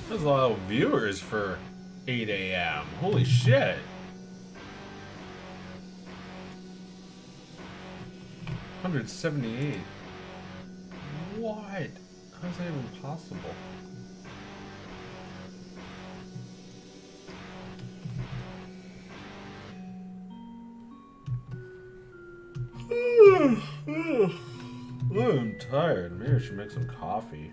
That's a lot of viewers for 8 a.m. Holy shit. $178. What? How is that even possible? I'm tired. Maybe I should make some coffee.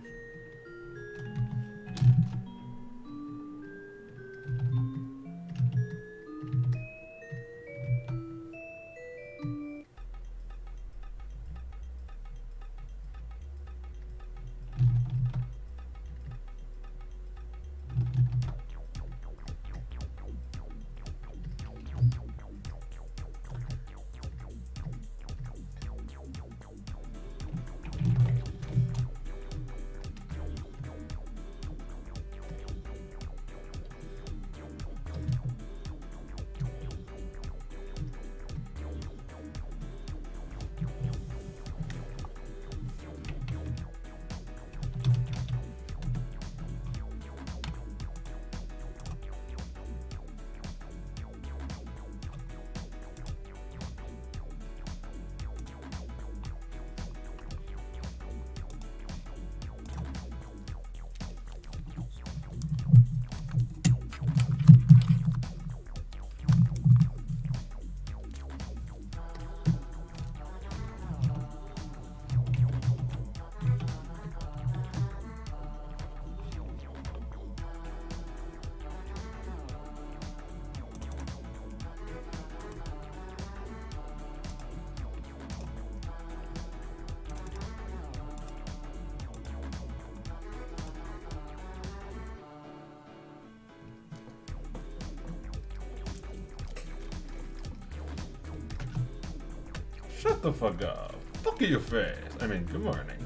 Shut the fuck up. Fuck your face. I mean, good morning.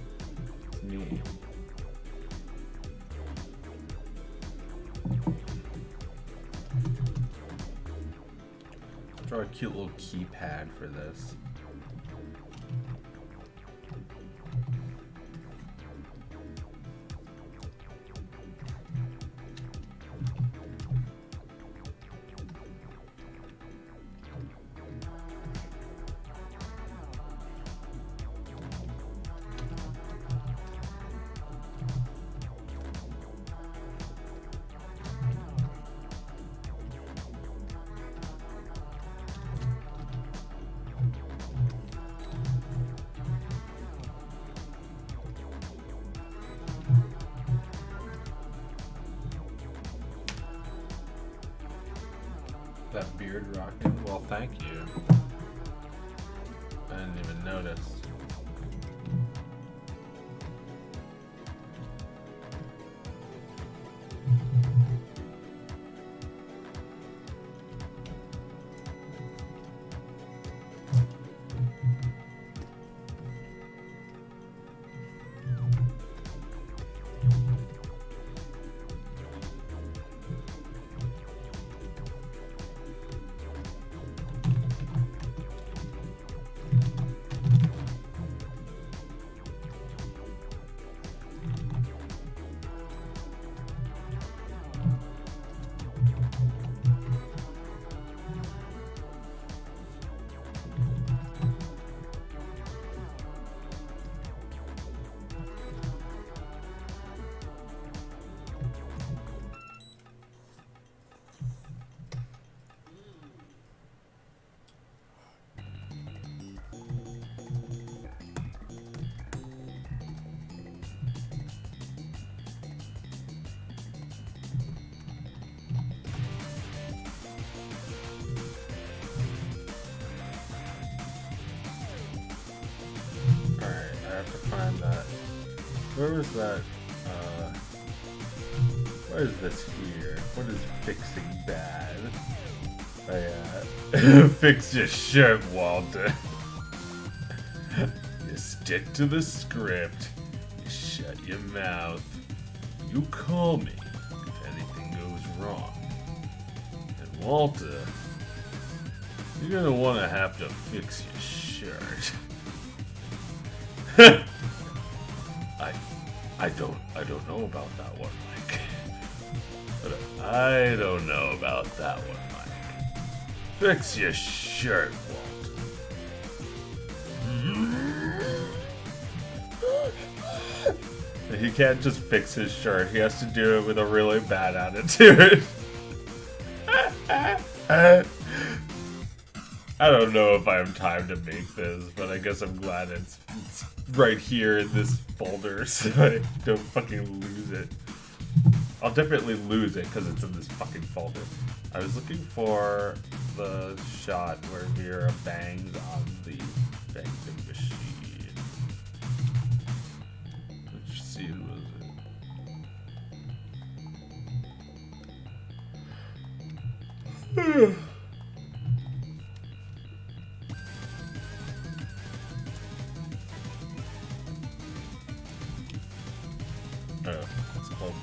It's me. Draw a cute little keypad for this. That beard rocking? Well, thank you. I didn't even notice. have to find that. Where was that? What is this here? What is fixing bad? Oh yeah. Fix your shirt, Walter. You stick to the script. You shut your mouth. You call me if anything goes wrong. And Walter, you're gonna wanna have to fix your shirt. I don't know about that one, Mike. But I don't know about that one, Mike. Fix your shirt, Walter. He can't just fix his shirt. He has to do it with a really bad attitude. I don't know if I have time to make this, but I guess I'm glad it's right here in this folder so I don't fucking lose it. I'll definitely lose it because it's in this fucking folder. I was looking for the shot where Vera bangs on the banging machine. Which scene was it? It's called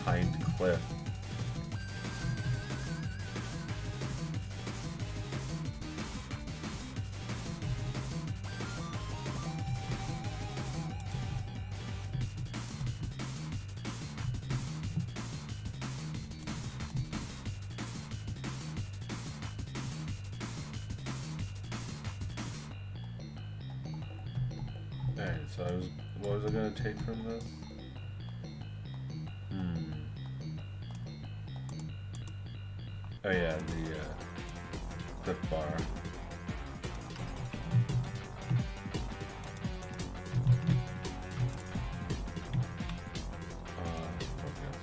Kind Cliff. Alright, so what was I gonna take from this? Oh yeah, the clip bar. Focus.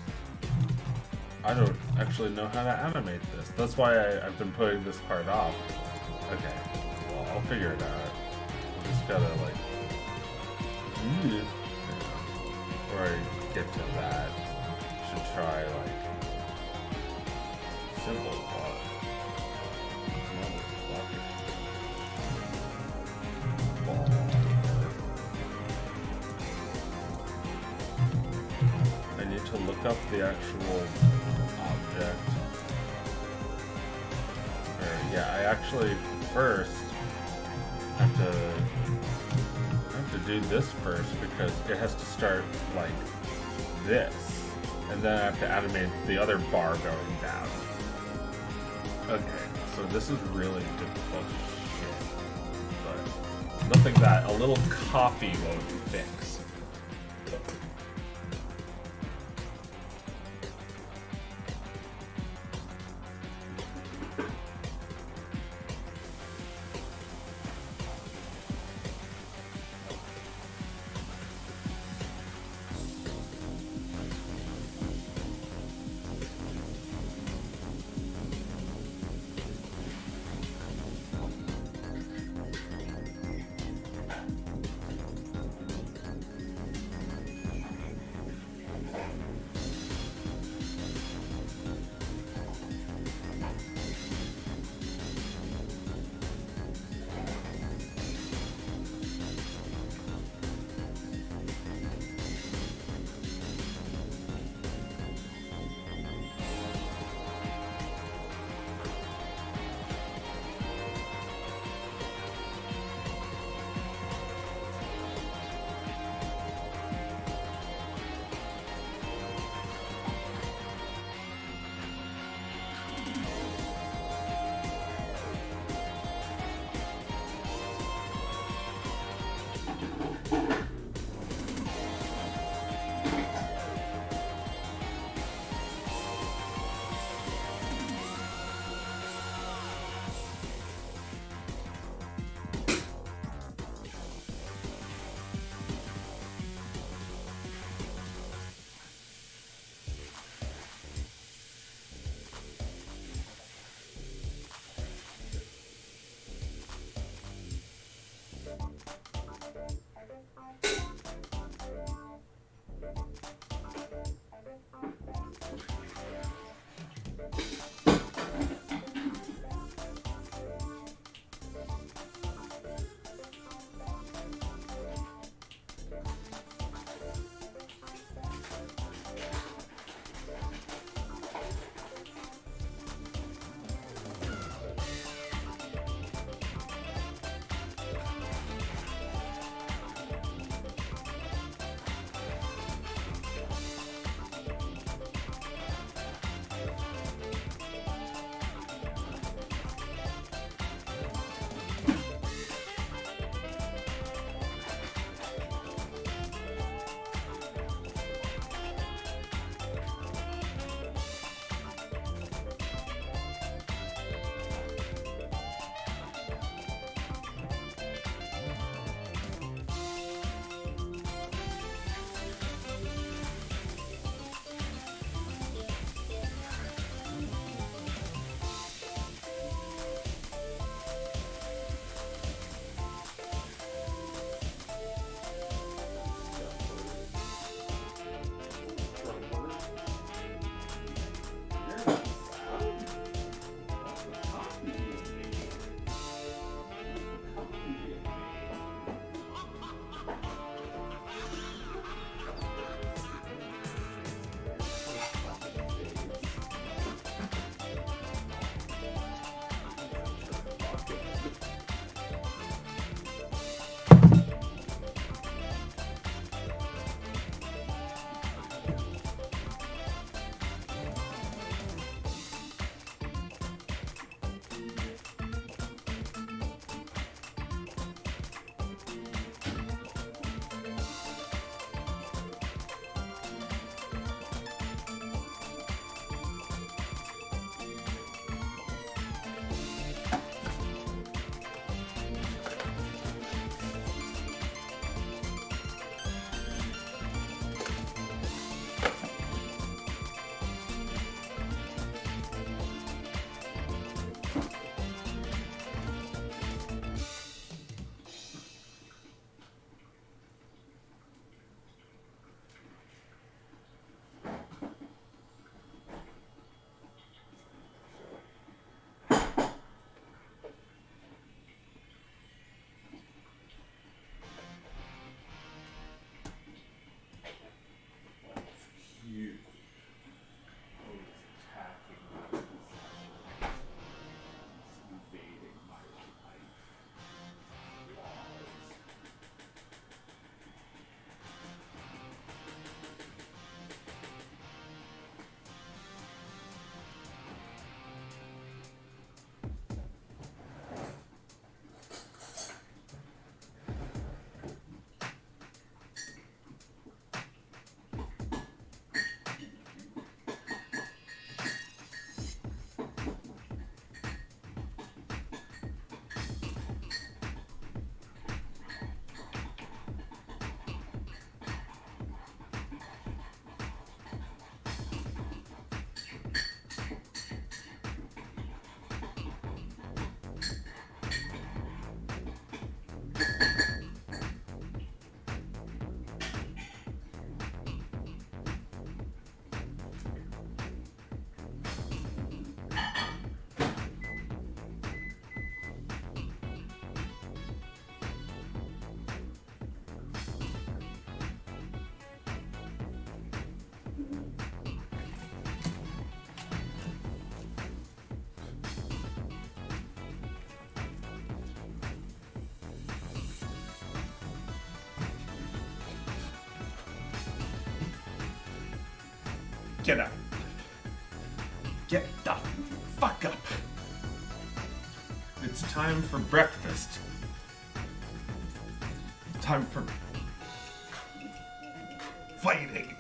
I don't actually know how to animate this. That's why I've been putting this part off. Okay, well, I'll figure it out. I just gotta like... Before I get to that, I should try like... simple thought. I need to look up the actual object. Yeah, I actually first have to do this first because it has to start like this, and then I have to animate the other bar going down. Okay, so this is really difficult shit, but nothing that a little coffee won't fix. Get up. Get the fuck up. It's time for breakfast. Time for fighting.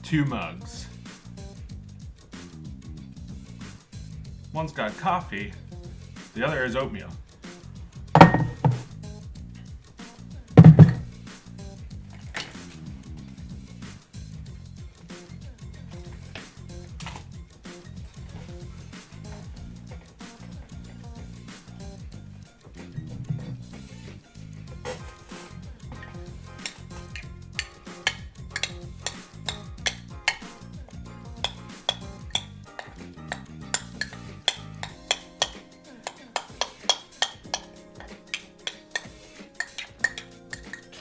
Two mugs. One's got coffee, the other is oatmeal.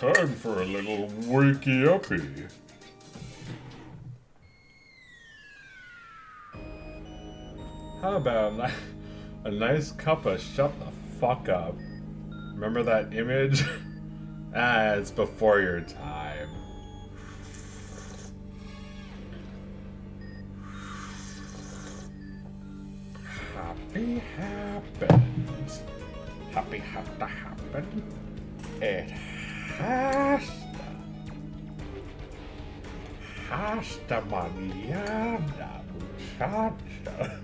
Time for a little wakey-uppy. How about a nice cup of shut the fuck up? Remember that image? It's before your time. Happy happens. Happy have to happen. It hasta mañana, muchacha.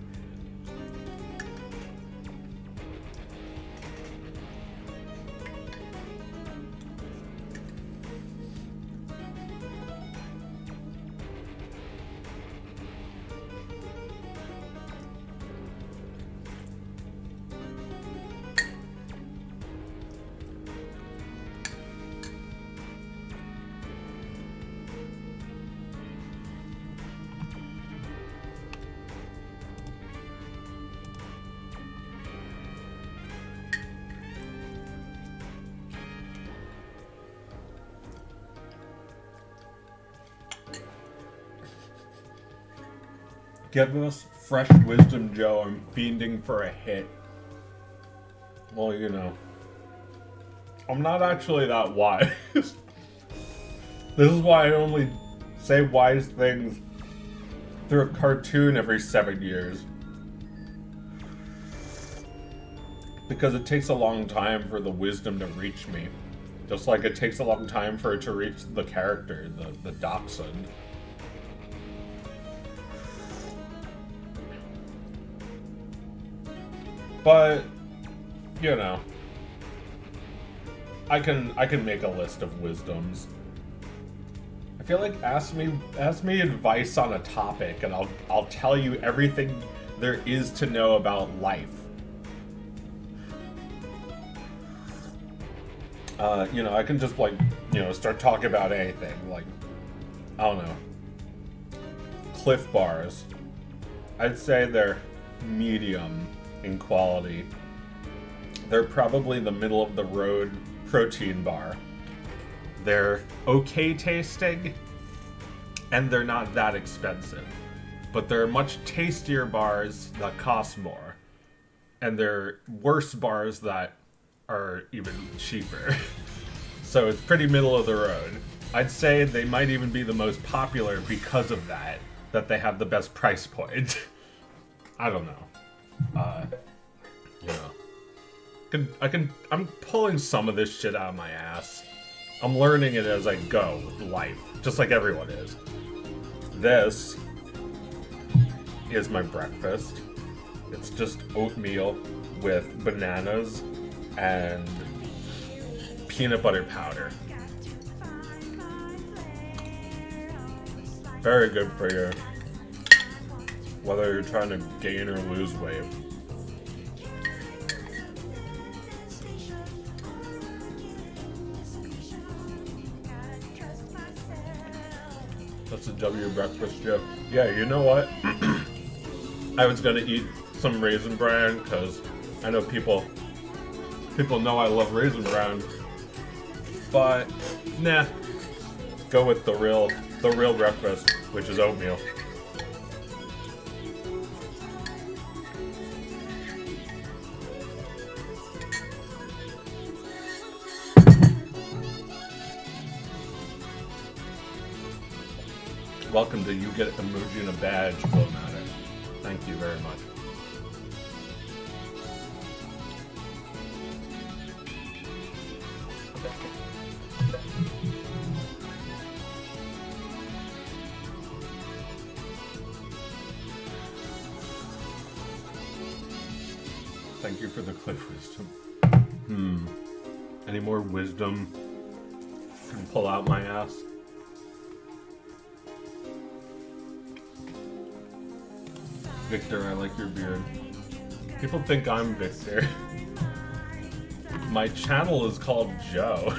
Give us fresh wisdom, Joe. I'm fiending for a hit. Well, you know, I'm not actually that wise. This is why I only say wise things through a cartoon every 7 years. Because it takes a long time for the wisdom to reach me. Just like it takes a long time for it to reach the character, the dachshund. But, you know, I can make a list of wisdoms. I feel like ask me advice on a topic and I'll tell you everything there is to know about life. You know, I can just like, you know, start talking about anything. Like, I don't know. Cliff Bars. I'd say they're medium in quality. They're probably the middle of the road protein bar. They're okay tasting, and they're not that expensive. But there are much tastier bars that cost more. And there are worse bars that are even cheaper. So it's pretty middle of the road. I'd say they might even be the most popular because of that they have the best price point. I don't know. You know. I'm pulling some of this shit out of my ass. I'm learning it as I go with life, just like everyone is. This is my breakfast. It's just oatmeal with bananas and peanut butter powder. Very good for you, whether you're trying to gain or lose weight. That's a W breakfast, Jeff. Yeah, you know what? I was gonna eat some Raisin Bran because I know people know I love Raisin Bran, but nah, go with the real breakfast, which is oatmeal. Welcome to You Get Emoji and a Badge, Blowmatic. Thank you very much. Thank you for the cliff wisdom. Any more wisdom can pull out my ass? Victor, I like your beard. People think I'm Victor. My channel is called Joe.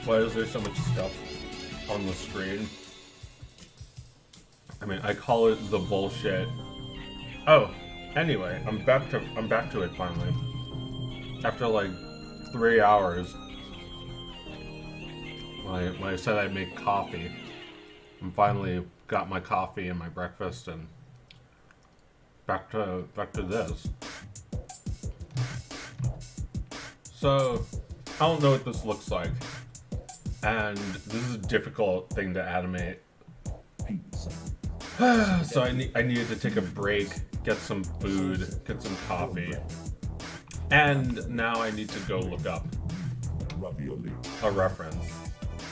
Why is there so much stuff on the screen? I mean, I call it the bullshit. Oh, anyway, I'm back to it finally. After like 3 hours, when I said I'd make coffee, I finally got my coffee and my breakfast, and back to this. So, I don't know what this looks like. And this is a difficult thing to animate. So I needed to take a break, get some food, get some coffee, and now I need to go look up a reference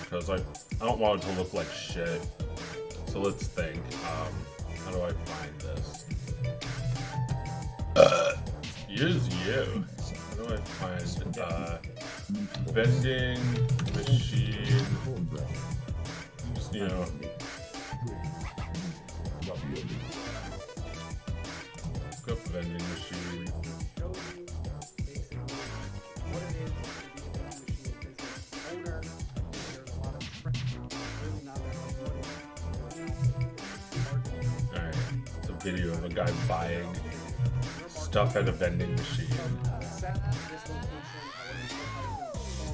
because I don't want it to look like shit. So let's think. How do I find this? Use you. How do I find vending machine? Just look up vending machine. Alright, it's a video of a guy buying stuff at a vending machine.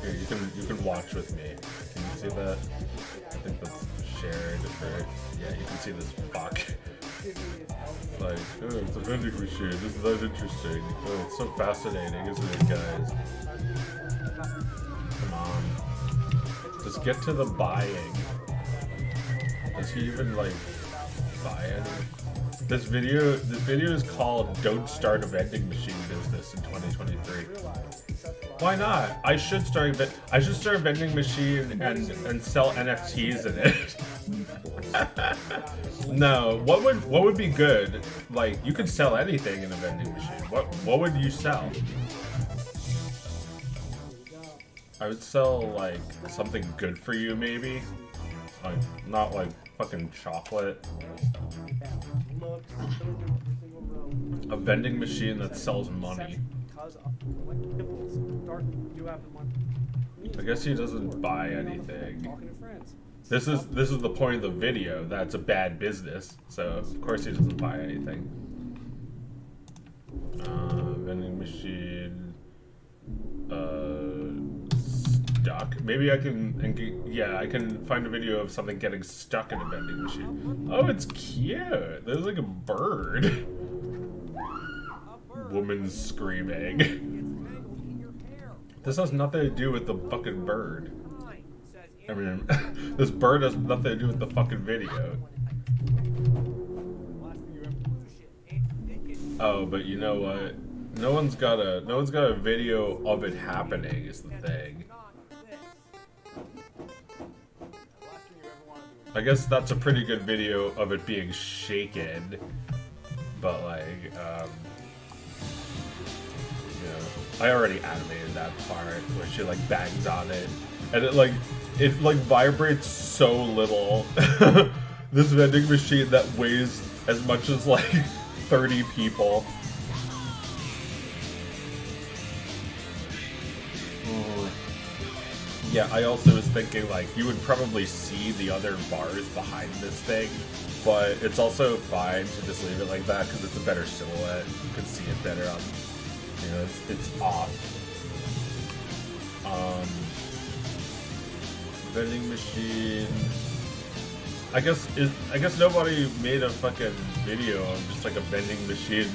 Here, you can watch with me. Can you see that? I think that's shared. Or, yeah, you can see this fuck. It's like, oh, it's a vending machine. Isn't that interesting? Oh, it's so fascinating, isn't it, guys? Come on. Just get to the buying. Does he even, like, buy any? This video is called "Don't Start a Vending Machine Business in 2023." Why not? I should start a vending machine and sell NFTs in it. No, what would be good? Like, you could sell anything in a vending machine. What would you sell? I would sell like something good for you, maybe. Like, not like fucking chocolate. A vending machine that sells money. I guess he doesn't buy anything. This is the point of the video. That's a bad business. So of course he doesn't buy anything. Vending machine. Stuck. Maybe I can. Yeah, I can find a video of something getting stuck in a vending machine. Oh, it's cute. There's like a bird. Woman screaming. This has nothing to do with the fucking bird. I mean, this bird has nothing to do with the fucking video. Oh, but you know what? No one's got a video of it happening is the thing. I guess that's a pretty good video of it being shaken. But like, I already animated that part where she like bangs on it, and it vibrates so little. This vending machine that weighs as much as like 30 people. Yeah, I also was thinking like you would probably see the other bars behind this thing, but it's also fine to just leave it like that because it's a better silhouette. You can see it better on. It's off. Vending machine. I guess nobody made a fucking video of just like a vending machine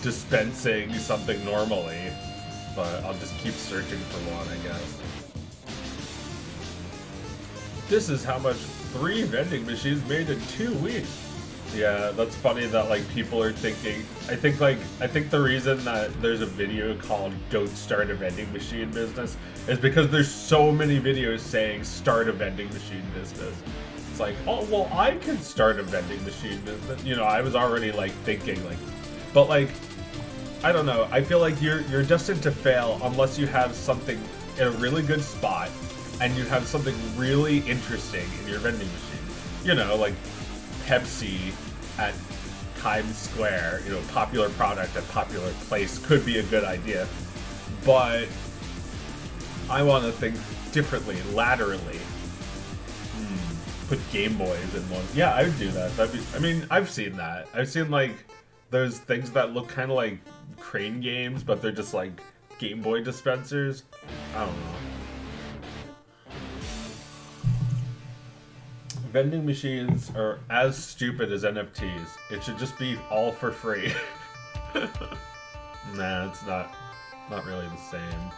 dispensing something normally, but I'll just keep searching for one, I guess. This is how much 3 vending machines made in 2 weeks. Yeah, that's funny that like people are thinking. I think the reason that there's a video called "Don't Start a Vending Machine Business" is because there's so many videos saying "Start a vending machine business." It's like, oh well, I could start a vending machine business. I was already like thinking like, but like, I don't know. I feel like you're destined to fail unless you have something in a really good spot and you have something really interesting in your vending machine. Like Pepsi at Times Square, popular product at popular place could be a good idea. But I want to think differently, laterally. Put Game Boys in one. Yeah, I would do that. I've seen that. I've seen like those things that look kind of like crane games, but they're just like Game Boy dispensers. I don't know. Vending machines are as stupid as NFTs. It should just be all for free. Nah, it's not really the same.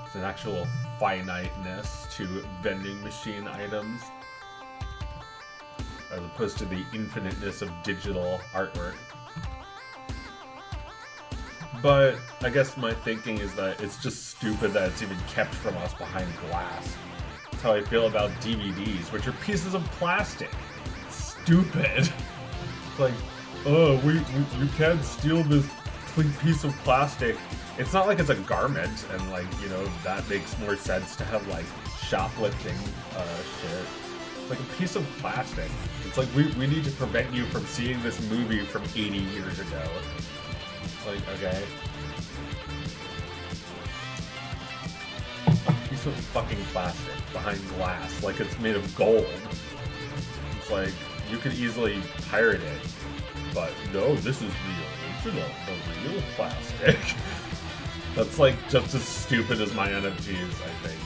There's an actual finiteness to vending machine items. as opposed to the infiniteness of digital artwork. But I guess my thinking is that it's just stupid that it's even kept from us behind glass. That's how I feel about DVDs, which are pieces of plastic. Stupid. It's like, oh, you can't steal this piece of plastic. It's not like it's a garment, and like, you know, that makes more sense to have like shoplifting shit. It's like a piece of plastic. It's like we need to prevent you from seeing this movie from 80 years ago. Like, okay. A piece of fucking plastic behind glass, like it's made of gold. It's like, you could easily pirate it, but no, this is the original, the real plastic. That's like just as stupid as my NFTs, I think.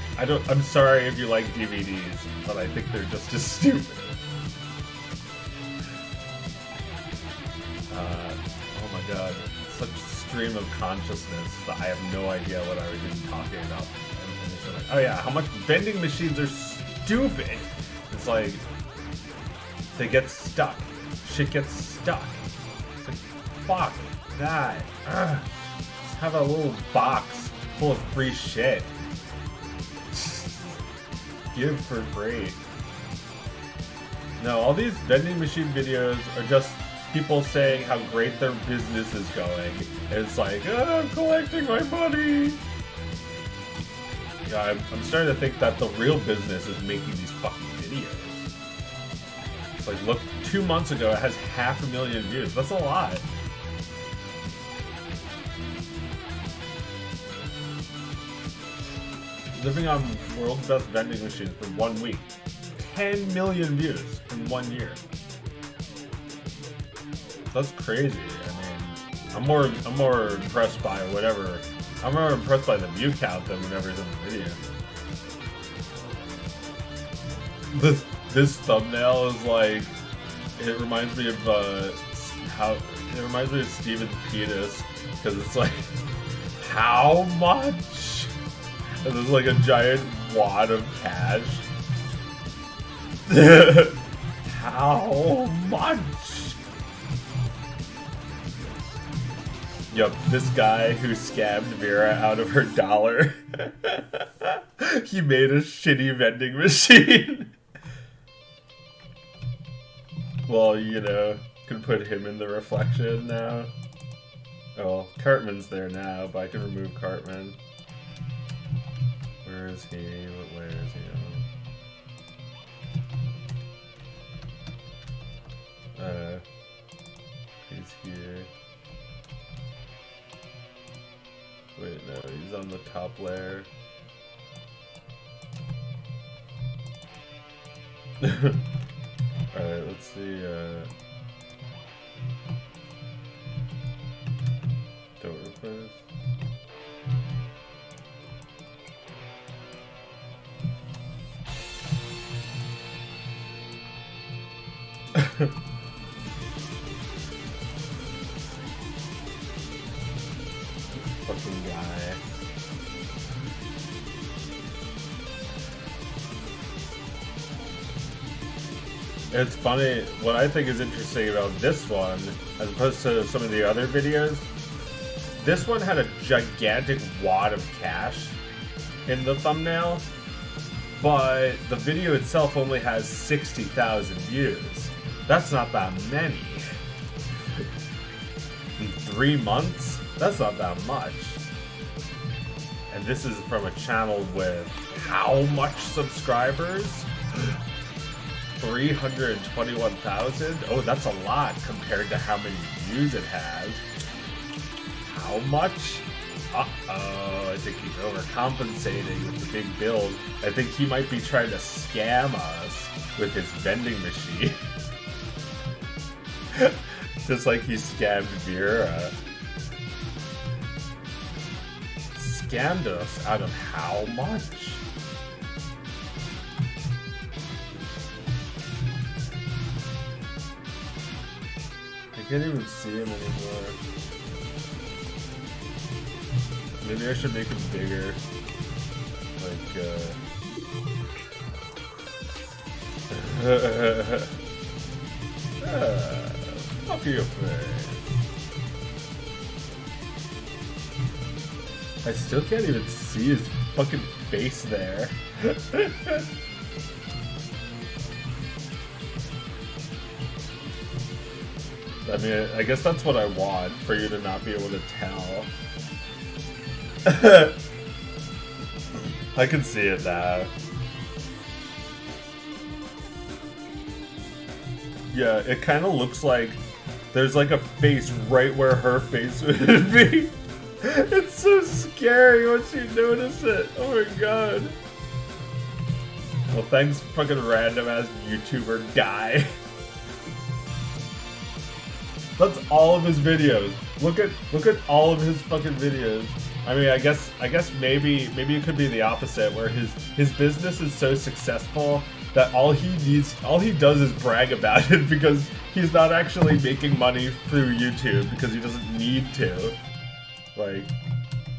I'm sorry if you like DVDs, but I think they're just as stupid. Oh my god. Such stream of consciousness that I have no idea what I was even talking about. Like, oh yeah, how much vending machines are stupid. It's like, they get stuck. Shit gets stuck. It's like, fuck that. Ugh. Just have a little box full of free shit. Give for free. No, all these vending machine videos are just people saying how great their business is going. And it's like, oh, I'm collecting my money. Yeah, I'm starting to think that the real business is making these fucking videos. It's like, look, 2 months ago it has 500,000 views. That's a lot. Living on world's best vending machines for 1 week. 10 million views in 1 year. That's crazy. I mean, I'm more impressed by whatever. I'm more impressed by the view count than whatever's in the video. This thumbnail is like, it reminds me of Steven's penis, because it's like, how much? And there's like a giant wad of cash. How much? Yep, this guy who scammed Vera out of her $1. He made a shitty vending machine. Well, you know, can put him in the reflection now. Oh, well, Cartman's there now, but I can remove Cartman. Where is he? Where is he? He's here. Wait, no, he's on the top layer. Alright, let's see, don't replace. Fucking guy. It's funny, what I think is interesting about this one, as opposed to some of the other videos, this one had a gigantic wad of cash in the thumbnail, but the video itself only has 60,000 views. That's not that many. In 3 months? That's not that much. And this is from a channel with how much subscribers? 321,000? Oh, that's a lot compared to how many views it has. How much? Uh-oh, I think he's overcompensating with the big build. I think he might be trying to scam us with his vending machine. Just like he scammed Vera. Scammed us out of how much? I can't even see him anymore. Maybe I should make him bigger. Like, Fuck your face. I still can't even see his fucking face there. I mean, I guess that's what I want, for you to not be able to tell. I can see it now. Yeah, it kind of looks like there's like a face right where her face would be. It's so scary once you notice it. Oh my god. Well, thanks, fucking random ass YouTuber guy. That's all of his videos. Look at all of his fucking videos. I mean, I guess maybe it could be the opposite, where his business is so successful that all he does is brag about it because he's not actually making money through YouTube because he doesn't need to. Like,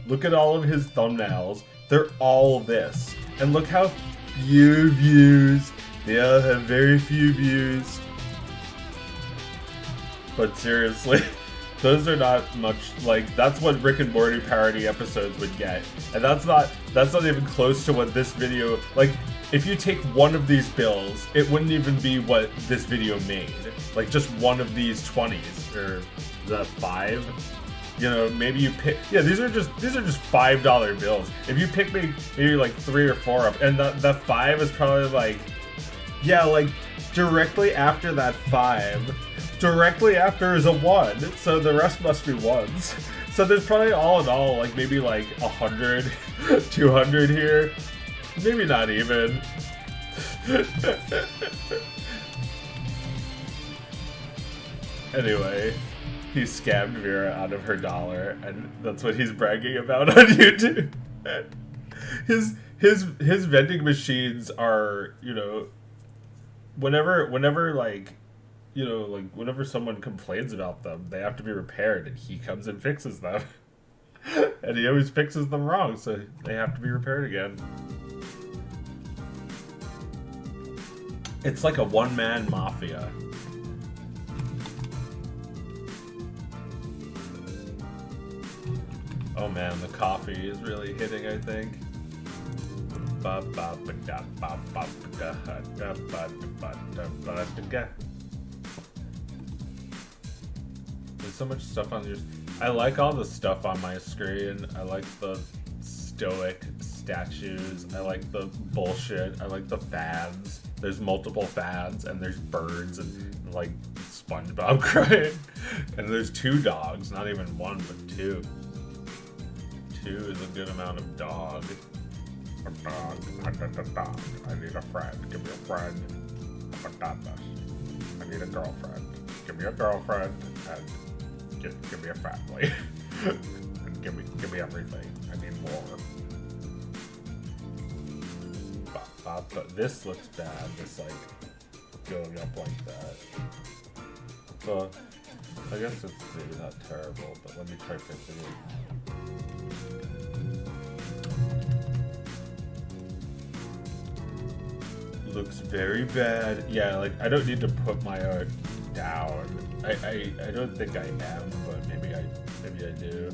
look at all of his thumbnails. They're all this. And look how few views. They all have very few views. But seriously, those are not much. Like, that's what Rick and Morty parody episodes would get. And that's not even close to what this video, like, if you take one of these bills, it wouldn't even be what this video made. Like, just one of these 20s, or is that 5? You know, maybe you pick, yeah, these are just $5 bills. If you pick maybe like 3 or 4 up, and the 5 is probably like, yeah, like directly after that 5, directly after is a 1, so the rest must be 1s. So there's probably all in all like maybe like 100, 200 here. Maybe not even. Anyway, he scammed Vera out of her $1, and that's what he's bragging about on YouTube. His vending machines are, you know, whenever like, you know, like whenever someone complains about them, they have to be repaired, and he comes and fixes them. And he always fixes them wrong, so they have to be repaired again. It's like a one-man mafia. Oh man, the coffee is really hitting, I think. There's so much stuff on yours. I like all the stuff on my screen. I like the stoic statues. I like the bullshit. I like the fans. There's multiple fans, and there's birds, and like SpongeBob crying. And there's 2 dogs, not even 1, but 2. 2 is a good amount of dog. A dog. I need a friend. Give me a friend. I need a girlfriend. Give me a girlfriend, and give me a family. And give me everything. I need more. But this looks bad. This like going up like that. So I guess it's maybe not terrible, but let me try fixing it. Looks very bad. Yeah, like I don't need to put my art down. I don't think I am, but maybe I do.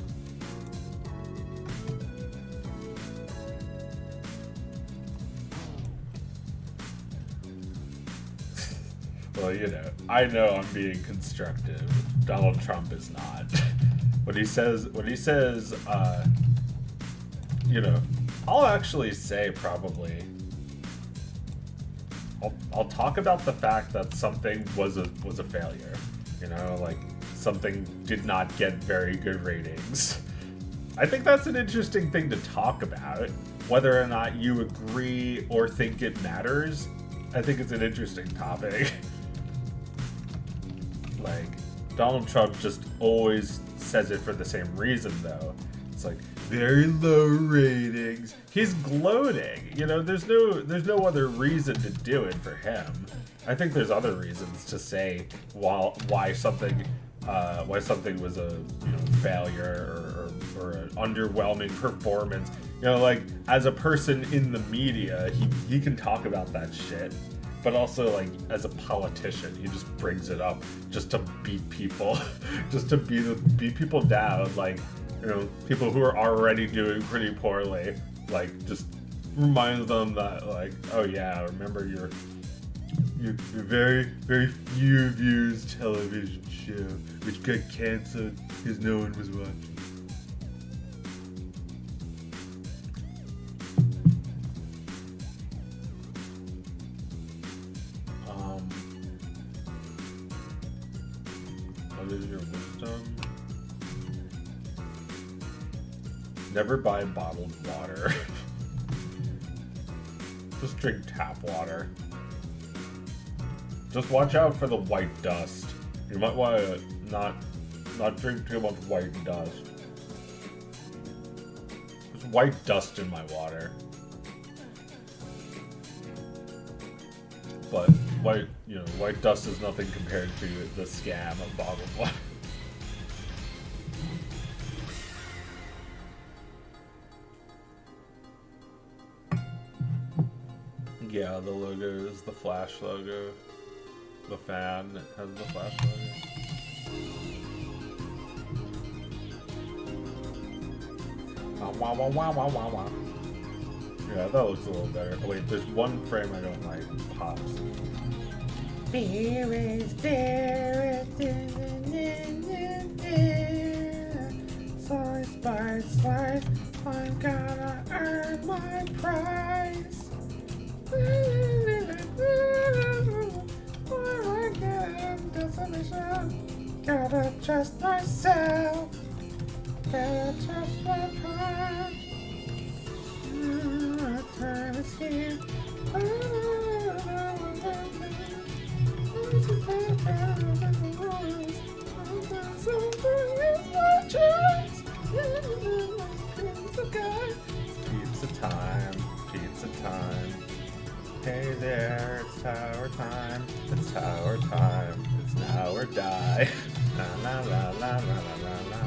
Well, you know, I know I'm being constructive. Donald Trump is not. When he says, you know, I'll actually say probably, I'll talk about the fact that something was a failure. You know, like something did not get very good ratings. I think that's an interesting thing to talk about. Whether or not you agree or think it matters, I think it's an interesting topic. Like, Donald Trump just always says it for the same reason, though. It's like, very low ratings. He's gloating. You know, there's no other reason to do it for him. I think there's other reasons to say why something was a, you know, failure or an underwhelming performance. You know, like, as a person in the media, he can talk about that shit. but also like as a politician, he just brings it up just to beat people, just to beat people down. Like, you know, people who are already doing pretty poorly, like just reminds them that, like, oh yeah, remember your very few views television show, which got canceled because no one was watching. What is your wisdom? Never buy bottled water. Just drink tap water. Just watch out for the white dust. You might want to not drink too much white dust. There's white dust in my water. But white dust is nothing compared to the scam of bottled water. Yeah, the logo is the Flash logo. The fan has the Flash logo. Wow. Yeah, that looks a little better. Oh wait, there's one frame I don't like. Pops. Slice, I'm gonna earn my prize. Gotta trust myself. Gotta trust my heart. Time is here. Keeps the time. Hey there, it's tower time. It's tower time. It's now or die. La la la la la la la la.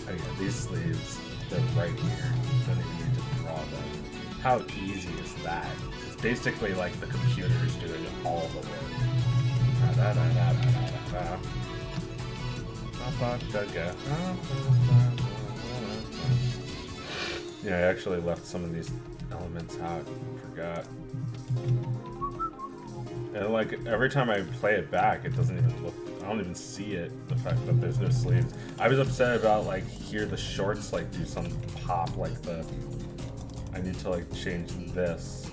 Oh yeah, these sleeves, they're right here. Don't even need to draw them. How easy is that? It's basically like the computer's doing all the work. Yeah, I actually left some of these elements out. Forgot. And like every time I play it back, it doesn't even look. I don't even see it. The fact that there's no sleeves. I was upset about like here the shorts like do some pop like the. I need to like change this.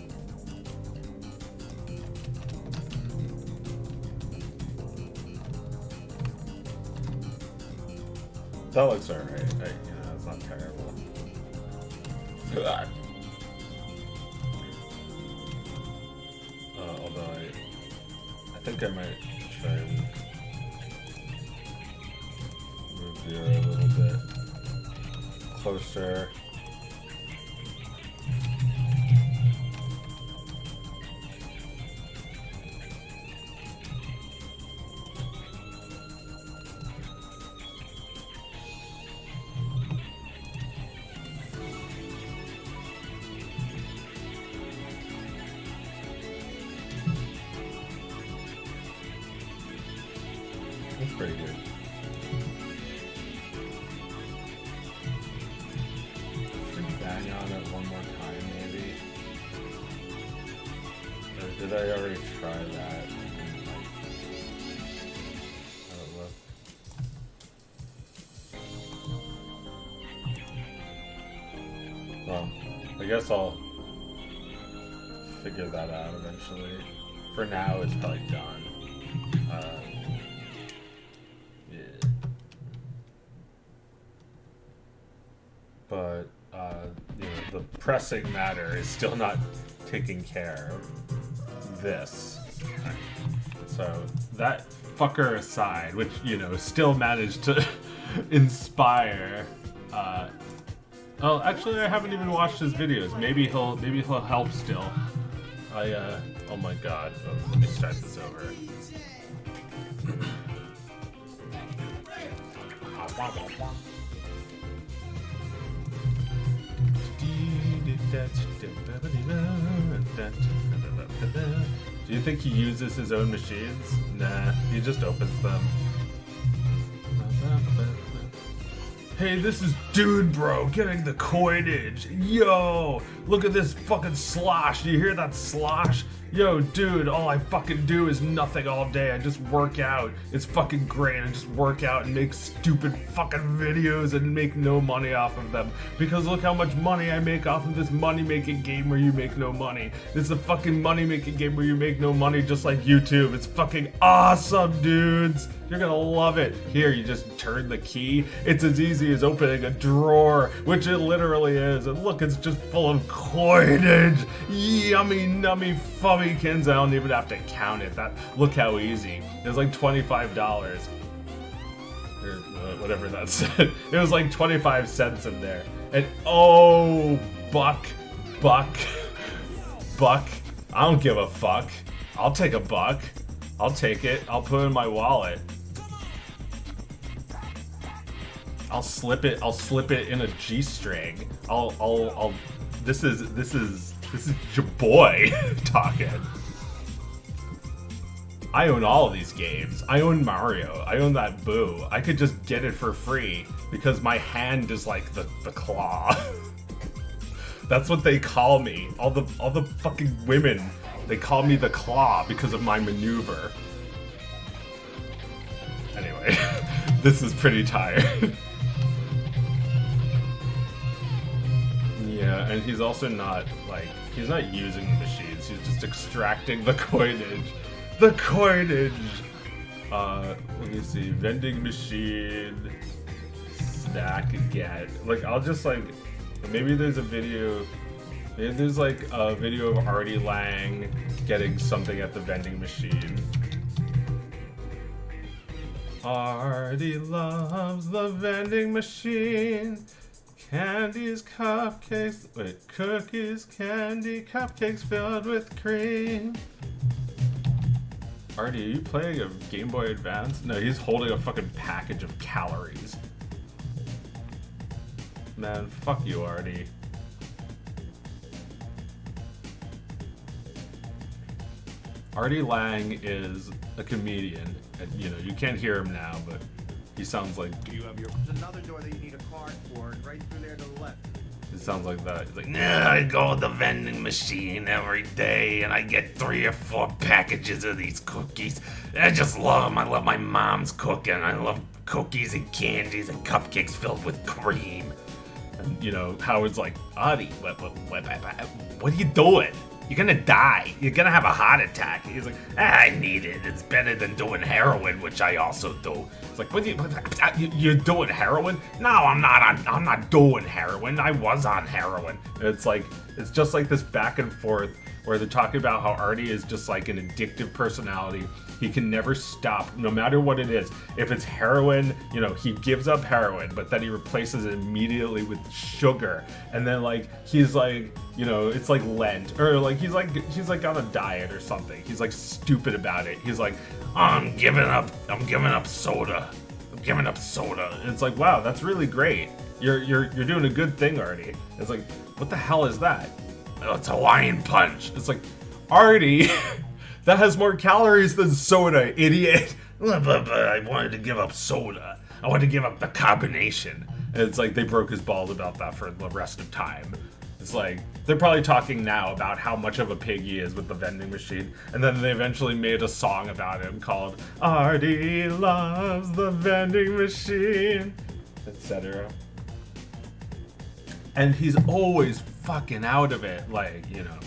That looks alright. It's not terrible. Although I think I might try and move here a little bit closer. That's pretty good. Should we bang on it one more time, maybe? Or did I already try that? How it look? Well, I guess I'll figure that out eventually. For now, it's probably done. But the pressing matter is still not taking care of this. So that fucker aside, which still managed to inspire. Well, actually, I haven't even watched his videos. Maybe he'll help still. Oh my god. Let me start this over. Do you think he uses his own machines? Nah, he just opens them. Hey, this is Dude Bro getting the coinage. Yo, look at this fucking slosh. Do you hear that slosh? Yo, dude, all I fucking do is nothing all day. I just work out. It's fucking great. I just work out and make stupid fucking videos and make no money off of them. Because look how much money I make off of this money-making game where you make no money. It's a fucking money-making game where you make no money, just like YouTube. It's fucking awesome, dudes. You're gonna love it. Here, you just turn the key. It's as easy as opening a drawer, which it literally is. And look, it's just full of coinage. Yummy, nummy, fummykins. I don't even have to count it. Look how easy. It's like $25. Or whatever that said. It was like 25 cents in there. And oh, buck. I don't give a fuck. I'll take a buck. I'll take it. I'll put it in my wallet. I'll slip it in a G-string. This is your boy talking. I own all of these games. I own Mario. I own that Boo. I could just get it for free because my hand is like the claw. That's what they call me. All the fucking women, they call me the claw because of my maneuver. Anyway, this is pretty tired. Yeah, and he's also not, like, he's not using the machines, he's just extracting the coinage. The coinage! Let me see, vending machine, snack, get. Like, I'll just, like, maybe there's a video, maybe there's, like, a video of Artie Lang getting something at the vending machine. Artie loves the vending machine. Candies, cupcakes, wait, cookies, candy, cupcakes filled with cream. Artie, are you playing a Game Boy Advance? No, he's holding a fucking package of calories. Man, fuck you, Artie. Artie Lang is a comedian. And, you know, you can't hear him now, but he sounds like... Do you have your... There's another door that you need a card for, and right through there to the left. It sounds like that. He's like, nah, I go to the vending machine every day, and I get 3 or 4 packages of these cookies. I just love them. I love my mom's cooking. I love cookies and candies and cupcakes filled with cream. And, you know, Howard's like, Artie, what are you doing? You're gonna die. You're gonna have a heart attack. He's like, I need it. It's better than doing heroin, which I also do. It's like, you're doing heroin? No, I'm not. I'm not doing heroin. I was on heroin. It's like, it's just like this back and forth where they're talking about how Artie is just like an addictive personality. He can never stop, no matter what it is. If it's heroin, you know, he gives up heroin, but then he replaces it immediately with sugar. And then, like, he's like, you know, it's like Lent, or like he's like on a diet or something. He's like stupid about it. He's like, I'm giving up soda. I'm giving up soda. And it's like, wow, that's really great. You're doing a good thing, Artie. It's like, what the hell is that? Oh, it's Hawaiian Punch. It's like, Artie. That has more calories than soda, idiot. I wanted to give up soda. I wanted to give up the carbonation. And it's like they broke his balls about that for the rest of time. It's like, they're probably talking now about how much of a pig he is with the vending machine. And then they eventually made a song about him called Artie Loves the Vending Machine, etc. And he's always fucking out of it, like, you know.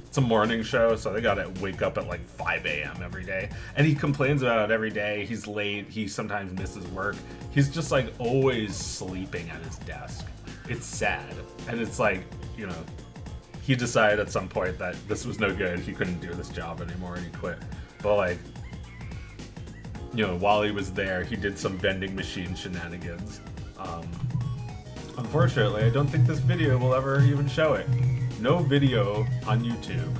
It's a morning show, so they gotta wake up at like 5 a.m. every day. And he complains about it every day. He's late. He sometimes misses work. He's just like always sleeping at his desk. It's sad. And it's like, you know, he decided at some point that this was no good. He couldn't do this job anymore and he quit. But like, you know, while he was there, he did some vending machine shenanigans. Unfortunately, I don't think this video will ever even show it. No video on YouTube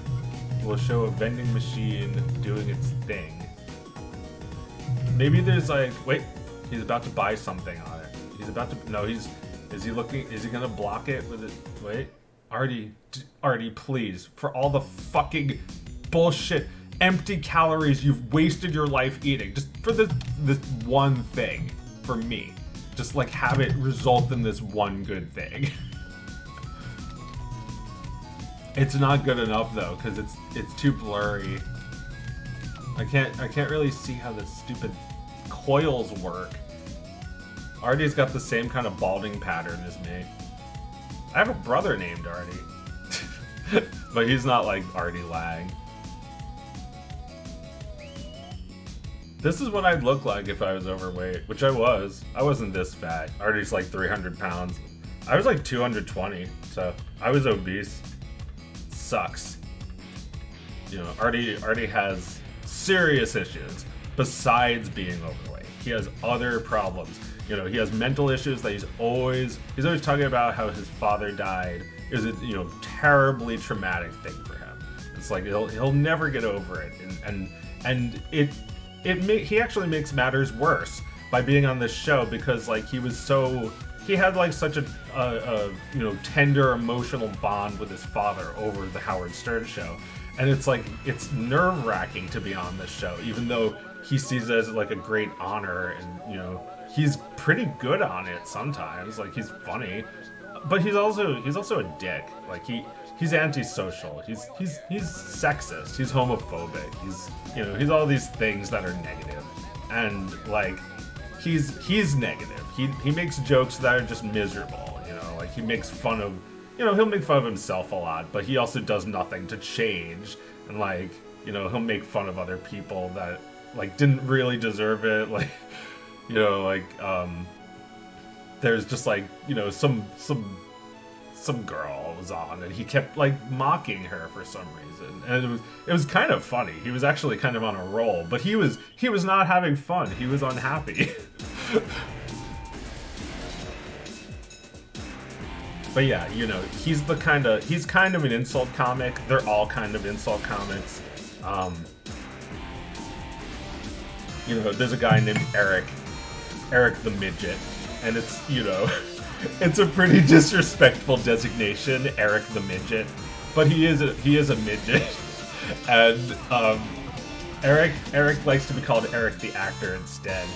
will show a vending machine doing its thing. Maybe there's like, wait, he's about to buy something on it. He's about to, no, is he looking, is he gonna block it with it? Wait, Artie, please, for all the fucking bullshit, empty calories you've wasted your life eating, just for this one thing, for me, just like have it result in this one good thing. It's not good enough though, because it's too blurry. I can't really see how the stupid coils work. Artie's got the same kind of balding pattern as me. I have a brother named Artie. But he's not like Artie Lang. This is what I'd look like if I was overweight, which I was. I wasn't this fat. Artie's like 300 pounds. I was like 220, so I was obese. Sucks. You know, Artie has serious issues besides being overweight. He has other problems. You know, he has mental issues that he's always talking about how his father died. Is it, you know, terribly traumatic thing for him. It's like he'll never get over it, and he actually makes matters worse by being on this show, because like he had like such a you know, tender emotional bond with his father over the Howard Stern show, and it's like it's nerve-wracking to be on this show, even though he sees it as like a great honor, and you know, he's pretty good on it sometimes. Like, he's funny, but he's also a dick. Like, he's antisocial. He's sexist. He's homophobic. He's all these things that are negative, and like he's negative. He makes jokes that are just miserable. You know, like he makes fun of. You know, he'll make fun of himself a lot, but he also does nothing to change. And like, you know, he'll make fun of other people that like didn't really deserve it. Like, you know, like there's just like, you know, some girl was on, and he kept like mocking her for some reason, and it was kind of funny. He was actually kind of on a roll, but he was not having fun. He was unhappy. But yeah, you know, he's kind of an insult comic. They're all kind of insult comics. You know, there's a guy named Eric the Midget, and it's, you know, it's a pretty disrespectful designation, Eric the Midget, but he is a midget, and Eric likes to be called Eric the Actor instead.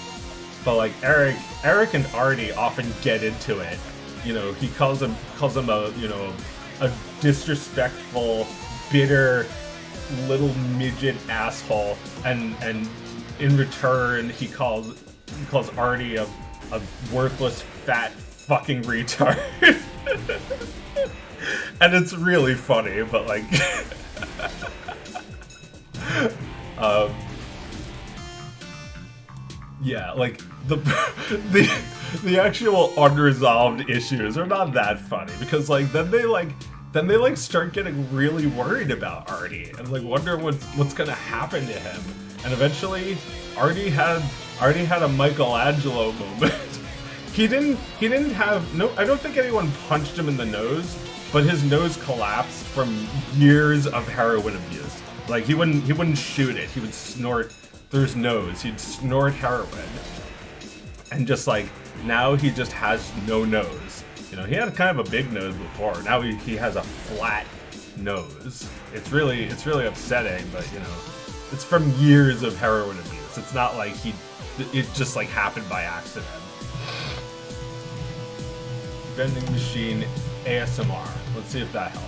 But like Eric and Artie often get into it. You know, he calls him a, you know, a disrespectful, bitter little midget asshole, and in return he calls Artie a worthless fat fucking retard. And it's really funny, but like yeah, like the actual unresolved issues are not that funny, because like then they start getting really worried about Artie and like wonder what's gonna happen to him. And eventually Artie had a Michelangelo moment. He didn't have no, I don't think anyone punched him in the nose, but his nose collapsed from years of heroin abuse. Like he wouldn't shoot it. He would snort through his nose. He'd snort heroin. And just like, now he just has no nose. You know, he had kind of a big nose before. Now he has a flat nose. It's really upsetting, but you know, it's from years of heroin abuse. It's not like it just like happened by accident. Vending machine ASMR. Let's see if that helps.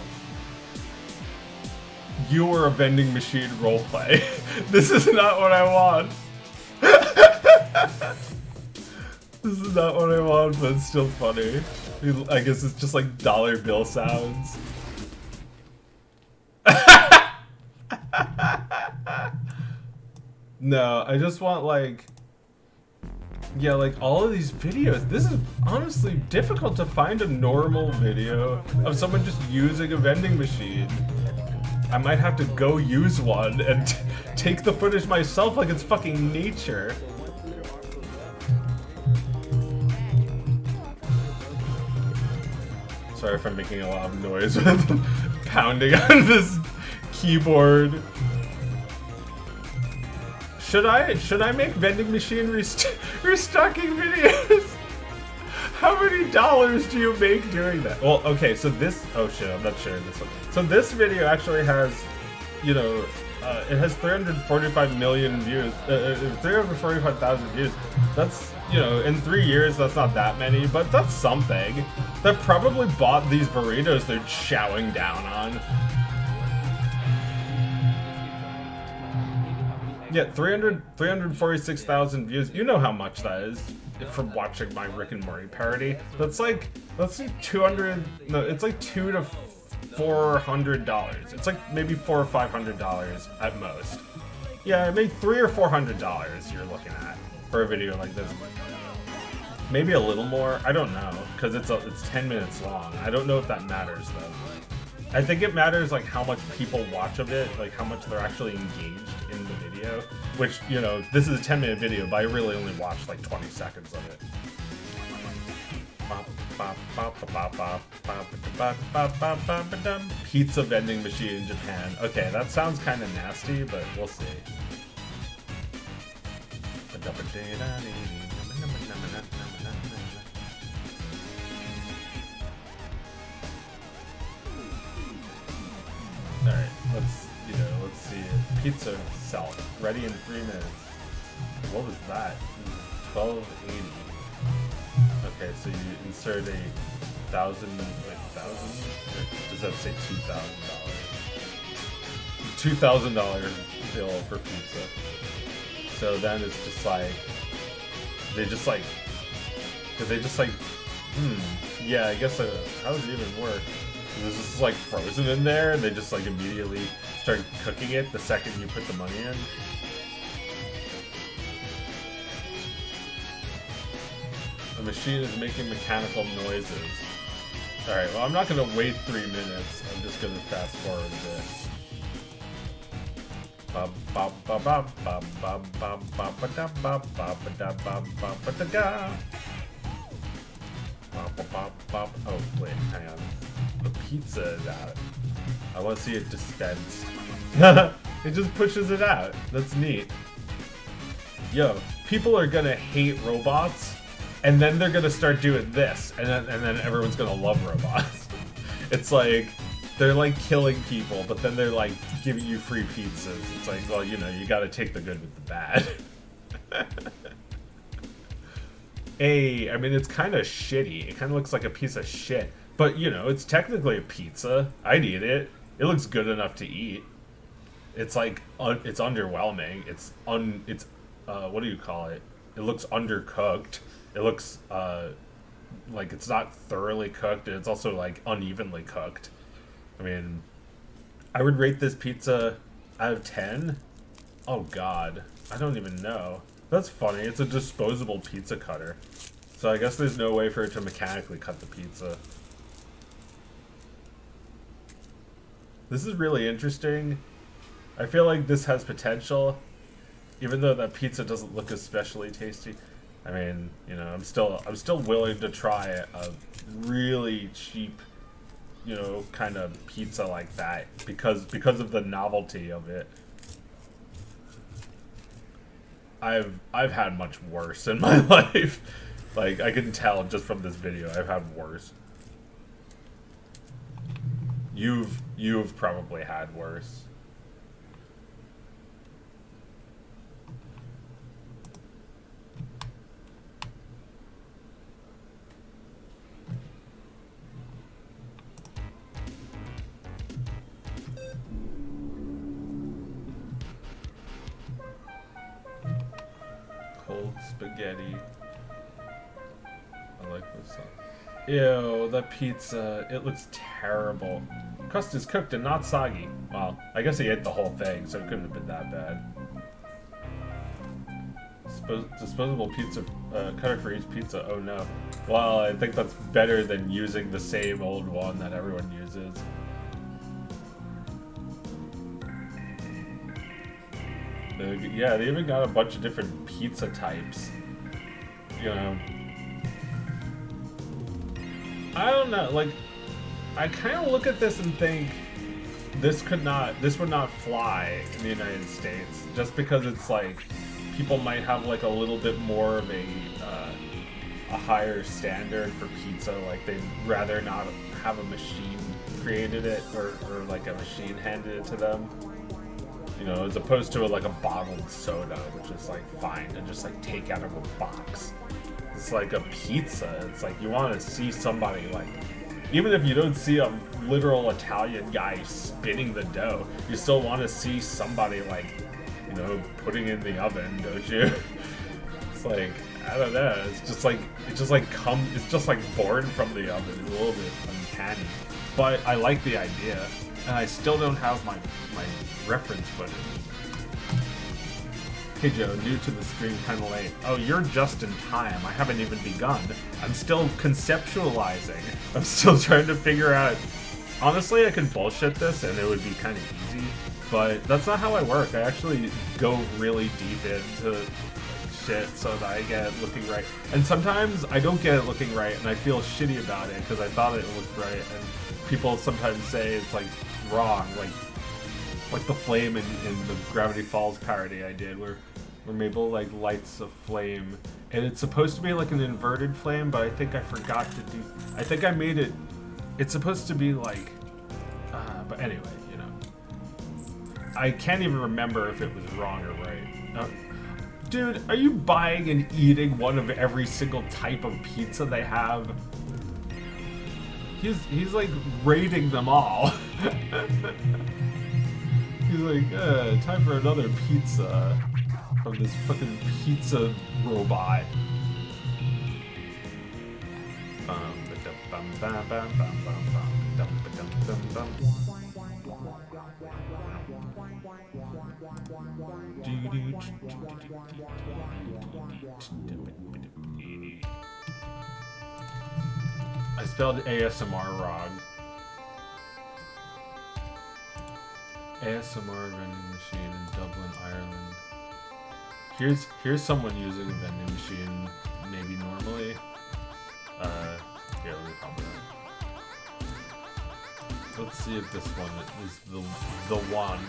You were a vending machine roleplay. This is not what I want. This is not what I want, but it's still funny. I guess it's just like dollar bill sounds. No, I just want like... Yeah, like all of these videos. This is honestly difficult to find a normal video of someone just using a vending machine. I might have to go use one and take the footage myself like it's fucking nature. Sorry if I'm making a lot of noise with pounding on this keyboard. Should I make vending machine restocking videos? How How many dollars do you make doing that? Well, okay, so this, oh shit, I'm not sharing this one. So this video actually has, you know, it has 345 million views, 345,000 views. That's, you know, in 3 years, that's not that many, but that's something. That probably bought these burritos they're chowing down on. Yeah, 346,000 views. You know how much that is from watching my Rick and Morty parody. That's like, let's see, 200, no, it's like $200 to $400. It's like maybe $400 or $500 at most. Yeah, maybe $300 or $400 you're looking at for a video like this. Maybe a little more. I don't know, because it's 10 minutes long. I don't know if that matters though. I think it matters like how much people watch of it, like how much they're actually engaged in the video. Which, you know, this is a 10-minute video, but I really only watched like 20 seconds of it. Pizza vending machine in Japan. Okay, that sounds kind of nasty, but we'll see. Alright, let's see it. Pizza self. Ready in 3 minutes. What was that? 1280. Okay, so you insert a $1,000, does that say $2,000? $2,000 bill for pizza. So then it's just like, yeah, I guess, how does it even work? Is this like frozen in there and they just like immediately start cooking it the second you put the money in? The machine is making mechanical noises. Alright, well I'm not gonna wait 3 minutes, I'm just gonna fast forward this. Oh wait, hang on. The pizza is out. I want to see it dispensed. It just pushes it out. That's neat. Yo, people are gonna hate robots, and then they're gonna start doing this, and then everyone's gonna love robots. It's like they're like killing people, but then they're like giving you free pizzas. It's like, well, you know, you got to take the good with the bad. I mean, it's kind of shitty. It kind of looks like a piece of shit. But, you know, it's technically a pizza. I'd eat it. It looks good enough to eat. It's like, it's underwhelming. It's what do you call it? It looks undercooked. It looks, like it's not thoroughly cooked. And it's also, like, unevenly cooked. I mean, I would rate this pizza out of 10. Oh, God. I don't even know. That's funny. It's a disposable pizza cutter. So I guess there's no way for it to mechanically cut the pizza. This is really interesting. I feel like this has potential, even though that pizza doesn't look especially tasty. I mean, you know, I'm still willing to try a really cheap, you know, kind of pizza like that because of the novelty of it. I've had much worse in my life. Like, I can tell just from this video, I've had worse. You've probably had worse. Cold spaghetti. I like this song. Ew, the pizza. It looks terrible. Crust is cooked and not soggy. Well, I guess he ate the whole thing, so it couldn't have been that bad. Disposable pizza cutter for each pizza. Oh no. Well, I think that's better than using the same old one that everyone uses. Yeah, they even got a bunch of different pizza types. You know. I don't know, like, I kind of look at this and think this would not fly in the United States, just because it's like, people might have like a little bit more of a, a higher standard for pizza. Like they'd rather not have a machine created it or like a machine handed it to them. You know, as opposed to like a bottled soda, which is like fine to just like take out of a box. It's like a pizza. It's like you want to see somebody like, even if you don't see a literal Italian guy spinning the dough, you still want to see somebody like, you know, putting it in the oven, don't you? It's like, I don't know. It's just like born from the oven. It's a little bit uncanny, but I like the idea, and I still don't have my reference footage. Hey Joe, new to the stream, kinda late. Oh, you're just in time. I haven't even begun. I'm still conceptualizing. I'm still trying to figure out. Honestly, I could bullshit this and it would be kind of easy, but that's not how I work. I actually go really deep into shit so that I get it looking right. And sometimes I don't get it looking right and I feel shitty about it because I thought it looked right, and people sometimes say it's like wrong, like the flame in the Gravity Falls parody I did, where Mabel like lights a flame, and it's supposed to be like an inverted flame, but I think I forgot to do. I think I made it. It's supposed to be like, but anyway, you know, I can't even remember if it was wrong or right. Dude, are you buying and eating one of every single type of pizza they have? He's like rating them all. He's like, time for another pizza from this fucking pizza robot. I spelled ASMR wrong. ASMR vending machine in Dublin, Ireland. Here's someone using a vending machine, maybe normally. Here, let me pop it up. Let's see if this one is the one.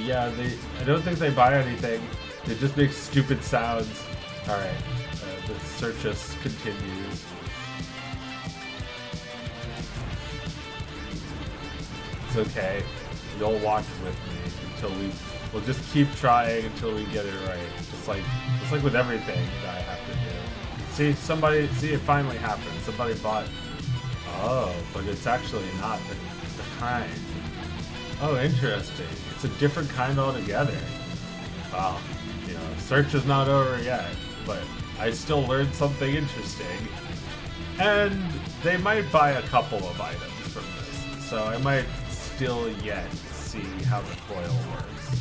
Yeah, I don't think they buy anything. They just make stupid sounds. Alright, the search just continues. It's okay. You'll watch with me until we'll just keep trying until we get it right. Just like with everything that I have to do. See, it finally happened. Somebody bought. Oh, but it's actually not the kind. Oh, interesting. It's a different kind altogether. Well, you know, search is not over yet, but I still learned something interesting. And they might buy a couple of items from this, so I might still yet see how the coil works.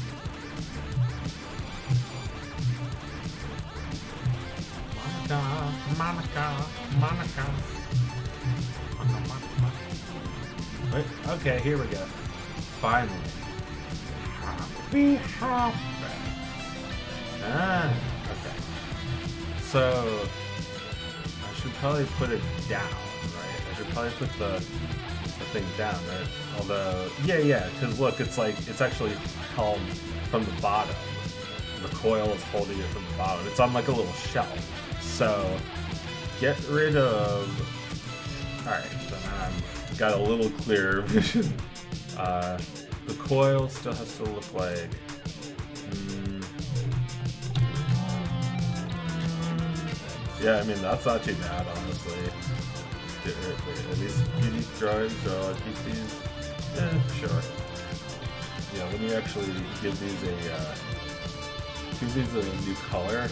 Monica. Wait, okay, here we go. Finally. Happy. Okay. So, I should probably put it down, right? I should probably put the thing down, right? Although, yeah, because look, it's actually held from the bottom. The coil is holding it from the bottom. It's on like a little shelf. So, get rid of... Alright, so now I've got a little clearer vision. The coil still has to look like... Yeah, I mean, that's not too bad, honestly. At least unique drawings, so keep these. Sure. Yeah, when you actually give these a new color.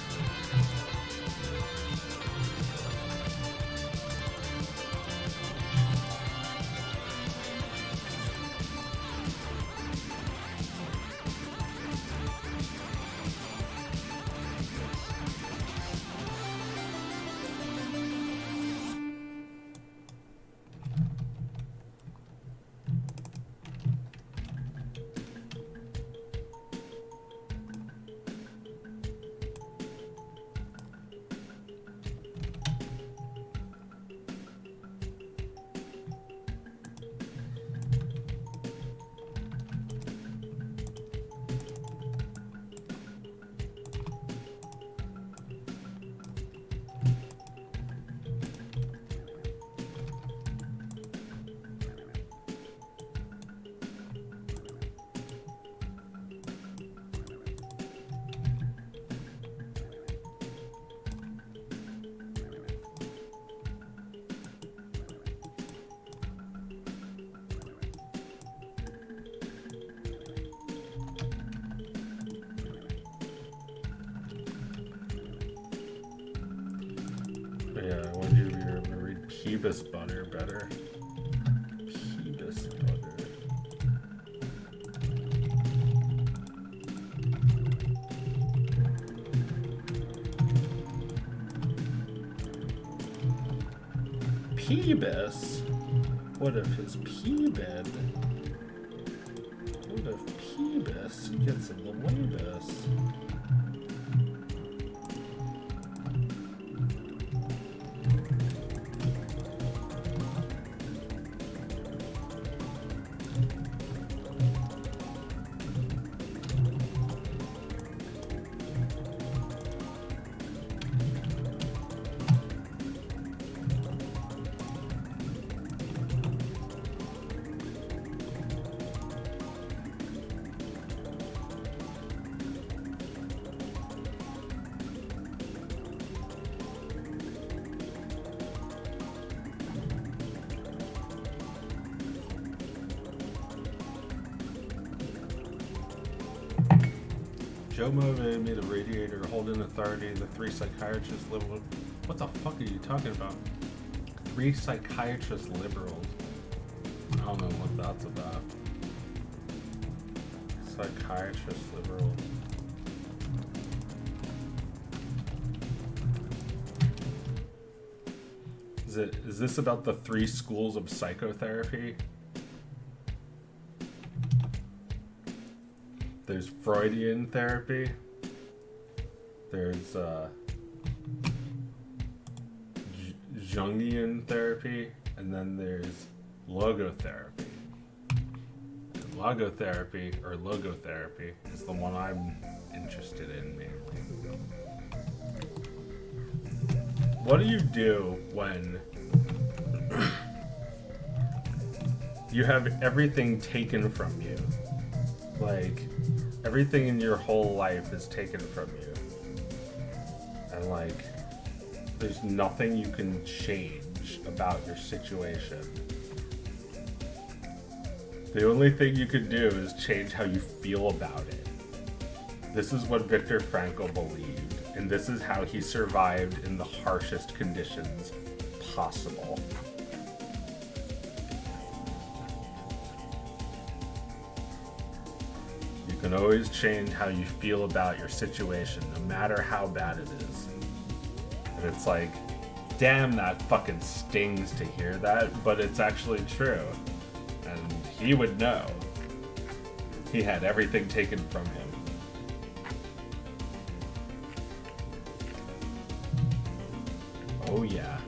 Phoebus butter better. Phoebus butter. Phoebus? What if his Phoebus? What if Phoebus gets in the Labus? Joe motivated me to radiator, hold in authority, the 3 psychiatrists liberal. What the fuck are you talking about? 3 psychiatrist liberals. I don't know what that's about. Psychiatrist liberal. Is this about the 3 schools of psychotherapy? There's Freudian therapy. There's Jungian therapy, and then there's logotherapy. And logotherapy is the one I'm interested in mainly. What do you do when you have everything taken from you? Like, everything in your whole life is taken from you. And, like, there's nothing you can change about your situation. The only thing you can do is change how you feel about it. This is what Viktor Frankl believed, and this is how he survived in the harshest conditions possible. You can always change how you feel about your situation, no matter how bad it is. And it's like, damn, that fucking stings to hear that, but it's actually true. And he would know. He had everything taken from him. Oh yeah.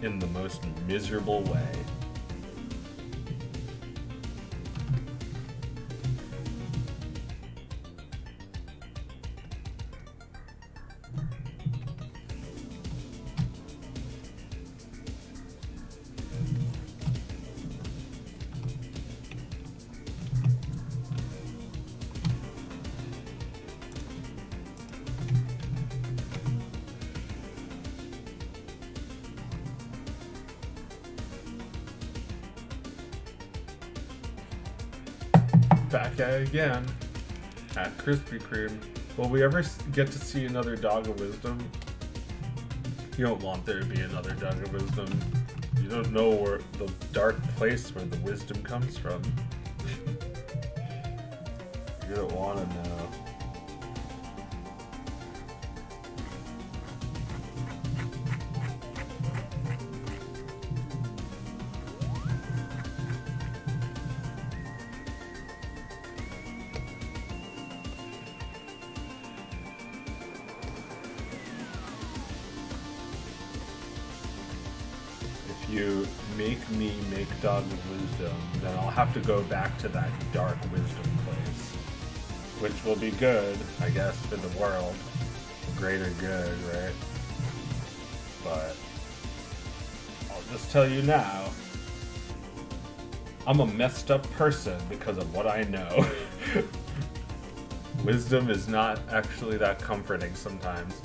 In the most miserable way. Back at it again at Krispy Kreme. Will we ever get to see another Dog of Wisdom? You don't want there to be another Dog of Wisdom. You don't know where the dark place where the wisdom comes from. You don't want to know. You make me make Dog of Wisdom, then I'll have to go back to that dark wisdom place. Which will be good, I guess, for the world. The greater good, right? But I'll just tell you now, I'm a messed up person because of what I know. Wisdom is not actually that comforting sometimes.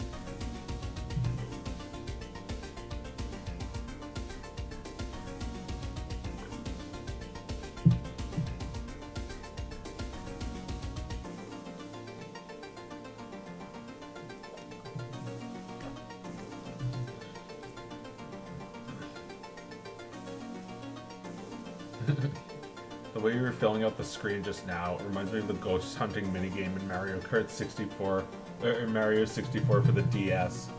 The way you were filling out the screen just now reminds me of the ghost hunting minigame in Mario Kart 64, or Mario 64 for the DS.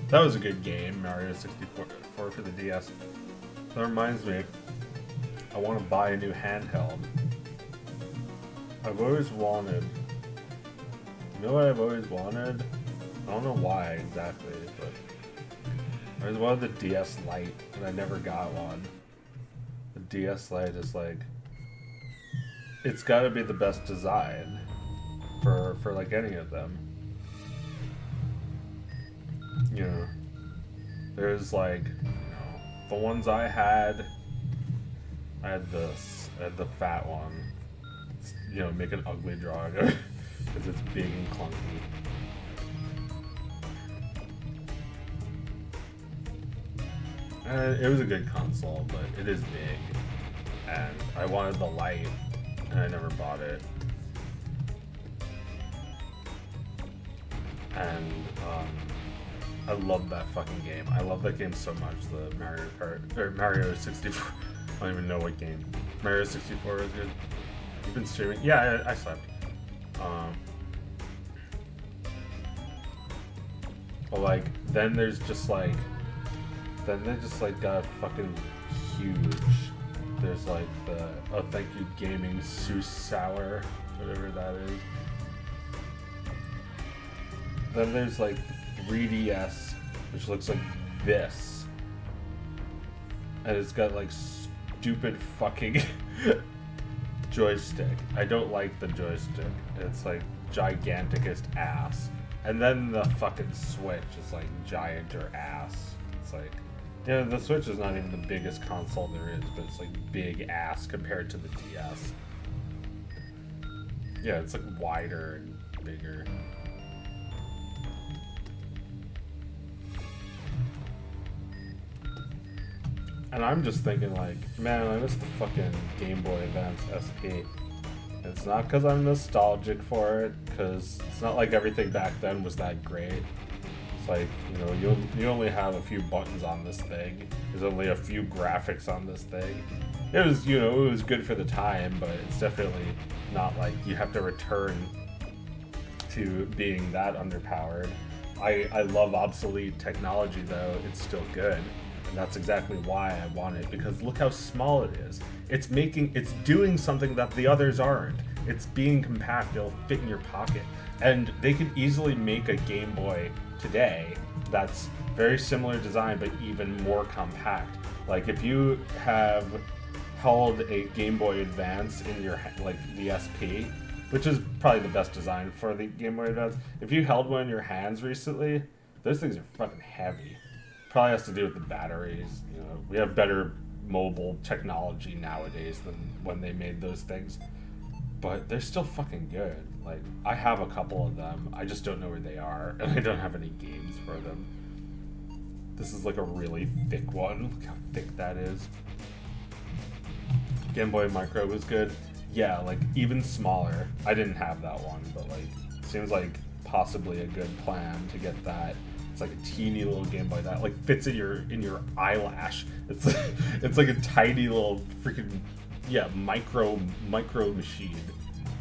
That was a good game, Mario 64 for the DS. That reminds me, I want to buy a new handheld. I've always wanted, you know what I've always wanted? I don't know why exactly, but I always wanted the DS Lite, and I never got one. The DS Lite is like, it's gotta be the best design for like any of them. You know, there's like, you know, the ones I had this, I had the fat one. You know, make an ugly drawing because it's big and clunky. And it was a good console, but it is big. And I wanted the Lite, and I never bought it. And I love that fucking game. I love that game so much. The Mario Kart or Mario 64. I don't even know what game. Mario 64 is good. You've been streaming? Yeah, I slept. But like, then there's just like, then they just like got fucking huge. There's like the Oh Thank You Gaming Seuss Sour, whatever that is. Then there's like 3DS, which looks like this. And it's got like stupid fucking joystick. I don't like the joystick. It's like giganticest ass. And then the fucking Switch is like gianter ass. It's like, yeah, the Switch is not even the biggest console there is, but it's like big ass compared to the DS. Yeah, it's like wider and bigger. And I'm just thinking like, man, I miss the fucking Game Boy Advance SP. It's not because I'm nostalgic for it, because it's not like everything back then was that great. It's like, you know, you only have a few buttons on this thing. There's only a few graphics on this thing. It was, you know, it was good for the time, but it's definitely not like you have to return to being that underpowered. I love obsolete technology though, it's still good. And that's exactly why I want it, because look how small it is. It's doing something that the others aren't. It's being compact, it'll fit in your pocket. And they could easily make a Game Boy today that's very similar design, but even more compact. Like if you have held a Game Boy Advance in your, like the SP, which is probably the best design for the Game Boy Advance. If you held one in your hands recently, those things are fucking heavy. Probably has to do with the batteries. You know, we have better mobile technology nowadays than when they made those things, but they're still fucking good. Like, I have a couple of them. I just don't know where they are, and I don't have any games for them. This is like a really thick one. Look how thick that is. Game Boy Micro was good. Yeah, like even smaller. I didn't have that one, but like, seems like possibly a good plan to get that. It's like a teeny little Game Boy that like fits in your eyelash. It's like a tiny little freaking micro machine.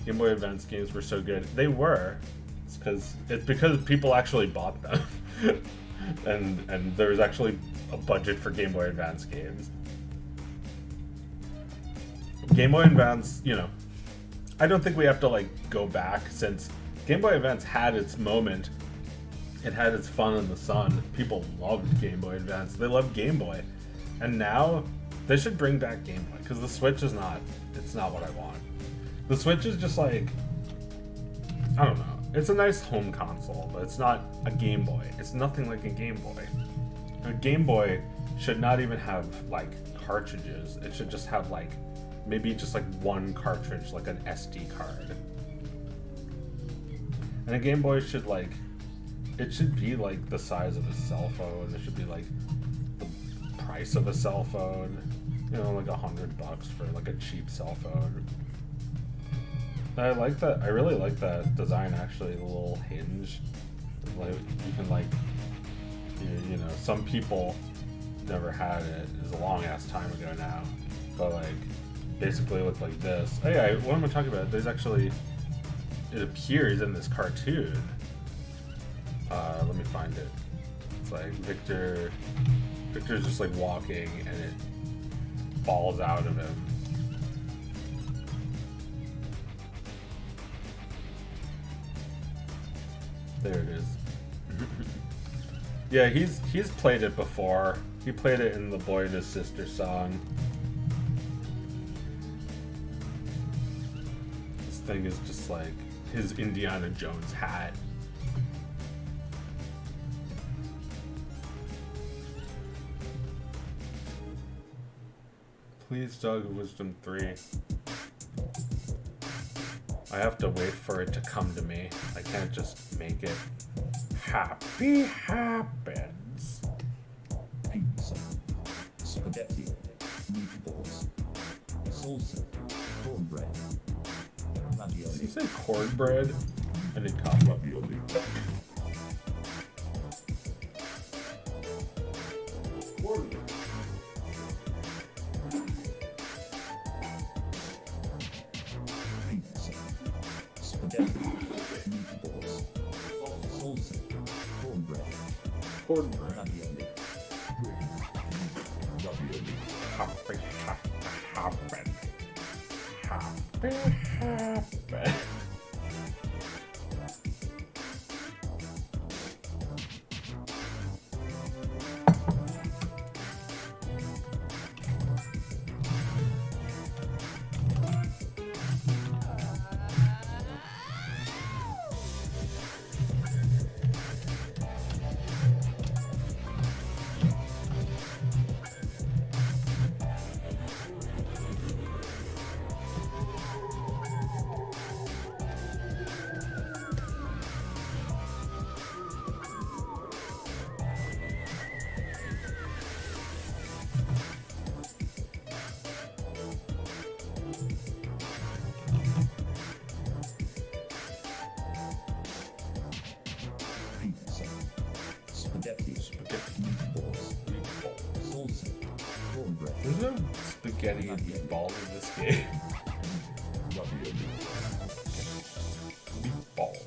Game Boy Advance games were so good. They were. It's because people actually bought them, and there was actually a budget for Game Boy Advance games. Game Boy Advance, you know, I don't think we have to like go back, since Game Boy Advance had its moment. It had its fun in the sun. People loved Game Boy Advance. They loved Game Boy. And now they should bring back Game Boy, because the Switch is not, it's not what I want. The Switch is just like, I don't know. It's a nice home console, but it's not a Game Boy. It's nothing like a Game Boy. A Game Boy should not even have like cartridges. It should just have like, maybe just like one cartridge, like an SD card. And a Game Boy should like, it should be like the size of a cell phone. It should be like the price of a cell phone. You know, like $100 for like a cheap cell phone. I like that. I really like that design actually. The little hinge. Like you can like, you know, some people never had it. It was a long ass time ago now. but like basically look like this. Oh yeah, what am I talking about? There's actually, it appears in this cartoon. Let me find it. It's like Victor's just like walking and it falls out of him. There it is. Yeah, he's played it before. He played it in the Boy and His Sister song. This thing is just like his Indiana Jones hat. Please, Dog of Wisdom 3. I have to wait for it to come to me. I can't just make it. Happy happens. Pizza, spaghetti, meatballs, salsa, cornbread, Did you ravioli, say cornbread? I need coffee. ravioli, pizza, spaghetti, meatballs, salsa, cornbread, Cornbread. ravioli, ravioli, Happy happen. Happy happen. pizza, spaghetti, meatballs, salsa, cornbread, There's no spaghetti and meatballs in this game. ravioli, Meatballs.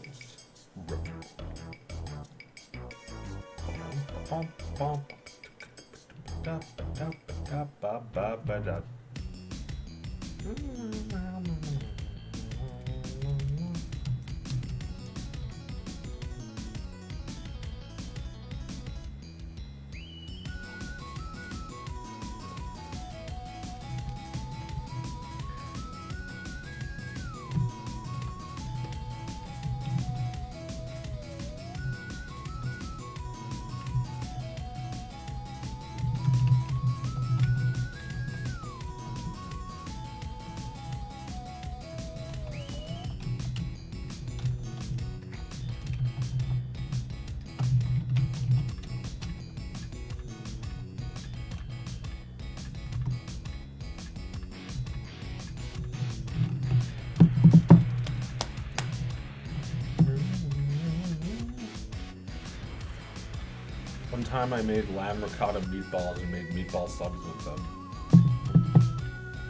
One time I made lamb ricotta meatballs and made meatball subs with them.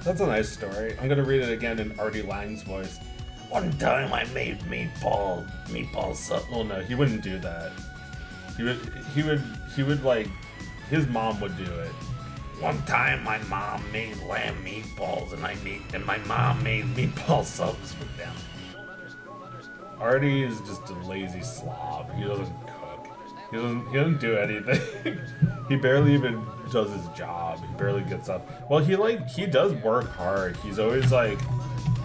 That's a nice story. I'm gonna read it again in Artie Lang's voice. One time I made meatball sub. Well, no, he wouldn't do that. He would like, his mom would do it. One time my mom made lamb meatballs and my mom made meatball subs with them. Artie is just a lazy slob. He doesn't cook. He doesn't do anything. He barely even does his job. He barely gets up. Well, he does work hard. He's always like,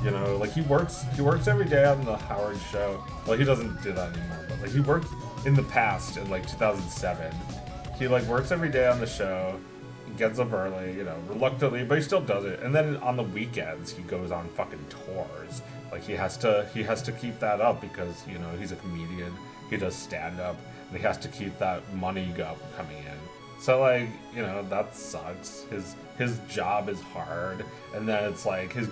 you know, like he works every day on the Howard show. Well, he doesn't do that anymore, but like he worked in the past in like 2007. He like works every day on the show. He gets up early, you know, reluctantly, but he still does it. And then on the weekends, he goes on fucking tours. Like he has to keep that up because, you know, he's a comedian. He does stand up, and he has to keep that money coming in. So like, you know, that sucks. His job is hard, and then it's like his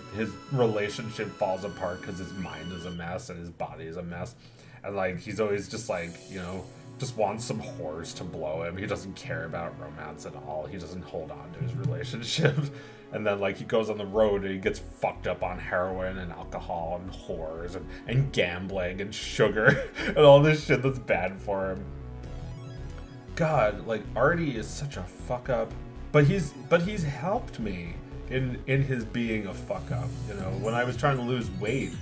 relationship falls apart because his mind is a mess and his body is a mess, and like he's always just like, you know, just wants some whores to blow him. He doesn't care about romance at all. He doesn't hold on to his relationships. And then, like, he goes on the road and he gets fucked up on heroin and alcohol and whores and gambling and sugar and all this shit that's bad for him. God, like, Artie is such a fuck up. But he's helped me in his being a fuck up. You know, when I was trying to lose weight,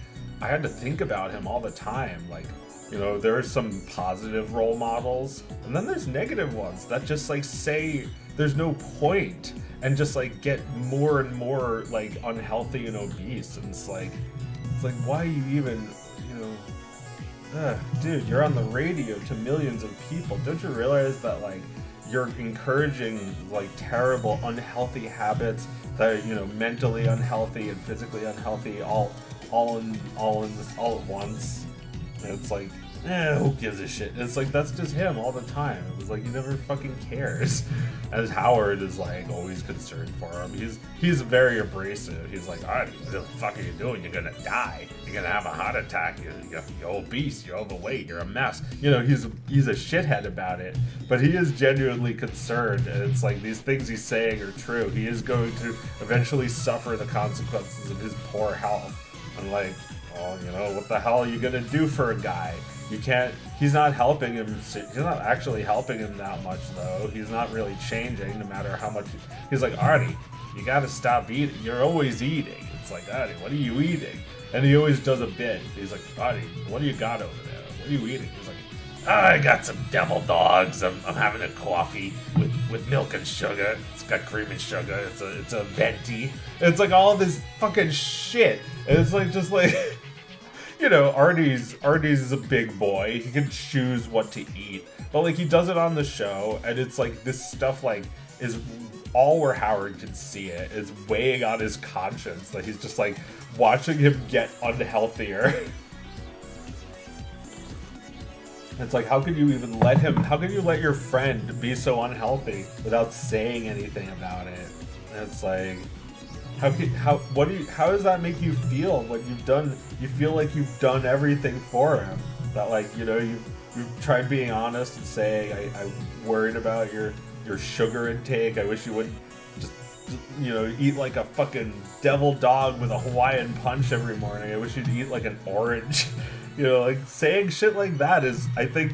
I had to think about him all the time. Like, you know, there are some positive role models, and then there's negative ones that just, like, say there's no point and just, like, get more and more, like, unhealthy and obese. And it's like why you even, you know, dude, you're on the radio to millions of people. Don't you realize that, like, you're encouraging, like, terrible, unhealthy habits that are, you know, mentally unhealthy and physically unhealthy all at once? And it's like, who gives a shit? It's like, that's just him all the time. It was like, he never fucking cares. As Howard is, like, always concerned for him. He's very abrasive. He's like, Artie, what the fuck are you doing? You're gonna die. You're gonna have a heart attack. You're obese. You're overweight. You're a mess. You know, he's a shithead about it. But he is genuinely concerned. And it's like, these things he's saying are true. He is going to eventually suffer the consequences of his poor health. I'm like, well, you know, what the hell are you gonna do for a guy? You can't, he's not helping him, he's not actually helping him that much, though. He's not really changing, no matter how much, he's like, Artie, you gotta stop eating, you're always eating. It's like, Artie, what are you eating? And he always does a bit. He's like, Artie, what do you got over there? What are you eating? He's like, I got some devil dogs, I'm having a coffee with milk and sugar. It's got cream and sugar, it's a venti. It's like all this fucking shit. And it's like, just like, you know, Artie's is a big boy. He can choose what to eat. But, like, he does it on the show, and it's like, this stuff, like, is all where Howard can see it. It's weighing on his conscience that he's just, like, watching him get unhealthier. It's like, how could you even let your friend be so unhealthy without saying anything about it? And it's like, how does that make you feel when you feel like you've done everything for him? That, like, you know, you've tried being honest and saying, I'm worried about your sugar intake. I wish you wouldn't just, you know, eat like a fucking devil dog with a Hawaiian punch every morning. I wish you'd eat like an orange. You know, like, saying shit like that is, I think,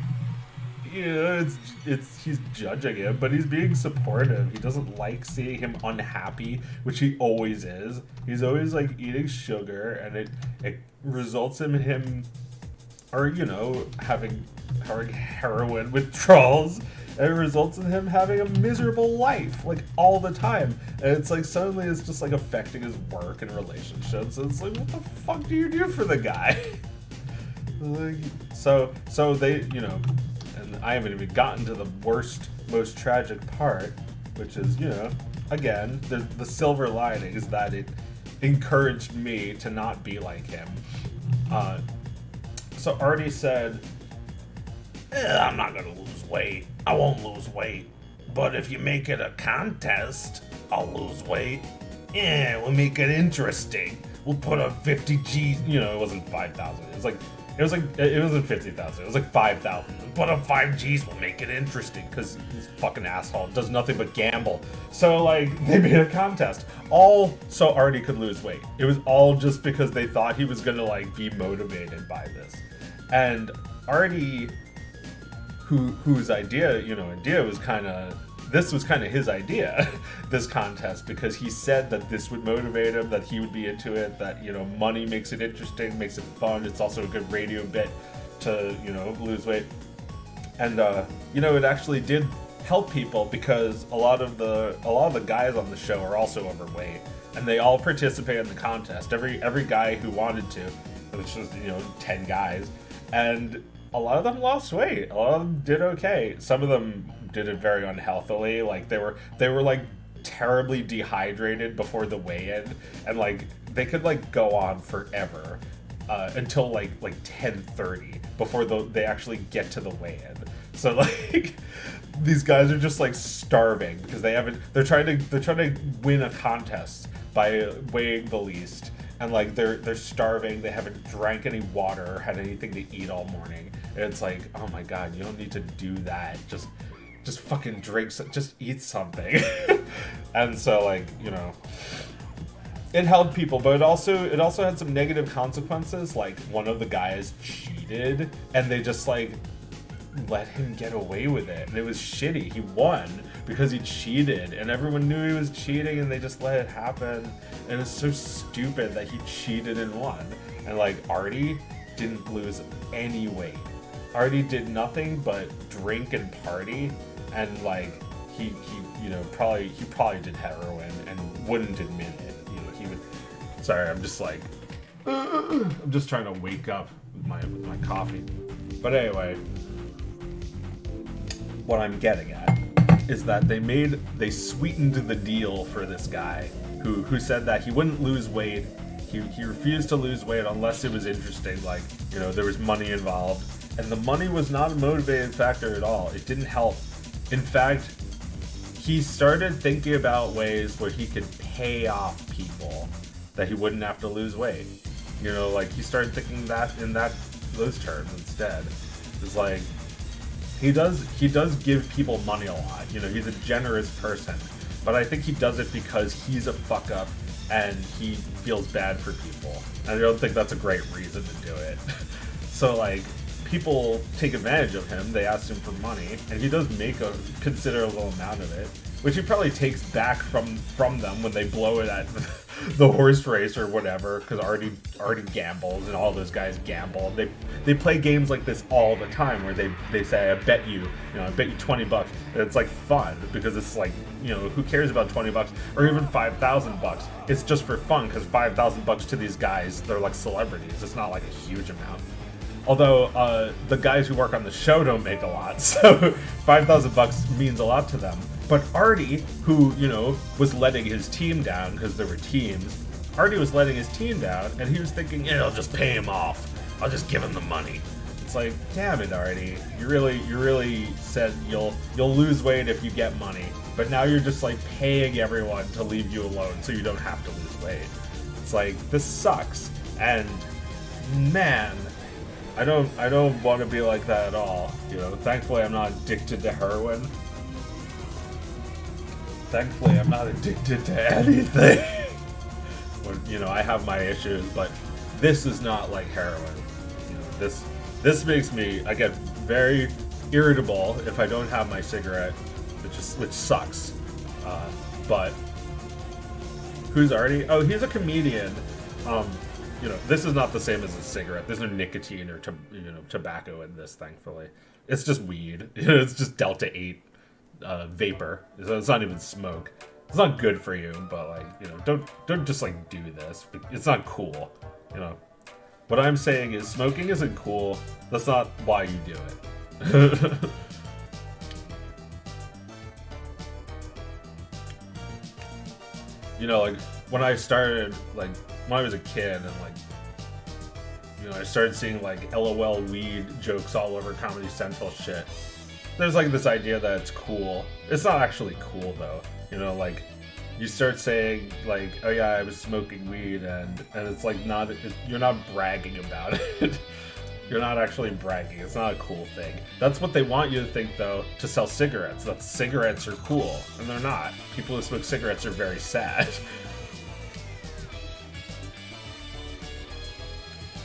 you know, he's judging him, but he's being supportive. He doesn't like seeing him unhappy, which he always is. He's always, like, eating sugar, and it results in him, or, you know, having heroin withdrawals. And it results in him having a miserable life, like, all the time. And it's like, suddenly it's just, like, affecting his work and relationships. And it's like, what the fuck do you do for the guy? Like, so they, you know, and I haven't even gotten to the worst, most tragic part, which is, you know, again, the silver lining is that it encouraged me to not be like him. So Artie said, I'm not gonna lose weight. I won't lose weight. But if you make it a contest, I'll lose weight. Yeah, we'll make it interesting. We'll put a 50 G's, you know, it wasn't 5,000. It wasn't 50,000. It was like 5,000. But a 5 G's will make it interesting because this fucking asshole does nothing but gamble. So, like, they made a contest. All so Artie could lose weight. It was all just because they thought he was gonna, like, be motivated by this. And Artie, whose idea was kind of, this was kind of his idea, this contest, because he said that this would motivate him, that he would be into it, that, you know, money makes it interesting, makes it fun. It's also a good radio bit to, you know, lose weight. And, you know, it actually did help people because a lot of the guys on the show are also overweight, and they all participate in the contest. Every guy who wanted to, which was, you know, 10 guys, and a lot of them lost weight. A lot of them did okay. Some of them did it very unhealthily. Like, they were like terribly dehydrated before the weigh-in, and like they could like go on forever until like 10:30 before they actually get to the weigh-in. So like these guys are just like starving because they're trying to win a contest by weighing the least. And like they're starving, they haven't drank any water or had anything to eat all morning. It's like, oh my god, you don't need to do that. Just fucking drink, just eat something. And so, like, you know, it helped people, but it also had some negative consequences. Like, one of the guys cheated, and they just like let him get away with it, and it was shitty. He won because he cheated, and everyone knew he was cheating, and they just let it happen. And it's so stupid that he cheated and won. And like, Artie didn't lose any weight. Artie did nothing but drink and party, and like he you know, probably did heroin and wouldn't admit it. You know, he would. Sorry, I'm just like I'm just trying to wake up with my coffee. But anyway, what I'm getting at is that they sweetened the deal for this guy who said that he wouldn't lose weight. He refused to lose weight unless it was interesting, like, you know, there was money involved. And the money was not a motivating factor at all. It didn't help. In fact, he started thinking about ways where he could pay off people that he wouldn't have to lose weight. You know, like, he started thinking that in those terms instead. It's like, he does give people money a lot. You know, he's a generous person. But I think he does it because he's a fuck up and he feels bad for people. And I don't think that's a great reason to do it. So, like, people take advantage of him. They ask him for money, and he does make a considerable amount of it, which he probably takes back from them when they blow it at the horse race or whatever, because Artie gambles, and all those guys gamble. They play games like this all the time where they say, I bet you $20. And it's like fun because it's like, you know, who cares about $20 or even $5,000? It's just for fun, because $5,000 to these guys, they're like celebrities. It's not like a huge amount. Although the guys who work on the show don't make a lot, so $5,000 means a lot to them. But Artie, who, you know, was letting his team down because there were teams, Artie was letting his team down, and he was thinking, yeah, I'll just pay him off. I'll just give him the money. It's like, damn it, Artie. You really said you'll lose weight if you get money, but now you're just like paying everyone to leave you alone so you don't have to lose weight. It's like, this sucks. And man, I don't want to be like that at all. You know, thankfully I'm not addicted to heroin. Thankfully I'm not addicted to anything. You know, I have my issues, but this is not like heroin. You know, this makes me, I get very irritable if I don't have my cigarette, which sucks. But who's Artie? Oh, he's a comedian. You know, this is not the same as a cigarette. There's no nicotine or tobacco in this, thankfully. It's just weed. It's just Delta 8 vapor. So it's not even smoke. It's not good for you, but like, you know, don't just like do this. It's not cool. You know, what I'm saying is smoking isn't cool. That's not why you do it. You know, like when I started, like when I was a kid, and like, you know, I started seeing like LOL weed jokes all over Comedy Central shit. There's like this idea that it's cool. It's not actually cool though. You know, like you start saying like, oh yeah, I was smoking weed, and it's like you're not bragging about it. You're not actually bragging. It's not a cool thing. That's what they want you to think though, to sell cigarettes. That cigarettes are cool, and they're not. People who smoke cigarettes are very sad.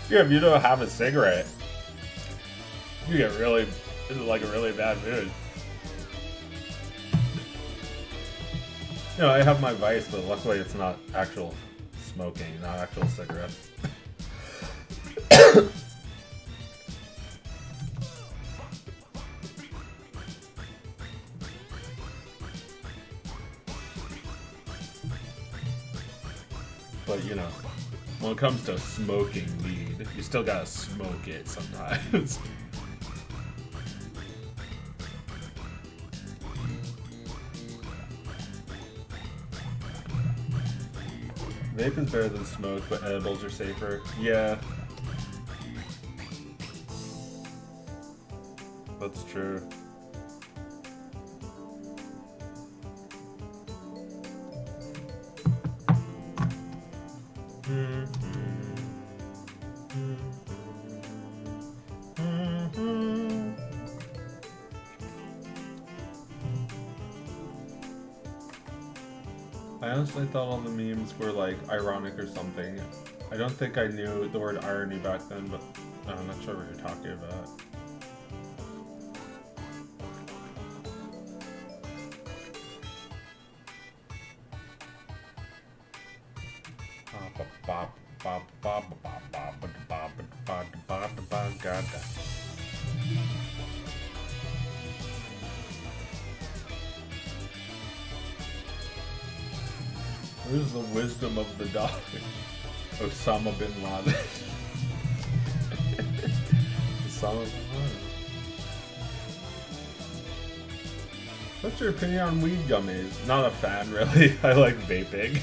Yeah, if you don't have a cigarette, you get really into like a really bad mood. You know, I have my vice, but luckily it's not actual smoking, not actual cigarettes. But you know, when it comes to smoking weed, you still gotta smoke it sometimes. Vape is better than smoke, but edibles are safer. Yeah. That's true. I honestly thought all the memes were like ironic or something. I don't think I knew the word irony back then, but I'm not sure what you're talking about. What is the wisdom of the dog? Osama bin Laden. Osama bin Laden. What's your opinion on weed gummies? Not a fan, really. I like vaping.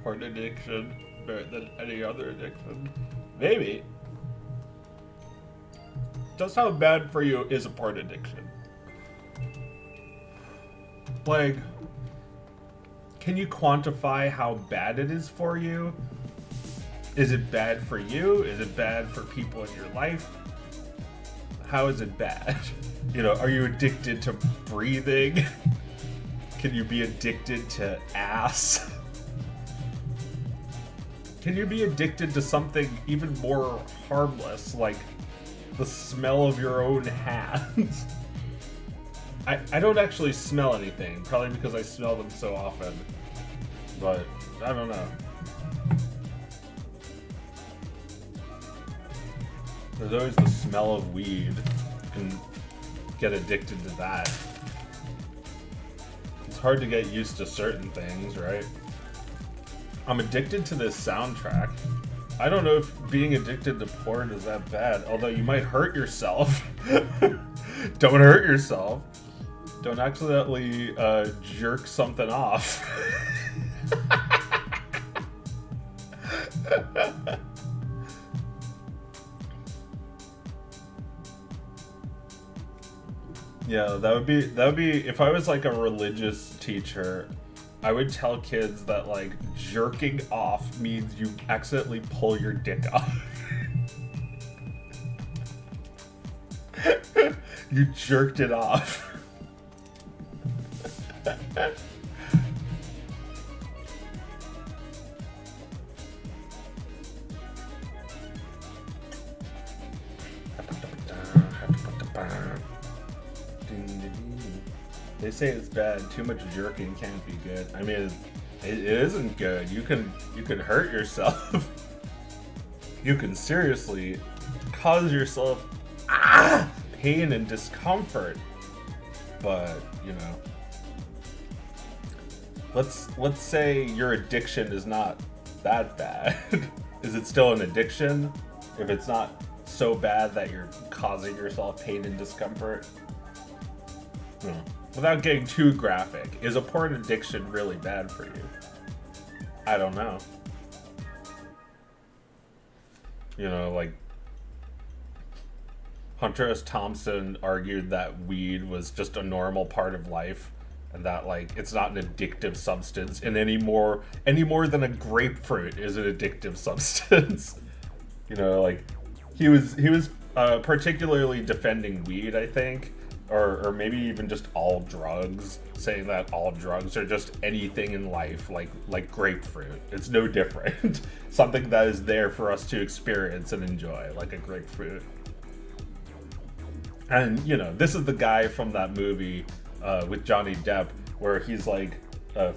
Porn addiction better than any other addiction. Maybe. Just how bad for you is a porn addiction? Like, can you quantify how bad it is for you? Is it bad for you? Is it bad for people in your life? How is it bad? You know, are you addicted to breathing? Can you be addicted to ass? Can you be addicted to something even more harmless, like the smell of your own hands? I don't actually smell anything, probably because I smell them so often. But, I don't know. There's always the smell of weed. You can get addicted to that. It's hard to get used to certain things, right? I'm addicted to this soundtrack. I don't know if being addicted to porn is that bad, although you might hurt yourself. Don't hurt yourself. Don't accidentally jerk something off. Yeah, that would be if I was like a religious teacher, I would tell kids that like jerking off means you accidentally pull your dick off. You jerked it off. They say it's bad. Too much jerking can't be good. I mean, it isn't good. You can hurt yourself. You can seriously cause yourself pain and discomfort. But you know, let's say your addiction is not that bad. Is it still an addiction if it's not so bad that you're causing yourself pain and discomfort? Without getting too graphic, is a porn addiction really bad for you? I don't know. You know, like Hunter S. Thompson argued that weed was just a normal part of life, and that like it's not an addictive substance, and any more than a grapefruit is an addictive substance. You know, like he was particularly defending weed, I think. Or maybe even just all drugs, saying that all drugs are just anything in life, like grapefruit. It's no different. Something that is there for us to experience and enjoy, like a grapefruit. And, you know, this is the guy from that movie with Johnny Depp, where he's like,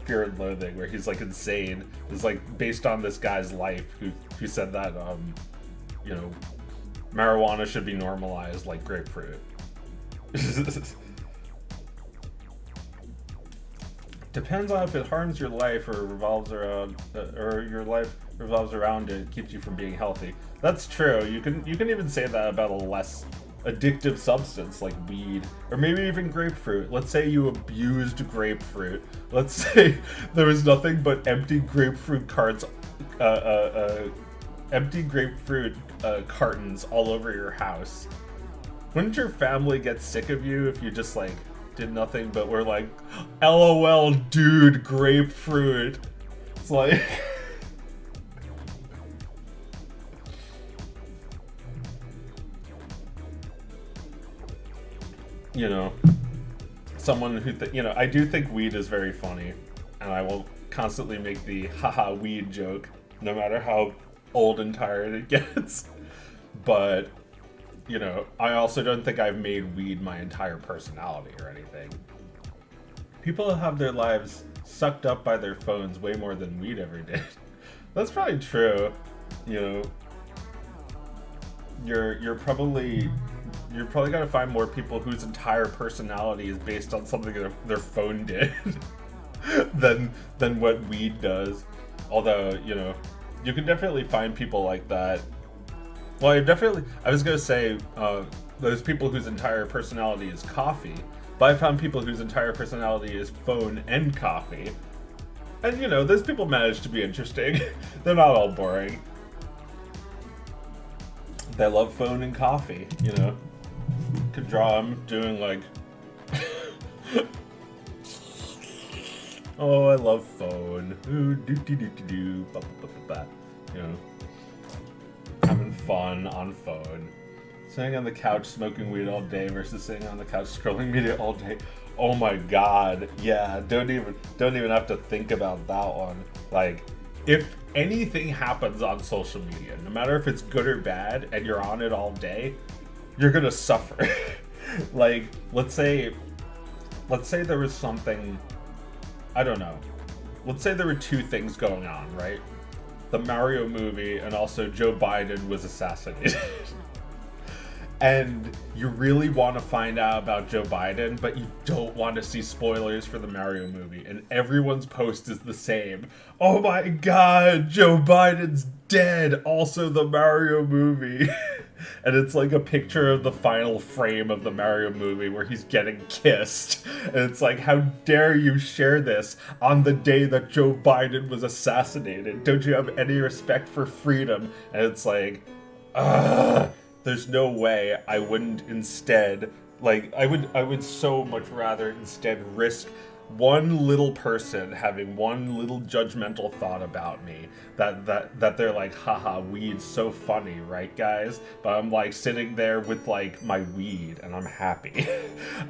Fear and Loathing, where he's like insane. It's like based on this guy's life who said that, you know, marijuana should be normalized like grapefruit. Depends on if it harms your life or revolves around, or your life revolves around it, keeps you from being healthy. That's true. You can even say that about a less addictive substance like weed, or maybe even grapefruit. Let's say you abused grapefruit. Let's say there was nothing but empty grapefruit carts empty grapefruit cartons all over your house. Wouldn't your family get sick of you if you just like did nothing but were like, LOL, dude, grapefruit? It's like, you know, someone who, you know, I do think weed is very funny, and I will constantly make the haha weed joke, no matter how old and tired it gets. But, you know, I also don't think I've made weed my entire personality or anything. People have their lives sucked up by their phones way more than weed ever did. That's probably true. You know, you're probably gonna find more people whose entire personality is based on something their phone did than what weed does. Although, you know, you can definitely find people like that. Well, I was gonna say those people whose entire personality is coffee, but I found people whose entire personality is phone and coffee. And, you know, those people manage to be interesting. They're not all boring. They love phone and coffee, you know. Could draw them doing like... Oh, I love phone. Ooh, do. You know. Having fun on phone. Sitting on the couch smoking weed all day versus sitting on the couch scrolling media all day. Oh my god. Yeah, don't even have to think about that one. Like, if anything happens on social media, no matter if it's good or bad, and you're on it all day, you're gonna suffer. Like, let's say there was something, I don't know. Let's say there were two things going on, right? The Mario movie, and also Joe Biden was assassinated. And you really want to find out about Joe Biden, but you don't want to see spoilers for the Mario movie. And everyone's post is the same. Oh my god, Joe Biden's dead. Also the Mario movie. And it's like a picture of the final frame of the Mario movie where he's getting kissed. And it's like, how dare you share this on the day that Joe Biden was assassinated? Don't you have any respect for freedom? And it's like, ugh. There's no way I wouldn't instead, like, I would so much rather instead risk one little person having one little judgmental thought about me that they're like, haha, weed's so funny, right guys? But I'm like sitting there with like my weed and I'm happy.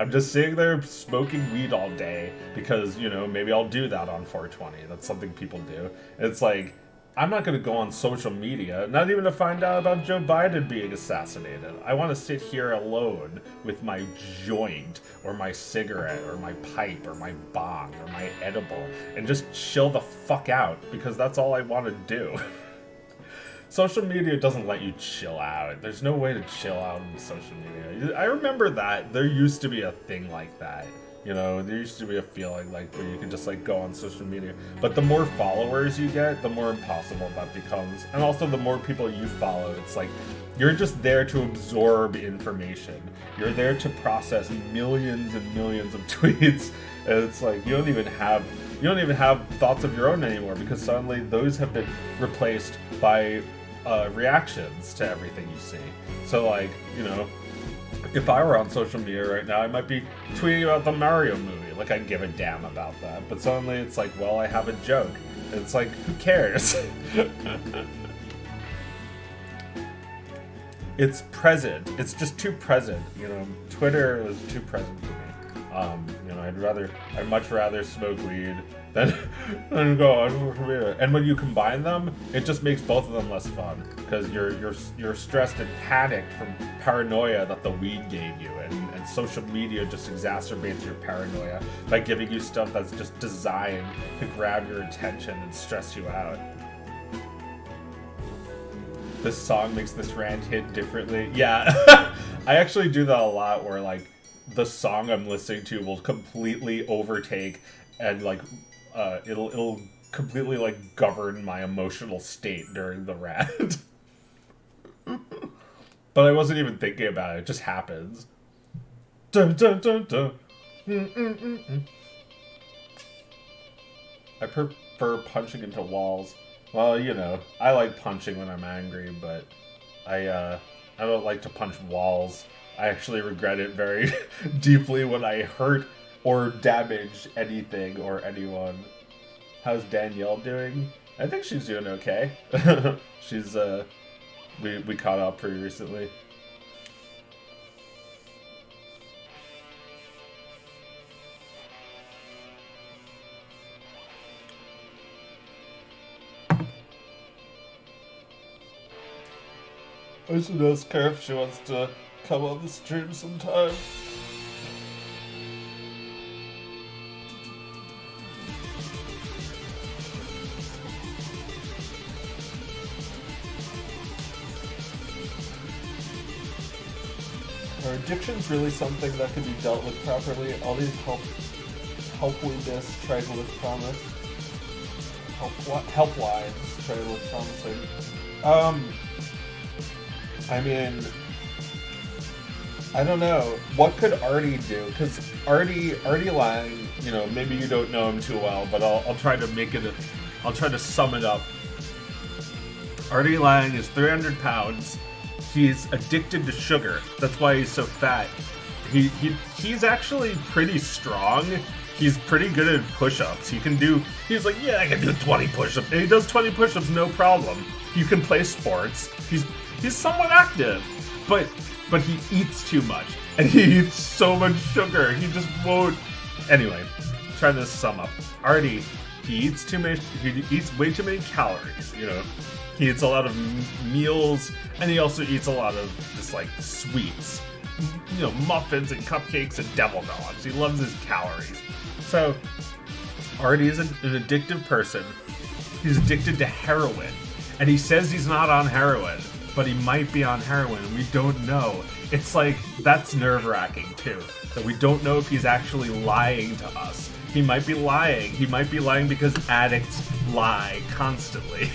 I'm just sitting there smoking weed all day because, you know, maybe I'll do that on 420. That's something people do. It's like, I'm not going to go on social media, not even to find out about Joe Biden being assassinated. I want to sit here alone with my joint, or my cigarette, or my pipe, or my bong, or my edible, and just chill the fuck out, because that's all I want to do. Social media doesn't let you chill out. There's no way to chill out on social media. I remember that. There used to be a thing like that. You know, there used to be a feeling like where you could just like go on social media. But the more followers you get, the more impossible that becomes. And also the more people you follow, it's like you're just there to absorb information. You're there to process millions and millions of tweets. And it's like you don't even have thoughts of your own anymore because suddenly those have been replaced by reactions to everything you see. So like, you know, if I were on social media right now, I might be tweeting about the Mario movie. Like, I give a damn about that. But suddenly it's like, well, I have a joke. And it's like, who cares? It's present. It's just too present. You know, Twitter is too present for me. You know, I'd much rather smoke weed than go on social media. And when you combine them, it just makes both of them less fun because you're stressed and panicked from paranoia that the weed gave you, and social media just exacerbates your paranoia by giving you stuff that's just designed to grab your attention and stress you out. This song makes this rant hit differently. Yeah, I actually do that a lot where like the song I'm listening to will completely overtake and like it'll completely like govern my emotional state during the rant. But I wasn't even thinking about it. It just happens. Dun, dun, dun, dun. I prefer punching into walls. Well, you know, I like punching when I'm angry, but I don't like to punch walls. I actually regret it very deeply when I hurt or damage anything or anyone. How's Danielle doing? I think she's doing okay. She's we caught up pretty recently. I should ask her if she wants to come on the stream sometime. Are addictions really something that can be dealt with properly? All these helpliness tried to look promise. Helplines try to look promising. I mean, I don't know. What could Artie do? Because Artie Lang, you know, maybe you don't know him too well, but I'll try to make it. I'll try to sum it up. Artie Lang is 300 pounds. He's addicted to sugar. That's why he's so fat. He's actually pretty strong. He's pretty good at push-ups. He's like, yeah, I can do 20 push-ups. And he does 20 push-ups, no problem. You can play sports. He's somewhat active, but he eats too much, and he eats so much sugar. He just won't. Anyway, try to sum up. Artie, he eats way too many calories. You know, he eats a lot of meals, and he also eats a lot of just like sweets. You know, muffins and cupcakes and devil dogs. He loves his calories. So, Artie is an addictive person. He's addicted to heroin, and he says he's not on heroin, but he might be on heroin, and we don't know. It's like, that's nerve-wracking, too. That we don't know if he's actually lying to us. He might be lying. He might be lying because addicts lie constantly.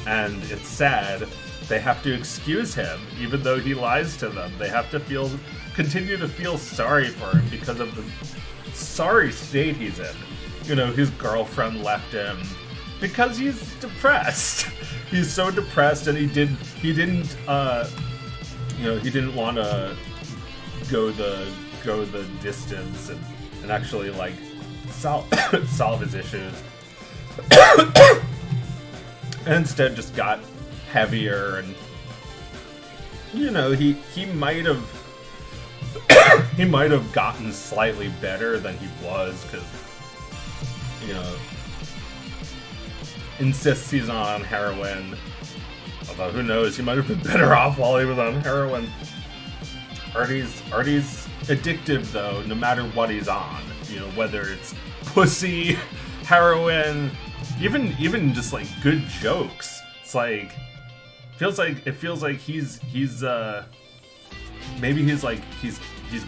And it's sad. They have to excuse him, even though he lies to them. They have to continue to feel sorry for him because of the sorry state he's in. You know, his girlfriend left him because he's depressed. He's so depressed, and he didn't want to go the distance and actually like solve his issues. And instead just got heavier, and you know, he might have gotten slightly better than he was, because, you know, insists he's not on heroin. Although, who knows, he might have been better off while he was on heroin. Artie's addictive, though, no matter what he's on. You know, whether it's pussy, heroin, even just like good jokes. It's like, it feels like he's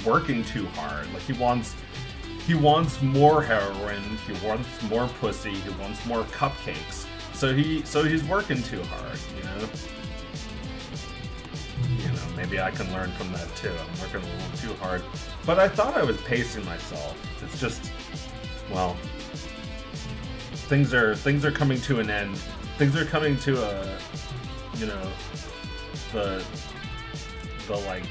working too hard. Like he wants more heroin, he wants more pussy, he wants more cupcakes. So he's working too hard, you know? You know, maybe I can learn from that too. I'm working a little too hard. But I thought I was pacing myself. It's just, well, things are coming to an end. Things are coming to a, you know, the like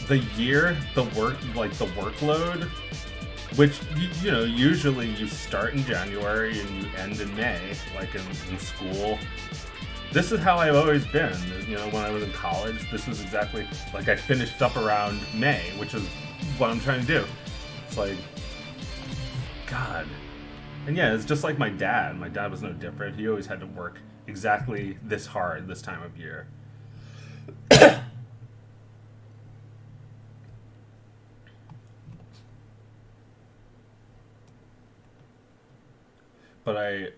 the year, the workload, which you know, usually you start in January and you end in May, like in school. This is how I've always been. You know, when I was in college, this was exactly like I finished up around May, which is what I'm trying to do. It's like, God. And yeah, it's just like my dad. My dad was no different. He always had to work exactly this hard this time of year. But I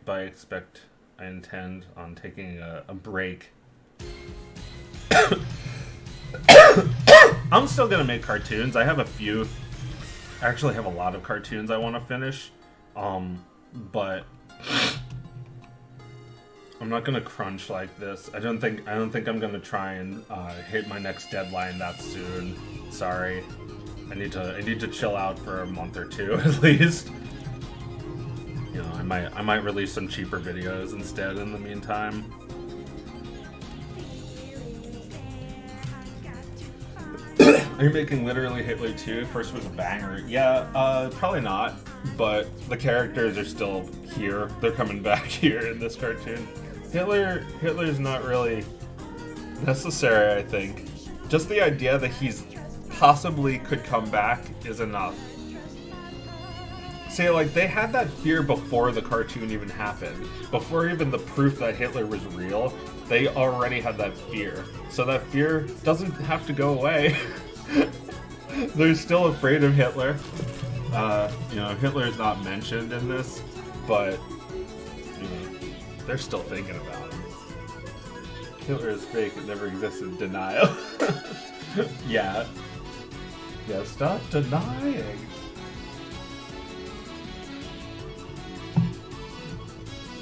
intend on taking a break. I'm still gonna make cartoons. I have a few. I actually have a lot of cartoons I want to finish. But I'm not gonna crunch like this. I don't think I'm gonna try and hit my next deadline that soon. Sorry. I need to chill out for a month or two at least. You know, I might release some cheaper videos instead in the meantime. Are you making Literally Hitler 2? First was a banger. Yeah, probably not. But the characters are still here. They're coming back here in this cartoon. Hitler's not really necessary, I think. Just the idea that he's possibly could come back is enough. See, like, they had that fear before the cartoon even happened. Before even the proof that Hitler was real, they already had that fear. So that fear doesn't have to go away. They're still afraid of Hitler. You know, Hitler's not mentioned in this, but, you know, they're still thinking about him. Hitler is fake, it never existed. Denial. Yeah. Yeah, stop denying.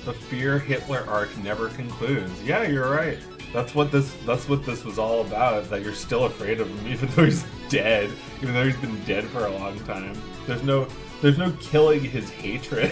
The Fear Hitler arc never concludes. Yeah, you're right. That's what this was all about, that you're still afraid of him even though he's dead. Even though he's been dead for a long time. There's no killing his hatred.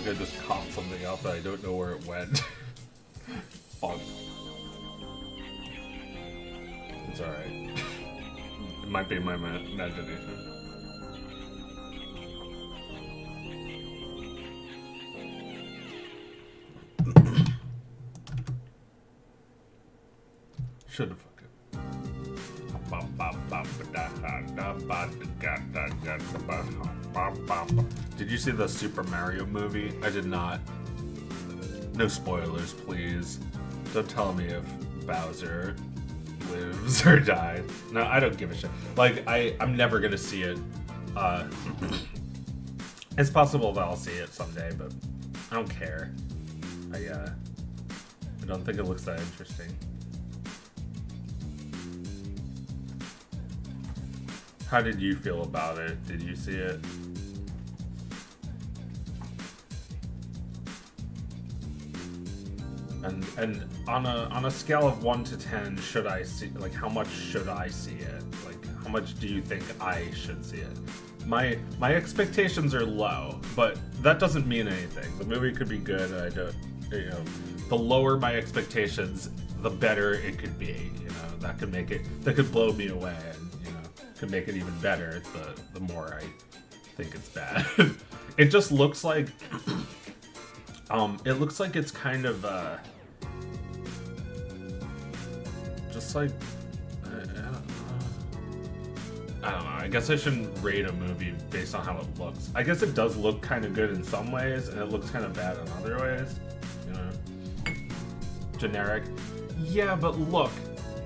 I just caught something out that I don't know where it went. Fuck. It's alright. It might be my imagination. Should have fucking. Did you see the Super Mario movie? I did not. No spoilers, please. Don't tell me if Bowser lives or died. No, I don't give a shit. Like, I'm never gonna see it. It's possible that I'll see it someday, but I don't care. I don't think it looks that interesting. How did you feel about it? Did you see it? And on a scale of 1 to 10, should I see, like, how much should I see it? Like, how much do you think I should see it? My expectations are low, but that doesn't mean anything. The movie could be good, and I don't, you know, the lower my expectations, the better it could be. You know, that could blow me away, and, you know, could make it even better the more I think it's bad. It just looks like it looks like it's kind of just like I don't know. I guess I shouldn't rate a movie based on how it looks. I guess it does look kind of good in some ways, and it looks kind of bad in other ways. You know, generic. Yeah, but look,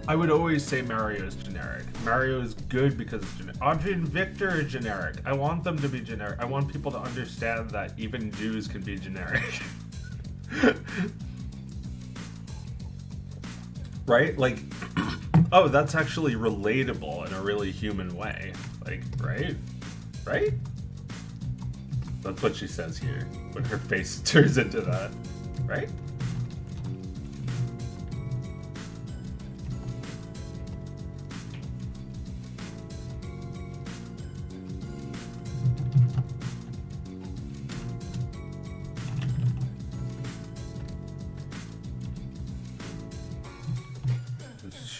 I would always say Mario is generic. Mario is good because it's generic. Audrey and Victor are generic. I want them to be generic. I want people to understand that even Jews can be generic. Right? Like, oh, that's actually relatable in a really human way. Like, right? Right? That's what she says here when her face turns into that. Right?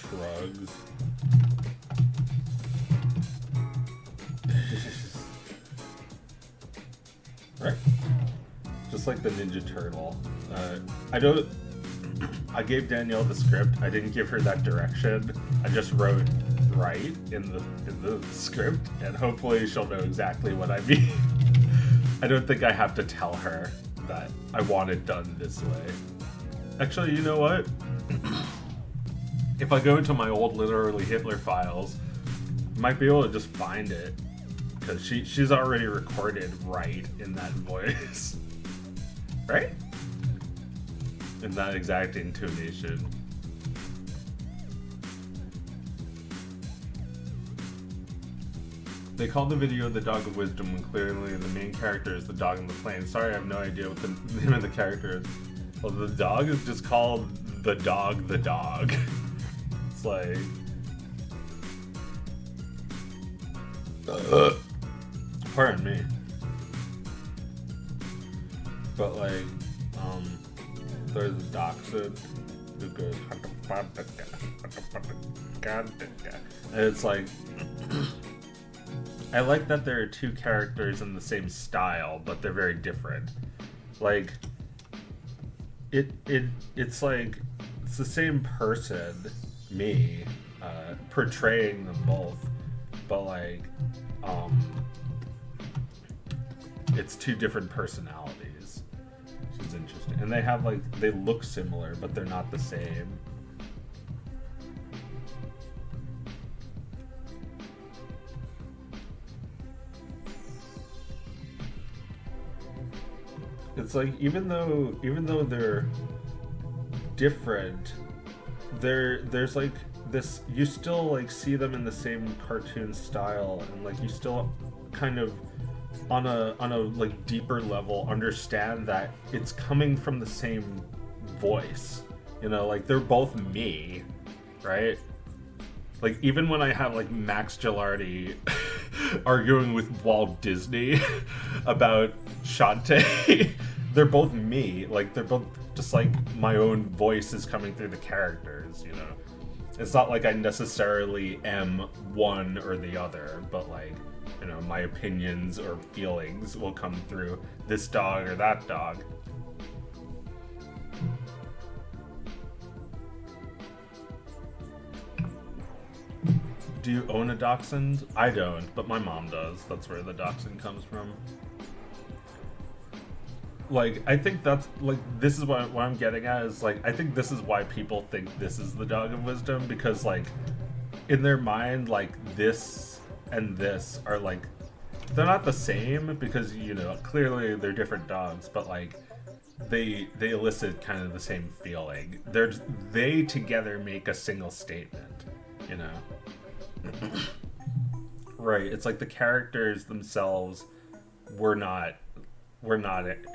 shrugs. Right. Just like the Ninja Turtle. I gave Danielle the script. I didn't give her that direction. I just wrote right in the script, and hopefully she'll know exactly what I mean. I don't think I have to tell her that I want it done this way. Actually, you know what? If I go into my old Literally Hitler files, I might be able to just find it, because she's already recorded right in that voice. Right? In that exact intonation. They called the video The Dog of Wisdom when clearly the main character is the dog in the plane. Sorry, I have no idea what the name of the character is. Well, the dog is just called The Dog the Dog. It's like... pardon me. But like, there's a dachshund who goes, and it's like, I like that there are two characters in the same style, but they're very different. Like, it's like, it's the same person, me, portraying them both, but like, it's two different personalities, which is interesting. And they have like, they look similar, but they're not the same. It's like, even though they're different, there's like this, you still like see them in the same cartoon style, and like you still kind of on a like deeper level understand that it's coming from the same voice, you know, like they're both me, right? Like, even when I have like Max Gilardi arguing with Walt Disney about Shantae, they're both me. Like, they're both just like my own voice is coming through the characters, you know? It's not like I necessarily am one or the other, but like, you know, my opinions or feelings will come through this dog or that dog. Do you own a dachshund? I don't, but my mom does. That's where the dachshund comes from. Like, I think that's, like, this is what I'm getting at, is, like, I think this is why people think this is the Dog of Wisdom, because, like, in their mind, like, this and this are, like, they're not the same, because, you know, clearly they're different dogs, but, like, they elicit kind of the same feeling. They together make a single statement, you know? Right, it's like the characters themselves were not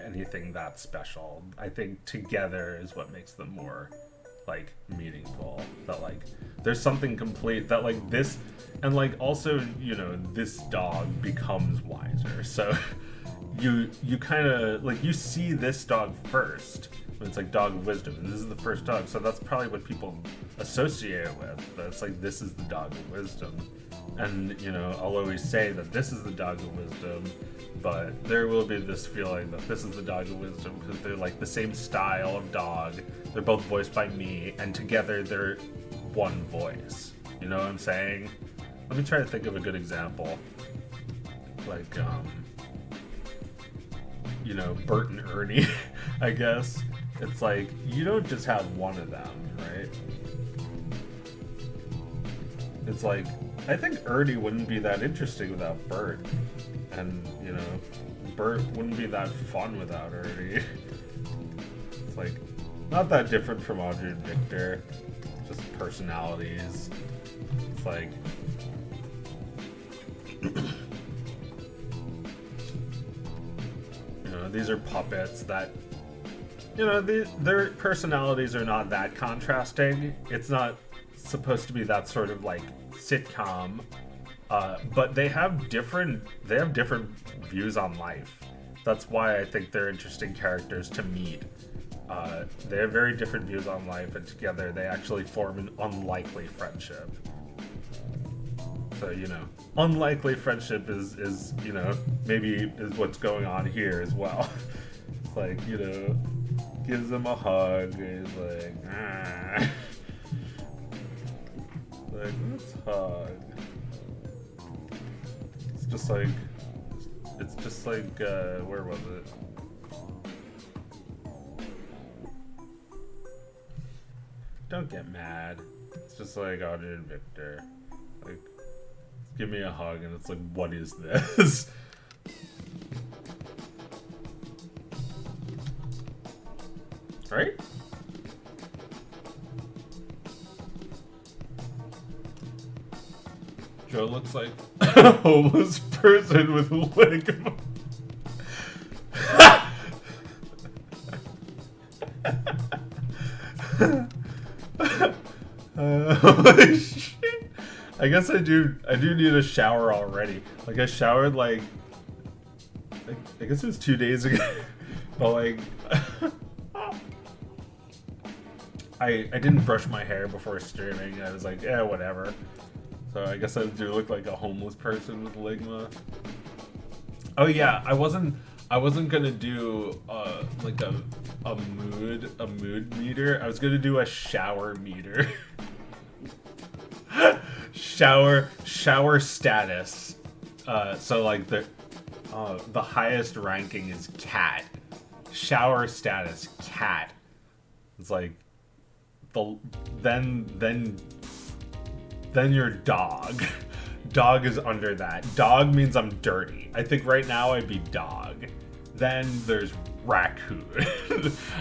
anything that special. I think together is what makes them more like meaningful. That like there's something complete that like this, and like also, you know, this dog becomes wiser. So you kind of like, you see this dog first when it's like Dog of Wisdom, and this is the first dog, so that's probably what people associate it with. But it's like, this is the Dog of Wisdom. And, you know, I'll always say that this is the Dog of Wisdom, but there will be this feeling that this is the Dog of Wisdom because they're like the same style of dog. They're both voiced by me, and together they're one voice. You know what I'm saying? Let me try to think of a good example. Like, you know, Bert and Ernie, I guess. It's like, you don't just have one of them, right? It's like, I think Ernie wouldn't be that interesting without Bert. And, you know, Bert wouldn't be that fun without Ernie. It's like, not that different from Audrey and Victor. Just personalities. It's like... you know, these are puppets that... you know, their personalities are not that contrasting. It's not supposed to be that sort of like sitcom, but they have different views on life. That's why I think they're interesting characters to meet. They have very different views on life, and together they actually form an unlikely friendship. So, you know, unlikely friendship is you know, maybe is what's going on here as well. It's like, you know, gives him a hug, and he's like, ah. Like, let's hug. It's just like, where was it? Don't get mad. It's just like Audrey and Victor. Like, give me a hug, and it's like, what is this? Right? Joe looks like a homeless person with ligma. Holy shit. I guess I do need a shower already. Like, I showered like I guess it was 2 days ago. But like I didn't brush my hair before streaming. I was like, yeah, whatever. So I guess I do look like a homeless person with ligma. Oh yeah, I wasn't gonna do like a mood meter. I was gonna do a shower meter. shower status. So like the highest ranking is cat. Shower status cat. It's like then your dog. Dog is under that. Dog means I'm dirty. I think right now I'd be dog. Then there's raccoon.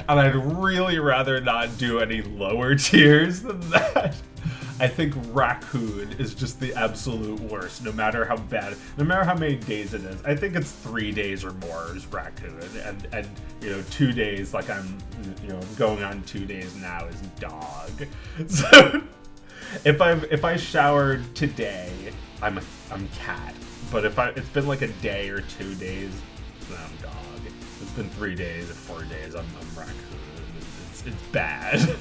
And I'd really rather not do any lower tiers than that. I think raccoon is just the absolute worst, no matter how bad, no matter how many days it is. I think it's 3 days or more is raccoon, and you know, 2 days, like I'm, you know, going on 2 days now is dog. So if I showered today, I'm cat. But if it's been like a day or 2 days, then I'm dog. It's been 3 days or 4 days, I'm raccoon. It's bad.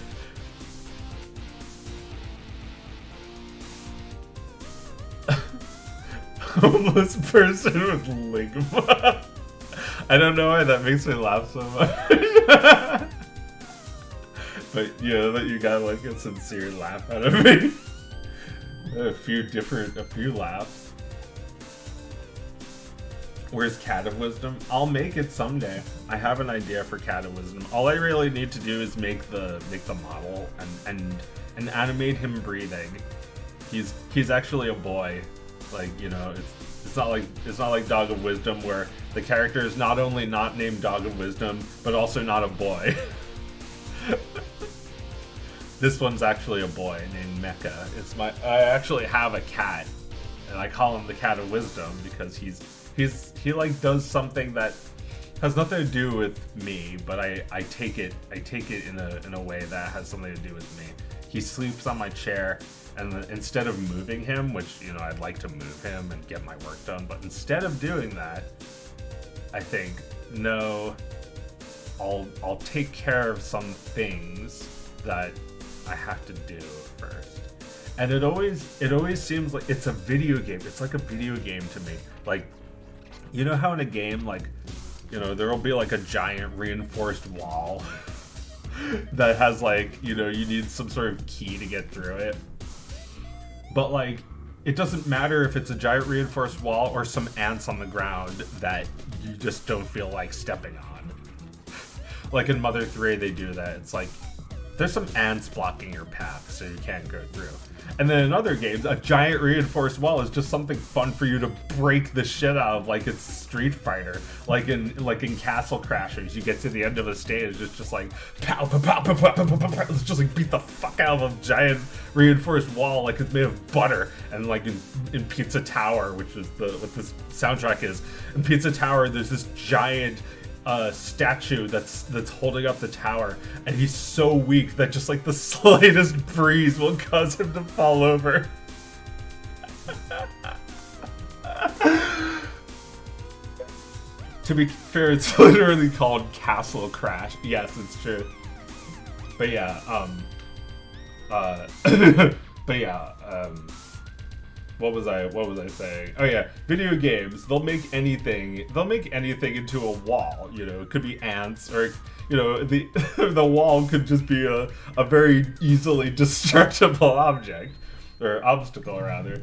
Homeless person with ligma. I don't know why that makes me laugh so much. But you know that you got like a sincere laugh out of me. A few laughs. Where's Cat of Wisdom? I'll make it someday. I have an idea for Cat of Wisdom. All I really need to do is make the model and animate him breathing. He's actually a boy. Like, you know, it's not like Dog of Wisdom, where the character is not only not named Dog of Wisdom, but also not a boy. This one's actually a boy named Mecha. I actually have a cat, and I call him the Cat of Wisdom because he like does something that has nothing to do with me, but I take it in a way that has something to do with me. He sleeps on my chair. And instead of moving him, which, you know, I'd like to move him and get my work done, but instead of doing that, I think, no, I'll take care of some things that I have to do first. And it always seems like it's a video game. It's like a video game to me. Like, you know how in a game, like, you know, there'll be like a giant reinforced wall that has, like, you know, you need some sort of key to get through it. But, like, it doesn't matter if it's a giant reinforced wall or some ants on the ground that you just don't feel like stepping on. Like in Mother 3, they do that. It's like, there's some ants blocking your path, so you can't go through. And then in other games, a giant reinforced wall is just something fun for you to break the shit out of, like it's Street Fighter. Like in Castle Crashers, you get to the end of a stage, it's just like pow pow pow pow pow pow pow pow. It's just like beat the fuck out of a giant reinforced wall like it's made of butter. And like in Pizza Tower, which is what this soundtrack is, in Pizza Tower, there's this giant statue that's holding up the tower, and he's so weak that just like the slightest breeze will cause him to fall over. To be fair, it's literally called Castle Crash. Yes, it's true. But yeah, but yeah, what was I saying? Oh yeah, video games, they'll make anything into a wall, you know. It could be ants, or, you know, the the wall could just be a very easily destructible object, or obstacle rather.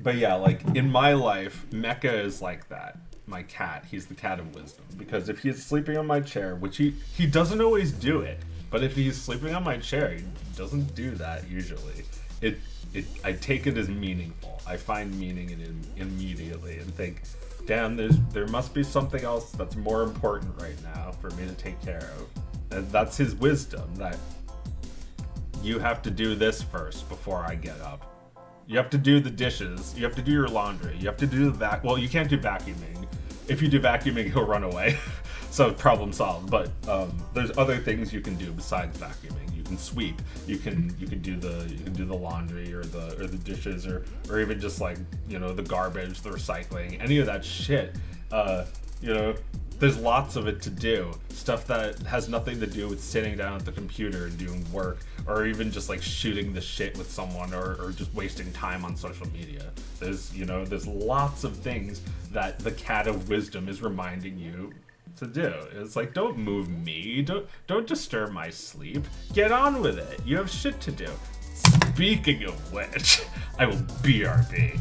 But yeah, like in my life, Mecha is like that. My cat, he's the cat of wisdom, because if he's sleeping on my chair, which he doesn't always do it, but if he's sleeping on my chair, he doesn't do that usually. I take it as meaningful. I find meaning in it immediately and think, damn, there must be something else that's more important right now for me to take care of. And that's his wisdom, that you have to do this first before I get up. You have to do the dishes. You have to do your laundry. You have to do the well, you can't do vacuuming. If you do vacuuming, he'll run away. So problem solved. But there's other things you can do besides vacuuming. You can sweep. You can do the laundry or the dishes, or even just, like, you know, the garbage, the recycling, any of that shit. You know, there's lots of it to do. Stuff that has nothing to do with sitting down at the computer and doing work, or even just like shooting the shit with someone, or just wasting time on social media. There's lots of things that the cat of wisdom is reminding you to do. It's like, don't move me, don't disturb my sleep. Get on with it. You have shit to do. Speaking of which, I will BRB.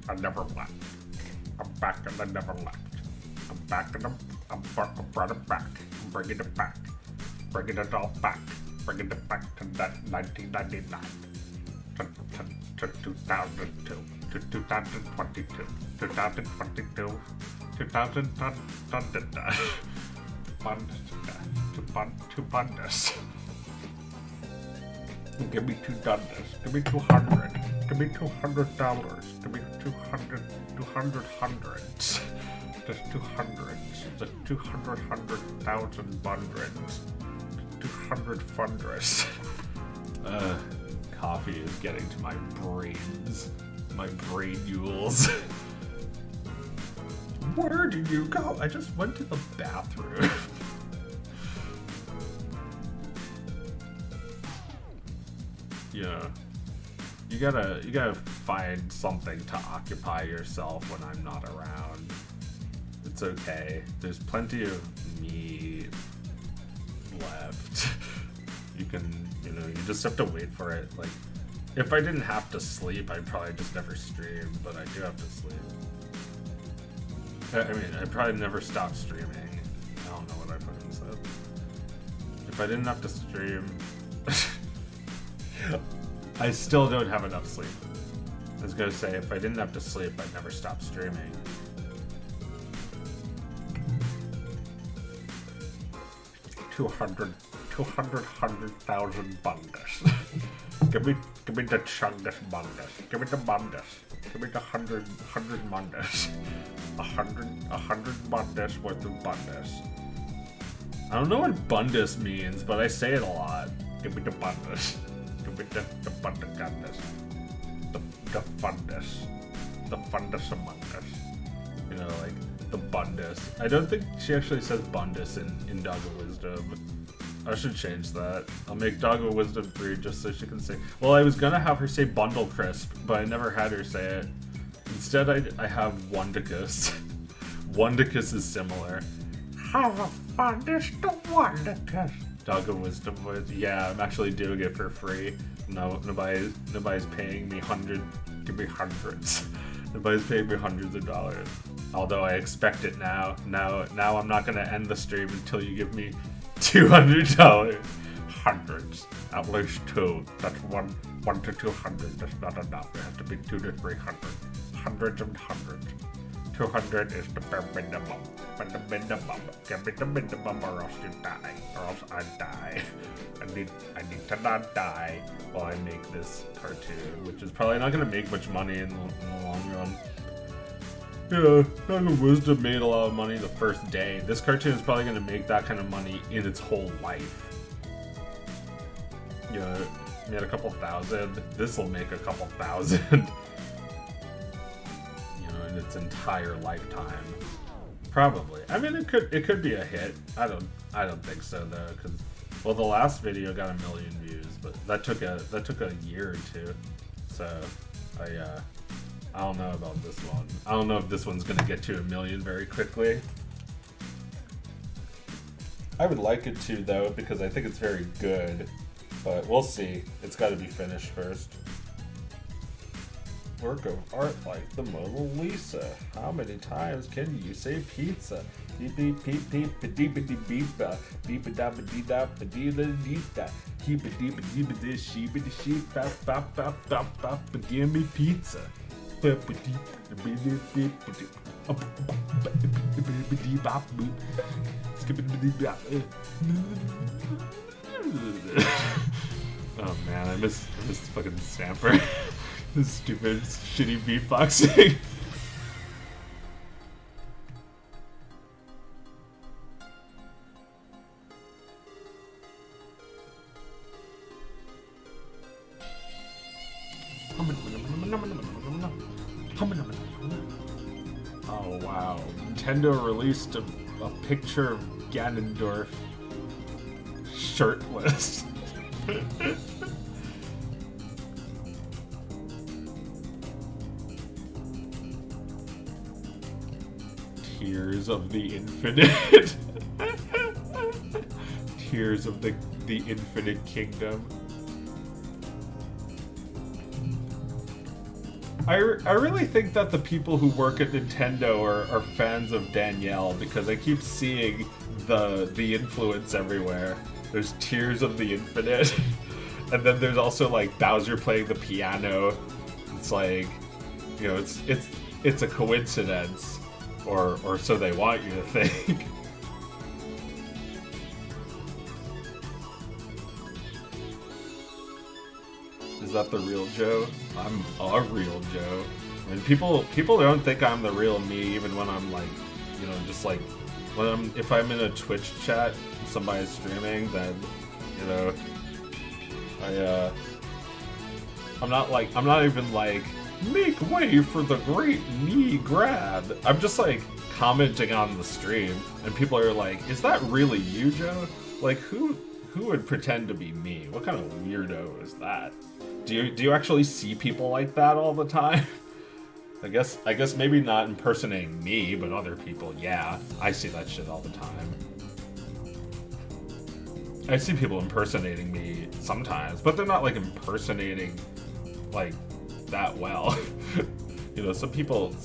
I never left. I'm back and I never left. I'm back and I'm brought it back. I'm bringing it back. Bringing it all back. Bringing it back to that 1999. To 2002. To 2022. 2022. 2000. To Bundes. Give me $2. Give me 200. Give me $200. Give me 200 hundreds. Just 200. Just 100,000 hundreds. 200 fundress. Coffee is getting to my brains. My brainules. Where did you go? I just went to the bathroom. Yeah. You gotta find something to occupy yourself when I'm not around. It's okay. There's plenty of me left. You just have to wait for it. Like, if I didn't have to sleep, I'd probably just never stream, but I do have to sleep. I mean, I'd probably never stop streaming. I don't know what I fucking said. If I didn't have to stream... I still don't have enough sleep. I was gonna say, if I didn't have to sleep, I'd never stop streaming. $100,000 bundes. Give me the chungus bundes. Give me the bundes. Give me the 100 bundes. 100 bundes worth of bundes. I don't know what bundes means, but I say it a lot. Give me the bundes. Give me the bundes. The fundus. The fundus among us. You know, like the bundus. I don't think she actually says bundus in Dog of Wisdom. I should change that. I'll make Dog of Wisdom 3 just so she can say... Well, I was gonna have her say Bundle Crisp, but I never had her say it. Instead, I have Wondicus. Wondicus is similar. Have a fundus to Wondicus. Dog of Wisdom voice. Yeah, I'm actually doing it for free. No, nobody's paying me give me hundreds. Nobody's paying me hundreds of dollars. Although I expect it now. Now I'm not gonna end the stream until you give me $200. Hundreds. At least two. That's one to 200. That's not enough. It has to be 200 to 300. Hundreds and hundreds. 200 is the bare minimum. But the minimum. Give me the minimum or else you die. Or else I die. I need to not die while I make this cartoon, which is probably not gonna make much money in the long run. Yeah, Dog of Wisdom made a lot of money the first day. This cartoon is probably gonna make that kind of money in its whole life. You know, it made a couple thousand. This will make a couple thousand. You know, in its entire lifetime. Probably. I mean, it could be a hit. I don't think so though, because well, the last video got 1 million views, but that took a year or two. So I don't know about this one. I don't know if this one's gonna get to 1 million very quickly. I would like it to though, because I think it's very good. But we'll see. It's got to be finished first. Work of art like the Mona Lisa. How many times can you say pizza? Beep beep beep beep beep beep beep beep beep da ba dee da ba dee da dee da. Heep a deep a deep a dish sheep a sheep bap bap bap bap bap but give me pizza. Bap a deep a beep beep beep beep beep bap boop. Skip it beep bap. Oh man, I miss fucking Stamper. This stupid, shitty beatboxing. Oh wow, Nintendo released a picture of Ganondorf shirtless. Tears of the Infinite. Tears of the Infinite Kingdom. I really think that the people who work at Nintendo are fans of Danielle because I keep seeing the influence everywhere. There's Tears of the Infinite, and then there's also like Bowser playing the piano. It's like, you know, it's a coincidence, or so they want you to think. Is that the real Joe? I'm a real Joe. I mean, people don't think I'm the real me, even when I'm like, you know, just like if I'm in a Twitch chat, and somebody's streaming, then, you know, I'm not even like, make way for the great me grab. I'm just like commenting on the stream, and people are like, is that really you, Joe? Like, who would pretend to be me? What kind of weirdo is that? Do you actually see people like that all the time? I guess maybe not impersonating me, but other people, yeah. I see that shit all the time. I see people impersonating me sometimes, but they're not like impersonating like that well. You know, some people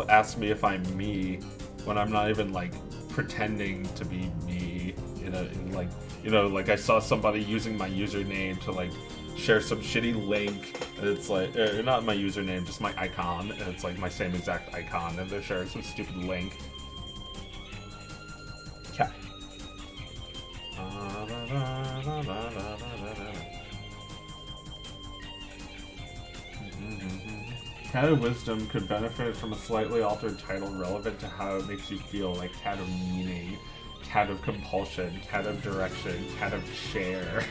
ask me if I'm me when I'm not even like pretending to be me. Like I saw somebody using my username to like share some shitty link, and it's like, not my username, just my icon, and it's like my same exact icon, and they're sharing some stupid link. Okay. Cat of Wisdom could benefit from a slightly altered title relevant to how it makes you feel, like Cat of Meaning, Cat of Compulsion, Cat of Direction, Cat of Share.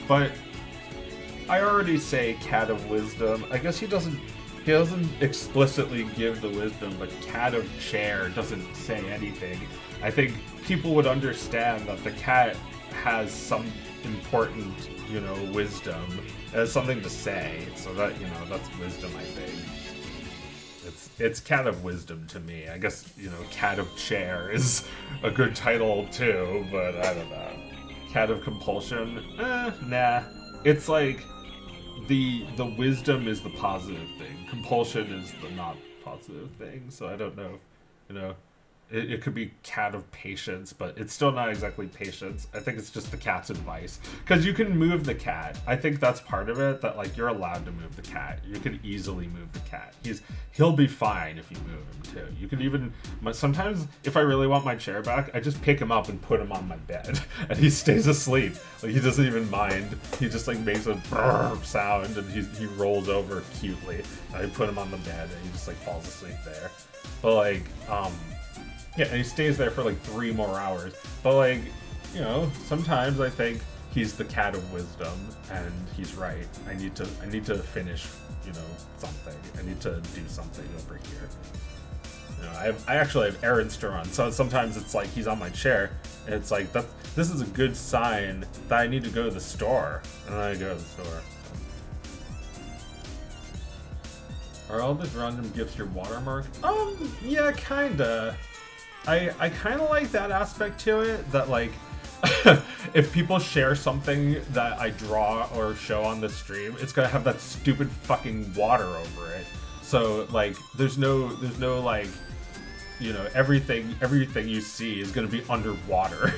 But I already say Cat of Wisdom. I guess he doesn't explicitly give the wisdom, but Cat of Chair doesn't say anything. I think people would understand that the cat has some important, you know, wisdom. It has something to say, so that, you know, that's wisdom, I think. It's Cat of Wisdom to me. I guess, you know, Cat of Chair is a good title too, but I don't know. Cat of Compulsion? Nah. It's like the wisdom is the positive thing. Compulsion is the not positive thing. So I don't know, you know. It could be Cat of Patience, but it's still not exactly patience. I think it's just the cat's advice. Because you can move the cat. I think that's part of it, that like you're allowed to move the cat. You can easily move the cat. He'll be fine if you move him too. You can even, sometimes if I really want my chair back, I just pick him up and put him on my bed. And he stays asleep. Like, he doesn't even mind. He just like makes a brrr sound, and he rolls over cutely. And I put him on the bed, and he just like falls asleep there. But like, yeah, and he stays there for like 3 more hours. But like, you know, sometimes I think he's the Cat of Wisdom, and he's right. I need to finish, you know, something. I need to do something over here. You know, I actually have errands to run, so sometimes it's like he's on my chair, and it's like this is a good sign that I need to go to the store, and then I go to the store. Are all the random gifts your watermark? Yeah, kinda. I kind of like that aspect to it, that like, if people share something that I draw or show on the stream, it's gonna have that stupid fucking water over it. So like, there's no like, you know, everything you see is gonna be underwater.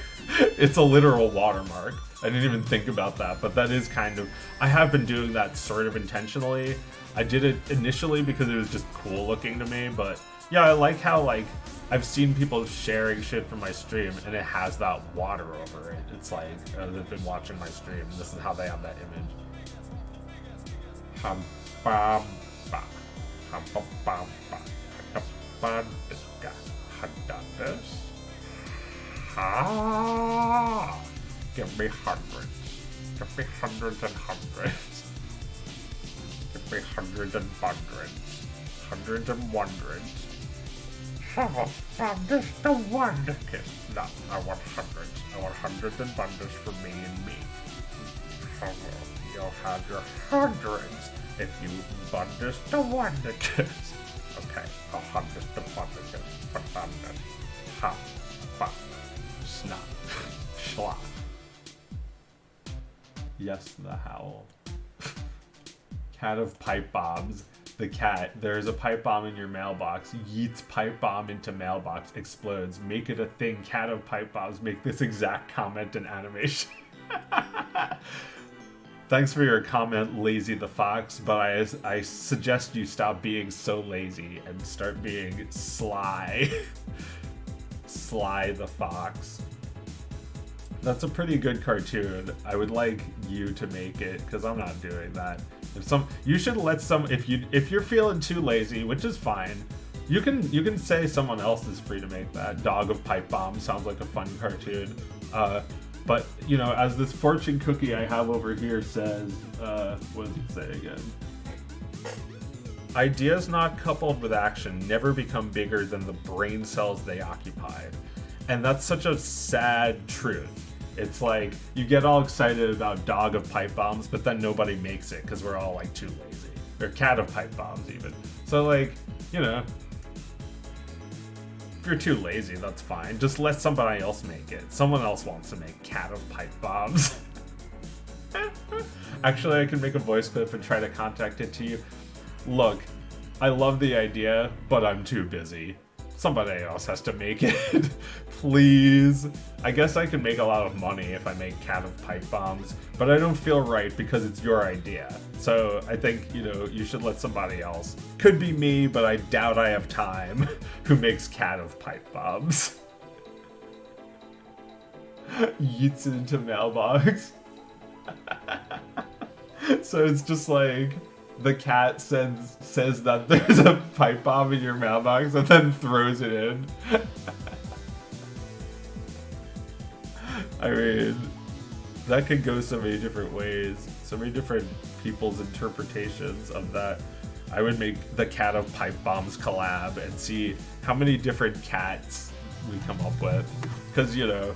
It's a literal watermark. I didn't even think about that, but that is kind of, I have been doing that sort of intentionally. I did it initially because it was just cool looking to me, but yeah, I like how like, I've seen people sharing shit from my stream, and it has that water over it. It's like, they've been watching my stream, and this is how they have that image. Give me hundreds. Give me hundreds and hundreds. Give me hundreds and hundreds. Hundreds and hundreds. From just the one kiss. No, I want hundreds. I want hundreds and hundreds for me and me. You'll have your hundreds if you bundles the one kiss. Okay, 100 to bundles. Abundant. Ha. Fa. Snap. Schlaf. Yes, the howl. Cat of pipe bombs. The cat. There's a pipe bomb in your mailbox. Yeets pipe bomb into mailbox. Explodes. Make it a thing. Cat of pipe bombs. Make this exact comment and animation. Thanks for your comment, Lazy the Fox, but I suggest you stop being so lazy and start being Sly. Sly the Fox. That's a pretty good cartoon. I would like you to make it, because I'm not doing that. You should let if you're feeling too lazy, which is fine, you can say someone else is free to make that. Dog of Pipe Bomb sounds like a fun cartoon. But, you know, as this fortune cookie I have over here says, what does it say again? Ideas not coupled with action never become bigger than the brain cells they occupy. And that's such a sad truth. It's like, you get all excited about Dog of Pipe Bombs, but then nobody makes it because we're all, like, too lazy. Or Cat of Pipe Bombs, even. So, like, you know, if you're too lazy, that's fine. Just let somebody else make it. Someone else wants to make Cat of Pipe Bombs. Actually, I can make a voice clip and try to contact it to you. Look, I love the idea, but I'm too busy. Somebody else has to make it. Please. I guess I can make a lot of money if I make Cat of Pipe Bombs, but I don't feel right because it's your idea. So I think, you know, you should let somebody else. Could be me, but I doubt I have time, who makes Cat of Pipe Bombs. Yeets it into mailbox. So it's just like, the cat says that there's a pipe bomb in your mailbox and then throws it in. I mean, that could go so many different ways. So many different people's interpretations of that. I would make the Cat of Pipe Bombs collab and see how many different cats we come up with. Because, you know,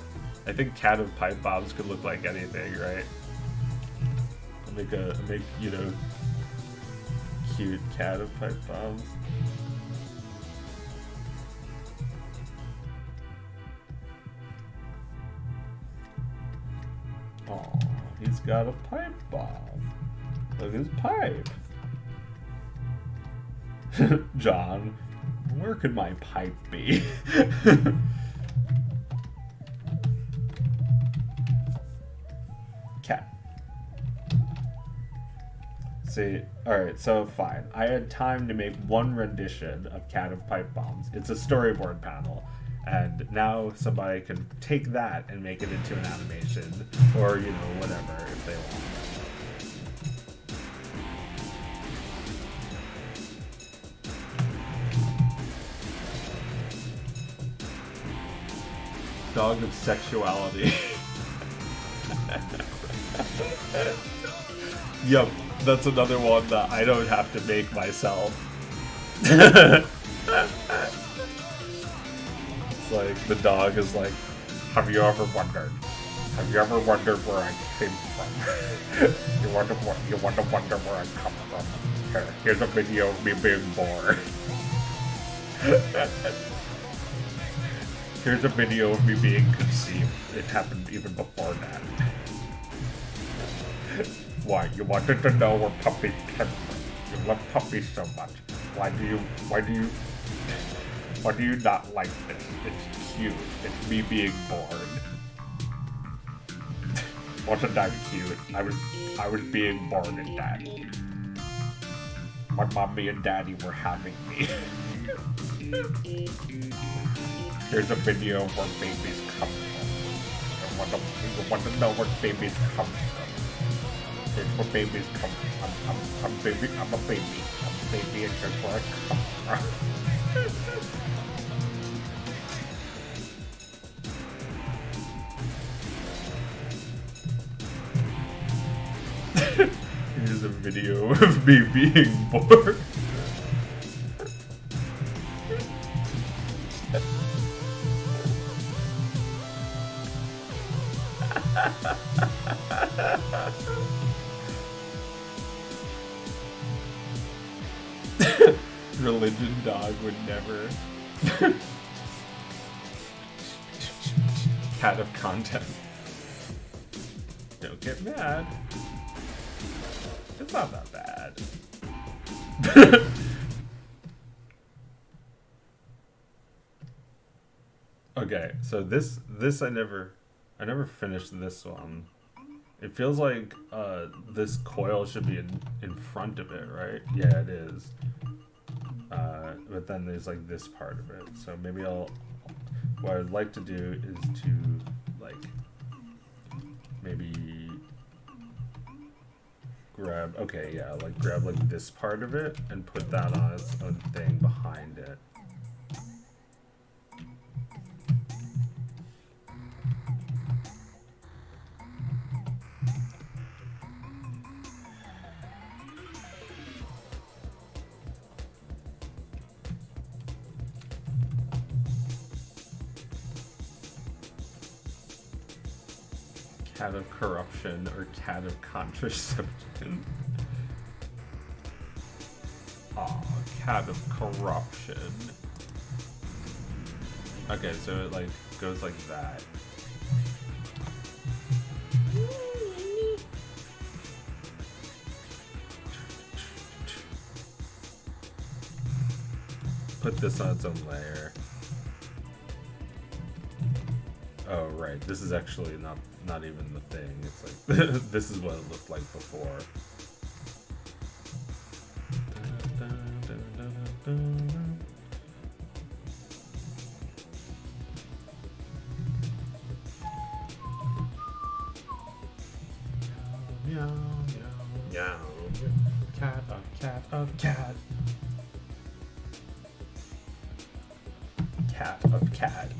I think Cat of Pipe Bombs could look like anything, right? I'll make, you know, cute Cat of Pipe Bombs. Aw, he's got a pipe bomb. Look at his pipe. John, where could my pipe be? Cat. See, alright, so fine. I had time to make one rendition of Cat of Pipe Bombs. It's a storyboard panel. And now somebody can take that and make it into an animation. Or, you know, whatever, if they want. Dog of Sexuality. Yep. That's another one that I don't have to make myself. It's like, the dog is like, have you ever wondered where I came from? you want to wonder where I come from? Here, here's a video of me being bored. Here's a video of me being conceived. It happened even before that. Why? You wanted to know where puppies came from. You love puppies so much. Why do you not like this? It's cute. It's me being born. Wasn't that cute? I was being born in that. My mommy and daddy were having me. Here's a video of where babies come from. You want to know where babies come from. Here's where babies come from. I'm a baby. I'm a baby, and here's where I come from. Here's a video of me being bored. Religion dog would never. Cat of content. Don't get mad. It's not that bad. Okay, so this I never finished this one. It feels like this coil should be in front of it, right? Yeah, it is. But then there's like this part of it. So maybe what I'd like to do is to like maybe grab grab like this part of it and put that on its own thing behind it. Cat of corruption or cat of contraception. Aw, cat of corruption. Okay, so it like goes like that. Put this on its own layer. Oh right, this is actually not even the thing. It's like this is what it looked like before. Meow, meow, meow. Cat, a cat, a cat. Cat of cat.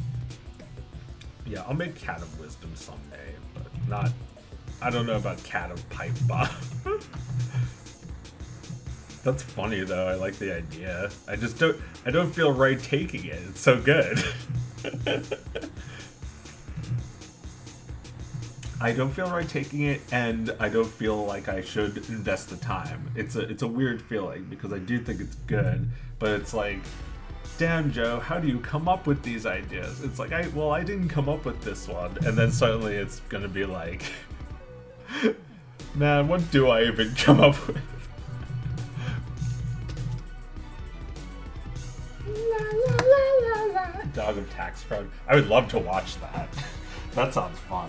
Yeah, I'll make Cat of Wisdom someday, but not. I don't know about Cat of Pipe Bomb. That's funny though. I like the idea. I just don't. I don't feel right taking it. It's so good. I don't feel right taking it, and I don't feel like I should invest the time. It's a weird feeling because I do think it's good, but it's like, damn Joe, how do you come up with these ideas? It's like I didn't come up with this one, and then suddenly it's gonna be like, man, what do I even come up with? Dog of Tax Frog. I would love to watch that. That sounds fun.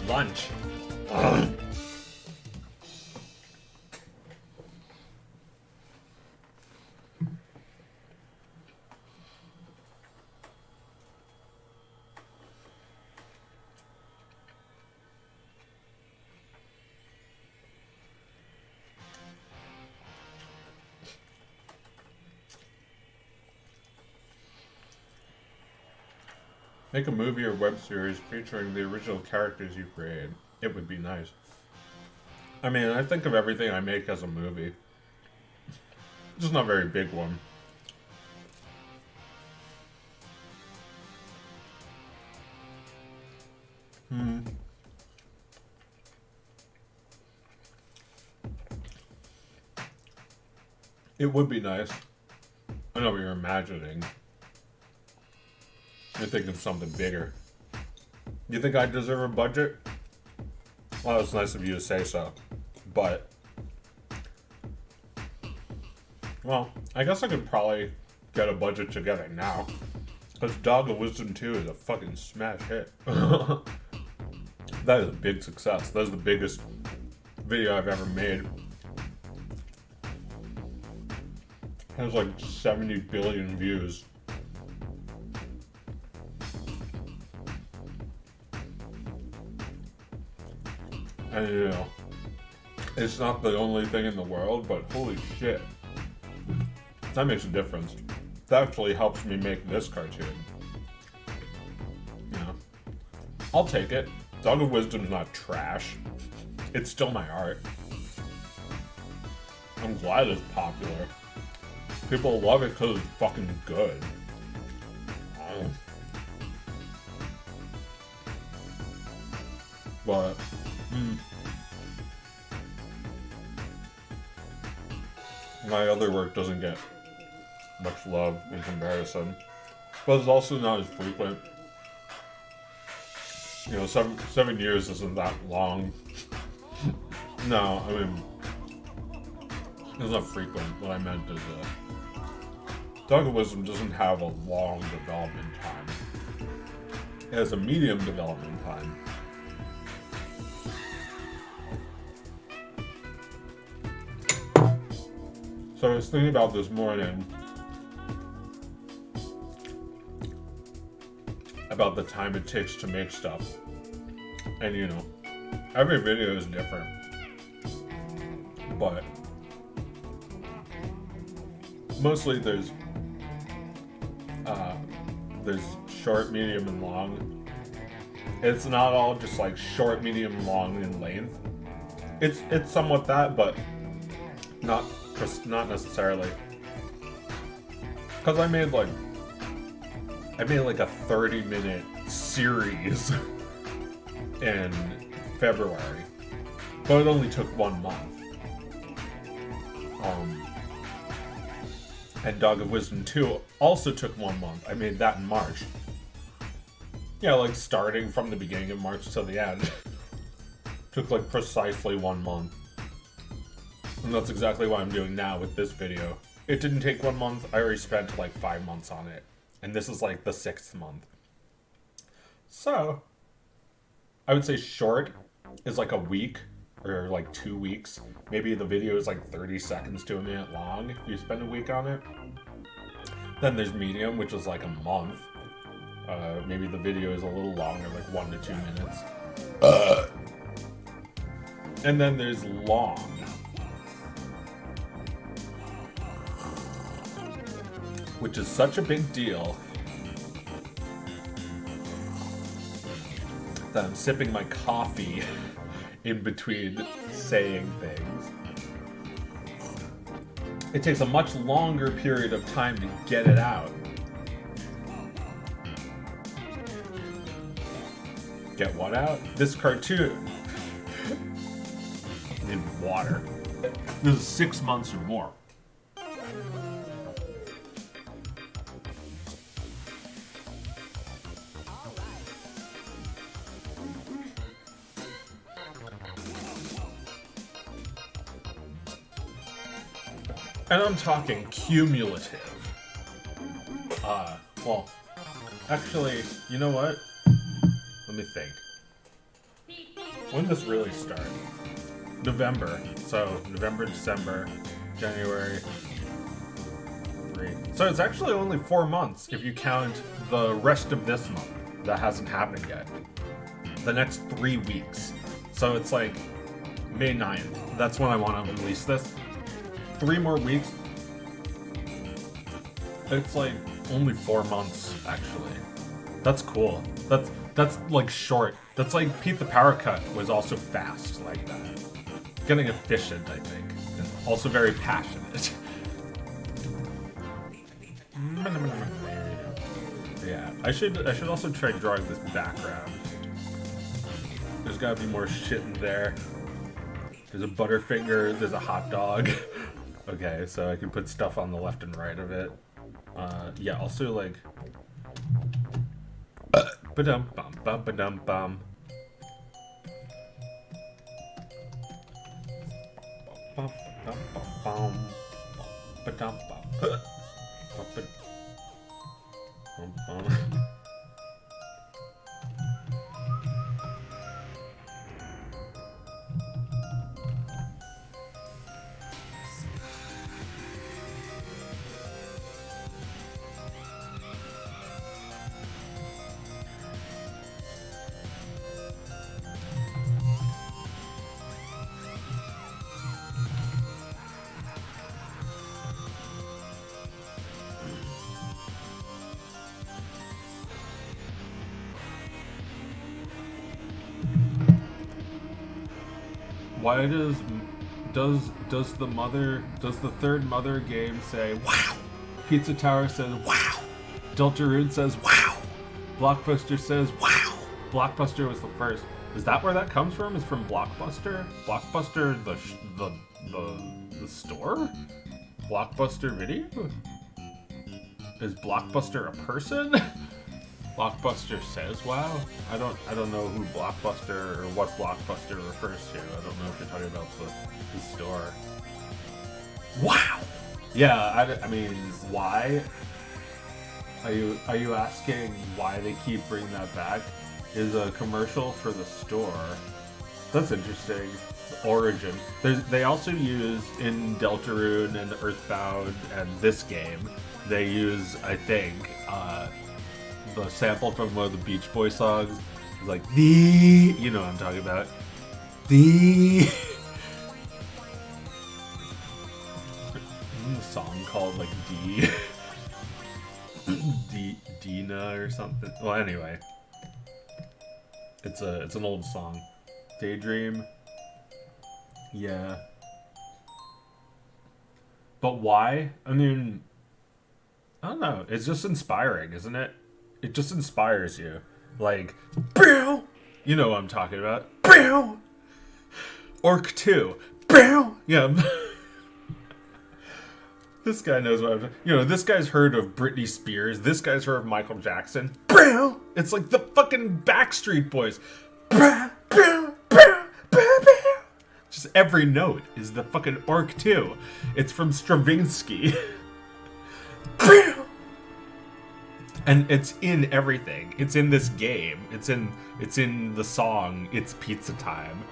Lunch. Ugh. Make a movie or web series featuring the original characters you created. It would be nice. I mean, I think of everything I make as a movie. Just not a very big one. It would be nice. I know what you're imagining. You're thinking of something bigger. You think I deserve a budget? Well, it's nice of you to say so. But, well, I guess I could probably get a budget together now. Because Dog of Wisdom 2 is a fucking smash hit. That is a big success. That is the biggest video I've ever made. It has like 70 billion views. And you know, it's not the only thing in the world, but holy shit. That makes a difference. That actually helps me make this cartoon. You know, I'll take it. Dog of Wisdom's not trash. It's still my art. I'm glad it's popular. People love it because it's fucking good. But, my other work doesn't get much love in comparison. But it's also not as frequent. You know, 7 years isn't that long. No, I mean, it's not frequent. What I meant is, Dog of Wisdom doesn't have a long development time. It has a medium development time. So I was thinking about this morning about the time it takes to make stuff. And you know, every video is different. But mostly there's short, medium, and long. It's not all just like short, medium, long in length. It's somewhat that, but not necessarily. Cause I made like a 30-minute series in February, but it only took 1 month. And Dog of Wisdom 2 also took 1 month. I made that in March. Yeah, like starting from the beginning of March to the end. Took like precisely 1 month. And that's exactly what I'm doing now with this video. It didn't take 1 month. I already spent like 5 months on it. And this is like the 6th month. So, I would say short is like a week or like 2 weeks. Maybe the video is like 30 seconds to a minute long if you spend a week on it. Then there's medium, which is like a month. Maybe the video is a little longer, like 1 to 2 minutes. And then there's long. Which is such a big deal that I'm sipping my coffee in between saying things. It takes a much longer period of time to get it out. Get what out? This cartoon. I need water. This is 6 months or more. And I'm talking cumulative. Well, actually, you know what? Let me think. When did this really start? November. So, November, December, January, 3. So it's actually only 4 months if you count the rest of this month that hasn't happened yet. The next 3 weeks. So it's like May 9th. That's when I want to release this. 3 more weeks. It's like only 4 months, actually. That's cool. That's like short. That's like Pete the Power Cut was also fast like that. Getting efficient, I think. And also very passionate. Yeah, I should also try drawing this background. There's gotta be more shit in there. There's a Butterfinger, there's a hot dog. Okay, so I can put stuff on the left and right of it. Yeah, also like ba-dum bum bum ba-dum bum. Bum bum bum bum ba-dum bum. Bum bum. Why does the third Mother game say wow? Pizza Tower says wow. Deltarune says wow. Blockbuster says wow. Blockbuster was the first. Is that where that comes from? Is from Blockbuster? Blockbuster the store? Blockbuster Video? Is Blockbuster a person? Blockbuster says wow. I don't know who Blockbuster or what Blockbuster refers to. I don't know if you're talking about the store. Wow. Yeah, I mean, why? Are you asking why they keep bringing that back? Is a commercial for the store. That's interesting. Origin. They also use in Deltarune and Earthbound and this game, they use, I think, the sample from one of the Beach Boy songs. It's like, you know what I'm talking about. A song called like Dina or something. Well, anyway, it's an old song. Daydream. Yeah. But why? I mean, I don't know. It's just inspiring, isn't it? It just inspires you. Like, you know what I'm talking about. Orc 2. Yeah. This guy knows what I'm talking. You know, this guy's heard of Britney Spears. This guy's heard of Michael Jackson. It's like the fucking Backstreet Boys. Just every note is the fucking Orc 2. It's from Stravinsky. And it's in everything. It's in this game. It's in the song. It's Pizza Time.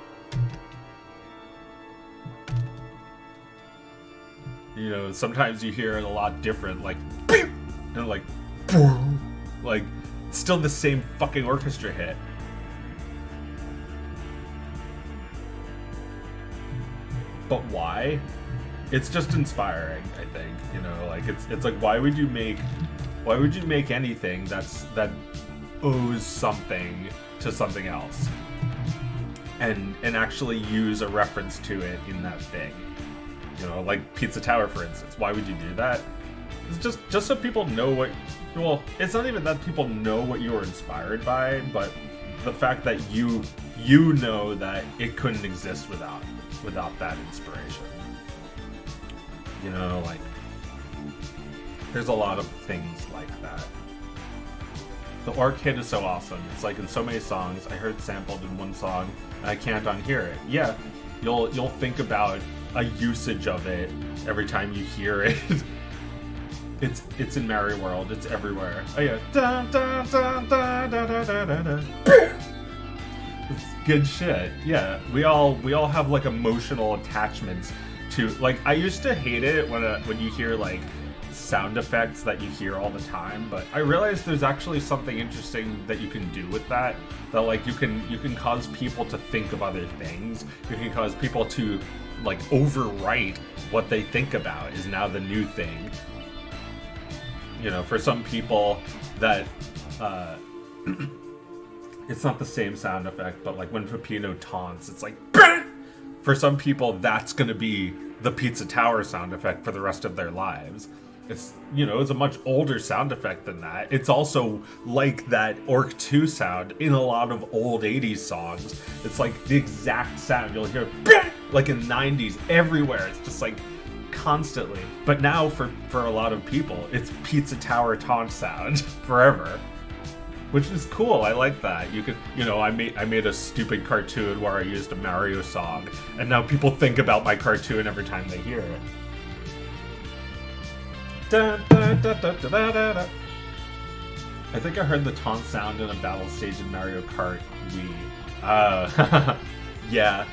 You know, sometimes you hear it a lot different, like, and like it's still the same fucking orchestra hit. But why? It's just inspiring, I think. You know, like it's like why would you make anything that owes something to something else and actually use a reference to it in that thing? You know, like Pizza Tower, for instance. Why would you do that? It's just so people know what. Well, it's not even that people know what you were inspired by, but the fact that you know that it couldn't exist without that inspiration. You know, like there's a lot of things like that. The Orc hit is so awesome. It's like in so many songs. I heard it sampled in one song, and I can't unhear it. Yeah, you'll think about a usage of it every time you hear it. It's in Mario World. It's everywhere. Oh yeah. Dun, dun, dun, dun, dun, dun, dun, dun, dun. It's good shit. Yeah, we all have like emotional attachments to, like, I used to hate it when you hear like sound effects that you hear all the time, but I realized there's actually something interesting that you can do with that like you can cause people to think of other things. You can cause people to like overwrite what they think about is now the new thing. You know, for some people that it's not the same sound effect, but like when Peppino taunts, it's like for some people that's gonna be the Pizza Tower sound effect for the rest of their lives. It's, you know, it's a much older sound effect than that. It's also like that Orc 2 sound in a lot of old 80s songs. It's like the exact sound. You'll hear like in the 90s everywhere. It's just like constantly. But now for a lot of people, it's Pizza Tower taunt sound forever. Which is cool. I like that. You could, you know, I made a stupid cartoon where I used a Mario song, and now people think about my cartoon every time they hear it. Da, da, da, da, da, da, da. I think I heard the taunt sound in a battle stage in Mario Kart Wii. Yeah.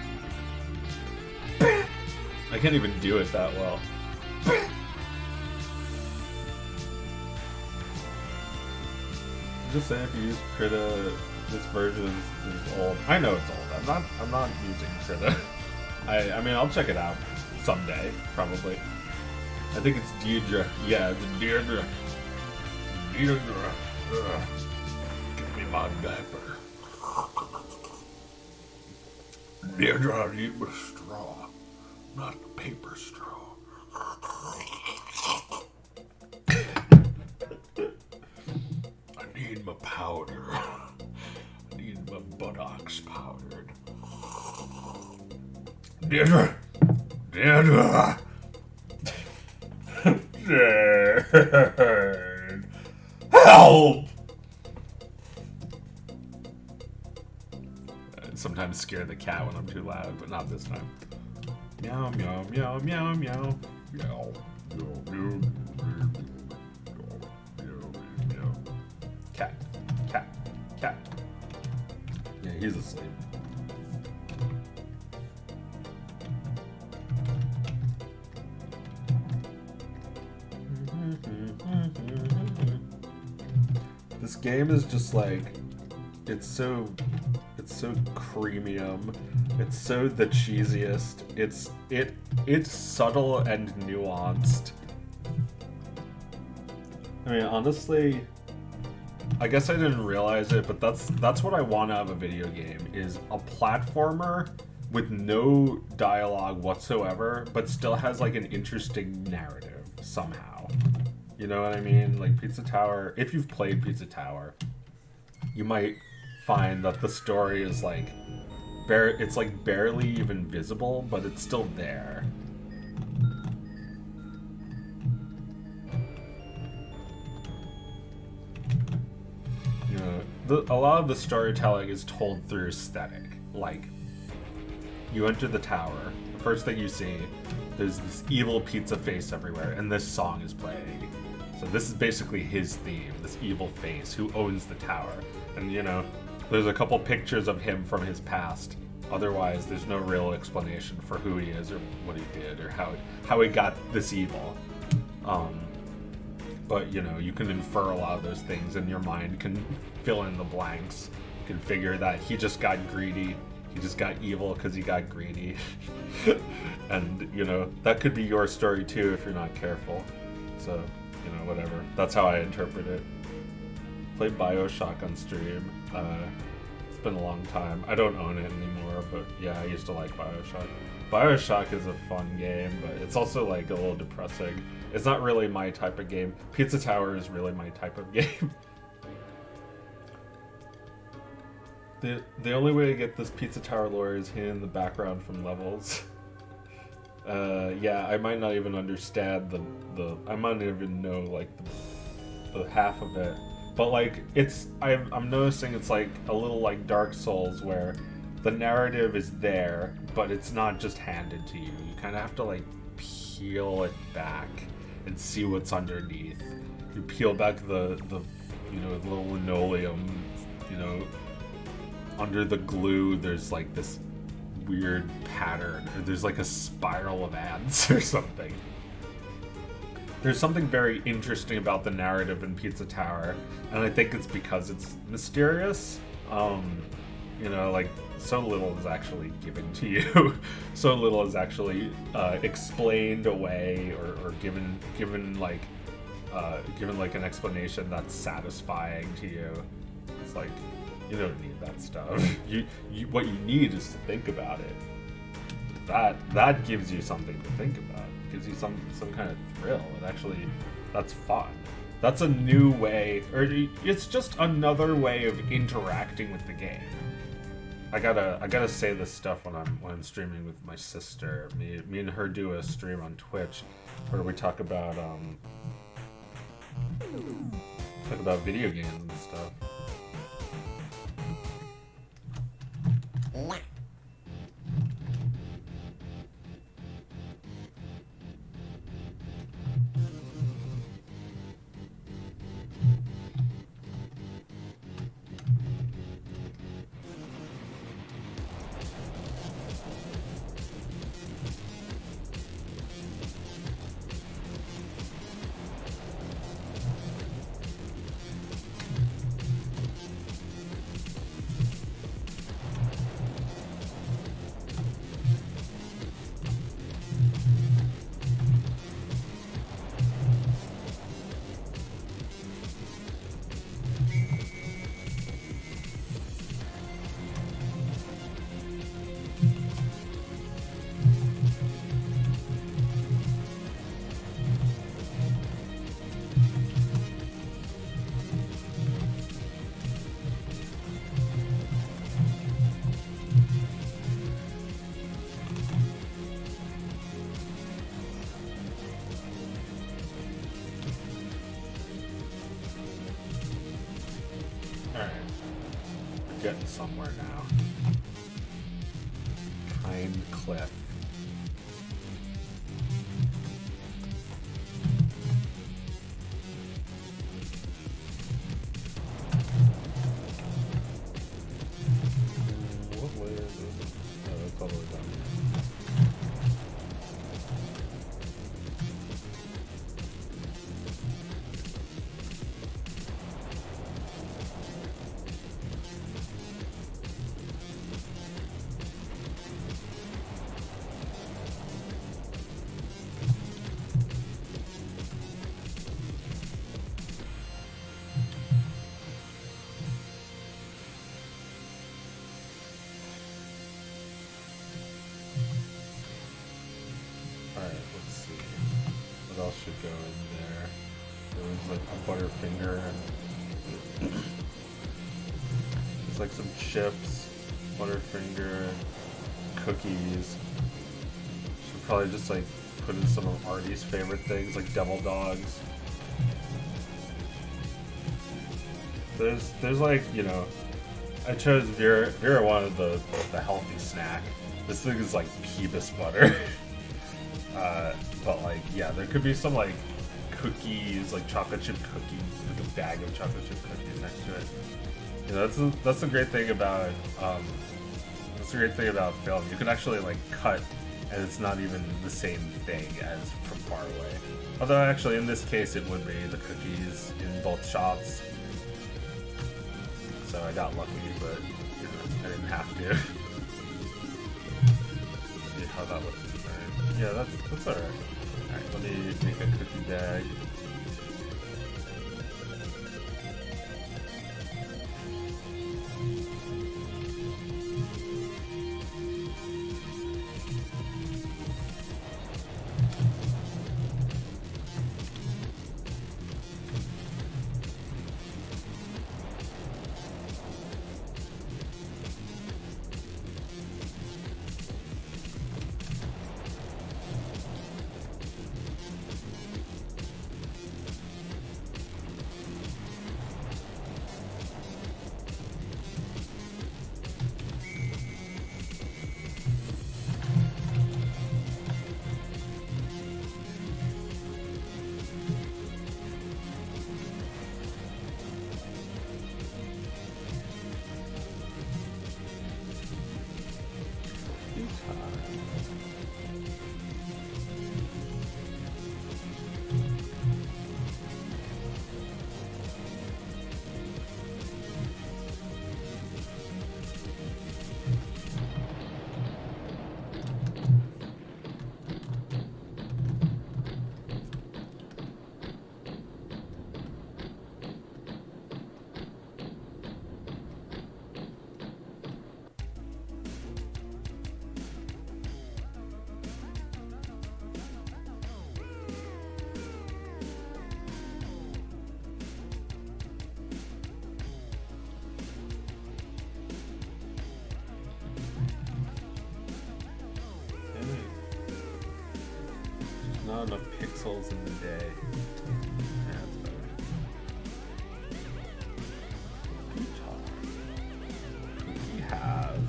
I can't even do it that well. Just saying, if you use Krita, this version is old. I know it's old. I'm not using Krita. I mean, I'll check it out someday, probably. I think it's Deidre. Yeah, it's Deidre. Deidre. Ugh. Give me my diaper. Deidre, I need my straw, not the paper straw. I need my powder. I need my buttocks powdered. Deidre! Deidre! Jane! Help! I sometimes scare the cat when I'm too loud, but not this time. Meow, meow, meow, meow, meow. Meow, meow, meow. Cat, cat, cat. Yeah, he's asleep. This game is just like, it's so premium. It's so the cheesiest. It's subtle and nuanced. I mean, honestly, I guess I didn't realize it, but that's what I want out of a video game, is a platformer with no dialogue whatsoever, but still has like an interesting narrative somehow. You know what I mean? Like Pizza Tower, if you've played Pizza Tower, you might find that the story is like it's like barely even visible, but it's still there. You know, a lot of the storytelling is told through aesthetic. Like, you enter the tower, the first thing you see, there's this evil pizza face everywhere, and this song is playing. So this is basically his theme, this evil face who owns the tower. And you know, there's a couple pictures of him from his past. Otherwise, there's no real explanation for who he is or what he did or how he got this evil. But you know, you can infer a lot of those things, and your mind can fill in the blanks. You can figure that he just got greedy. He just got evil because he got greedy. And, you know, that could be your story too if you're not careful. So, you know, whatever. That's how I interpret it. Played BioShock on stream. It's been a long time. I don't own it anymore, but yeah, I used to like BioShock. BioShock is a fun game, but it's also like a little depressing. It's not really my type of game. Pizza Tower is really my type of game. The only way to get this Pizza Tower lore is hearing the background from levels. Yeah, I might not even understand I might not even know like the half of it. But like I'm noticing it's like a little like Dark Souls where the narrative is there, but it's not just handed to you. You kind of have to like peel it back and see what's underneath. You peel back the you know, little linoleum, you know, under the glue there's like this weird pattern, or there's like a spiral of ants or something. There's something very interesting about the narrative in Pizza Tower, and I think it's because it's mysterious. You know, like, so little is actually given to you. So little is actually explained away or given like an explanation that's satisfying to you. It's like, you don't need that stuff. You what you need is to think about it. That gives you something to think about. It gives you some kind of thrill. And actually, that's fun. That's a new way, or it's just another way of interacting with the game. I gotta say this stuff when I'm streaming with my sister. Me and her do a stream on Twitch where we talk about video games and stuff. Getting somewhere now. Pine Cliff. What way is it? Oh, it's all the way down here. there. There was like a Butterfinger. There's like some chips, Butterfinger, cookies. Should probably just like put in some of Artie's favorite things, like Devil Dogs. There's like, you know, I chose Vera wanted the healthy snack. This thing is like Peebus butter. But like, yeah, there could be some like cookies, like chocolate chip cookies, like a bag of chocolate chip cookies next to it. You know, that's the great thing about film. You can actually like cut, and it's not even the same thing as from far away. Although actually, in this case, it would be the cookies in both shots. So I got lucky, but you know, I didn't have to. See how that looks. Alright. Yeah, that's alright. Alright, let me make a cookie bag. Not enough pixels in the day. Yeah, that's better. We have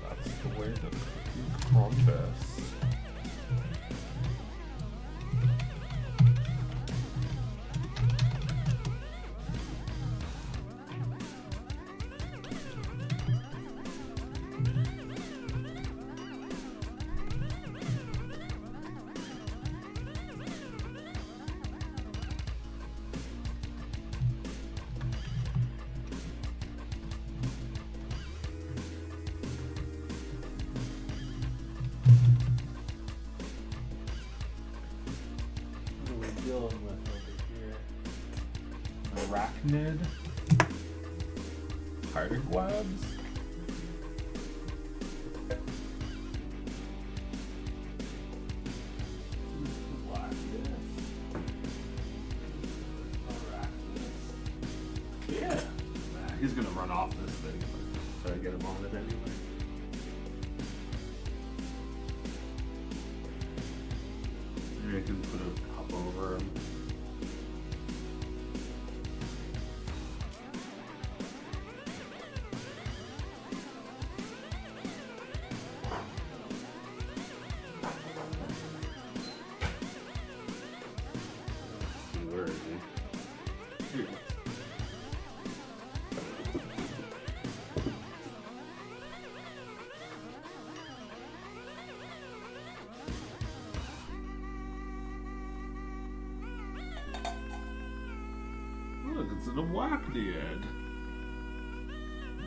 that's the way the Crumpus. Dealing with over here. Arachnid. Tardigrades. Yeah. He's gonna run off this thing, so I get him on it anyway. Maybe I can put a cup over him. Where is he? Here. Look, it's an arachnid.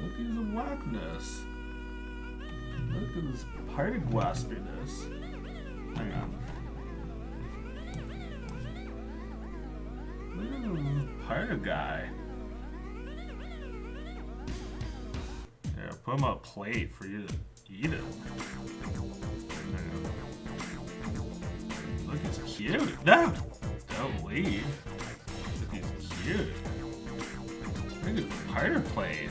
Look, he's a whackness. Look at this party waspiness. I spider guy. Yeah, put him on a plate for you to eat him. Look, he's cute. No! Don't leave. Look, he's cute. Look at the spider plate.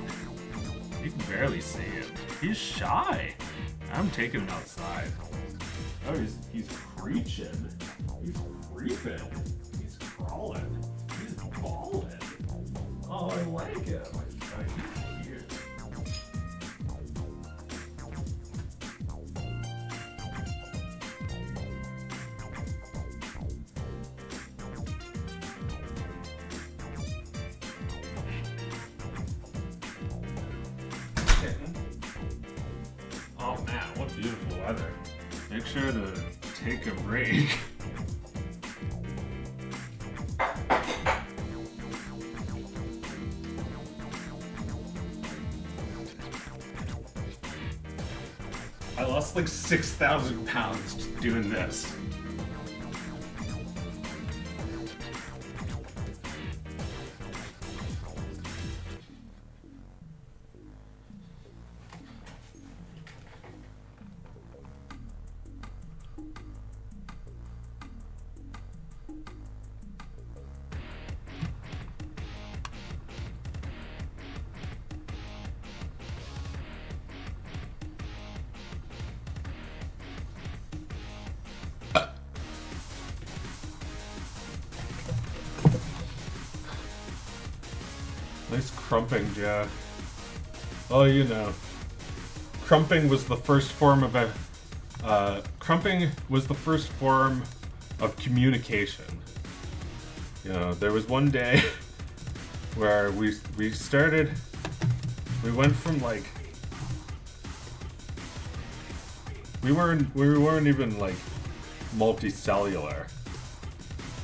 You can barely see him. He's shy. I'm taking him outside. Oh, he's creeping. He's creeping. He's crawling. He's balling. Oh, I like him. Oh, he's cute. Oh man, what beautiful weather. Make sure to take a break. I lost like 6,000 pounds doing this. Nice crumping, Jack. Oh, you know. Crumping was the first form of communication. You know, there was one day where we went from like we weren't even like multicellular.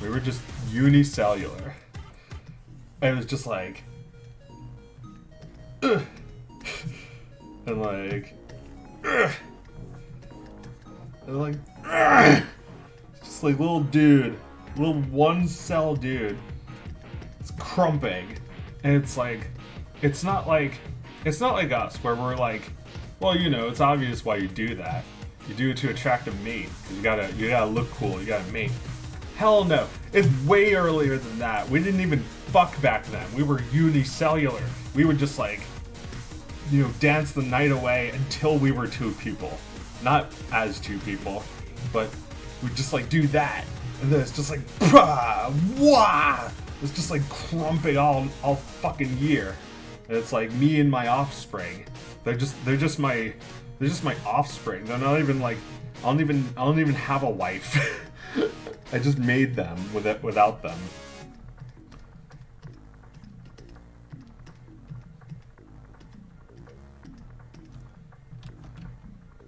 We were just unicellular. And it was just like ugh. And like ugh. And like ugh. Just like little dude, little one cell dude. It's crumping. And it's not like us where we're like, well, you know, it's obvious why you do that. You do it to attract a mate. You gotta look cool, you gotta mate. Hell no. It's way earlier than that. We didn't even fuck back then. We were unicellular. We would just like, you know, dance the night away until we were two people. Not as two people, but we'd just like do that. And then it's just like, bah, wah! It's just like crumping all fucking year. And it's like me and my offspring. They're just my offspring. They're not even like, I don't even have a wife. I just made them without them.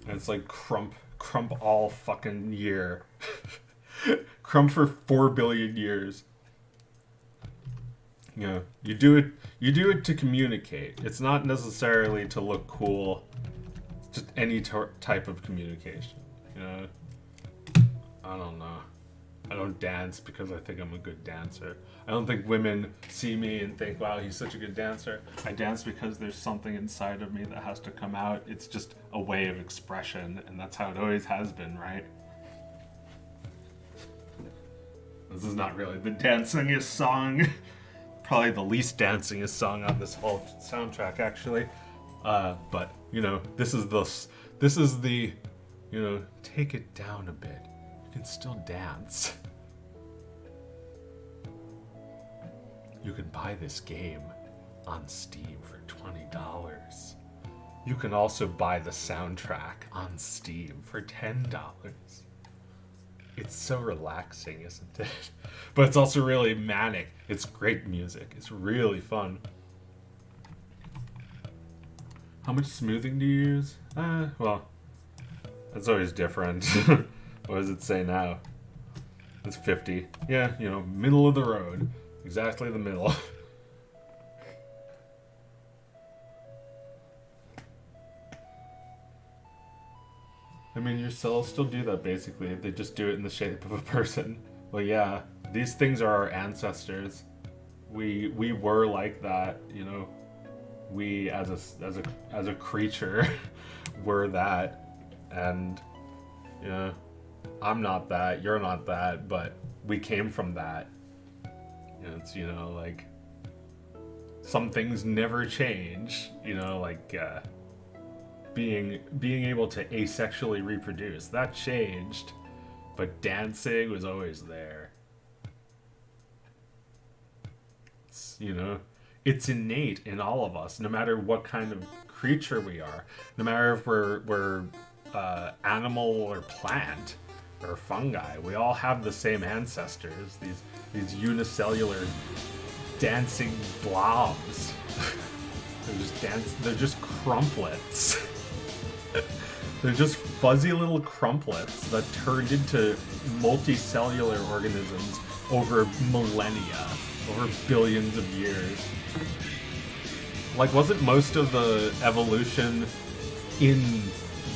And it's like crump all fucking year. Crump for 4 billion years. You know, you do it to communicate. It's not necessarily to look cool. It's just any type of communication. You know, I don't know. I don't dance because I think I'm a good dancer. I don't think women see me and think, wow, he's such a good dancer. I dance because there's something inside of me that has to come out. It's just a way of expression, and that's how it always has been, right? This is not really the dancingest song. Probably the least dancingest song on this whole soundtrack, actually. But, you know, this is the, you know, take it down a bit. You can still dance. You can buy this game on Steam for $20. You can also buy the soundtrack on Steam for $10. It's so relaxing, isn't it? But it's also really manic. It's great music. It's really fun. How much smoothing do you use? Well, it's always different. What does it say now? It's 50. Yeah, you know, middle of the road. Exactly the middle. I mean, your cells still do that basically. They just do it in the shape of a person. Well, yeah, these things are our ancestors. We were like that, you know. We as a creature were that, and you know, I'm not that, you're not that, but we came from that. And it's, you know, like some things never change, you know, like being able to asexually reproduce, that changed, but dancing was always there. It's, you know, it's innate in all of us, no matter what kind of creature we are, no matter if we're animal or plant or fungi. We all have the same ancestors, these unicellular dancing blobs. They're just crumplets. They're just fuzzy little crumplets that turned into multicellular organisms over millennia, over billions of years. Like, wasn't most of the evolution in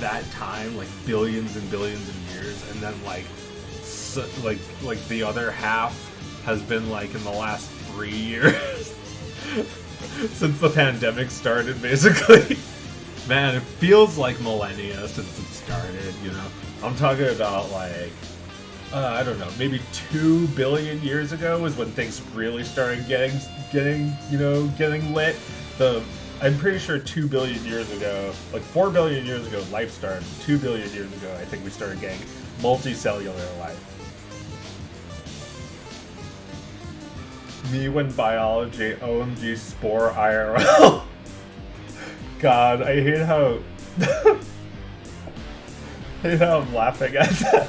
that time, like billions and billions of years, and then like the other half has been like in the last 3 years since the pandemic started, basically. Man, it feels like millennia since it started, you know. I'm talking about like I don't know, maybe 2 billion years ago is when things really started getting lit. I'm pretty sure 2 billion years ago, like 4 billion years ago, life started. 2 billion years ago, I think we started getting multicellular life. Me when biology, OMG Spore IRL. God, I hate how I'm laughing at that.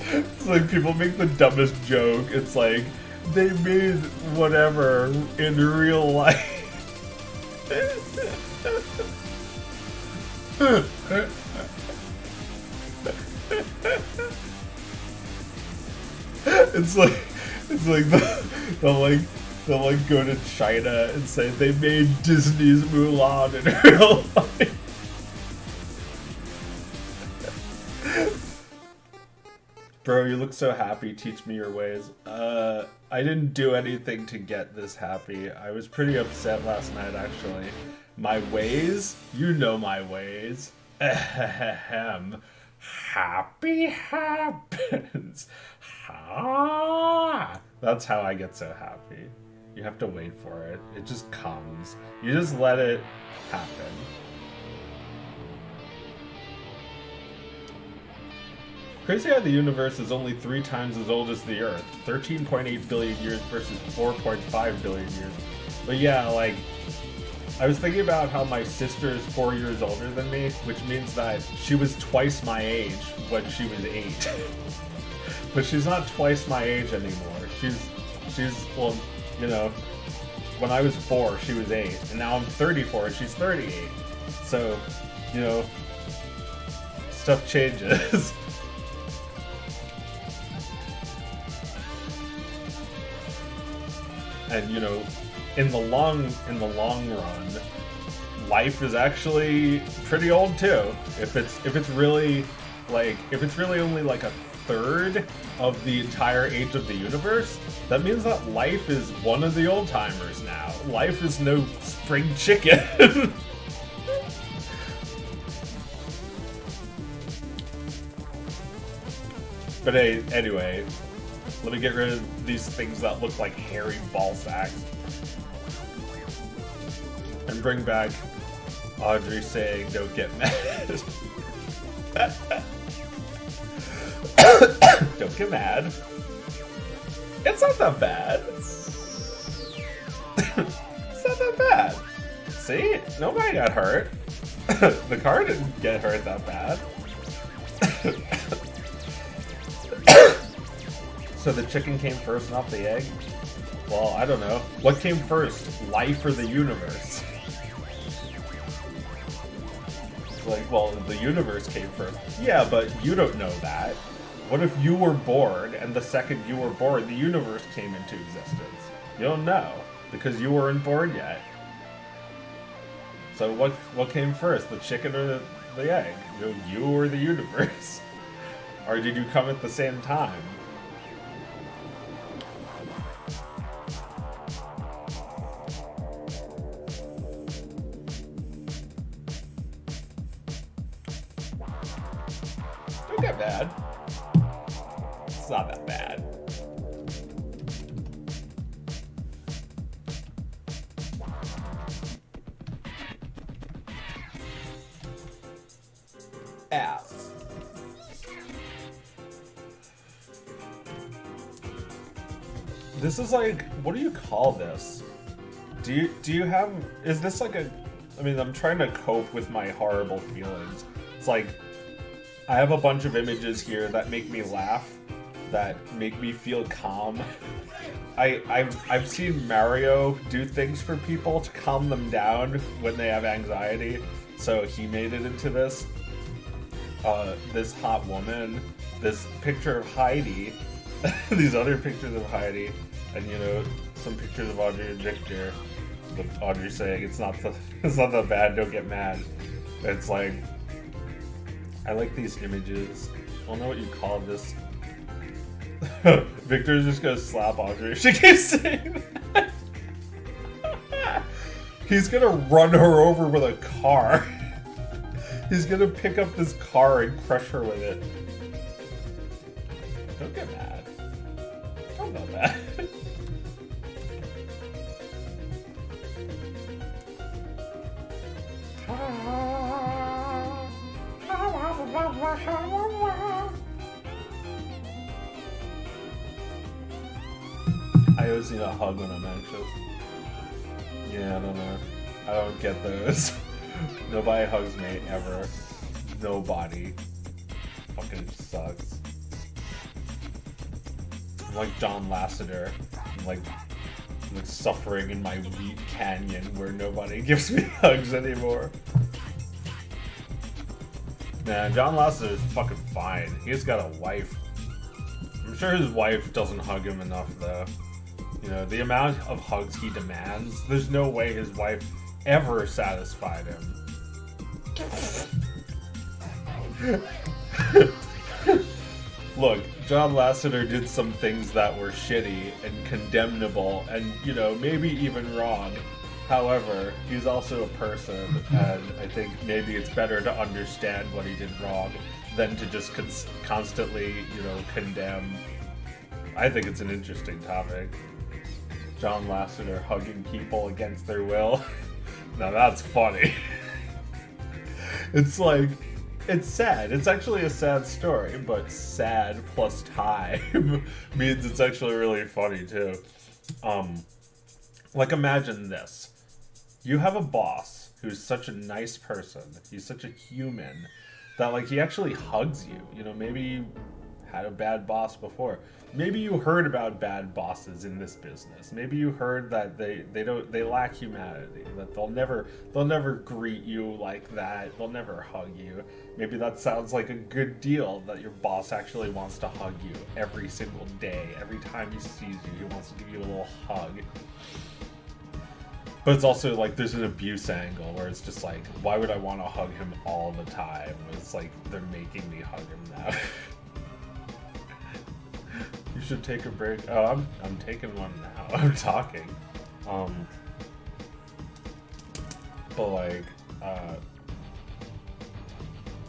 It's like people make the dumbest joke. It's like they made whatever in real life. It's like they'll go to China and say they made Disney's Mulan in real life. Bro, you look so happy. Teach me your ways. I didn't do anything to get this happy. I was pretty upset last night, actually. My ways? You know my ways. Ahem. Happy happens. Ha! That's how I get so happy. You have to wait for it. It just comes. You just let it happen. Crazy how the universe is only 3 times as old as the Earth. 13.8 billion years versus 4.5 billion years. But yeah, like, I was thinking about how my sister is 4 years older than me, which means that she was twice my age when she was 8. But she's not twice my age anymore. She's well, you know, when I was 4, she was 8, and now I'm 34, and she's 38. So, you know, stuff changes. And you know, in the long run, life is actually pretty old too. If it's really only like a third of the entire age of the universe, that means that life is one of the old timers now. Life is no spring chicken. But hey, anyway, let me get rid of these things that look like hairy ball sacks. And bring back Audrey saying, "Don't get mad." Don't get mad. It's not that bad. It's not that bad. See? Nobody got hurt. The car didn't get hurt that bad. So the chicken came first, not the egg? Well, I don't know. What came first, life or the universe? It's like, well, the universe came first. Yeah, but you don't know that. What if you were born, and the second you were born, the universe came into existence? You don't know, because you weren't born yet. So what came first, the chicken or the egg? You or the universe? Or did you come at the same time? It's not that bad. Ass. This is like, what do you call this? Do you have, is this like a, I mean, I'm trying to cope with my horrible feelings. It's like, I have a bunch of images here that make me laugh, that make me feel calm. I've seen Mario do things for people to calm them down when they have anxiety, so he made it into this. This hot woman, this picture of Heidi, these other pictures of Heidi, and you know, some pictures of Audrey and Victor, with Audrey saying it's not that bad, don't get mad. It's like, I like these images. I don't know what you call this. Victor's just gonna slap Audrey if she keeps saying that. He's gonna run her over with a car. He's gonna pick up this car and crush her with it. Don't get mad. I'm not mad. I always need a hug when I'm anxious. Yeah, I don't know. I don't get those. Nobody hugs me, ever. Nobody. Fucking sucks. I'm like John Lasseter. I'm like suffering in my wheat canyon where nobody gives me hugs anymore. Nah, John Lasseter is fucking fine. He's got a wife. I'm sure his wife doesn't hug him enough, though. You know, the amount of hugs he demands, there's no way his wife ever satisfied him. Look, John Lasseter did some things that were shitty and condemnable and, you know, maybe even wrong. However, he's also a person, and I think maybe it's better to understand what he did wrong than to just constantly, you know, condemn. I think it's an interesting topic. John Lasseter hugging people against their will. Now that's funny. It's like, it's sad. It's actually a sad story, but sad plus time means it's actually really funny too. Like imagine this. You have a boss who's such a nice person. He's such a human that like he actually hugs you. You know, maybe you had a bad boss before. Maybe you heard about bad bosses in this business. Maybe you heard that they lack humanity, that they'll never greet you like that. They'll never hug you. Maybe that sounds like a good deal, that your boss actually wants to hug you every single day. Every time he sees you, he wants to give you a little hug. But it's also like there's an abuse angle where it's just like, why would I want to hug him all the time? It's like they're making me hug him now. You should take a break. Oh, I'm taking one now. I'm talking. But like,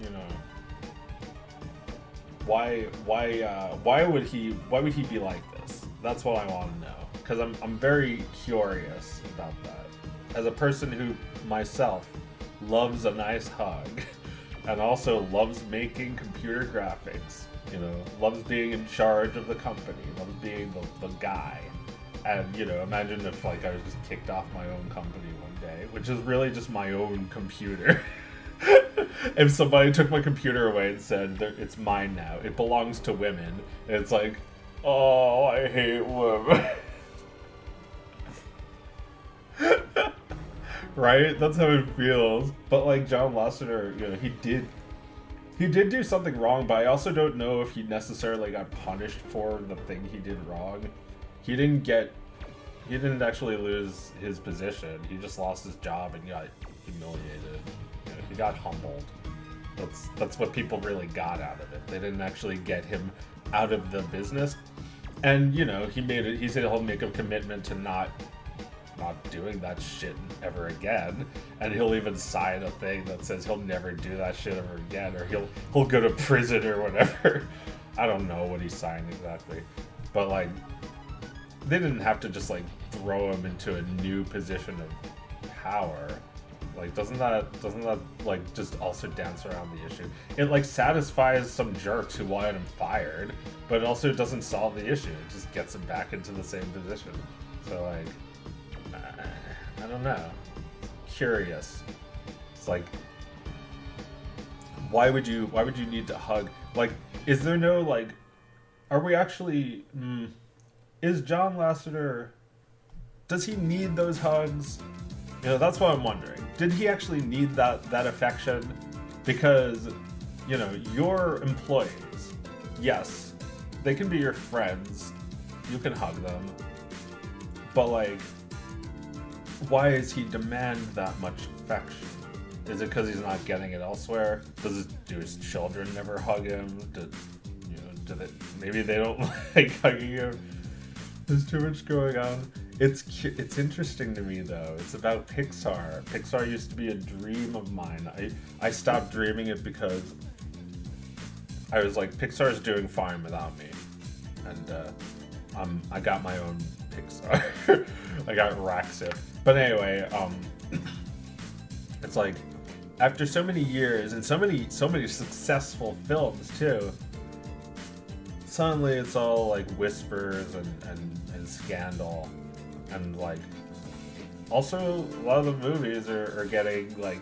you know, why would he be like this? That's what I want to know. Because I'm very curious about that. As a person who myself loves a nice hug and also loves making computer graphics, you know, loves being in charge of the company, loves being the guy. And, you know, imagine if like I was just kicked off my own company one day, which is really just my own computer. If somebody took my computer away and said, it's mine now, it belongs to women, and it's like, oh, I hate women. Right? That's how it feels. But like John Lasseter, you know, he did do something wrong, but I also don't know if he necessarily got punished for the thing he did wrong. He didn't actually lose his position. He just lost his job and got humiliated. You know, he got humbled. That's what people really got out of it. They didn't actually get him out of the business. And, you know, he said he'll make a commitment to not doing that shit ever again, and he'll even sign a thing that says he'll never do that shit ever again, or he'll go to prison or whatever. I don't know what he's saying exactly, but like they didn't have to just like throw him into a new position of power. Like doesn't that like just also dance around the issue? It like satisfies some jerks who wanted him fired, but it also doesn't solve the issue. It just gets him back into the same position. So like I don't know. Curious. It's like why would you need to hug? Like is there no like are we actually is John Lasseter, does he need those hugs? You know, that's what I'm wondering. Did he actually need that affection? Because, you know, your employees, yes, they can be your friends. You can hug them. But, like, why does he demand that much affection? Is it because he's not getting it elsewhere? Do his children never hug him? Maybe they don't like hugging him? There's too much going on. It's interesting to me though. It's about Pixar. Pixar used to be a dream of mine. I stopped dreaming it because I was like, Pixar's doing fine without me, and I got my own Pixar. I got Raxif. But anyway, it's like after so many years and so many successful films too. Suddenly it's all like whispers and scandal, and like also a lot of the movies are getting like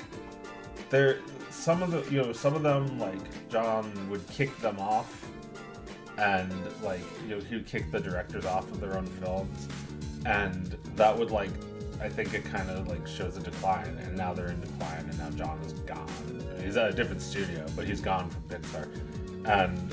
some of them like John would kick them off, and like he would kick the directors off of their own films, and that would like I think it kind of like shows a decline, and now they're in decline, and now John is gone. He's at a different studio, but he's gone from Pixar, and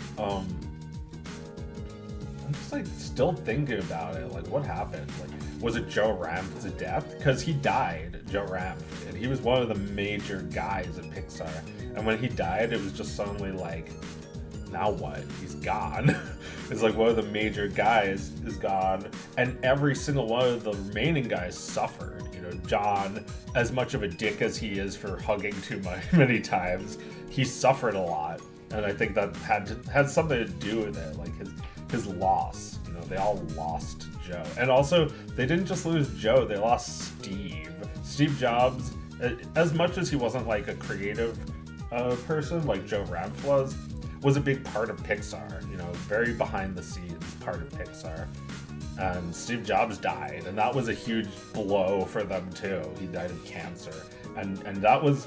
I'm just like still thinking about it. Like, what happened? Like, was it Joe Ranft's death? Because he died, Joe Ranft, and he was one of the major guys at Pixar. And when he died, it was just suddenly like, now what? He's gone. It's like one of the major guys is gone, and every single one of the remaining guys suffered. You know, John, as much of a dick as he is for hugging too many times, he suffered a lot, and I think that had something to do with it. Like his loss, you know, they all lost Joe. And also, they didn't just lose Joe, they lost Steve. Steve Jobs, as much as he wasn't like a creative person like Joe Ranft was a big part of Pixar, you know, very behind the scenes part of Pixar. And Steve Jobs died, and that was a huge blow for them too. He died of cancer. And that was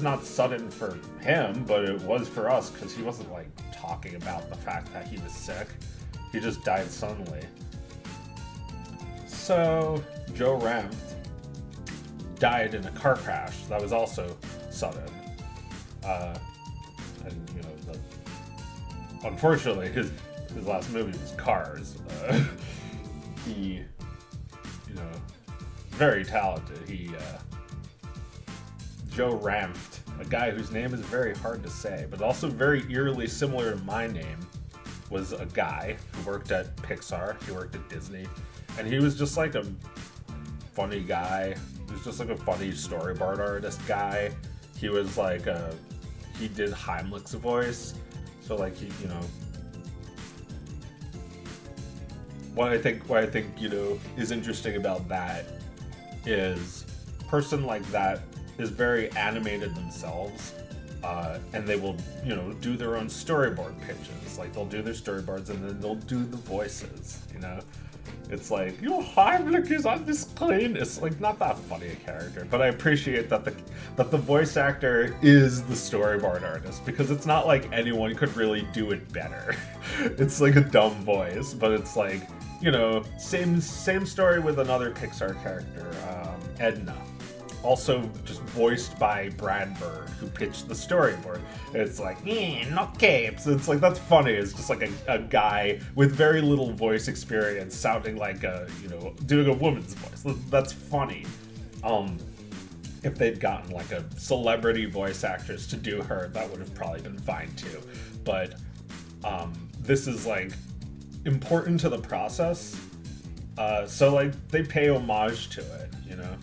not sudden for him, but it was for us, because he wasn't like talking about the fact that he was sick. He just died suddenly. So Joe Ranft died in a car crash that was also sudden. And you know, unfortunately, his last movie was Cars. He, you know, very talented. Joe Ranft, a guy whose name is very hard to say, but also very eerily similar to my name, was a guy who worked at Pixar. He worked at Disney, and he was just like a funny guy. He was just like a funny storyboard artist guy. He was like he did Heimlich's voice, so like he, you know, what I think you know is interesting about that is a person like that is very animated themselves, and they will, you know, do their own storyboard pitches. Like they'll do their storyboards and then they'll do the voices, you know. It's like, your Heimlich is on this clean. It's like not that funny a character, but I appreciate that the voice actor is the storyboard artist, because it's not like anyone could really do it better. It's like a dumb voice, but it's like, you know, same story with another Pixar character, Edna. Also just voiced by Brad Bird, who pitched the storyboard. It's like, no capes. It's like, that's funny. It's just like a guy with very little voice experience sounding like you know, doing a woman's voice. That's funny. If they'd gotten like a celebrity voice actress to do her, that would have probably been fine too. But this is like important to the process. So like they pay homage to it, you know.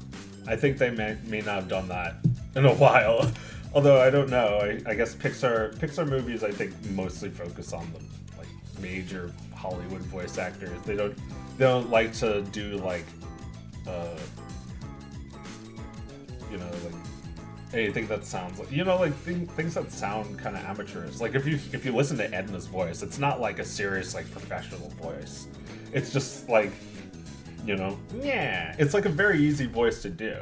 I think they may not have done that in a while. Although I don't know. I guess Pixar movies, I think, mostly focus on the like major Hollywood voice actors. They don't like to do like you know, like anything that sounds like, you know, like things that sound kind of amateurish. Like if you listen to Edna's voice, it's not like a serious like professional voice. It's just like, you know, yeah, it's like a very easy voice to do.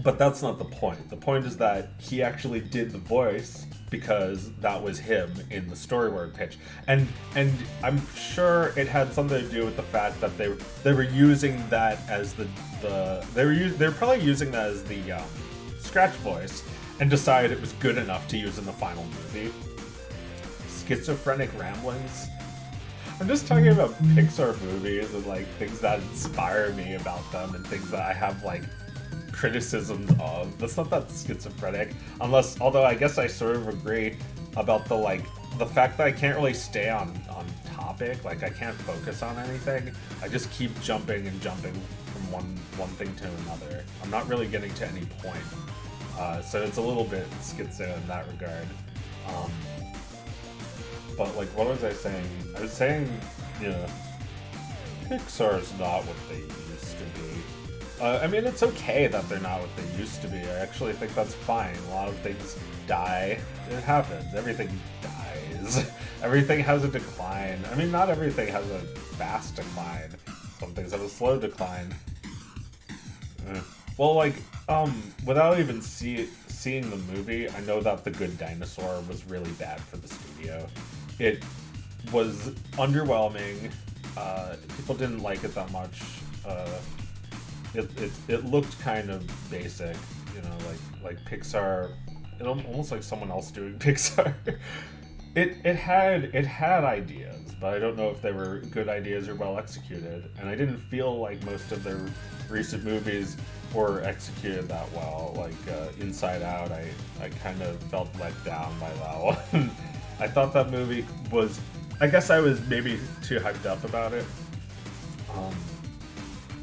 But that's not the point. The point is that he actually did the voice because that was him in the storyboard pitch, and I'm sure it had something to do with the fact that they were using that as they're probably using that as the scratch voice, and decided it was good enough to use in the final movie. Schizophrenic ramblings. I'm just talking about Pixar movies and like things that inspire me about them and things that I have like criticisms of. That's not that schizophrenic, although I guess I sort of agree about the fact that I can't really stay on topic. Like I can't focus on anything. I just keep jumping from one thing to another. I'm not really getting to any point. So it's a little bit schizo in that regard. But like, what was I saying? I was saying, you know, Pixar's not what they used to be. I mean, it's okay that they're not what they used to be. I actually think that's fine. A lot of things die. It happens. Everything dies. Everything has a decline. I mean, not everything has a fast decline. Some things have a slow decline. Well, like, without even seeing the movie, I know that The Good Dinosaur was really bad for the studio. It was underwhelming. People didn't like it that much. It looked kind of basic, you know, like Pixar. It almost like someone else doing Pixar. It had ideas, but I don't know if they were good ideas or well executed. And I didn't feel like most of their recent movies were executed that well. Like Inside Out, I kind of felt let down by that one. I thought that movie was, I guess I was maybe too hyped up about it.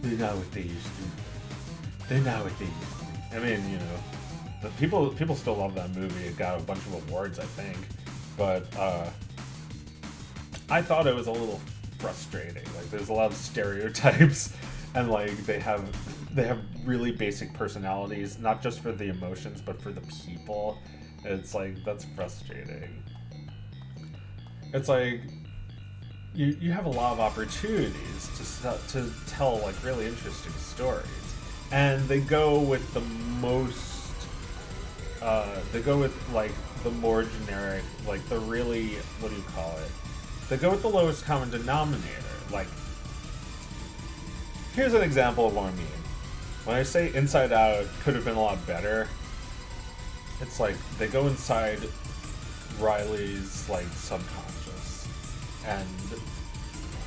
They're not what they used to. They're not what they used to. I mean, you know, the people still love that movie. It got a bunch of awards, I think. But I thought it was a little frustrating. Like, there's a lot of stereotypes, and like they have really basic personalities, not just for the emotions, but for the people. It's like, that's frustrating. It's like, you have a lot of opportunities to tell like really interesting stories, and they go with the most they go with like the more generic, like the really, what do you call it, they go with the lowest common denominator. Like, here's an example of what I mean. When I say Inside Out could have been a lot better, it's like they go inside Riley's like subconscious, and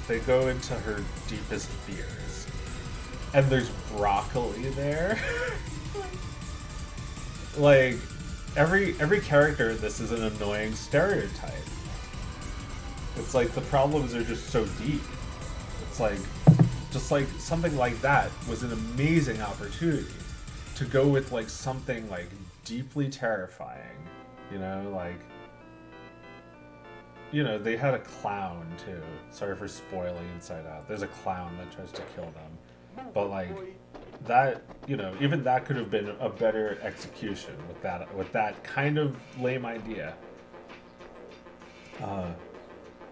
they go into her deepest fears, and there's broccoli there. Like, every character in this is an annoying stereotype. It's like the problems are just so deep. It's like, just like something like that was an amazing opportunity to go with like something like deeply terrifying, you know, like, you know, they had a clown too. Sorry for spoiling Inside Out. There's a clown that tries to kill them. But like that, you know, even that could have been a better execution with that kind of lame idea.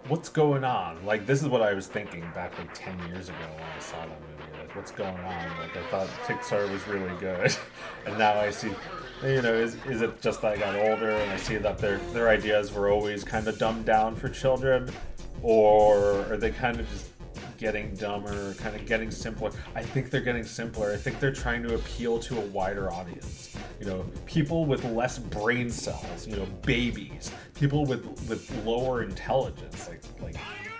What's going on? Like, this is what I was thinking back like 10 years ago when I saw that movie. Like, what's going on? Like, I thought Pixar was really good. And now I see, you know, is it just that I got older and I see that their ideas were always kind of dumbed down for children? Or are they kind of just getting dumber, kind of getting simpler? I think they're getting simpler. I think they're trying to appeal to a wider audience. You know, people with less brain cells, you know, babies, people with lower intelligence, like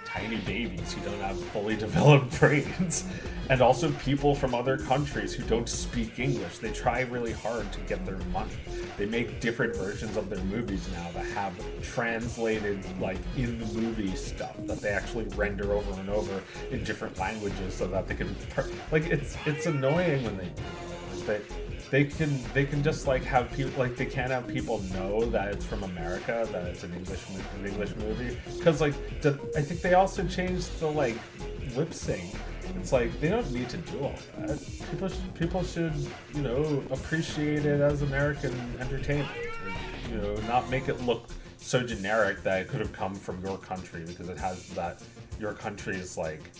tiny babies who don't have fully developed brains, and also people from other countries who don't speak English. They try really hard to get their money. They make different versions of their movies now that have translated, like, in the movie stuff that they actually render over and over in different languages so that they can, like, it's annoying when they they can just like have people like they can't have people know that it's from America, that it's an English movie, because like I think they also changed the like lip sync. It's like they don't need to do all that. People should you know appreciate it as American entertainment. And, you know, not make it look so generic that it could have come from your country because it has that your country's like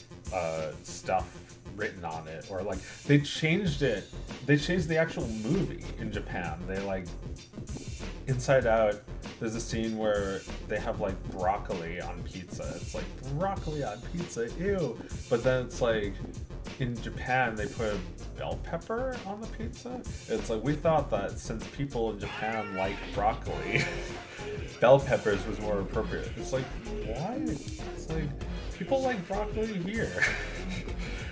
stuff written on it, or like they changed the actual movie in Japan. They like Inside Out, there's a scene where they have like broccoli on pizza. It's like broccoli on pizza, ew. But then it's like in Japan they put bell pepper on the pizza. It's like we thought that since people in Japan like broccoli, bell peppers was more appropriate. It's like, why? It's like people like broccoli here.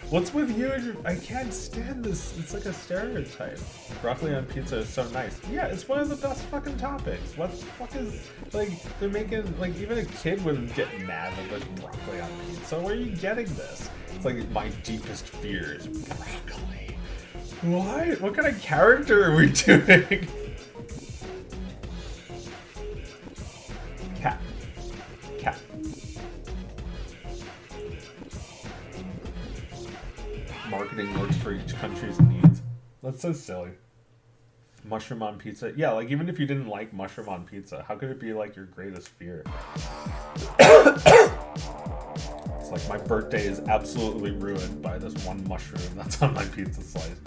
What's with you and your... I can't stand this. It's like a stereotype. Broccoli on pizza is so nice. Yeah, it's one of the best fucking topics. What the fuck is... Like, they're making... Like, even a kid wouldn't get mad if there's broccoli on pizza. Where are you getting this? It's like my deepest fear is broccoli. Why? What kind of character are we doing? Cat. Cat. Marketing works for each country's needs. That's so silly. Mushroom on pizza. Yeah, like even if you didn't like mushroom on pizza, how could it be like your greatest fear? It's like my birthday is absolutely ruined by this one mushroom that's on my pizza slice.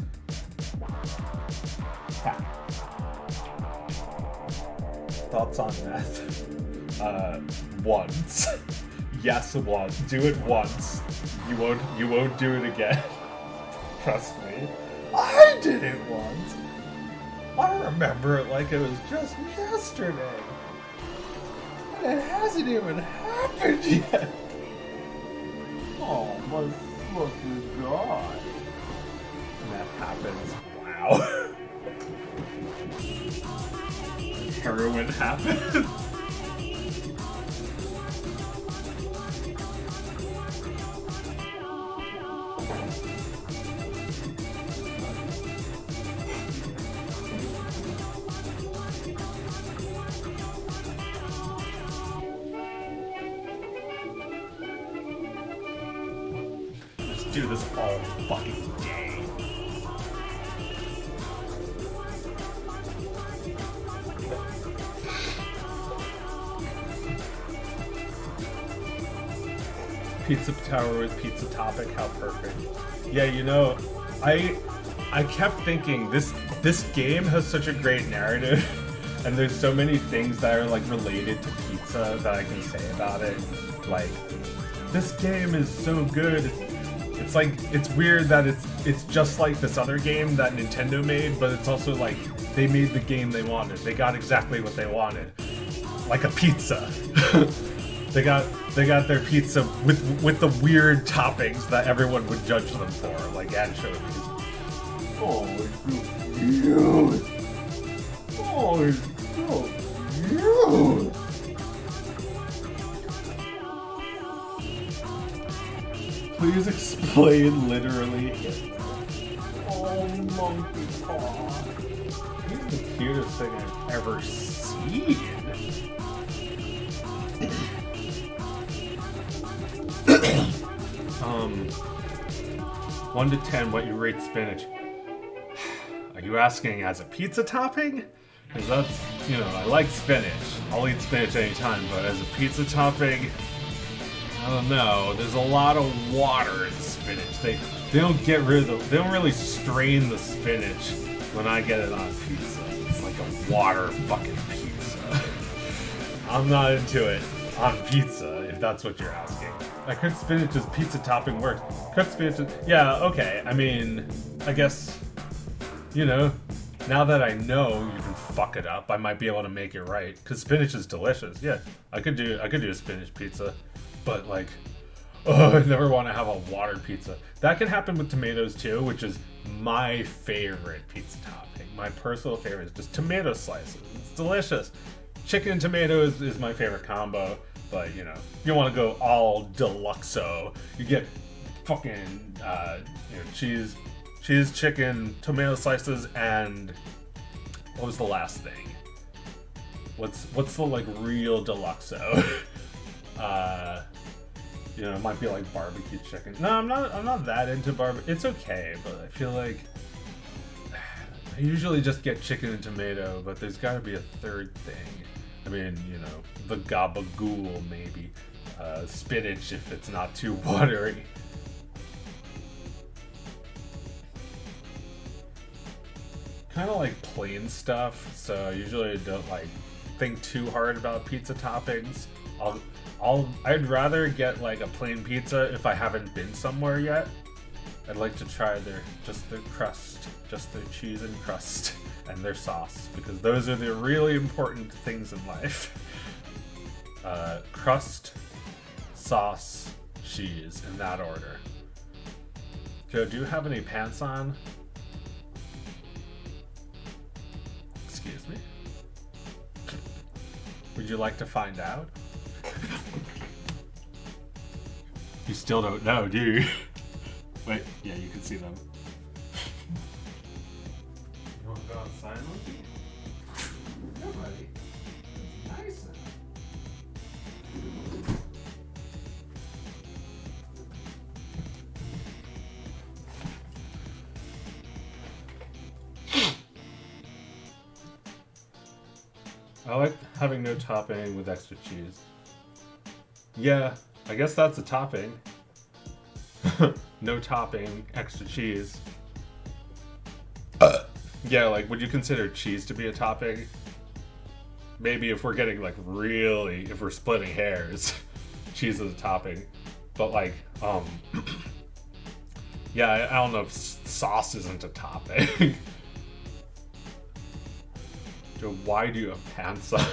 Thoughts on meth? Once. Yes, once. Do it once. You won't do it again. Trust me. I did it once. I remember it like it was just yesterday. And it hasn't even happened yet. Oh my fucking god. And that happens. Wow. Heroin happens. Do this all fucking day. Pizza tower with pizza topic, how perfect. Yeah, you know, I kept thinking this game has such a great narrative and there's so many things that are like related to pizza that I can say about it. Like, this game is so good. It's like, it's weird that it's just like this other game that Nintendo made, but it's also like they made the game they wanted. They got exactly what they wanted. Like a pizza. They got their pizza with the weird toppings that everyone would judge them for, like anchovies. Oh, it's so cute. Oh, it's so cute. Please explain literally. Oh, monkey paw. He's the cutest thing I've ever seen. 1 to 10, what you rate spinach? Are you asking as a pizza topping? Because that's, you know, I like spinach. I'll eat spinach anytime, but as a pizza topping, I don't know. There's a lot of water in spinach. They don't get rid of they don't really strain the spinach when I get it on pizza. It's like a water fucking pizza. I'm not into it on pizza, if that's what you're asking. Like, cooked spinach as pizza topping works. Cooked spinach is, yeah, okay. I mean, I guess, you know, now that I know you can fuck it up, I might be able to make it right. Because spinach is delicious. Yeah, I could do a spinach pizza. But like, oh, I never want to have a water pizza. That can happen with tomatoes too, which is my favorite pizza topping. My personal favorite is just tomato slices. It's delicious. Chicken and tomatoes is my favorite combo. But you know, if you want to go all deluxo, you get fucking cheese cheese, chicken, tomato slices, and what was the last thing? What's the like real deluxo? You know, it might be like barbecue chicken. No, I'm not that into barbecue. It's okay, but I feel like I usually just get chicken and tomato, but there's got to be a third thing. I mean, you know, the gabagool maybe, spinach if it's not too watery. Kind of like plain stuff, so usually I don't like think too hard about pizza toppings. I'd rather get like a plain pizza if I haven't been somewhere yet. I'd like to try their crust, just their cheese and crust, and their sauce, because those are the really important things in life. Crust, sauce, cheese, in that order. Joe, do you have any pants on? Excuse me? Would you like to find out? You still don't know, do you? Wait, yeah, you can see them. You want to go outside with me? Yeah, buddy. It's nice. I like having no topping with extra cheese. Yeah, I guess that's a topping. No topping, extra cheese. Yeah, like, would you consider cheese to be a topping? Maybe if we're getting, like, if we're splitting hairs, cheese is a topping. But, like, yeah, I don't know if sauce isn't a topping. Joe, why do you have pants on?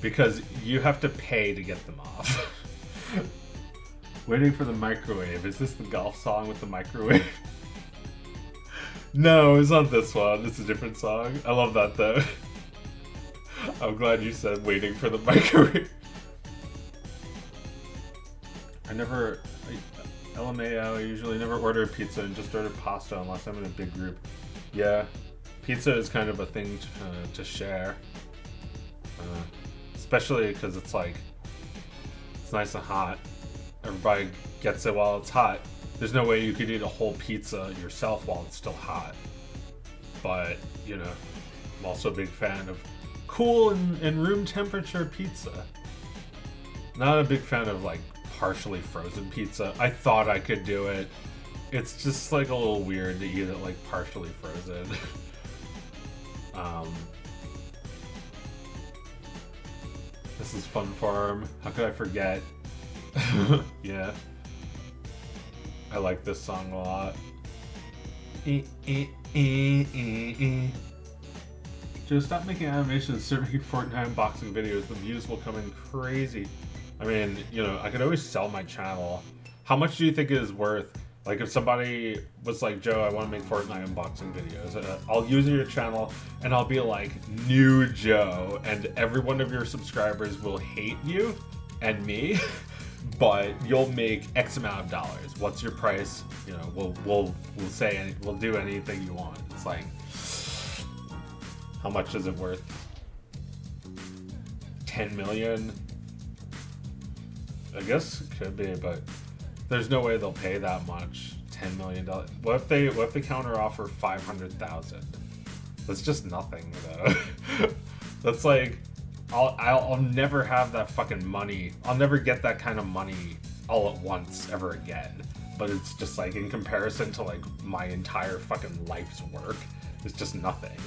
Because you have to pay to get them off. Waiting for the microwave. Is this the golf song with the microwave? No, it's not this one. It's a different song. I love that though. I'm glad you said waiting for the microwave. LMAO, I usually never order pizza and just order pasta unless I'm in a big group. Yeah, pizza is kind of a thing to share. Especially because it's like, it's nice and hot. Everybody gets it while it's hot. There's no way you could eat a whole pizza yourself while it's still hot. But, you know, I'm also a big fan of cool and room temperature pizza. Not a big fan of like partially frozen pizza. I thought I could do it. It's just like a little weird to eat it like partially frozen. This is Fun Farm. How could I forget? Yeah. I like this song a lot. Just stop making animations, serving Fortnite unboxing videos. The views will come in crazy. I mean, you know, I could always sell my channel. How much do you think it is worth? Like if somebody was like, Joe, I want to make Fortnite unboxing videos. I'll use your channel and I'll be like, new Joe, and every one of your subscribers will hate you and me, but you'll make X amount of dollars. What's your price? You know, we'll do anything you want. It's like, how much is it worth? 10 million? I guess it could be, but there's no way they'll pay that much. $10 million. What if they counter offer 500,000? That's just nothing though. That's like, I'll never have that fucking money. I'll never get that kind of money all at once ever again. But it's just like, in comparison to like my entire fucking life's work, it's just nothing.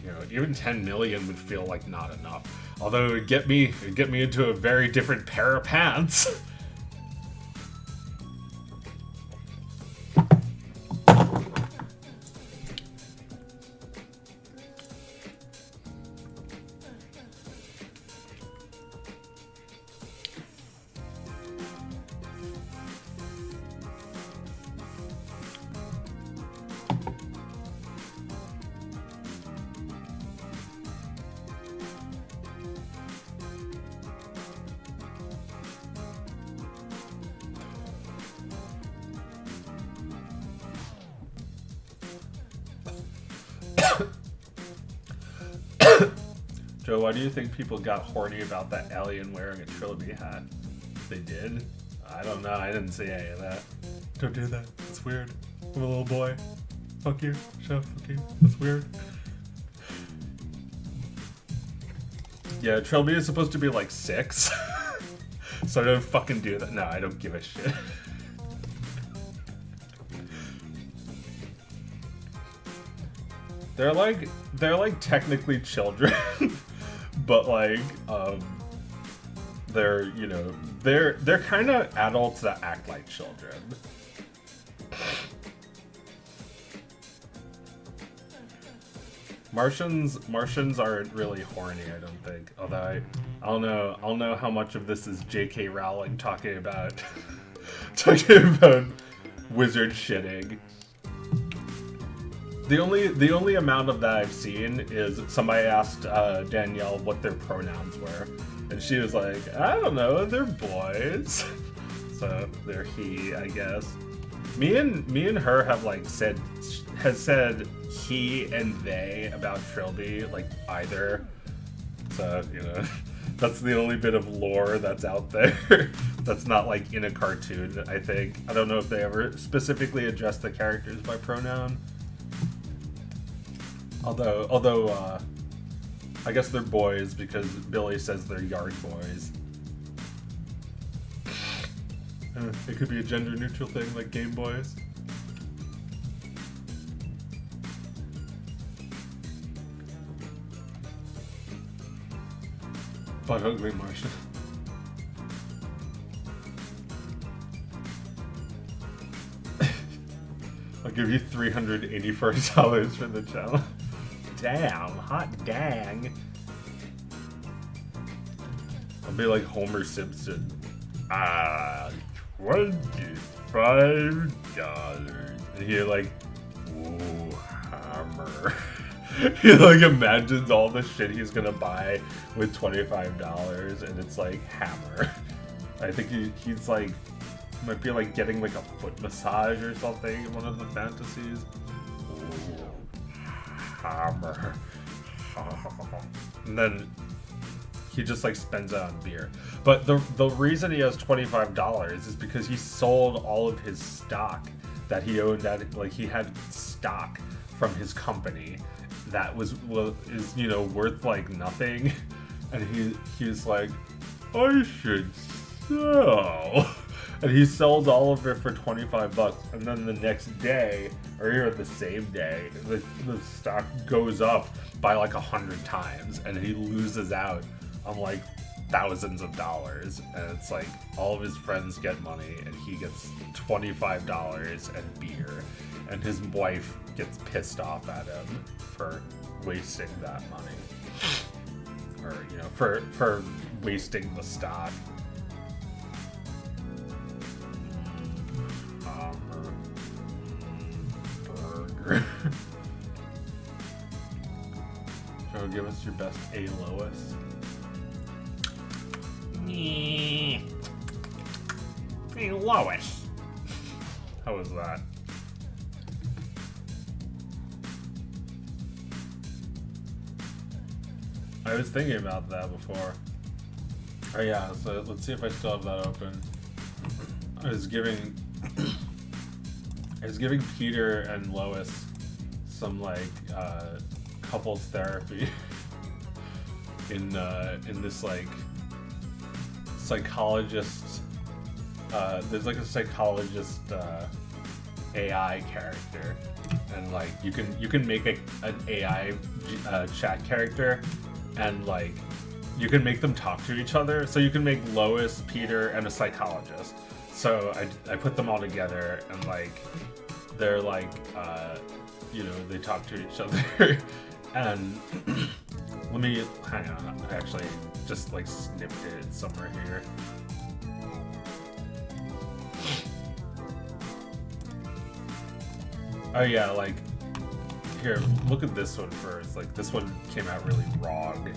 You know, even 10 million would feel like not enough. Although it'd get me into a very different pair of pants. Joe, why do you think people got horny about that alien wearing a Trilby hat? They did? I don't know. I didn't see any of that. Don't do that. It's weird. I'm a little boy. Fuck you. Shut up. Fuck you. That's weird. Yeah, Trilby is supposed to be like 6. So don't fucking do that. No, I don't give a shit. They're like technically children, but like they're, you know, they're kind of adults that act like children. Martians aren't really horny, I don't think. Although I don't know how much of this is J.K. Rowling talking about wizard shitting. The only amount of that I've seen is somebody asked Danielle what their pronouns were, and she was like, I don't know, they're boys. So they're he, I guess. Me and her have like said he and they about Trilby, like either. So, you know, that's the only bit of lore that's out there. That's not like in a cartoon, I think. I don't know if they ever specifically address the characters by pronoun. Although I guess they're boys because Billy says they're yard boys. It could be a gender neutral thing like Game Boys. But ugly Martian. I'll give you $384 for the channel. Damn, hot dang. I'll be like Homer Simpson. $25. And he like, ooh, hammer. He like imagines all the shit he's gonna buy with $25, and it's like hammer. I think he's like, might be like getting like a foot massage or something in one of the fantasies. Ooh, hammer. And then he just like spends it on beer. But the reason he has $25 is because he sold all of his stock that he owned at, like he had stock from his company that is, you know, worth like nothing, and he's like, I should sell, and he sells all of it for $25, and then the next day, or even the same day, the stock goes up by like 100 times, and he loses out on like thousands of dollars, and it's like all of his friends get money, and he gets $25 and beer, and his wife gets pissed off at him for wasting that money, or you know, for wasting the stock. Burger. Joe, give us your best A Lois. Hey Lois. How was that? I was thinking about that before. Oh yeah, so let's see if I still have that open. I was giving Peter and Lois some like couples therapy in this like psychologist. There's like a psychologist AI character, and like you can make an AI chat character, and like you can make them talk to each other. So you can make Lois, Peter, and a psychologist. So I put them all together, and like they're like you know, they talk to each other. And let me hang on. I actually just like snipped it somewhere here. Oh yeah, like here, look at this one first. Like this one came out really wrong.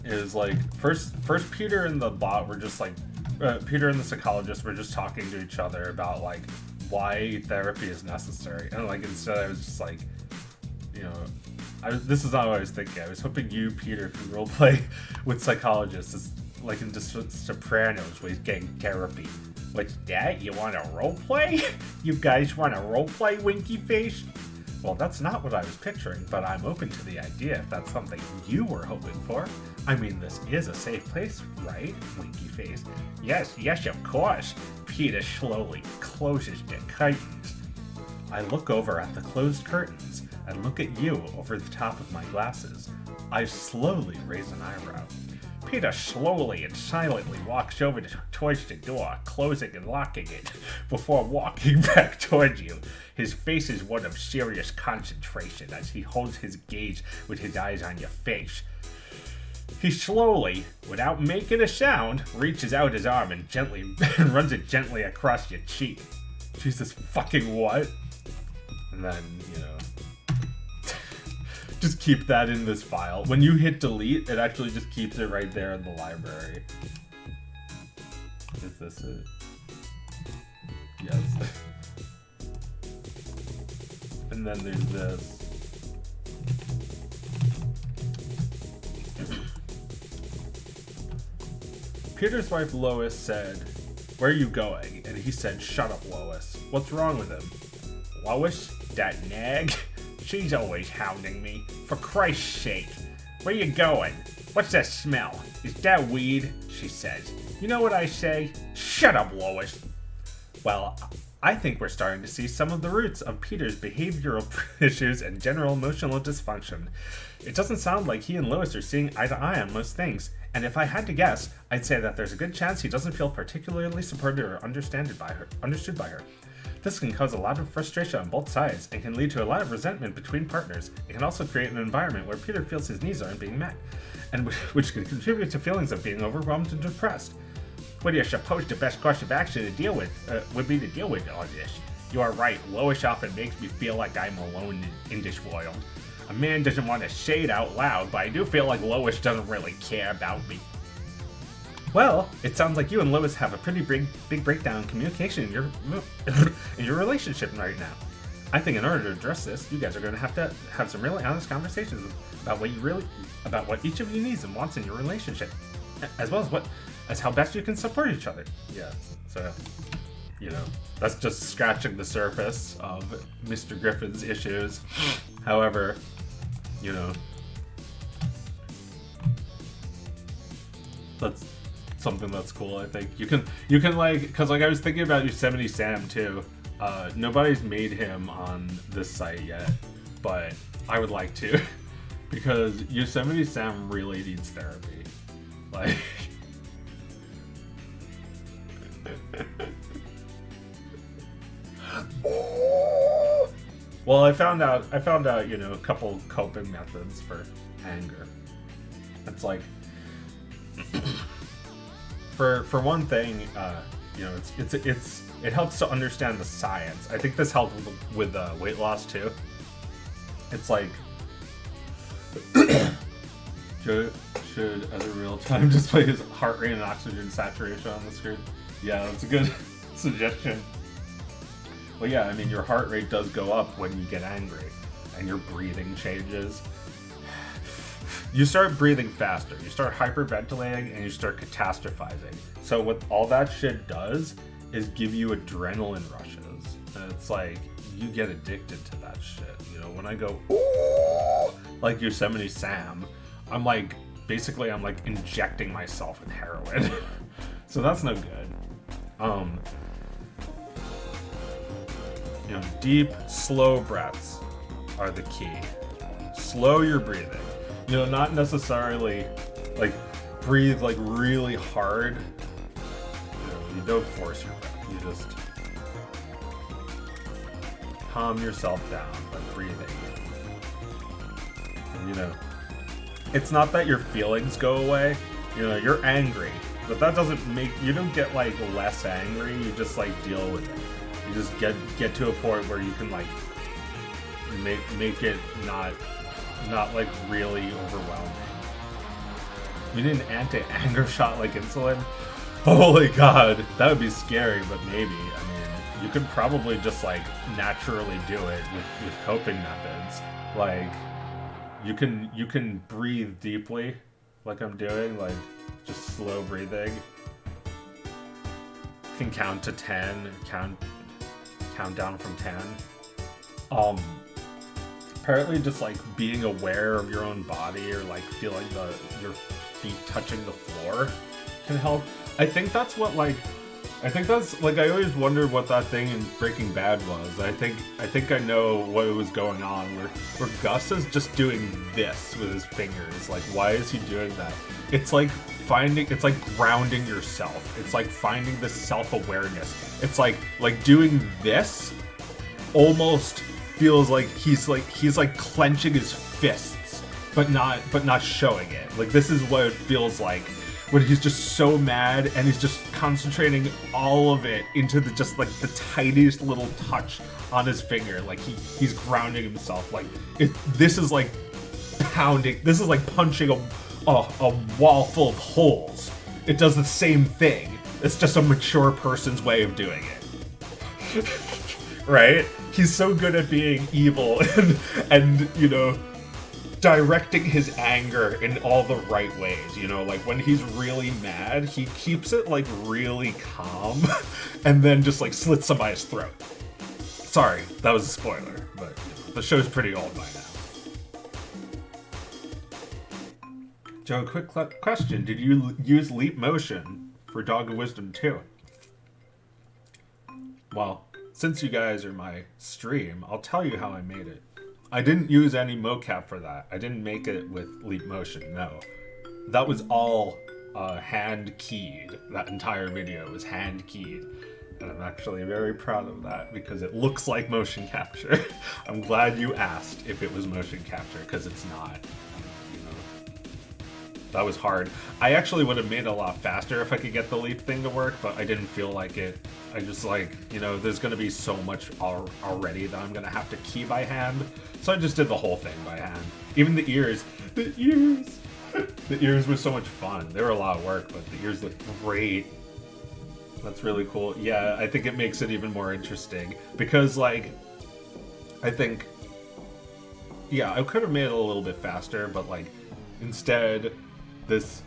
Is like first Peter and the bot were just like Peter and the psychologist were just talking to each other about like why therapy is necessary. And like instead I was just like, you know, this is not what I was thinking. I was hoping you, Peter, could roleplay with psychologists. It's like in Sopranos where he's getting therapy. What's that? You want to roleplay? You guys want to roleplay, Winky Face? Well, that's not what I was picturing, but I'm open to the idea if that's something you were hoping for. I mean, this is a safe place, right, Winky Face? Yes, of course. Peter slowly closes the curtains. I look over at the closed curtains and look at you over the top of my glasses. I slowly raise an eyebrow. Peter slowly and silently walks over towards the door, closing and locking it, before walking back towards you. His face is one of serious concentration as he holds his gaze with his eyes on your face. He slowly, without making a sound, reaches out his arm and runs it gently across your cheek. Jesus fucking what? And then, you know, just keep that in this file. When you hit delete, it actually just keeps it right there in the library. Is this it? Yes. And then there's this. Peter's wife Lois said, "Where are you going?" And he said, "Shut up, Lois. What's wrong with him?" "Lois? That nag? She's always hounding me. For Christ's sake. Where you going? What's that smell? Is that weed?" she says. "You know what I say? Shut up, Lois." Well, I think we're starting to see some of the roots of Peter's behavioral issues and general emotional dysfunction. It doesn't sound like he and Lois are seeing eye to eye on most things, and if I had to guess, I'd say that there's a good chance he doesn't feel particularly supported or understood by her. This can cause a lot of frustration on both sides and can lead to a lot of resentment between partners. It can also create an environment where Peter feels his needs aren't being met, and which can contribute to feelings of being overwhelmed and depressed. What do you suppose the best course of action to deal with would be to deal with all this? You are right. Lois often makes me feel like I'm alone in this world. A man doesn't want to say it out loud, but I do feel like Lois doesn't really care about me. Well, it sounds like you and Lois have a pretty big breakdown in communication in your relationship right now. I think in order to address this, you guys are going to have some really honest conversations about what each of you needs and wants in your relationship, as well as how best you can support each other. Yeah, so, you know, that's just scratching the surface of Mr. Griffin's issues. However, you know, that's something that's cool. I think you can like, because like I was thinking about Yosemite Sam too. Nobody's made him on this site yet, but I would like to, because Yosemite Sam really needs therapy. Like, well, I found out, you know, a couple coping methods for anger. It's like, for one thing, you know, it helps to understand the science. I think this helped with weight loss too. It's like, should as a real time display his heart rate and oxygen saturation on the screen? Yeah, that's a good suggestion. Well, yeah, I mean, your heart rate does go up when you get angry, and your breathing changes. You start breathing faster, you start hyperventilating, and you start catastrophizing. So what all that shit does is give you adrenaline rushes. And it's like, you get addicted to that shit. You know, when I go, ooh, like Yosemite Sam, I'm like injecting myself with heroin. So that's no good. You know, deep, slow breaths are the key. Slow your breathing. You know, not necessarily like breathe like really hard. You know, you don't force your breath. You just calm yourself down by breathing. And, you know, it's not that your feelings go away. You know, you're angry, but that doesn't make you don't get like less angry. You just like deal with it. You just get to a point where you can like make it not like really overwhelming. You need an anti-anger shot like insulin? Holy God, that would be scary, but maybe. I mean, you could probably just like naturally do it with coping methods. Like you can breathe deeply, like I'm doing, like just slow breathing. You can count to 10, count down from 10. Apparently just like being aware of your own body or like feeling your feet touching the floor can help. I think that's I always wondered what that thing in Breaking Bad was. I think I know what was going on where Gus is just doing this with his fingers. Like, why is he doing that? It's like grounding yourself. It's like finding this self-awareness. It's like doing this almost feels like he's clenching his fists, but not showing it. Like, this is what it feels like when he's just so mad and he's just concentrating all of it into the tiniest little touch on his finger. Like he's grounding himself. Like this is like pounding. This is like punching a wall full of holes. It does the same thing. It's just a mature person's way of doing it. Right? He's so good at being evil and you know, directing his anger in all the right ways. You know, like when he's really mad, he keeps it like really calm and then just like slits somebody's throat. Sorry, that was a spoiler, but the show's pretty old by now. Joe, quick question. Did you use Leap Motion for Dog of Wisdom 2? Well, since you guys are my stream, I'll tell you how I made it. I didn't use any mocap for that. I didn't make it with Leap Motion, no. That was all hand-keyed. That entire video was hand-keyed. And I'm actually very proud of that because it looks like motion capture. I'm glad you asked if it was motion capture, because it's not. You know, that was hard. I actually would have made it a lot faster if I could get the leap thing to work, but I didn't feel like it. I just like, you know, there's going to be so much already that I'm going to have to key by hand. So I just did the whole thing by hand. Even the ears. The ears were so much fun. They were a lot of work, but the ears look great. That's really cool. Yeah, I think it makes it even more interesting. Because, like, I think... Yeah, I could have made it a little bit faster, but, like, instead, this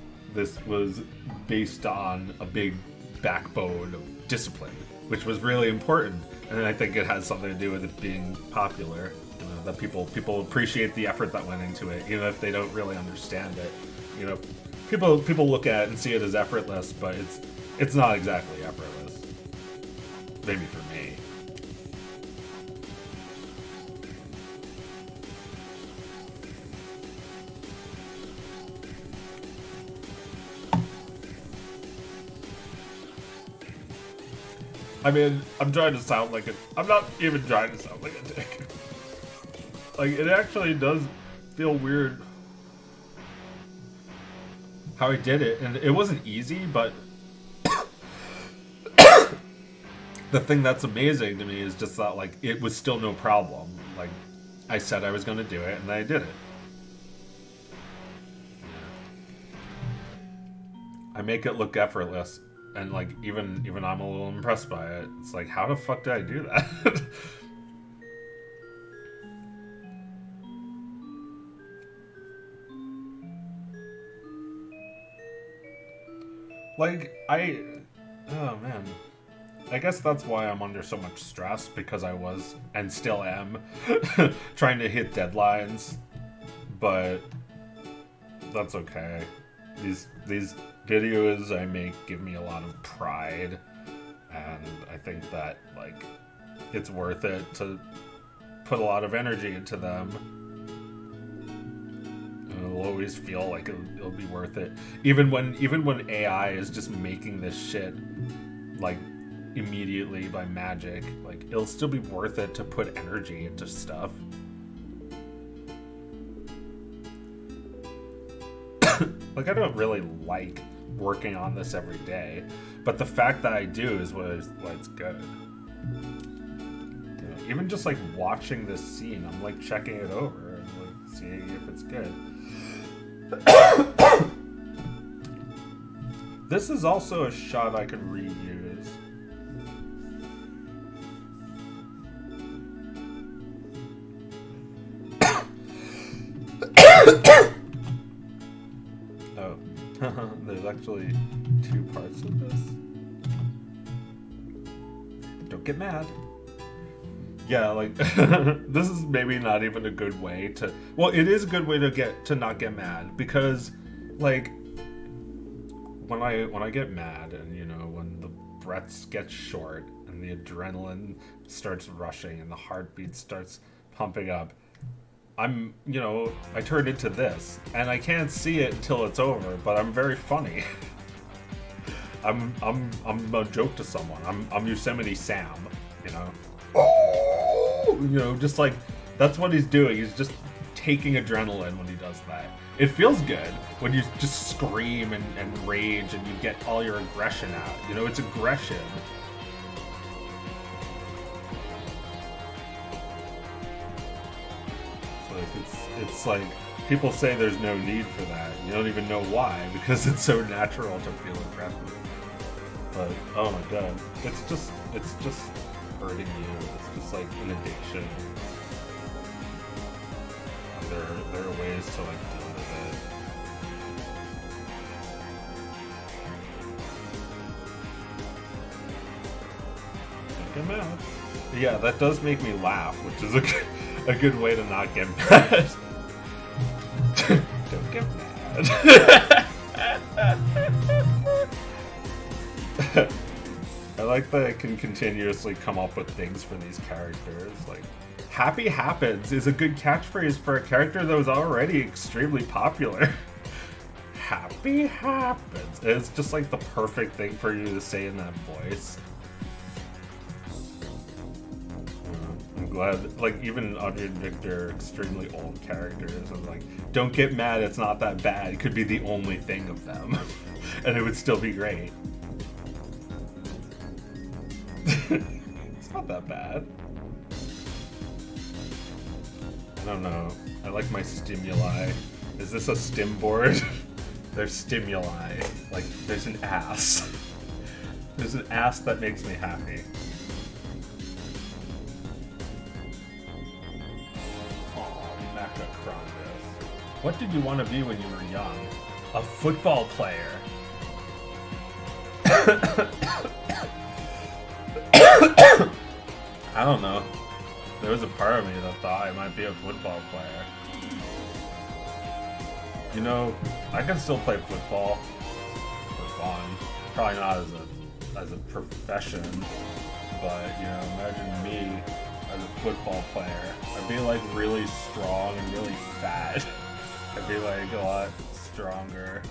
was based on a big backbone of discipline, which was really important. And I think it has something to do with it being popular. You know, that people appreciate the effort that went into it, even if they don't really understand it. You know, people look at it and see it as effortless, but it's not exactly effortless. Maybe for me. I mean, I'm trying to sound like I'm not even trying to sound like a dick. Like, it actually does feel weird how I did it, and it wasn't easy, but the thing that's amazing to me is just that, like, it was still no problem. Like, I said I was going to do it, and I did it. I make it look effortless, and, like, even I'm a little impressed by it. It's like, how the fuck did I do that? Like, oh man. I guess that's why I'm under so much stress, because I was, and still am, trying to hit deadlines. But that's okay. These videos I make give me a lot of pride, and I think that, like, it's worth it to put a lot of energy into them. It'll always feel like it'll be worth it, even when AI is just making this shit like immediately by magic. Like, it'll still be worth it to put energy into stuff. Like, I don't really like working on this every day, but the fact that I do is why it's good. You know, even just like watching this scene, I'm like checking it over and like seeing if it's good. This is also a shot I could reuse. Oh, there's actually 2 parts of this. Don't get mad. Yeah, like this is maybe not even a good way to. Well, it is a good way to not get mad because, like, when I get mad and when the breaths get short and the adrenaline starts rushing and the heartbeat starts pumping up, I turn into this, and I can't see it until it's over, but I'm very funny. I'm a joke to someone. I'm Yosemite Sam, just like that's what he's doing. He's just taking adrenaline when he does that. It feels good when you just scream and rage and you get all your aggression out. It's aggression. It's like people say there's no need for that. You don't even know why, because it's so natural to feel aggressive. But oh my god, it's just hurting you. It's just like an addiction. And there are ways to like deal with it. Take him out. Yeah, that does make me laugh, which is a good way to not get mad. Don't get mad. I like that I can continuously come up with things for these characters. Like, happy happens is a good catchphrase for a character that was already extremely popular. Happy happens. It's just like the perfect thing for you to say in that voice. I'm glad, like, even Audrey and Victor are extremely old characters. I'm like, don't get mad, it's not that bad. It could be the only thing of them. And it would still be great. It's not that bad. I don't know. I like my stimuli. Is this a stim board? There's stimuli. Like, there's an ass. There's an ass that makes me happy. What did you want to be when you were young? A football player. I don't know. There was a part of me that thought I might be a football player. I can still play football for fun. Probably not as a profession, but imagine me as a football player. I'd be like really strong and really fat. I'd be like a lot stronger.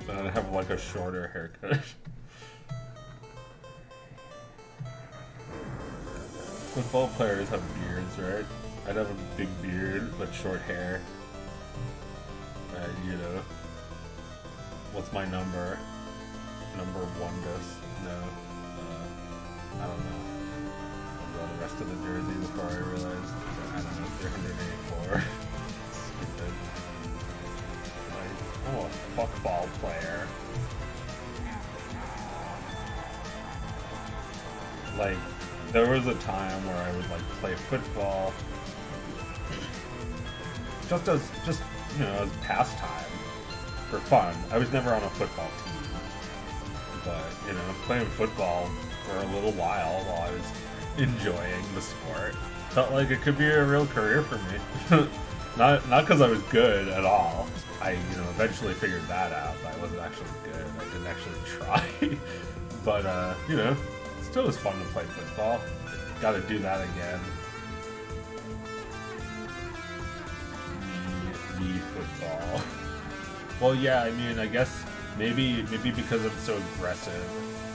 But I'd have like a shorter haircut. Football players have beards, right? I'd have a big beard but short hair. What's my number? Number 1 disc? No. I don't know. The rest of the jersey before I realized, I don't know, 384. Stupid. Like, I'm a fuckball player. Like, there was a time where I would like play football just as pastime for fun. I was never on a football team, but playing football for a little while I was enjoying the sport. Felt like it could be a real career for me. not because I was good at all. I eventually figured that out. But I wasn't actually good. I didn't actually try. But still was fun to play football. Got to do that again. Me football. Well, yeah. I mean, I guess maybe because it's so aggressive,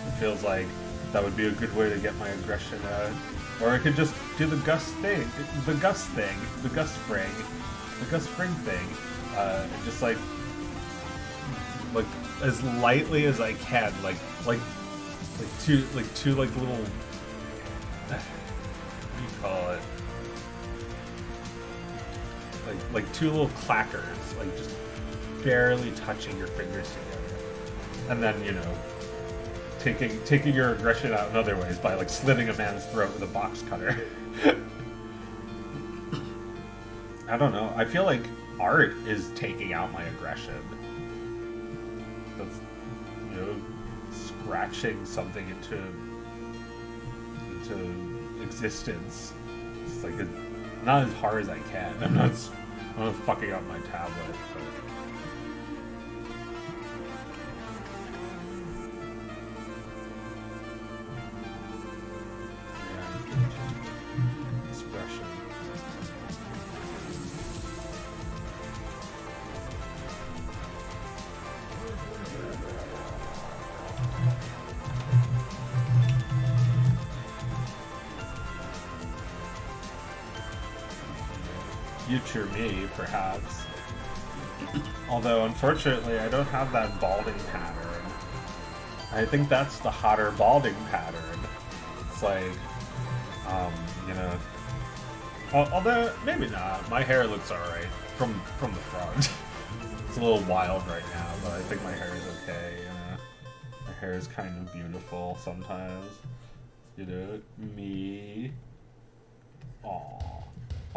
it feels like that would be a good way to get my aggression out. Or I could just do the Gus Spring thing. Just like as lightly as I can, like two little, what do you call it? Like 2 little clackers, like just barely touching your fingers together, and then taking your aggression out in other ways by like slitting a man's throat with a box cutter. I don't know. I feel like art is taking out my aggression. That's, you know, scratching something into existence. It's like not as hard as I can. I'm not fucking up my tablet, but. Expression. Future me, perhaps. Although, unfortunately, I don't have that balding pattern. I think that's the hotter balding pattern. It's like, you know... Although, maybe not. My hair looks alright from the front. It's a little wild right now, but I think my hair is okay, you know? My hair is kind of beautiful sometimes. You know? Me...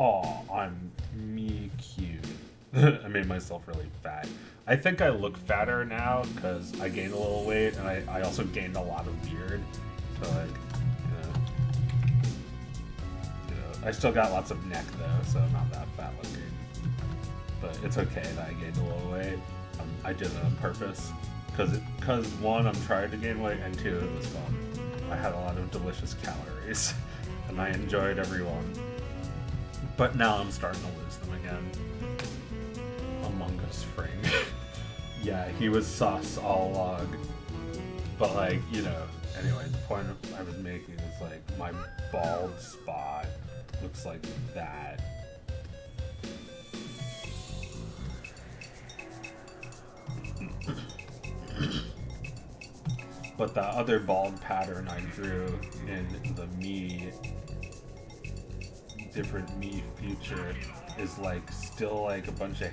Aw, I'm me cute. I made myself really fat. I think I look fatter now because I gained a little weight and I also gained a lot of beard. So like, you know, I still got lots of neck though, so I'm not that fat looking. But it's okay that I gained a little weight. I did it on purpose because one, I'm trying to gain weight, and two, it was fun. I had a lot of delicious calories and I enjoyed every one. But now I'm starting to lose them again. Among Us Fring. Yeah, he was sus all along. But like, you know, anyway, the point I was making is like my bald spot looks like that. But the other bald pattern I drew in the me different me future is like still like a bunch of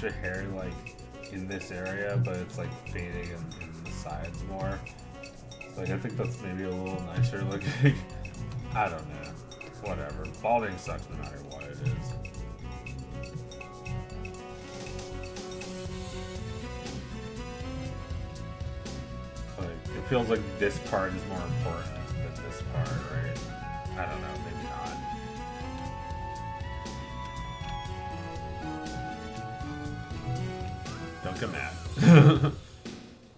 hair like in this area, but it's like fading in the sides more. So, like I think that's maybe a little nicer looking. I don't know. Whatever. Balding sucks no matter what it is. Like it feels like this part is more important than this part, right? I don't know, maybe not. Don't get mad.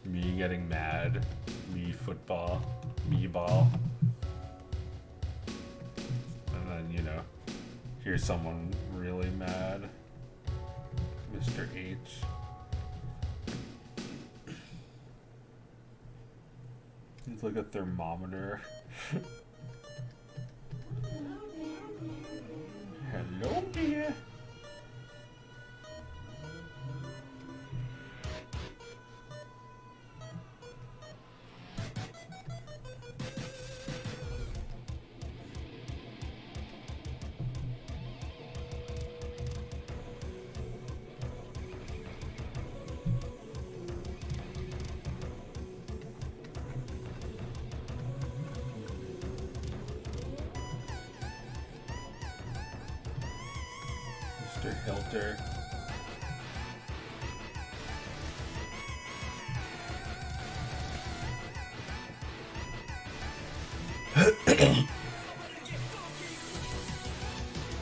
Me getting mad. Me football. Me ball. And then, you know, here's someone really mad. Mr. H. He's like a thermometer. Hello, dear. Mr. Hilter.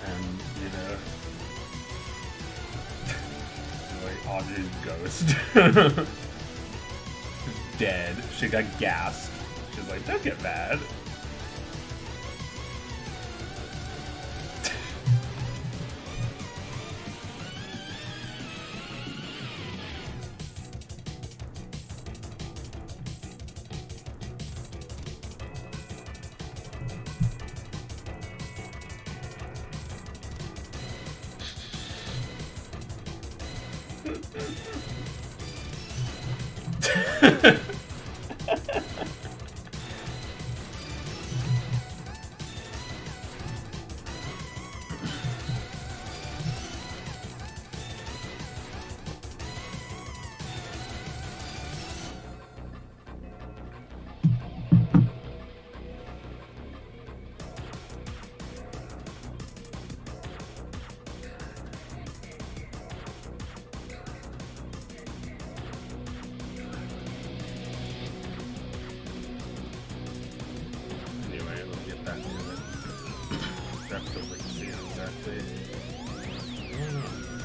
And, you know, like Audrey's ghost. Dead. She got gassed. She's like, don't get mad.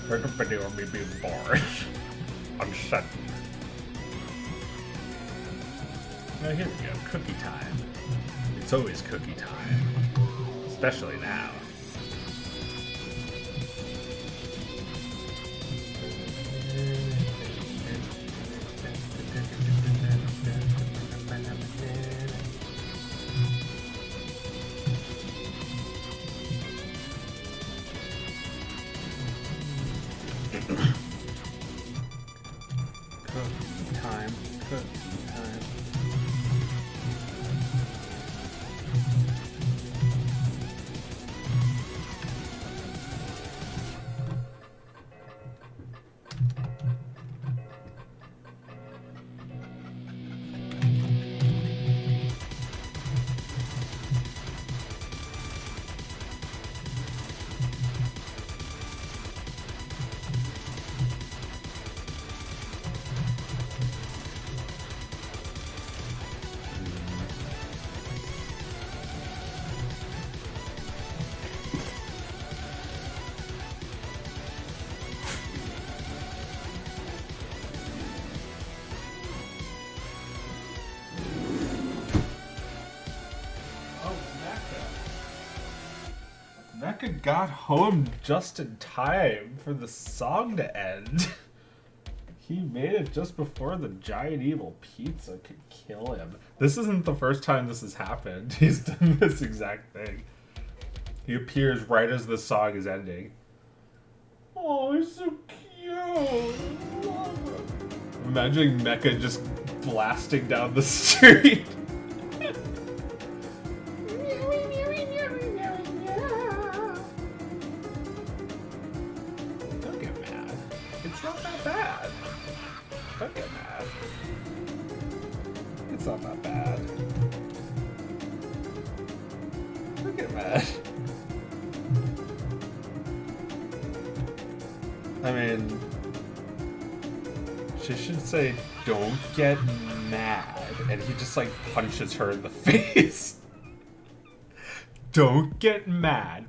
We're company on me being bored. I'm shut. Now here we go, cookie time. It's always cookie time. Especially now. Cookie time, cookie time. Mecha got home just in time for the song to end. He made it just before the giant evil pizza could kill him. This isn't the first time this has happened. He's done this exact thing. He appears right as the song is ending. Oh, he's so cute. Imagining Mecha just blasting down the street. Don't get mad. It's not that bad. Don't get mad. It's not that bad. Don't get mad. I mean, she should say, don't get mad. And he just like punches her in the face. Don't get mad.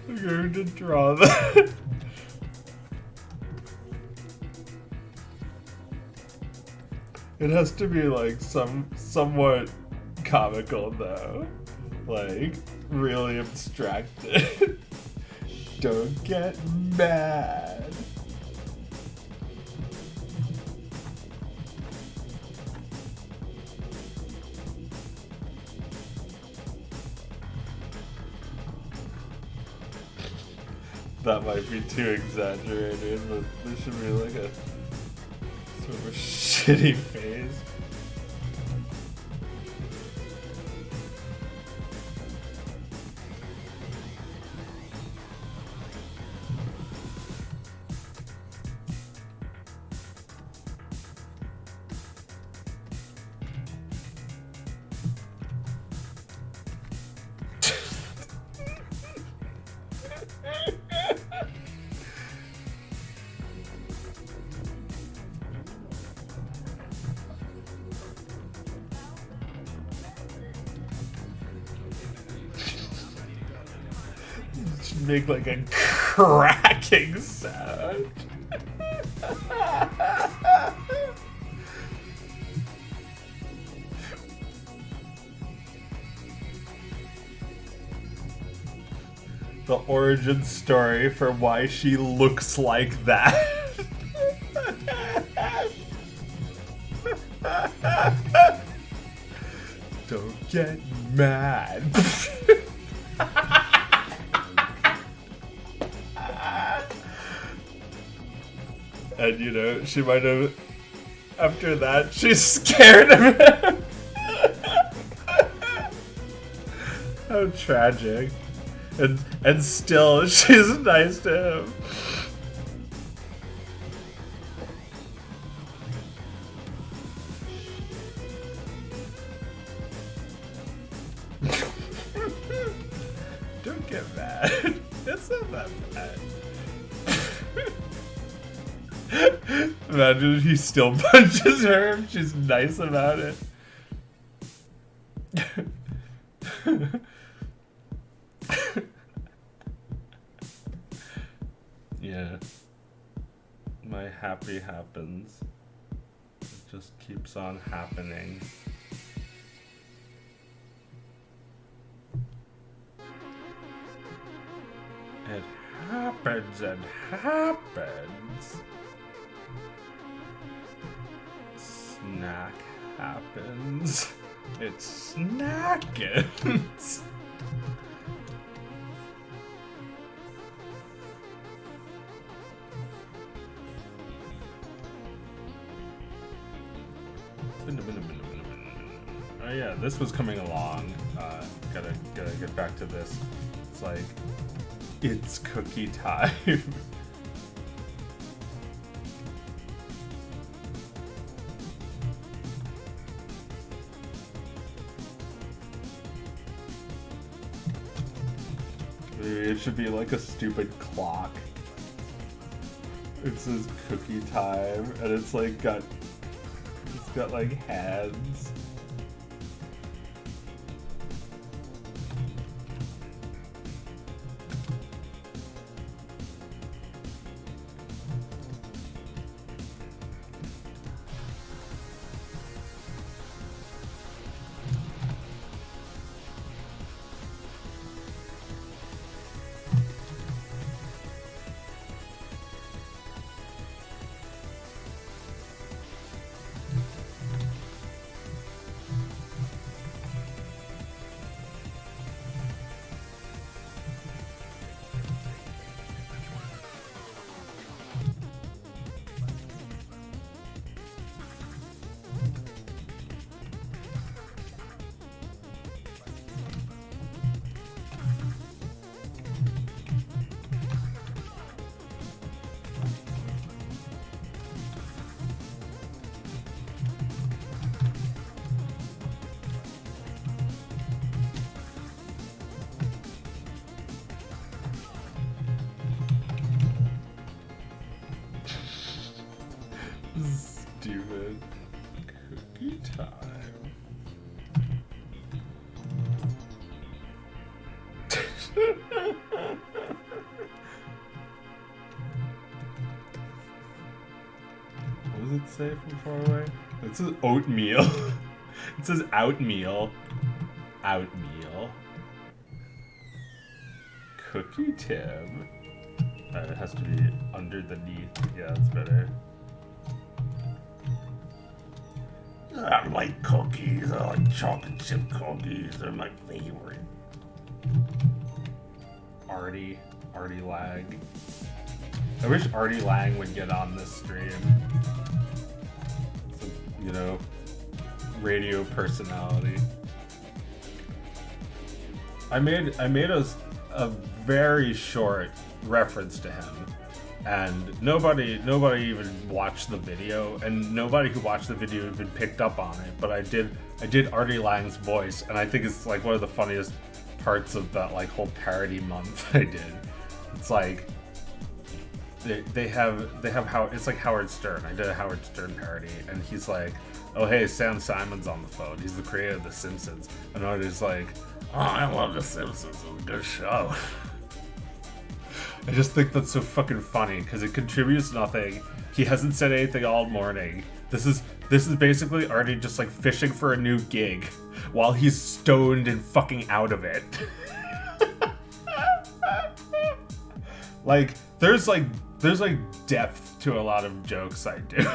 I'm going to draw that. It has to be like somewhat comical though. Like really abstracted. Don't get mad. That might be too exaggerated, but there should be like a sort of a shitty face. Make like a cracking sound. The origin story for why she looks like that. Don't get mad. And you know, she might have, after that, she's scared of him. How tragic. And still, she's nice to him. Don't get mad. It's not that bad. Imagine if he still punches her if she's nice about it. Yeah. My happy happens. It just keeps on happening. It happens and happens. Snack happens. It's snackins. Oh yeah, this was coming along. Gotta get back to this. It's like, it's cookie time. It should be like a stupid clock. It says cookie time, and it's like got like hands. Stupid. Cookie time. What does it say from far away? It says oatmeal. It says outmeal. Outmeal. Cookie Tim. It has to be underneath. Yeah, that's better. I like cookies. I like chocolate chip cookies. They're my favorite. Artie Lang. I wish Artie Lang would get on this stream. So, you know, radio personality. I made a very short reference to him, and nobody even watched the video, and nobody who watched the video even picked up on it. But I did Artie Lang's voice, and I think it's like one of the funniest parts of that like whole parody month I did. It's like they have how it's like Howard Stern. I did a Howard Stern parody, and he's like, "Oh hey, Sam Simon's on the phone. He's the creator of The Simpsons." And I was like, "Oh, I love The Simpsons. It's a good show." I just think that's so fucking funny because it contributes nothing. He hasn't said anything all morning. This is basically Artie just like fishing for a new gig while he's stoned and fucking out of it. Like there's depth to a lot of jokes I do.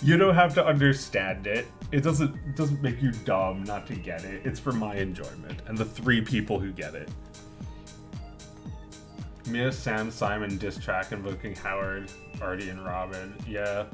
You don't have to understand it. It doesn't make you dumb not to get it. It's for my enjoyment and the 3 people who get it. Mia, Sam, Simon diss track invoking Howard, Artie, and Robin. Yeah.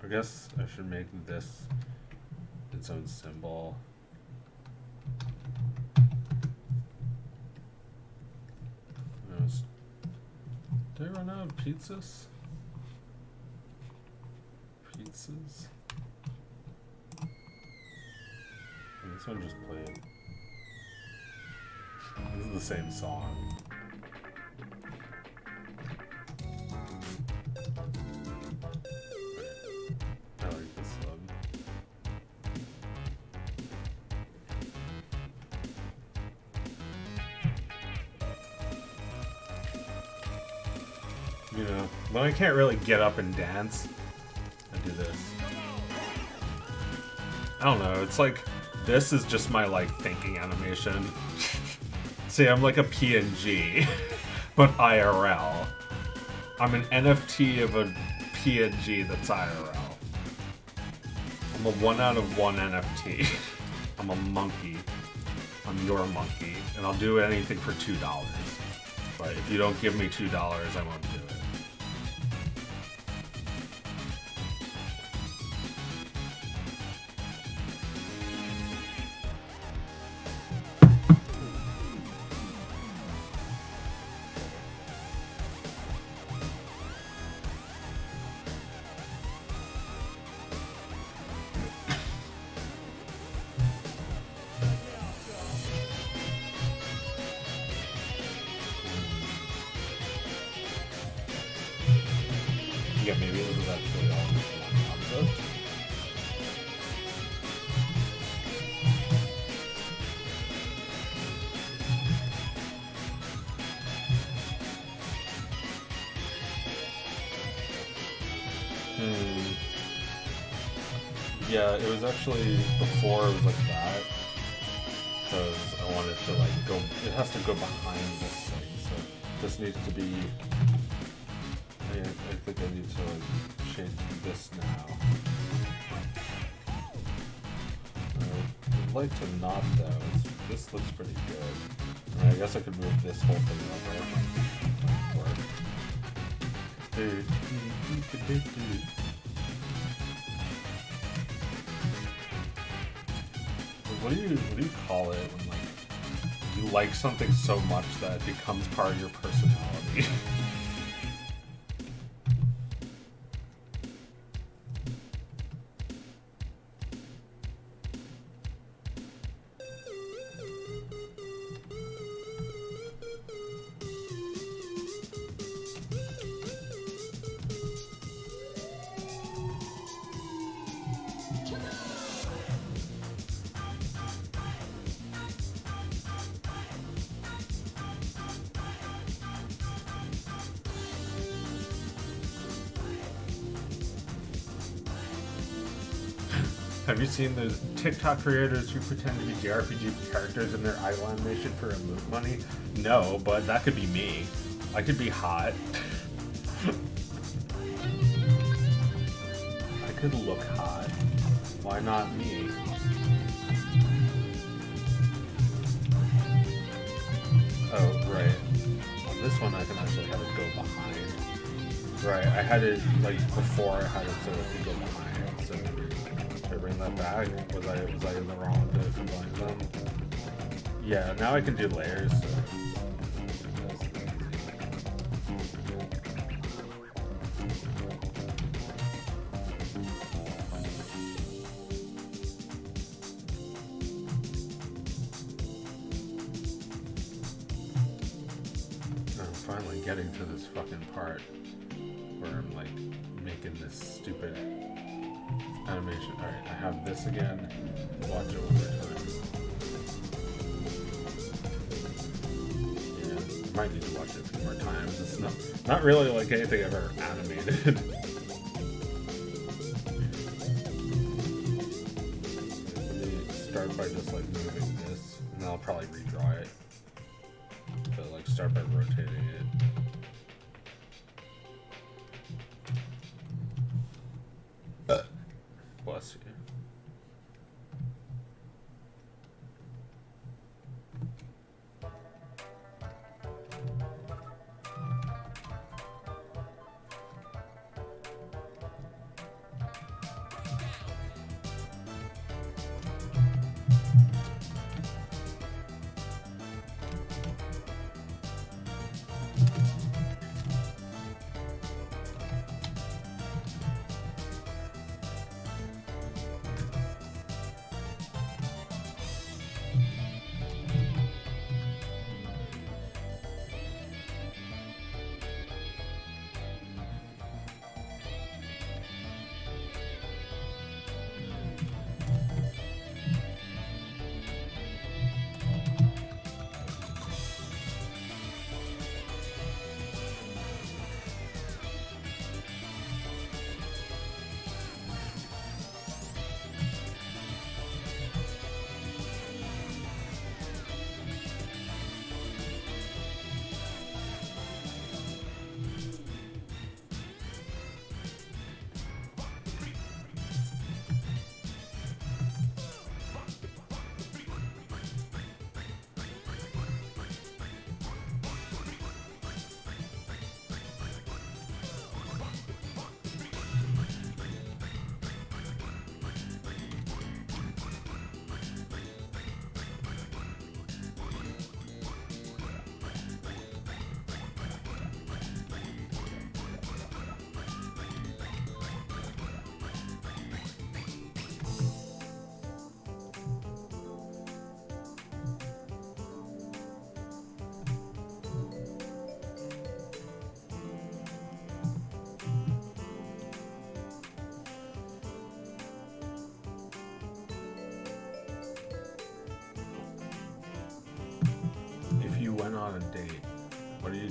I guess I should make this its own symbol. Did I run out of pizzas? Pizzas? And this one just played. This is the same song. I like this one. You know, when I can't really get up and dance, I do this. I don't know, it's like, this is just my, like, thinking animation. See, I'm like a PNG, but IRL. I'm an NFT of a PNG that's IRL. I'm a 1 out of 1 NFT. I'm a monkey. I'm your monkey. And I'll do anything for $2. But if you don't give me $2, I won't do it. Yeah, maybe this is actually all one concept. Yeah, it was actually before it was like that, because I wanted to like go, it has to go behind this thing, so this needs to be, I think I need to like change this now. I'd like to not though, this looks pretty good. I mean, I guess I could move this whole thing over. Work. What do you call it when like you like something so much that it becomes part of your personality? Have you seen those TikTok creators who pretend to be JRPG characters in their idle animation for emote money? No, but that could be me. I could be hot. I could look hot. Why not me? Oh, right. On this one I can actually have it go behind. Right, I had it like before I had it so it could go behind, so should I bring that back? Was I in the wrong to combine them? Yeah, now I can do layers. So. I'm finally getting to this fucking part where I'm like making this stupid animation. Alright, I have this again. Watch it one more time. Yeah, I might need to watch it a few more times. It's not really like anything I've ever animated. Start by just like moving this, and then I'll probably redraw it. But like start by rotating it. Bless you.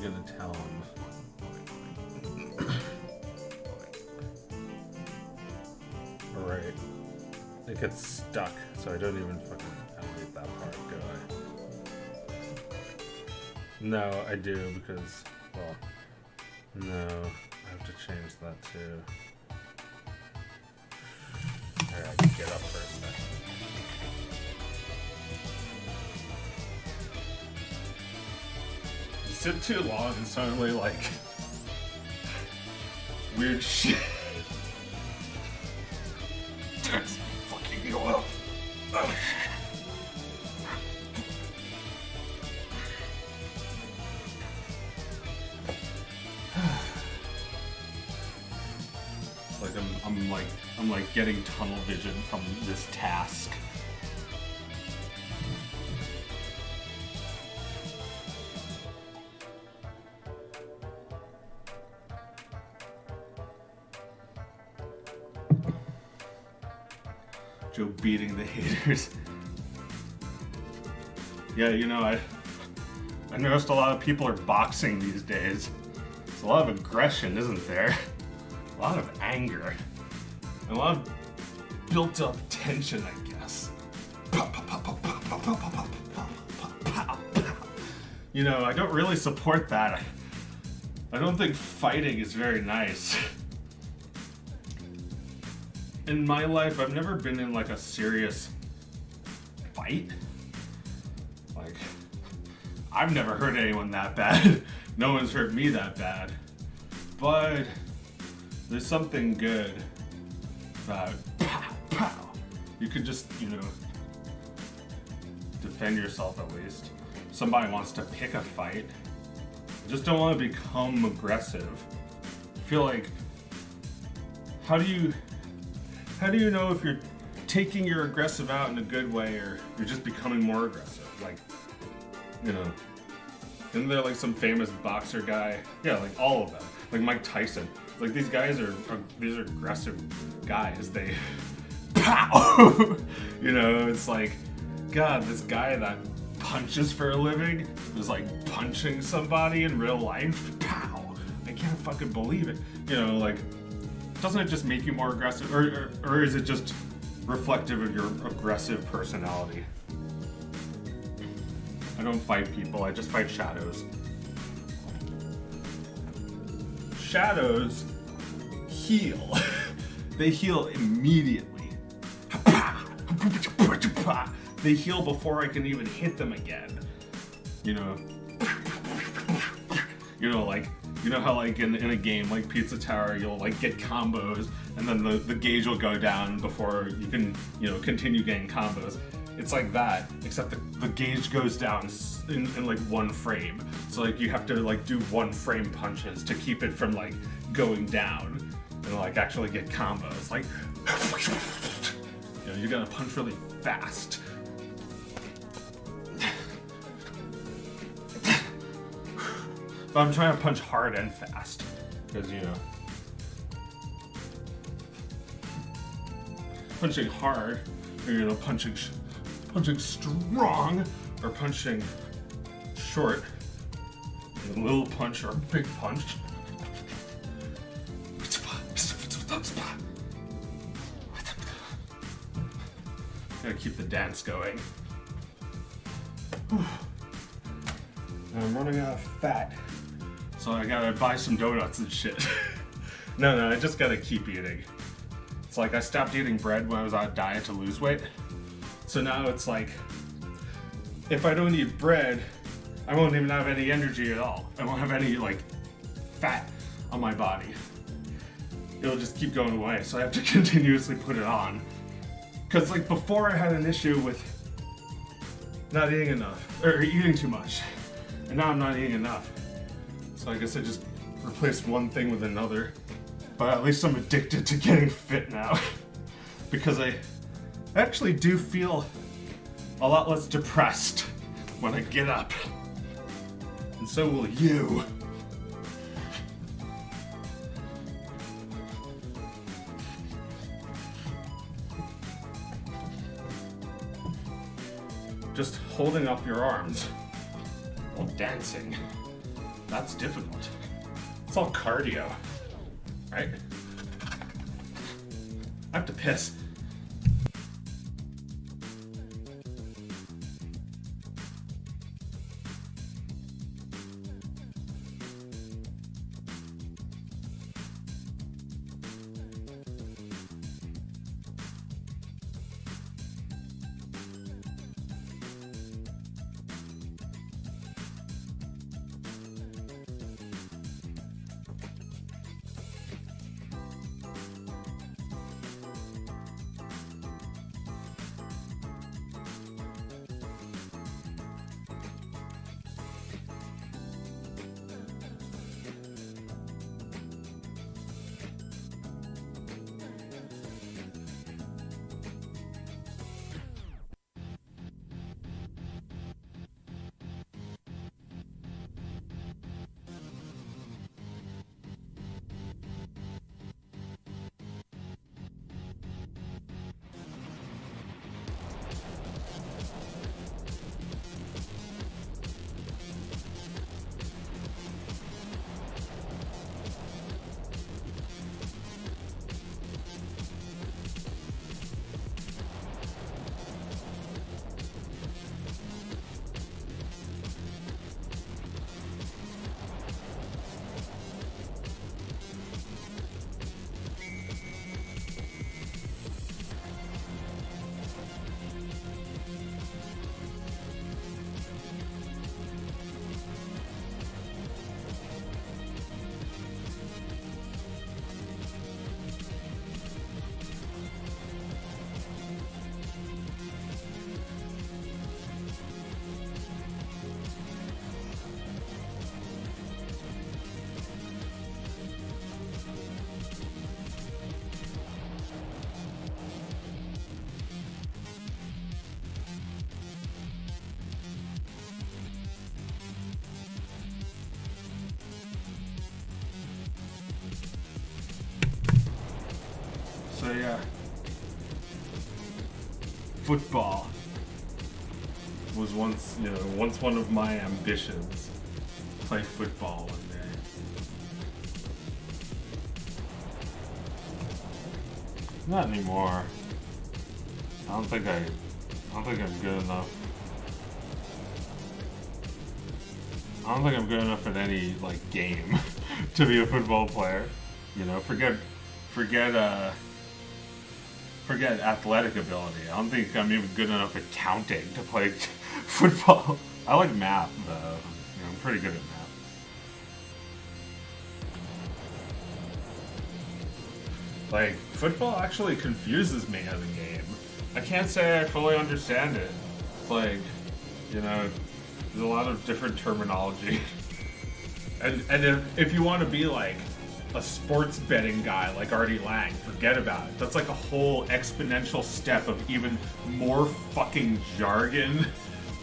gonna tell him? Alright. It gets stuck, so I don't even fucking elevate that part, do I? No, I do, because, well, no, I have to change that too. Alright, I can get up for a second. You sit too long and suddenly, like, weird shit. Let's fucking go up. Like I'm like getting tunnel vision from this task. Joe beating the haters. Yeah, you know, I noticed a lot of people are boxing these days. There's a lot of aggression, isn't there? A lot of anger. And a lot of built up tension, I guess. You know, I don't really support that. I don't think fighting is very nice. In my life, I've never been in like a serious fight. Like, I've never hurt anyone that bad. No one's hurt me that bad. But there's something good about pow, pow. You could just, you know, defend yourself at least. If somebody wants to pick a fight, I just don't want to become aggressive. I feel like, how do you know if you're taking your aggressive out in a good way or you're just becoming more aggressive? Like, you know, isn't there like some famous boxer guy? Yeah, like all of them. Like Mike Tyson. Like these guys these are aggressive guys. They pow! You know, it's like, God, this guy that punches for a living is like punching somebody in real life. Pow! I can't fucking believe it. You know, like, doesn't it just make you more aggressive? Or is it just reflective of your aggressive personality? I don't fight people, I just fight shadows. Shadows heal. They heal immediately. They heal before I can even hit them again. You know? You know, like, you know how like in a game like Pizza Tower, you'll like get combos and then the gauge will go down before you can, you know, continue getting combos. It's like that, except the gauge goes down in like one frame. So like you have to like do one frame punches to keep it from like going down and like actually get combos. Like, you know, you're gonna punch really fast. But I'm trying to punch hard and fast, because, you know, punching hard, or, you know, punching strong, or punching short, a little punch or a big punch. Gotta keep the dance going. I'm running out of fat. So I gotta buy some donuts and shit. No, I just gotta keep eating. It's like I stopped eating bread when I was on a diet to lose weight. So now it's like, if I don't eat bread, I won't even have any energy at all. I won't have any like fat on my body. It'll just keep going away. So I have to continuously put it on. Cause like before I had an issue with not eating enough, or eating too much. And now I'm not eating enough. So I guess I just replaced one thing with another. But at least I'm addicted to getting fit now. Because I actually do feel a lot less depressed when I get up. And so will you. Just holding up your arms while dancing. That's difficult. It's all cardio, right? I have to piss. So yeah, football was once one of my ambitions. Play football one day. Not anymore. I don't think I'm good enough. I don't think I'm good enough at any like game to be a football player. You know, forget athletic ability. I don't think I'm even good enough at counting to play football. I like math though. You know, I'm pretty good at math. Like, football actually confuses me as a game. I can't say I fully understand it. It's like, you know, there's a lot of different terminology. and if you want to be like a sports betting guy like Artie Lang, forget about it. That's like a whole exponential step of even more fucking jargon.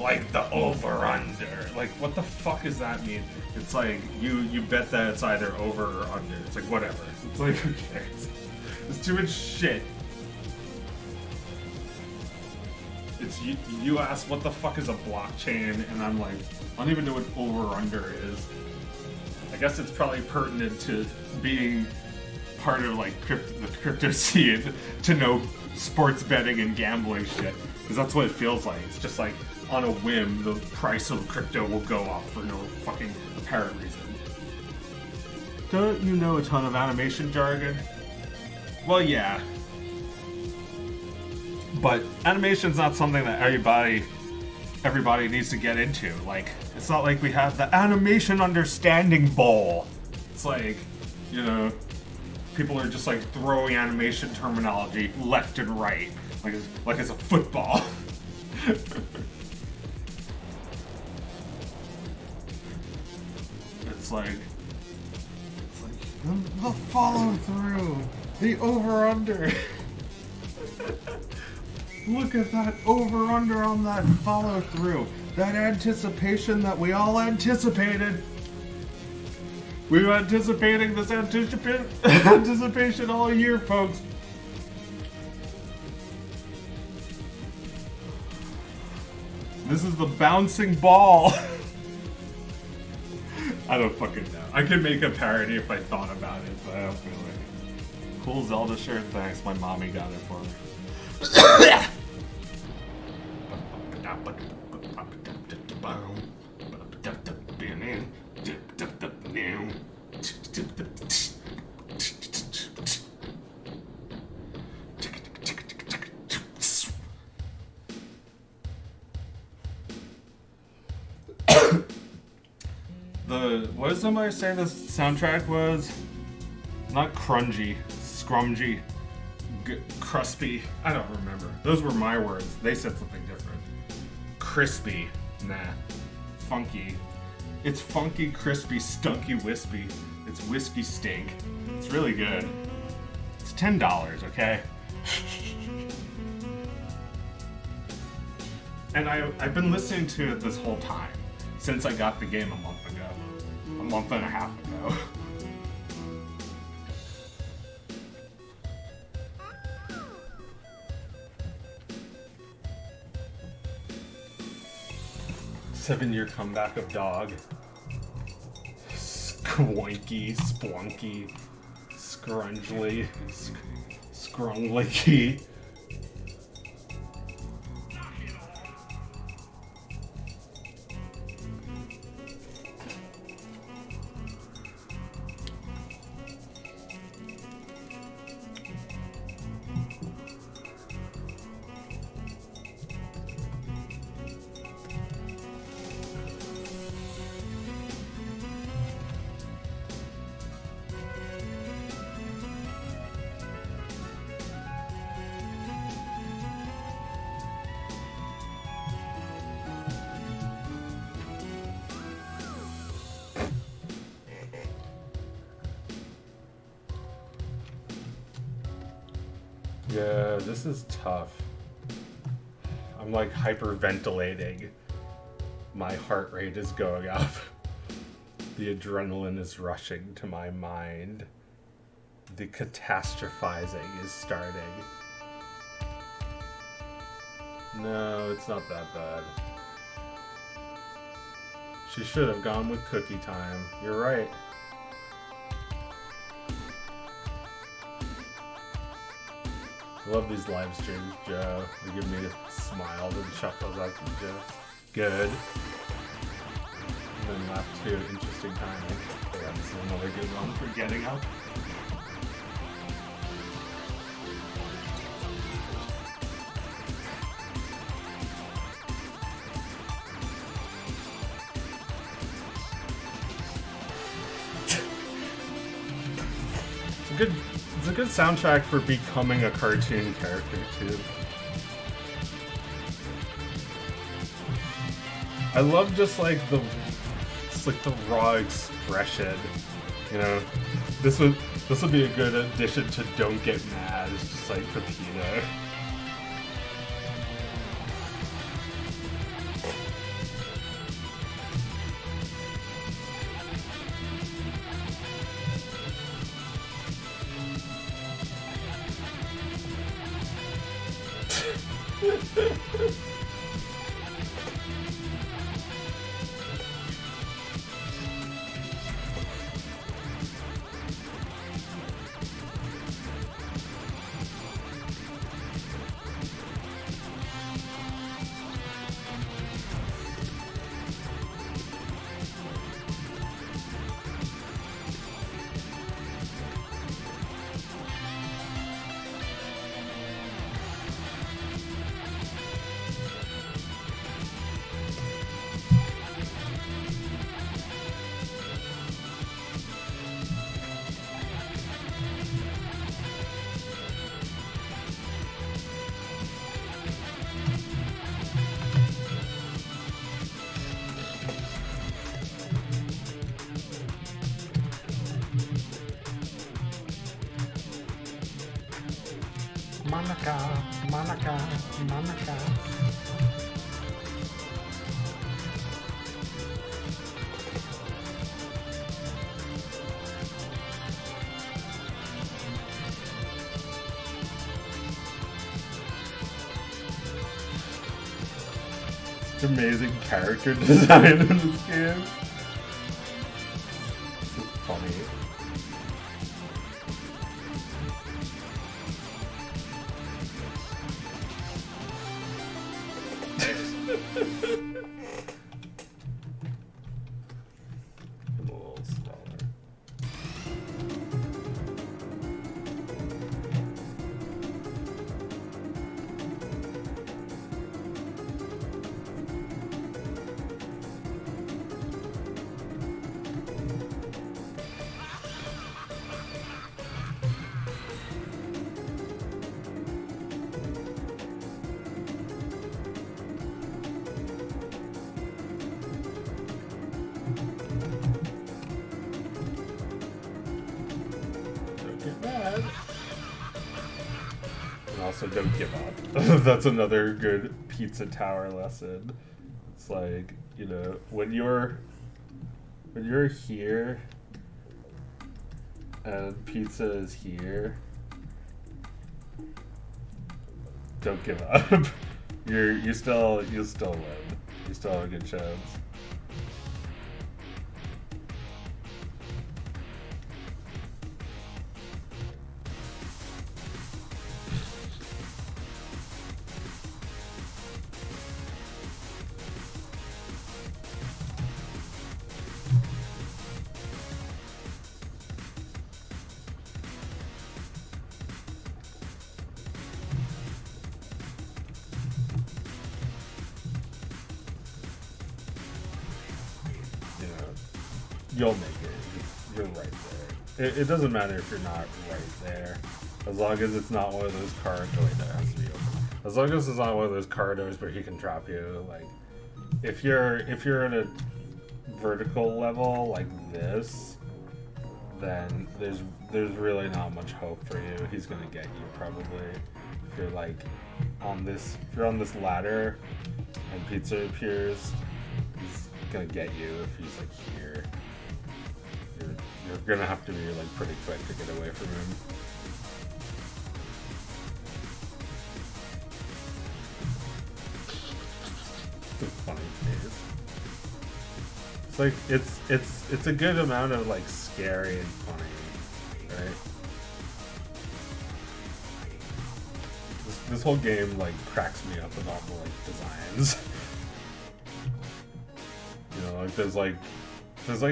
Like the over-under. Like, what the fuck does that mean? It's like, you bet that it's either over or under. It's like, whatever. It's like, who cares? It's too much shit. It's you ask what the fuck is a blockchain, and I'm like, I don't even know what over-under is. I guess it's probably pertinent to being part of like the crypto scene to know sports betting and gambling shit, because that's what it feels like. It's just like on a whim, the price of crypto will go up for no fucking apparent reason. Don't you know a ton of animation jargon? Well, yeah. But animation's not something that everybody needs to get into. Like, it's not like we have the Animation Understanding Bowl. It's like, you know, people are just like throwing animation terminology left and right, like it's a football. It's like the follow through, the over under. Look at that over-under on that follow-through. That anticipation that we all anticipated. We were anticipating this anticipation all year, folks. This is the bouncing ball. I don't fucking know. I could make a parody if I thought about it, but I don't feel like it. Cool Zelda shirt, thanks. My mommy got it for me. What did somebody say the soundtrack was? Not crungy, scrumgy, crispy. I don't remember. Those were my words. They said something different. Crispy. Nah. Funky. It's funky, crispy, stunky, wispy. It's whiskey stink. It's really good. It's $10, okay? And I've been listening to it this whole time. Since I got the game a month ago. A month and a half ago. Seven-year comeback of dog. Squonky, splunky, scrungly, scrungly. Yeah, this is tough. I'm like hyperventilating. My heart rate is going up. The adrenaline is rushing to my mind. The catastrophizing is starting. No, it's not that bad. She should have gone with Cookie Time. You're right. I love these live streams, Joe. They give me a smile and chuckles out from Joe. Good. And then laugh too. Interesting timing. Yeah, this is another good one for getting up. It's a good soundtrack for becoming a cartoon character too. I love just like the raw expression. You know, this would be a good addition to Don't Get Mad. It's just like Pepito. Monica. It's amazing character design in this game. funny. A little smaller. Don't get mad. And also don't give up. That's another good Pizza Tower lesson. It's like, you know, when you're here and pizza is here, don't give up. You'll still win. You still have a good chance. You'll make it. You're right there. It doesn't matter if you're not right there, as long as it's not one of those corridors. Wait, that has to be open. As long as it's not one of those corridors where he can drop you. Like, if you're in a vertical level like this, then there's really not much hope for you. He's gonna get you probably. If you're like if you're on this ladder and pizza appears, he's gonna get you if he's like here. You're gonna have to be like pretty quick to get away from him. It's a funny face. It's like it's a good amount of like scary and funny, right? This whole game like cracks me up with all the like designs. You know, like there's like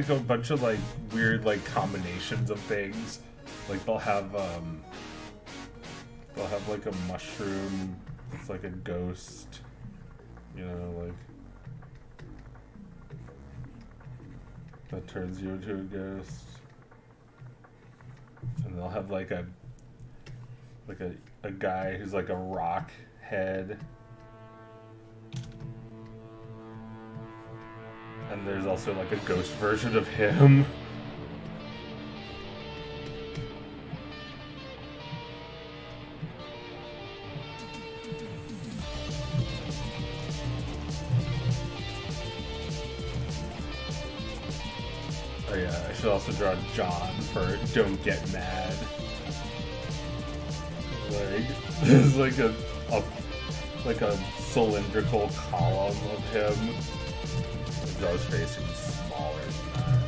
a bunch of like weird like combinations of things. Like they'll have like a mushroom. It's like a ghost. You know, like that turns you into a ghost. And they'll have like a guy who's like a rock head. And there's also like a ghost version of him. Oh yeah, I should also draw John for Don't Get Mad. Like, there's like a cylindrical column of him. Draw his face even smaller than that.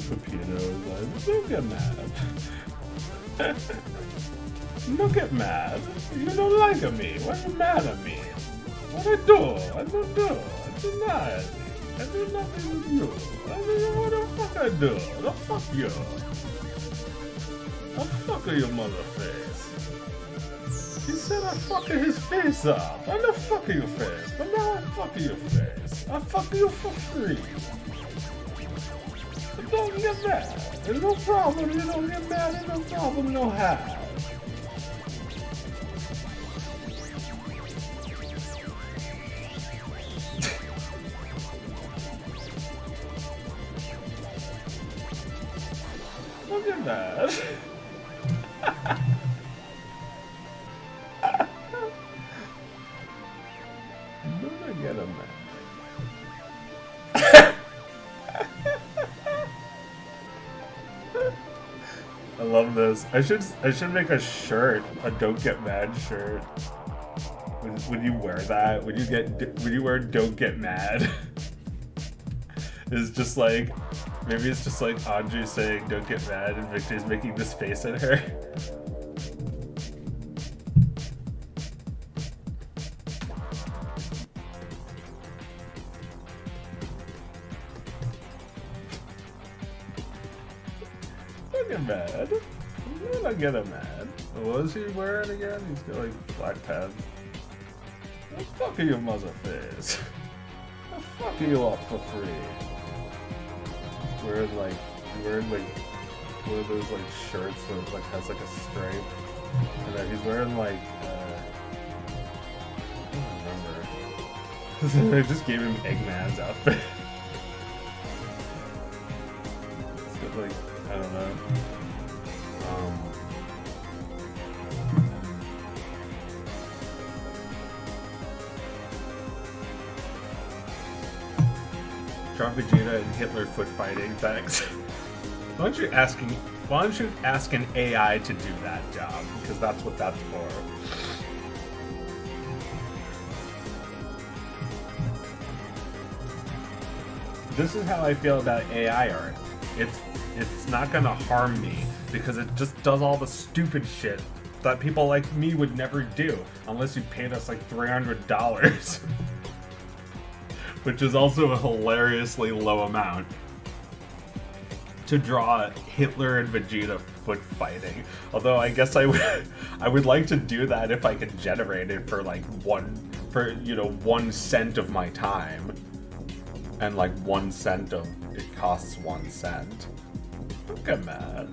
Pepino is like, don't get mad. Don't get mad. You don't like me. Why are you mad at me? What I do? I don't do. I do not. I do nothing with you. I don't know what the fuck I do. The fuck you. The fuck your mother face. He said I fucked his face up. I don't fuck your face. But now I fuck your face. I fuck you for free. Don't get mad. There's no problem. You don't get mad. There's no problem. No have. Don't get mad. Don't get him mad. I love this. I should make a shirt, a "Don't Get Mad" shirt. Would you wear that? Would you wear "Don't Get Mad"? It's just like, maybe it's just like Andre saying "Don't get mad" and Victor's making this face at her. Don't get mad. You're not getting mad. What is he wearing again? He's got like black pants. The fuck are your mother face? The fuck are you up for free? Wearing like one of those like shirts that like has like a stripe, and then he's wearing like I don't remember. I just gave him Eggman's outfit. It's got like, I don't know. Draw Vegeta and Hitler foot fighting, thanks. Why don't you ask an AI to do that job? Because that's what that's for. This is how I feel about AI art. It's not gonna harm me because it just does all the stupid shit that people like me would never do unless you paid us like $300. Which is also a hilariously low amount to draw Hitler and Vegeta foot fighting. Although I guess I would like to do that if I could generate it for like 1 cent of my time, and like 1 cent of it costs 1 cent. Don't get mad.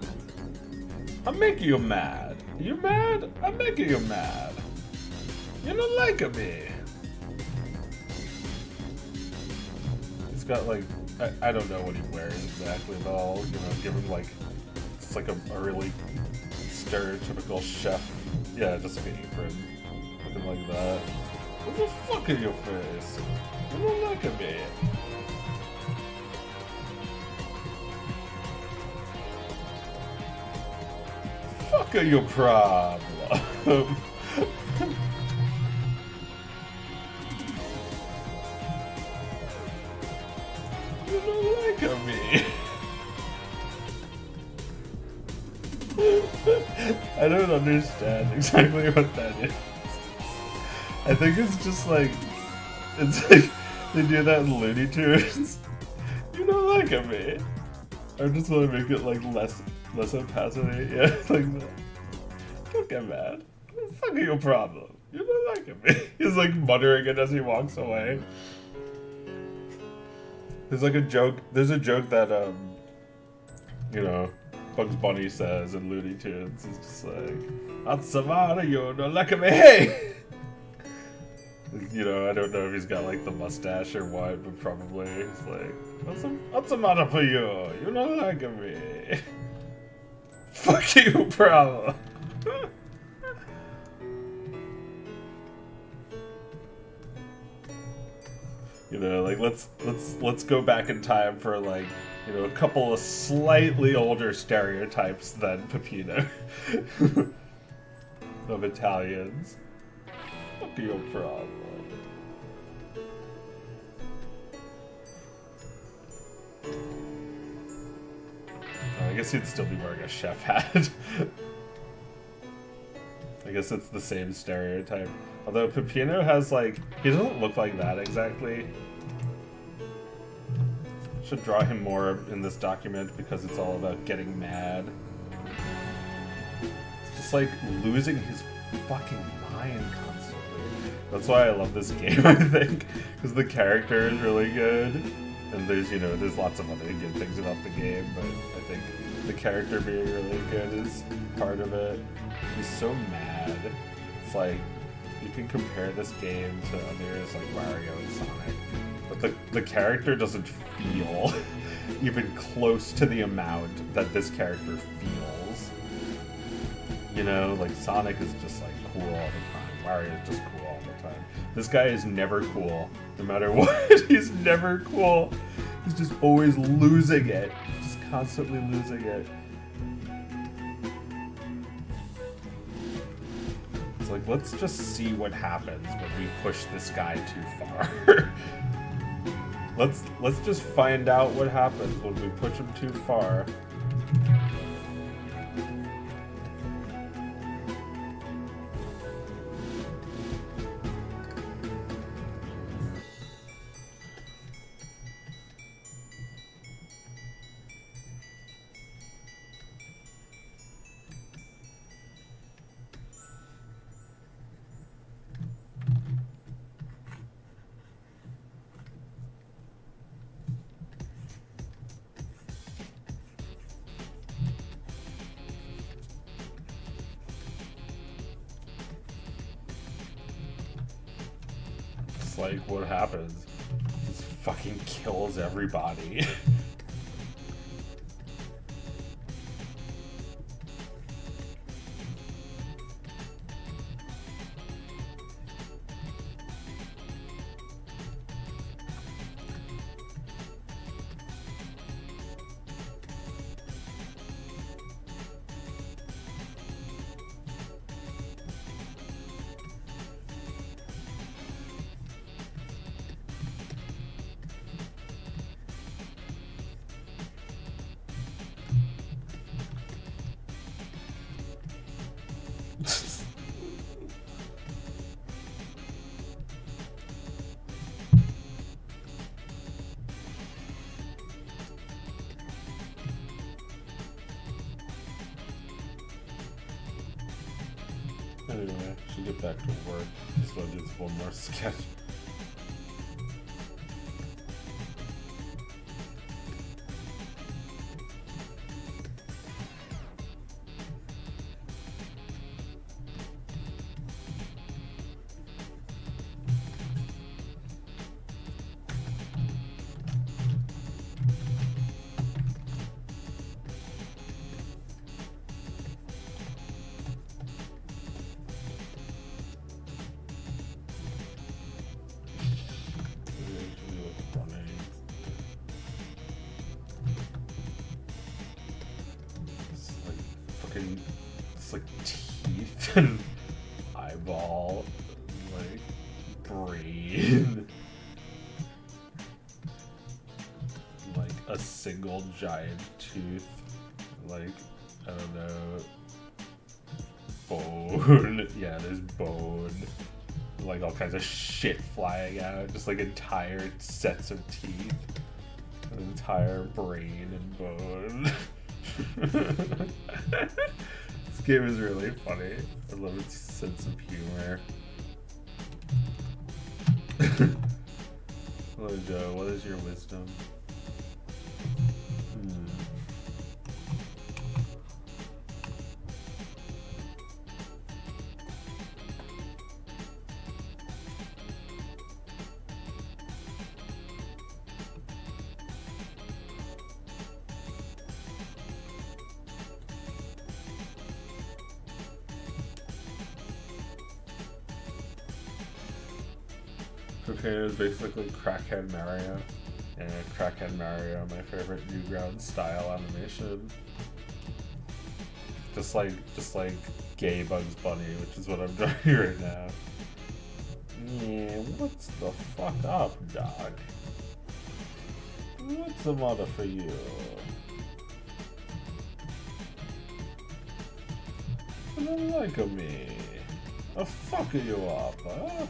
I'm making you mad. You mad? I'm making you mad. You don't like me. Got like, I don't know what he wears exactly, but I'll, give him like, it's like a really stereotypical chef. Yeah, just like an apron. Looking like that. What the fuck is your face? You don't like me. Fuck are your problem? You don't like me. I don't understand exactly what that is. I think it's just like, it's like they do that in Looney Tunes. You don't like me. I just want to make it like less opacity. Yeah, like that. Don't get mad. What the fuck are your problem? You don't like me. He's like muttering it as he walks away. There's like a joke. There's a joke that Bugs Bunny says in Looney Tunes. It's just like, "What's the matter? You don't like me, hey!" I don't know if he's got like the mustache or what, but probably he's like, "What's the matter for you? You don't like me." Fuck you, problem. Like let's go back in time for like, a couple of slightly older stereotypes than Peppino of Italians. Fuck your problem. I guess he'd still be wearing a chef hat. I guess it's the same stereotype. Although Peppino has like, he doesn't look like that exactly. Should draw him more in this document because it's all about getting mad. It's just like losing his fucking mind constantly. That's why I love this game, I think, because the character is really good. And there's lots of other good things about the game, but I think the character being really good is part of it. He's so mad. It's like, you can compare this game to others like Mario and Sonic, but the character doesn't feel even close to the amount that this character feels. You know, like Sonic is just like cool all the time. Wario is just cool all the time. This guy is never cool, no matter what. He's never cool. He's just always losing it. Just constantly losing it. It's like, let's just see what happens when we push this guy too far. Let's just find out what happens when we push him too far. Like, what happens? Just fucking kills everybody. Anyway, I should get back to work. Just want to do this one more sketch. It's like teeth and eyeball, like brain, like a single giant tooth, like, I don't know, bone. Yeah, there's bone, like all kinds of shit flying out, just like entire sets of teeth, an entire brain and bone. This game is really funny. I love its sense of humor. Hello, Joe. What is your wisdom? Cocaine is basically Crackhead Mario, and Crackhead Mario, my favorite Newgrounds style animation. Just like gay Bugs Bunny, which is what I'm doing right now. Yeah, what's the fuck up, dog? What's the matter for you? You don't like me? I'll fuck you up, huh?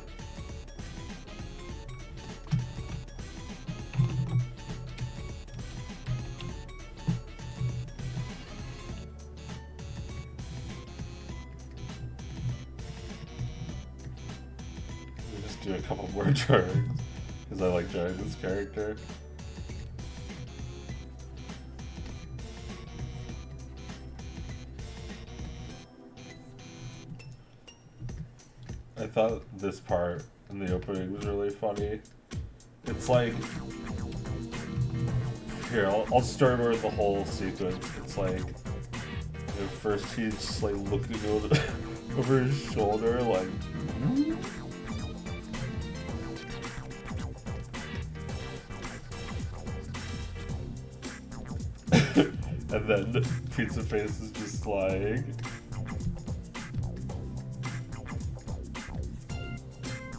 Do a couple more drawings because I like drawing this character. I thought this part in the opening was really funny. It's like Here, I'll start over the whole sequence. It's like, you know, first he's just like looking over his shoulder, like, and then Pizza Face is just like,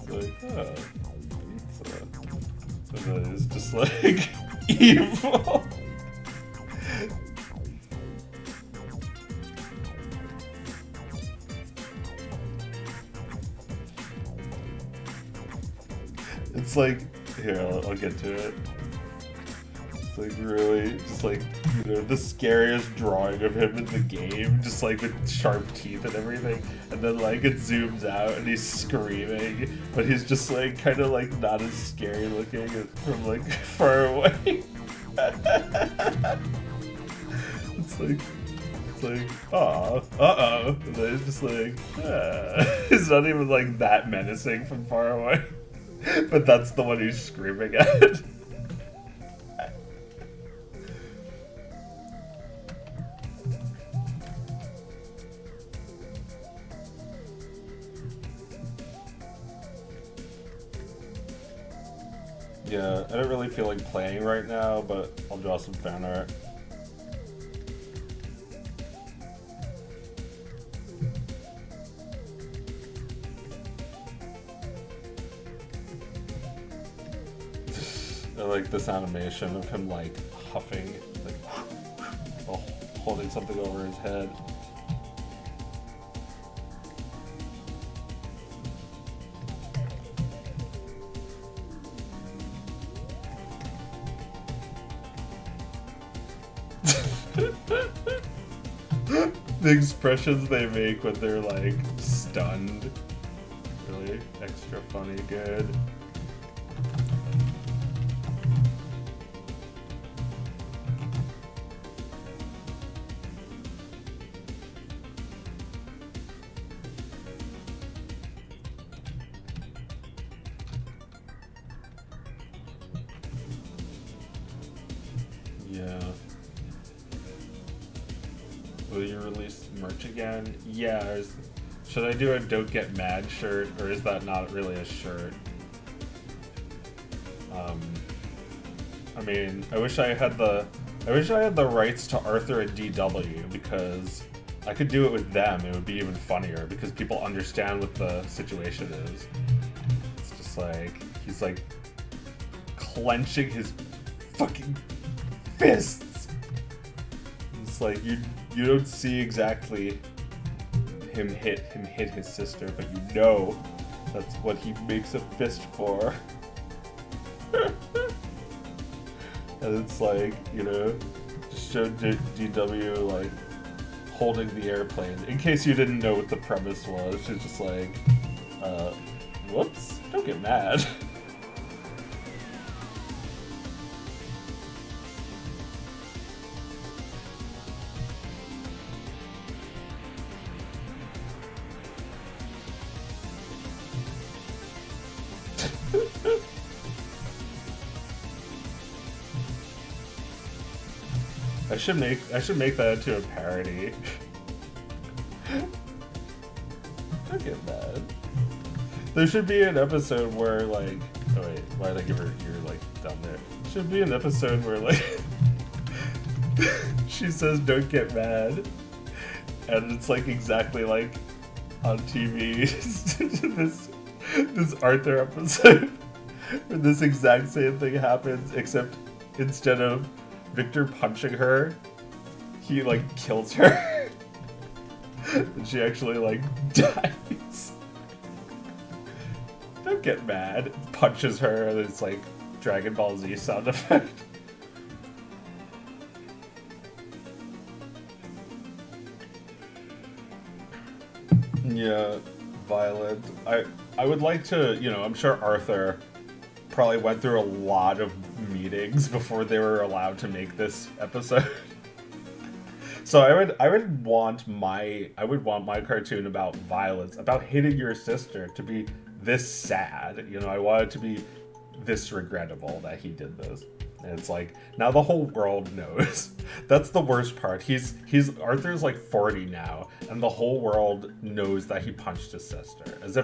it's like, oh, pizza. And then it's just like, evil. It's like, here, I'll get to it. It's like really, just like, you know, the scariest drawing of him in the game, just like with sharp teeth and everything. And then like it zooms out and he's screaming, but he's just like kind of like not as scary looking from like far away. It's like, aw, uh-oh. And then it's just like, it's not even like that menacing from far away. But that's the one he's screaming at. Yeah, I don't really feel like playing right now, but I'll draw some fan art. I like this animation of him like huffing, like while holding something over his head. The expressions they make when they're like stunned, really extra funny, good. Yeah. Will you release merch again? Yeah. Should I do a Don't Get Mad shirt, or is that not really a shirt? I mean, I wish I had the rights to Arthur and DW, because I could do it with them. It would be even funnier because people understand what the situation is. It's just like he's like clenching his fucking fists. It's like you don't see exactly him hit his sister, but you know that's what he makes a fist for. And it's like, you know, just show DW like holding the airplane. In case you didn't know what the premise was, she's just like, whoops, don't get mad. I should make that into a parody. Don't get mad. There should be an episode where like, oh wait, why did I give her ear like down there? Should be an episode where like she says don't get mad, and it's like exactly like on TV. this Arthur episode where this exact same thing happens, except instead of Victor punching her, he like kills her. And she actually like dies. Don't get mad. Punches her, and it's like Dragon Ball Z sound effect. Yeah, violent. I would like to, you know, I'm sure Arthur probably went through a lot of meetings before they were allowed to make this episode. So I would want my cartoon about violence, about hitting your sister, to be this sad. You know, I want it to be this regrettable that he did this. And it's like, now the whole world knows. That's the worst part. Arthur's like 40 now, and the whole world knows that he punched his sister. As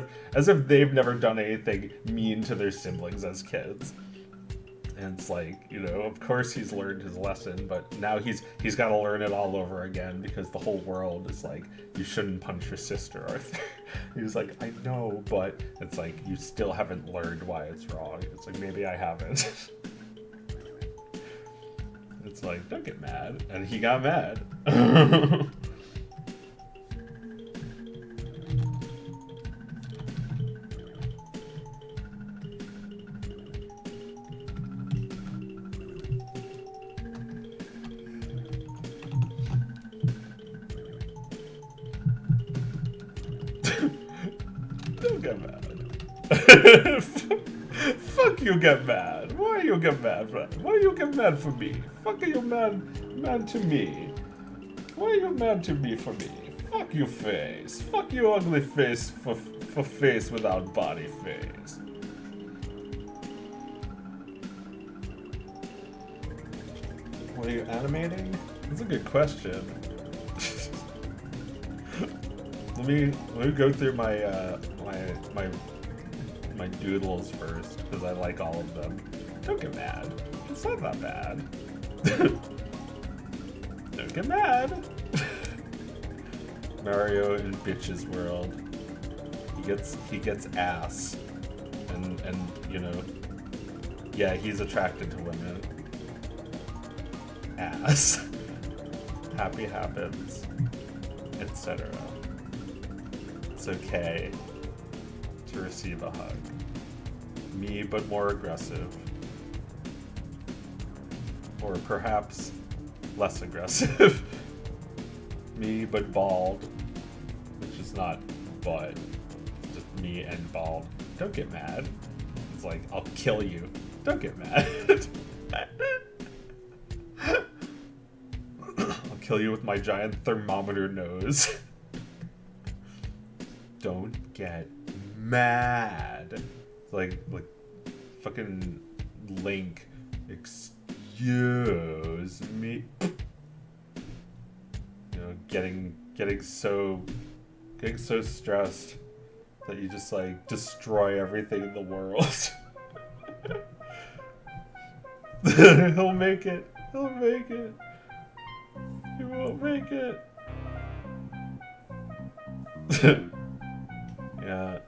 if they've never done anything mean to their siblings as kids. And it's like, you know, of course he's learned his lesson, but now he's got to learn it all over again because the whole world is like, you shouldn't punch your sister, Arthur. He's like, I know, but it's like, you still haven't learned why it's wrong. It's like, maybe I haven't. It's like, don't get mad. And he got mad. Don't get mad. Fuck you get mad. Why you get mad for that? Why you get mad for me? Fuck are you mad to me? Why are you mad to me for me? Fuck you face. Fuck you ugly face for face without body face. What are you animating? That's a good question. Let me go through my my doodles first, because I like all of them. Don't get mad. It's not that bad. Don't get mad. Mario in Bitch's world. He gets ass. And you know, yeah, he's attracted to women. Ass. Happy happens. Etc. It's okay to receive a hug. Me, but more aggressive. Or perhaps less aggressive. Me, but bald. Which is not but. Just me and bald. Don't get mad. It's like, I'll kill you. Don't get mad. I'll kill you with my giant thermometer nose. Don't get mad. It's like fucking Link. Excuse me. You know, getting so stressed that you just like destroy everything in the world. He'll make it. He'll make it. He won't make it. Yeah.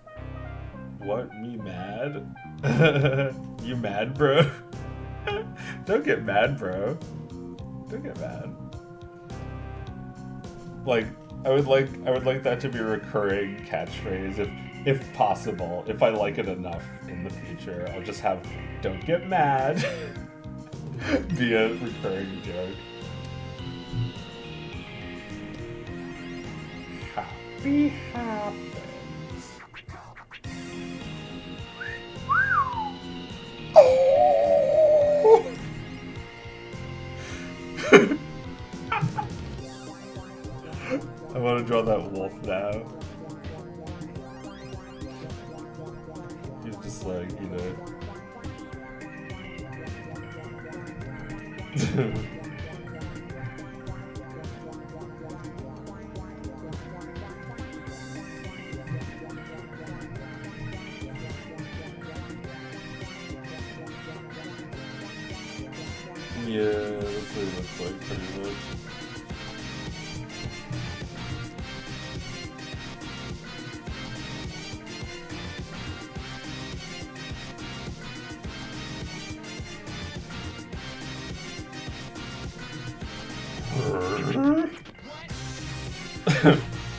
What? Me mad? You mad, bro? Don't get mad, bro. Don't get mad. Like, I would like that to be a recurring catchphrase if possible. If I like it enough in the future, I'll just have "Don't get mad" be a recurring joke. Happy happens. Oh! I want to draw that wolf now. He's just like, you know. Yeah, that's what it looks like, pretty much.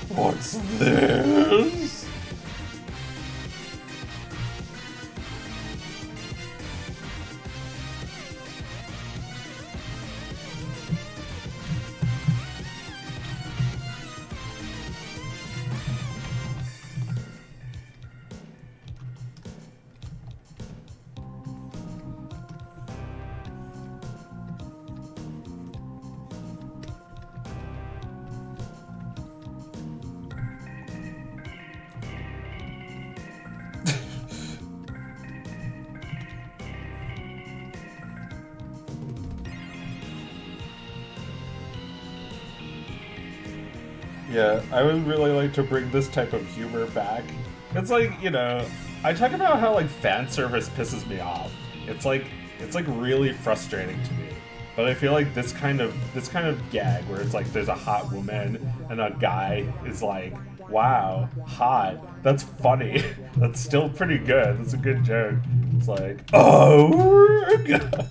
What's this? Yeah, I would really like to bring this type of humor back. It's like, you know, I talk about how like fan service pisses me off. It's like really frustrating to me. But I feel like this kind of gag where it's like there's a hot woman and a guy is like, wow, hot. That's funny. That's still pretty good. That's a good joke. It's like, oh, God.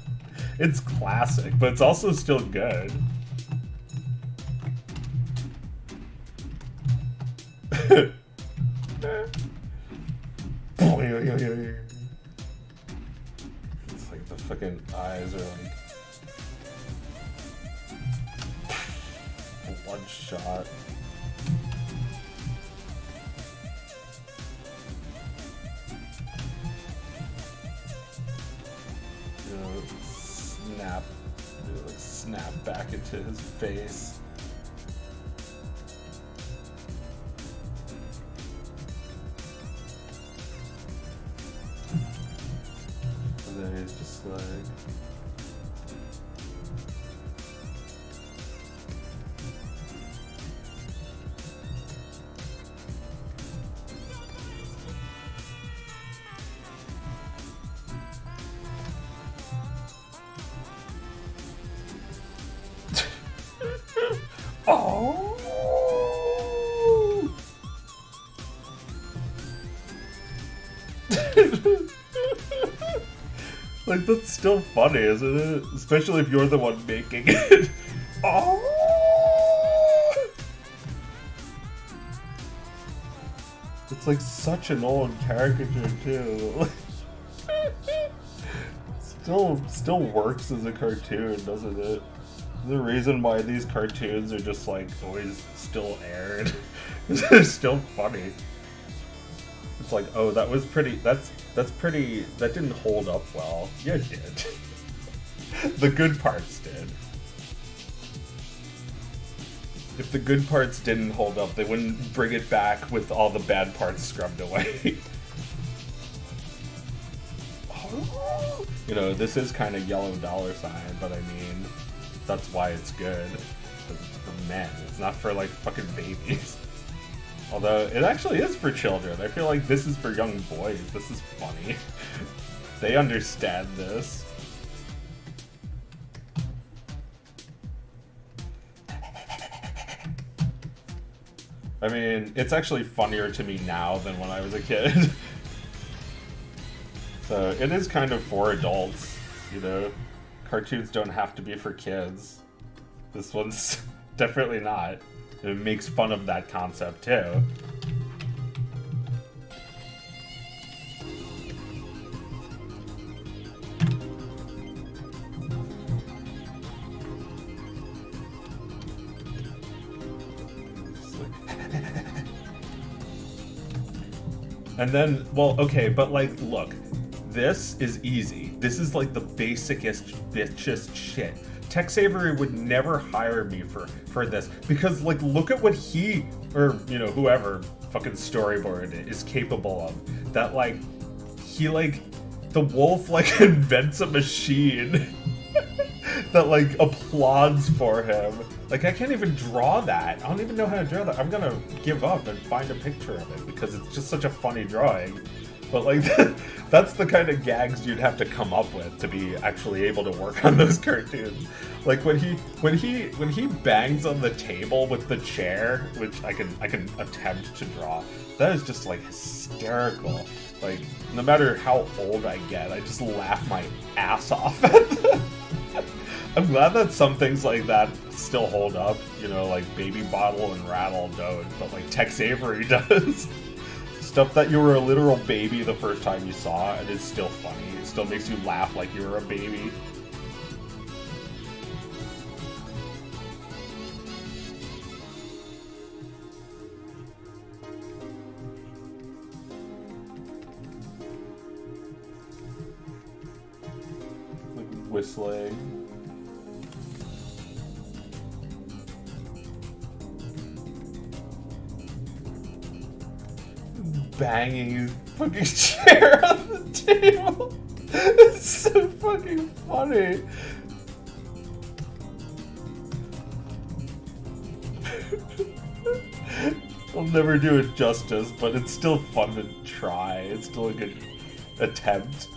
It's classic, but it's also still good. It's like the fucking eyes are like bloodshot. You know, snap back into his face. And then he's just like, oh. Like, that's still funny, isn't it? Especially if you're the one making it. Oh! It's like such an old caricature too. Still works as a cartoon, doesn't it? The reason why these cartoons are just like always still aired is they're still funny. It's like, oh, that was pretty. That's pretty. That didn't hold up well. Yeah, it did. The good parts did. If the good parts didn't hold up, they wouldn't bring it back with all the bad parts scrubbed away. You know, this is kind of yellow $, but I mean, that's why it's good. For men. It's not for like fucking babies. Although, it actually is for children. I feel like this is for young boys. This is funny. They understand this. I mean, it's actually funnier to me now than when I was a kid. So, it is kind of for adults, you know? Cartoons don't have to be for kids. This one's definitely not. It makes fun of that concept too. And then, well, okay, but like, look, this is easy. This is like the basicest, bitchest shit. Tex Avery would never hire me for this because, like, look at what he, or, you know, whoever fucking storyboard is capable of. That, like, he, like, the wolf, like, invents a machine that, like, applauds for him. Like, I can't even draw that. I don't even know how to draw that. I'm gonna give up and find a picture of it because it's just such a funny drawing. But, like, that's the kind of gags you'd have to come up with to be actually able to work on those cartoons. Like when he bangs on the table with the chair, which I can attempt to draw, that is just like hysterical. Like, no matter how old I get, I just laugh my ass off at them. I'm glad that some things like that still hold up, you know, like Baby Bottle and Rattle don't, but like Tex Avery does. Stuff that you were a literal baby the first time you saw, and it's still funny. It still makes you laugh like you were a baby. Like whistling. Banging his fucking chair on the table. It's so fucking funny. I'll never do it justice, but it's still fun to try. It's still a good attempt.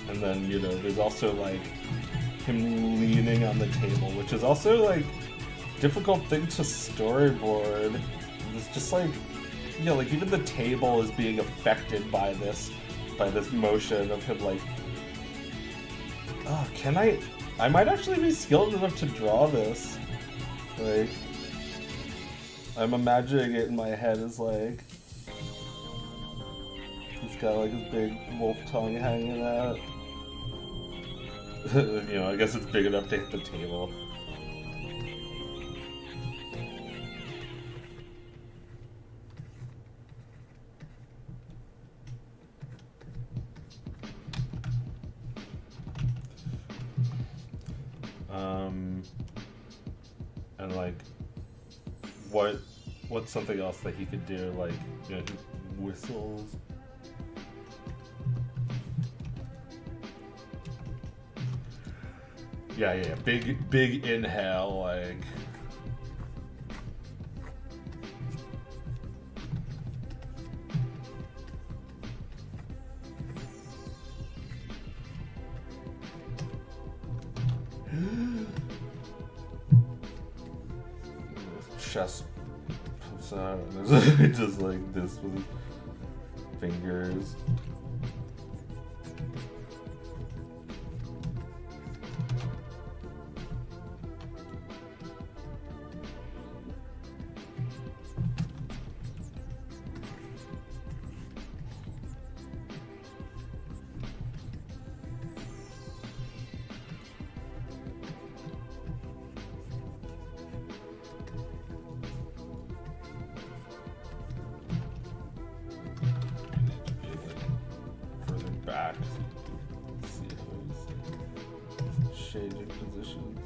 And then, you know, there's also like him leaning on the table, which is also like difficult thing to storyboard. It's just like, you know, like even the table is being affected by this motion of him like, oh, can I might actually be skilled enough to draw this. Like, I'm imagining it in my head as like, he's got like his big wolf tongue hanging out. You know, I guess it's big enough to hit the table. And like, what's something else that he could do? Like, you know, he whistles. Yeah. Big inhale, like. Chest comes out and it's just like this with his fingers. Back. See how he's changing positions.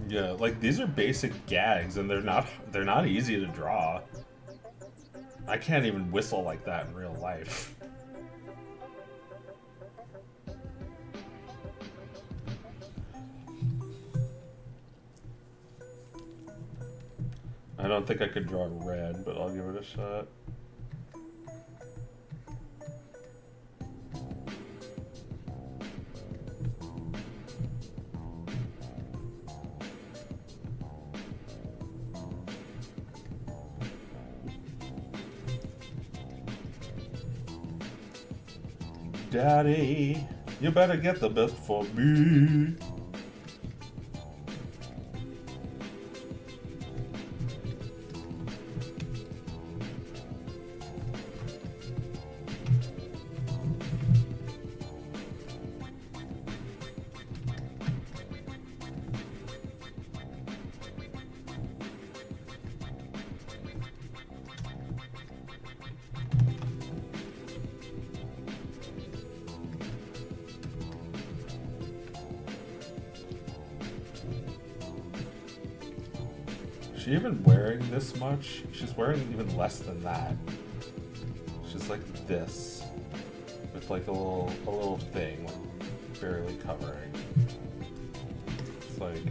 Yeah, like these are basic gags and they're not easy to draw. I can't even whistle like that in real life. I don't think I could draw red, but I'll give it a shot. Daddy, you better get the best for me. Is she even wearing this much? She's wearing even less than that. She's like this, with like a little thing, like barely covering. It's like,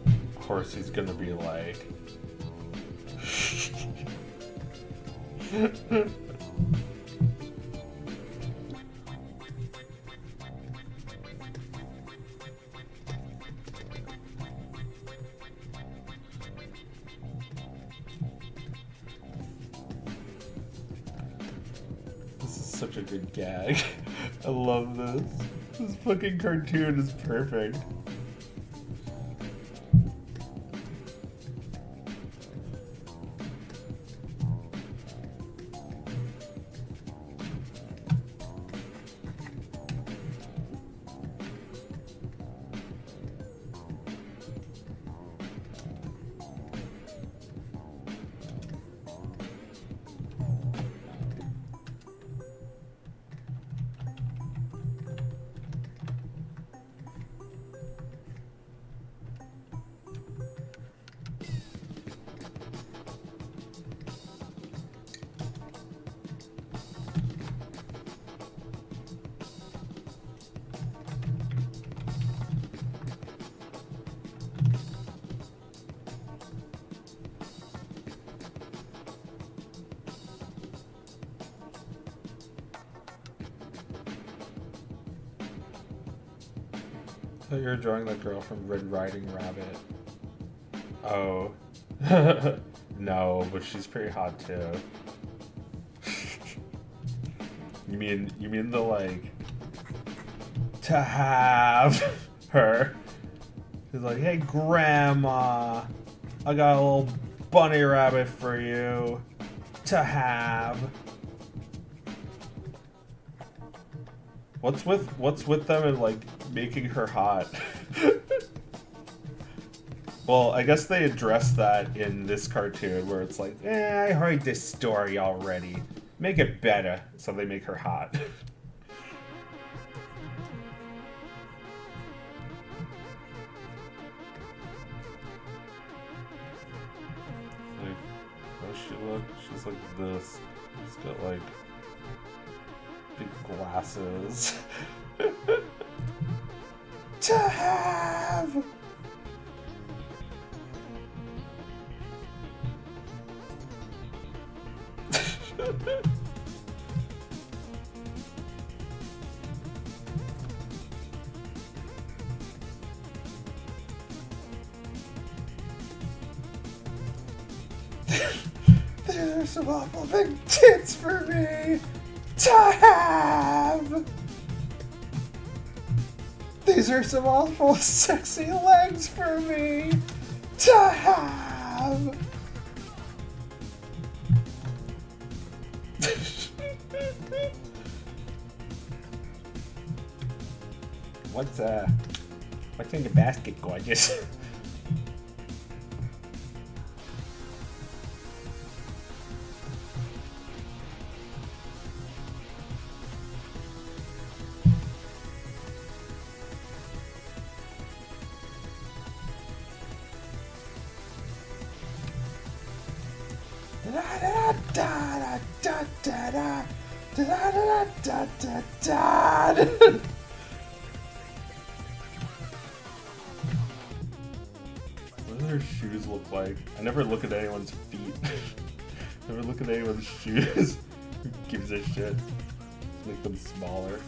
of course he's gonna be like. Such a good gag. I love this. This fucking cartoon is perfect. thought you were drawing that girl from Red Riding Rabbit. Oh. No, but she's pretty hot too. You mean the like to have her? She's like, hey grandma, I got a little bunny rabbit for you to have. What's with them and like making her hot? Well, I guess they addressed that in this cartoon where it's like, I heard this story already. Make it better, so they make her hot. Like, how does she look? She's like this. She's got like big glasses. To have. These are some awful big tits for me to have. These are some awful sexy legs for me to have. What's in the basket, gorgeous? What do their shoes look like? I never look at anyone's feet. Never look at anyone's shoes. Who gives a shit? Just make them smaller.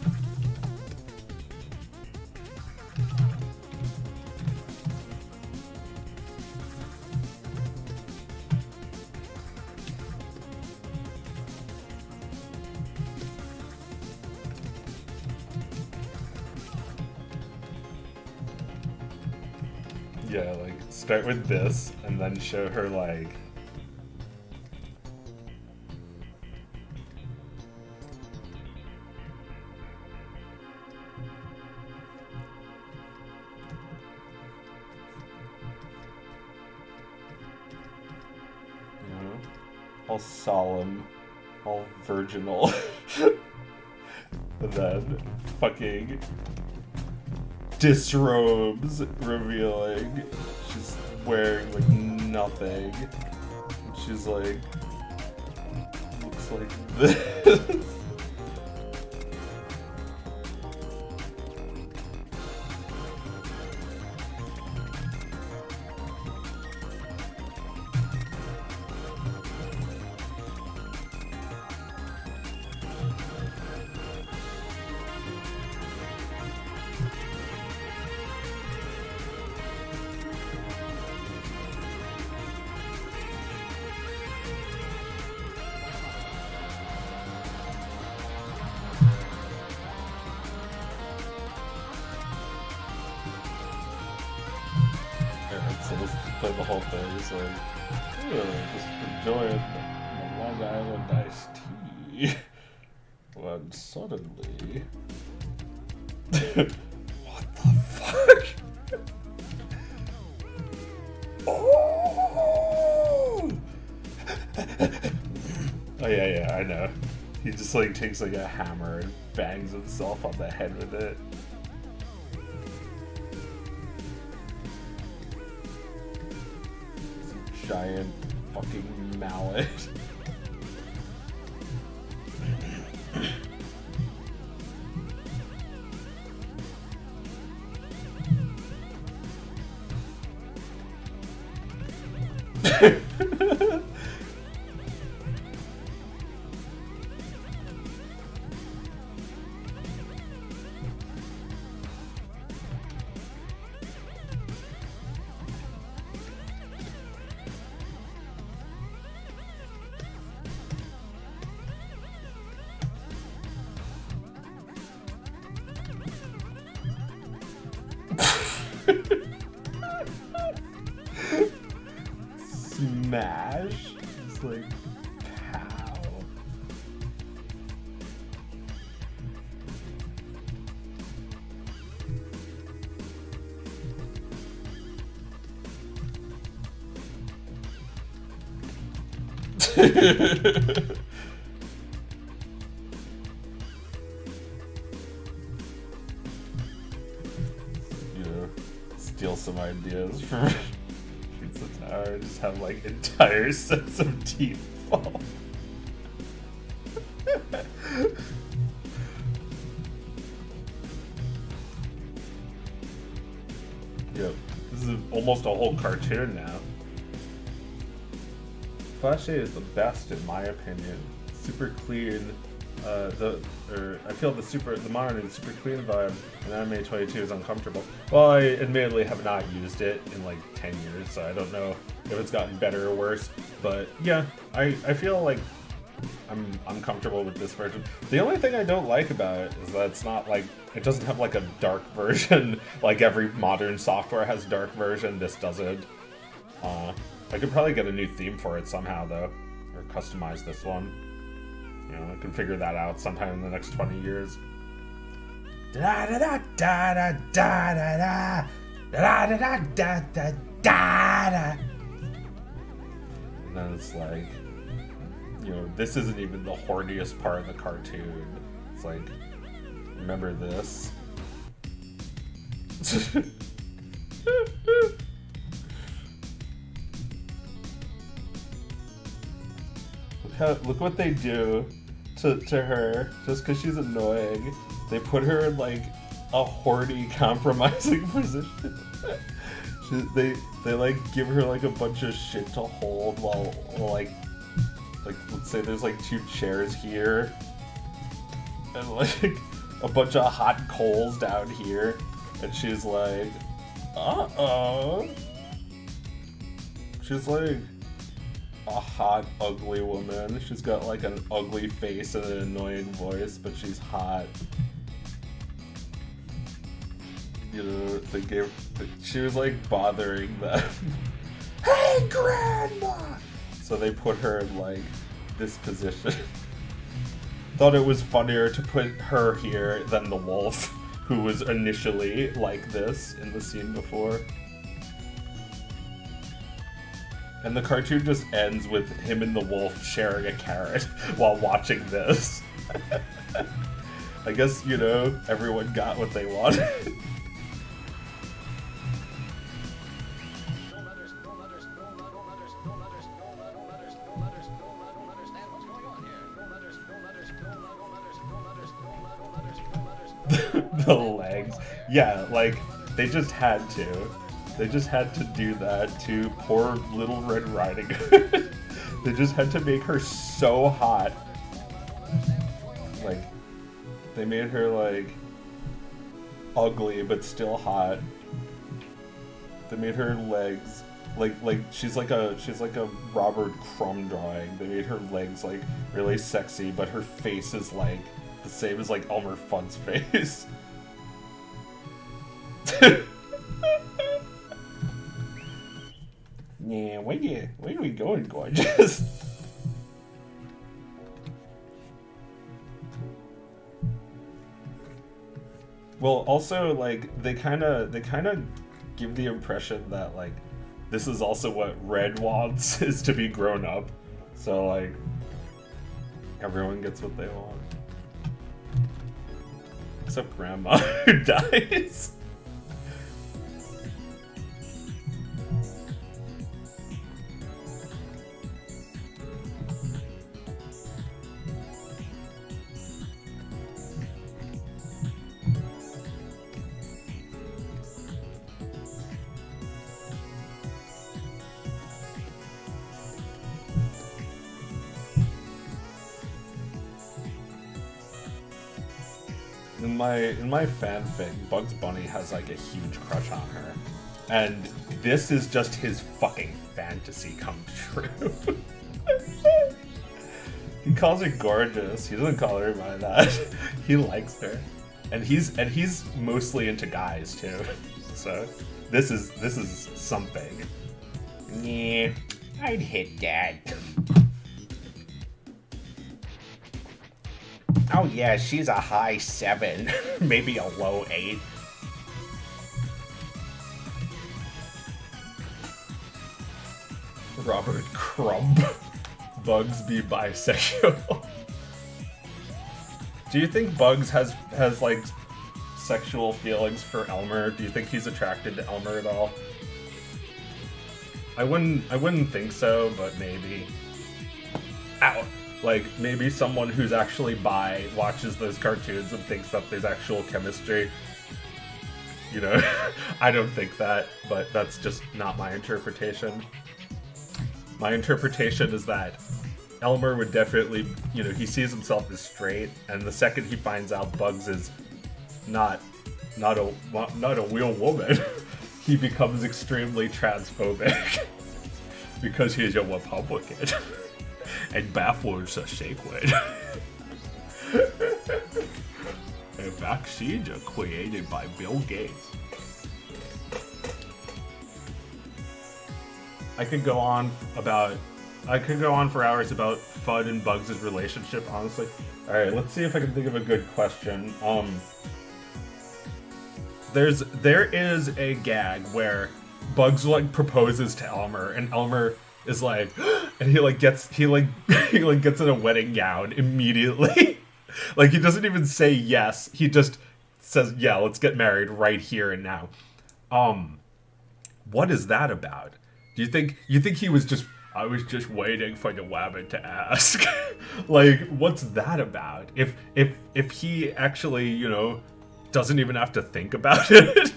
Yeah, like, start with this, and then show her, like... You know, all solemn, all virginal. And then, fucking... disrobes, revealing she's wearing like nothing. She's like looks like this. So let's play the whole thing. It's like, just enjoying the Long Island iced tea. When suddenly... What the fuck? Oh! Oh yeah, I know. He just like takes like a hammer and bangs himself on the head with it. Giant fucking mallet. Smash. It's like pow. You know, steal some ideas from Pizza Tower. Just have like entire sets of teeth fall. Yep, this is almost a whole cartoon now. Flash 8 is the best in my opinion. Super clean. I feel the modern and super clean vibe, and Anime 22 is uncomfortable. Well, I admittedly have not used it in like 10 years, so I don't know if it's gotten better or worse. But yeah, I feel like I'm comfortable with this version. The only thing I don't like about it is that it's not like, it doesn't have like a dark version. Like every modern software has dark version, this doesn't. I could probably get a new theme for it somehow though, or customize this one. You know, I can figure that out sometime in the next 20 years. Da da da da da da da da da da da da da. And then it's like, you know, this isn't even the horniest part of the cartoon. It's like, remember this? Look what they do to her just because she's annoying. They put her in like a horny, compromising position. They like give her like a bunch of shit to hold while like let's say there's like 2 chairs here and like a bunch of hot coals down here, and she's like, she's like a hot, ugly woman. She's got like an ugly face and an annoying voice, but she's hot. You know, she was like bothering them. Hey, Grandma! So they put her in like this position. Thought it was funnier to put her here than the wolf, who was initially like this in the scene before. And the cartoon just ends with him and the wolf sharing a carrot while watching this. I guess, you know, everyone got what they wanted. The legs. Yeah, like, they just had to. They just had to do that to poor Little Red Riding Hood. They just had to make her so hot. Like, they made her, like, ugly but still hot. They made her legs, like she's like a Robert Crumb drawing. They made her legs, like, really sexy, but her face is, like, the same as, like, Elmer Fudd's face. Yeah, where are we going, gorgeous? Well, also, like, they kind of give the impression that, like, this is also what Red wants, is to be grown up. So, like, everyone gets what they want. Except Grandma, who dies. In my fanfic, Bugs Bunny has like a huge crush on her, and this is just his fucking fantasy come true. He calls her gorgeous. He doesn't call her by that. He likes her, and he's mostly into guys too. So this is something. Yeah, I'd hit that. Oh yeah, she's a high 7, maybe a low 8. Robert Crumb. Bugs be bisexual. Do you think Bugs has like sexual feelings for Elmer? Do you think he's attracted to Elmer at all? I wouldn't think so, but maybe. Ow. Like, maybe someone who's actually bi watches those cartoons and thinks that there's actual chemistry. You know, I don't think that, but that's just not my interpretation. My interpretation is that Elmer would definitely, you know, he sees himself as straight, and the second he finds out Bugs is not a real woman, he becomes extremely transphobic because he's a Republican and bathrooms are sacred. And vaccines are created by Bill Gates. I could go on for hours about Fudd and Bugs' relationship, honestly. Alright, let's see if I can think of a good question. There is a gag where Bugs like proposes to Elmer, and Elmer is like, and he gets in a wedding gown immediately. Like, he doesn't even say yes, he just says, yeah, let's get married right here and now. What is that about? Do you think he was just, I was just waiting for the rabbit to ask? Like, what's that about? If he actually, you know, doesn't even have to think about it.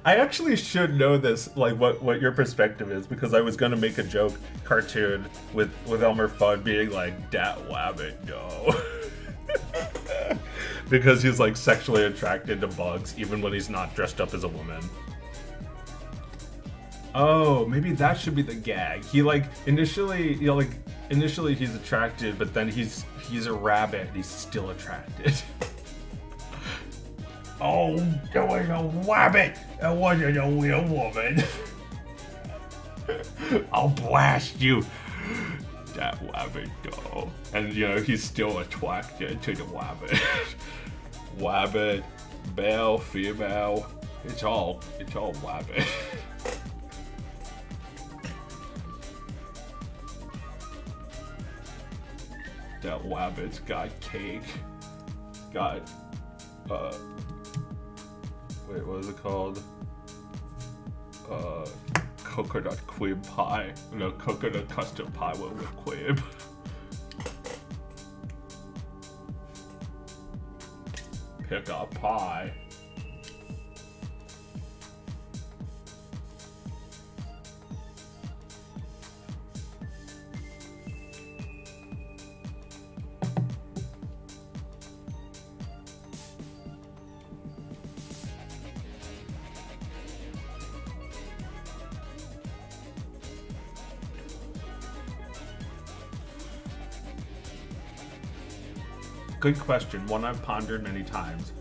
I actually should know this, like what your perspective is, because I was gonna make a joke cartoon with Elmer Fudd being like, "Dat rabbit, no," because he's like sexually attracted to Bugs even when he's not dressed up as a woman. Oh, maybe that should be the gag. He like initially he's attracted, but then he's a rabbit and he's still attracted. Oh, it was a rabbit. It wasn't a real woman. I'll blast you. That rabbit, though. And, you know, he's still attracted to the rabbit. Rabbit, male, female. It's all rabbit. That rabbit's got cake. Got, wait, what is it called? Coconut cream pie. No, coconut custard pie with whipped cream. Pick up pie. Good question, one I've pondered many times.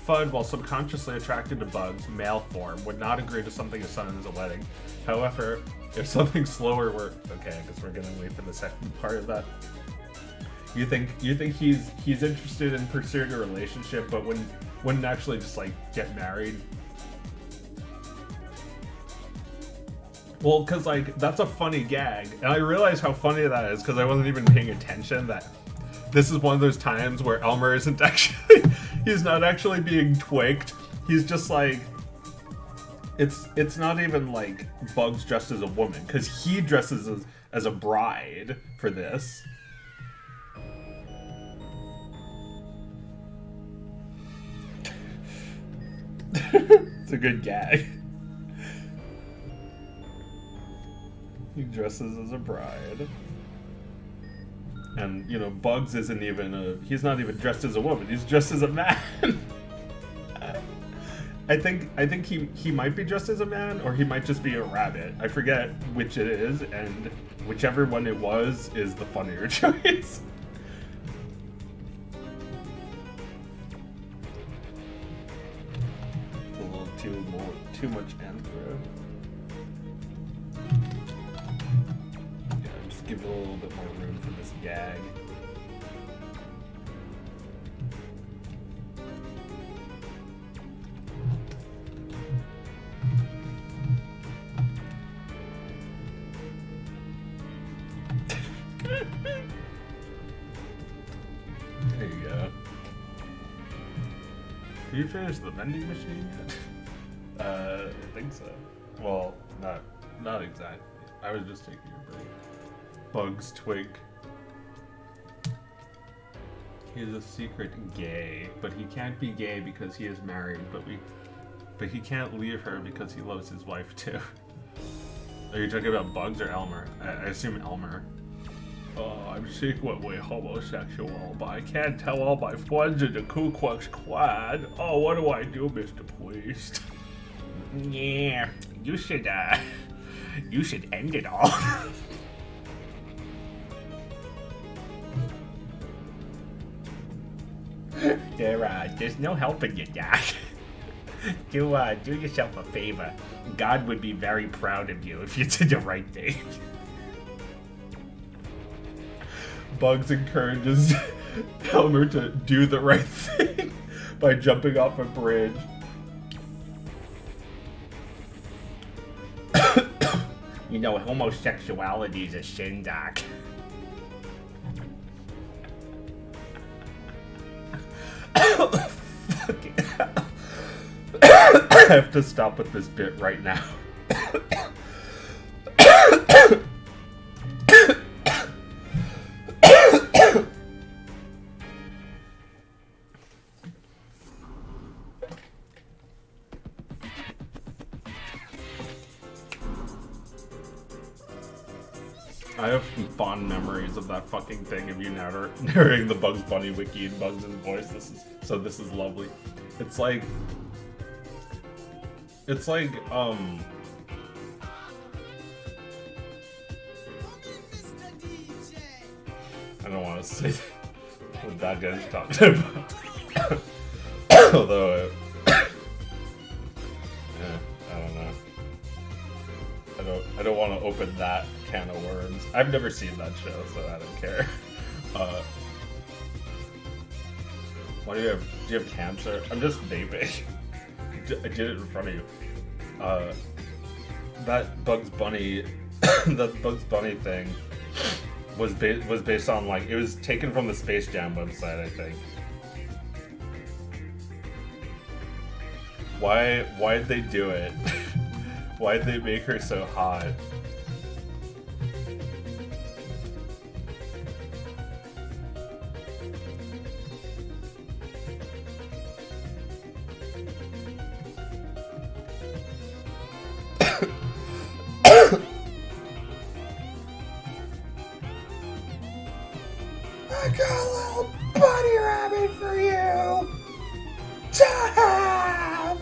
Fudd, while subconsciously attracted to Bugs' male form, would not agree to something his son is a wedding. However, if something slower were... Okay, I guess we're gonna wait for the second part of that. You think he's interested in pursuing a relationship, but wouldn't actually just like get married? Well, cause like that's a funny gag, and I realize how funny that is because I wasn't even paying attention. That this is one of those times where Elmer isn't actually, he's not actually being twigged. He's just like, it's not even like Bugs dressed as a woman, because he dresses as a bride for this. It's a good gag. He dresses as a bride. And, you know, Bugs isn't even he's not even dressed as a woman, he's dressed as a man. I think he might be dressed as a man, or he might just be a rabbit. I forget which it is, and whichever one it was is the funnier choice. too much anthro. Yeah, just give it a little bit more room for this gag. There you go. Did you finish the vending machine yet? I think so. Well, not exactly. I was just taking a break. Bugs Twig. He is a secret gay, but he can't be gay because he is married, but he can't leave her because he loves his wife too. Are you talking about Bugs or Elmer? I assume Elmer. Oh, I'm secretly homosexual, but I can't tell all my friends in the Ku Klux Klan. Oh, what do I do, Mr. Priest? Yeah, you should end it all. There's no helping you, Doc. Do yourself a favor. God would be very proud of you if you did the right thing. Bugs encourages Elmer to do the right thing by jumping off a bridge. You know, homosexuality is a sin, Doc. Fucking hell. I have to stop with this bit right now. I have fond memories of that fucking thing of you narrating the Bugs Bunny wiki in Bugs' voice. This is lovely. It's like I don't want to say what that guy's talking about. Although I don't know. I don't want to open that can of worms. I've never seen that show, so I don't care. Why do you have cancer? I'm just vaping. I did it in front of you. That Bugs Bunny, that Bugs Bunny thing was based on, like, it was taken from the Space Jam website, I think. Why'd they do it? Why'd they make her so hot? I got a little bunny rabbit for you to have.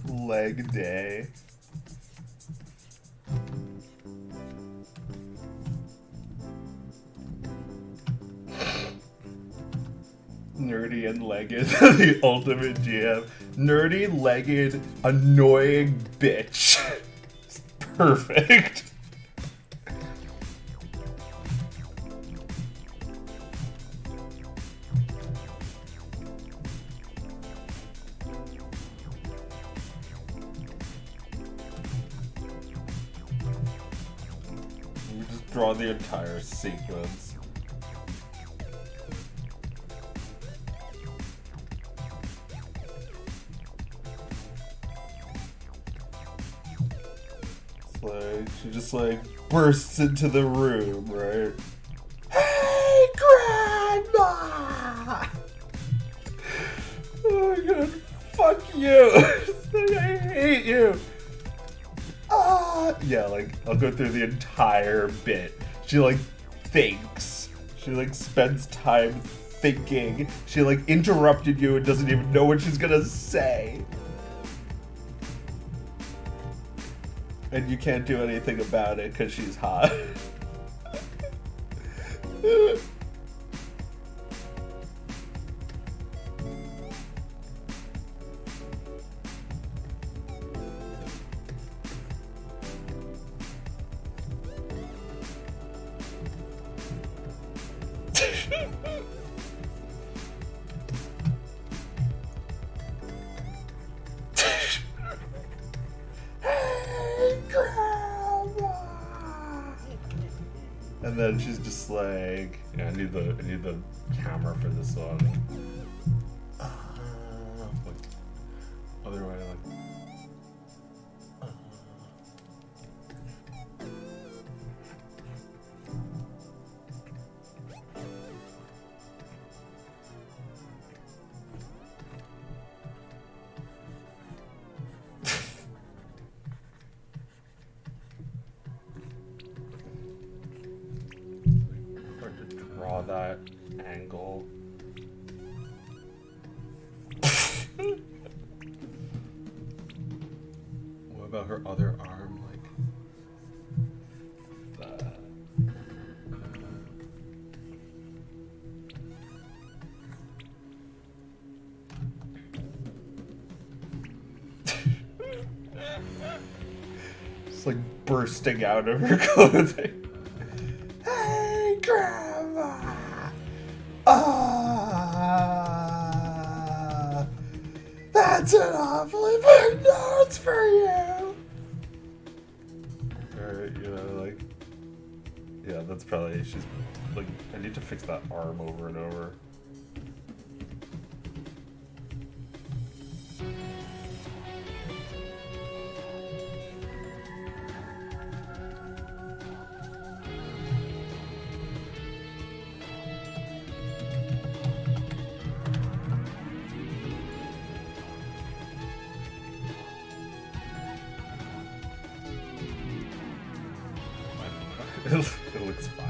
Leg day. Nerdy and legged, the ultimate GM. nerdy-legged, annoying bitch. It's perfect. You just draw the entire sequence. Like, she just like bursts into the room, right? Hey, Grandma! Oh my god, fuck you! I hate you! Yeah, like, I'll go through the entire bit. She like thinks. She like spends time thinking. She like interrupted you and doesn't even know what she's gonna say. And you can't do anything about it because she's hot. And then she's just like, yeah, I need the camera for this one. Like, other way, like. Draw that angle. What about her other arm? Like that. Just like bursting out of her clothing. Hey, Grandma! That's an awfully big notes for you! Alright, you know, like... Yeah, that's probably... She's... Like, I need to fix that arm over and over. It looks fine.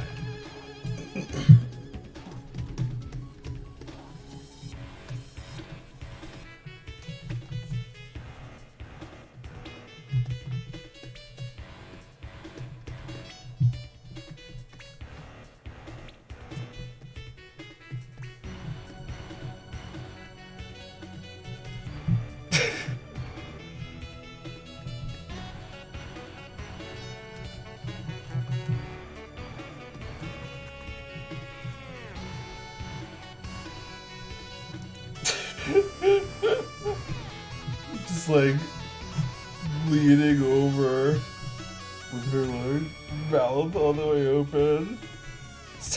Just like leaning over with her like mouth all the way open. It's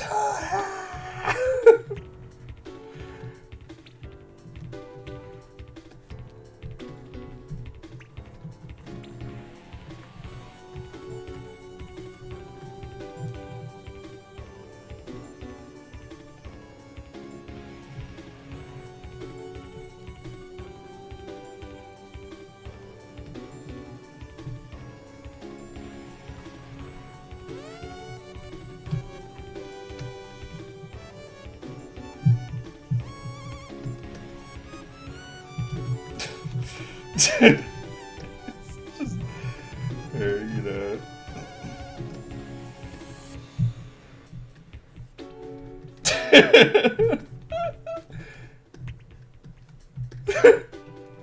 just, you know.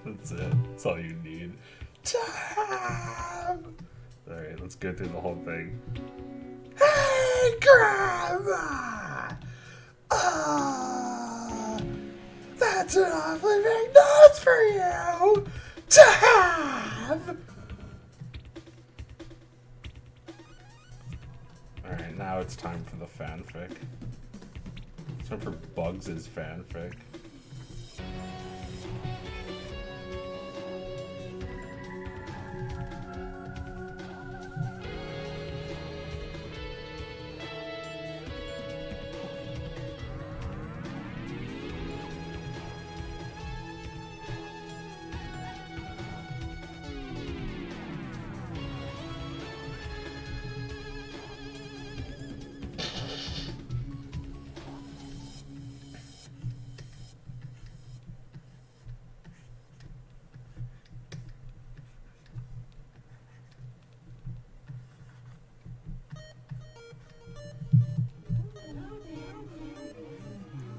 That's That's it. That's all you need. Time! Alright, let's go through the whole thing. Hey, Grandma! That's an awfully big nose for you to have! Alright, now it's time for the fanfic. It's time for Bugs' fanfic.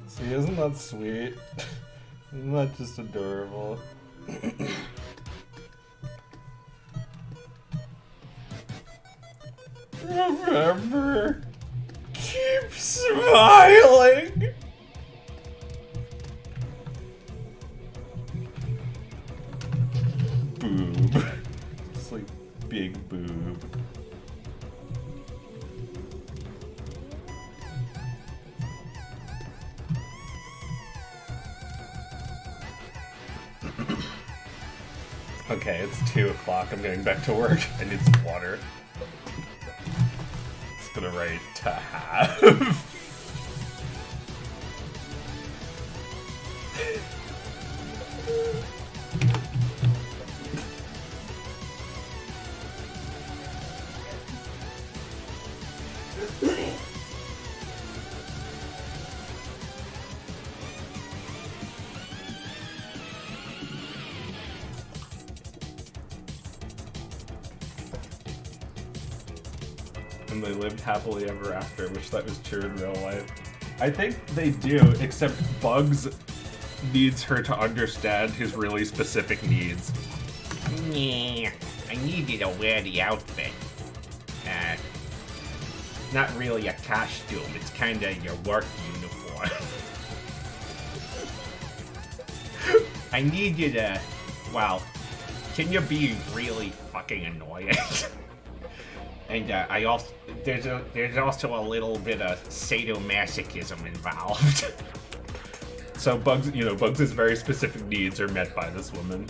See, isn't that sweet? Isn't that just adorable? Remember, keep smiling! Boob. Just like big boob. Okay, it's 2 o'clock. I'm getting back to work. I need some water. It's gonna write to have. And they lived happily ever after. Wish that was true in real life. I think they do, except Bugs needs her to understand his really specific needs. Yeah, I need you to wear the outfit. Not really a costume, it's kinda your work uniform. I need you to, well, can you be really fucking annoying? And I also there's also a little bit of sadomasochism involved. So Bugs' very specific needs are met by this woman.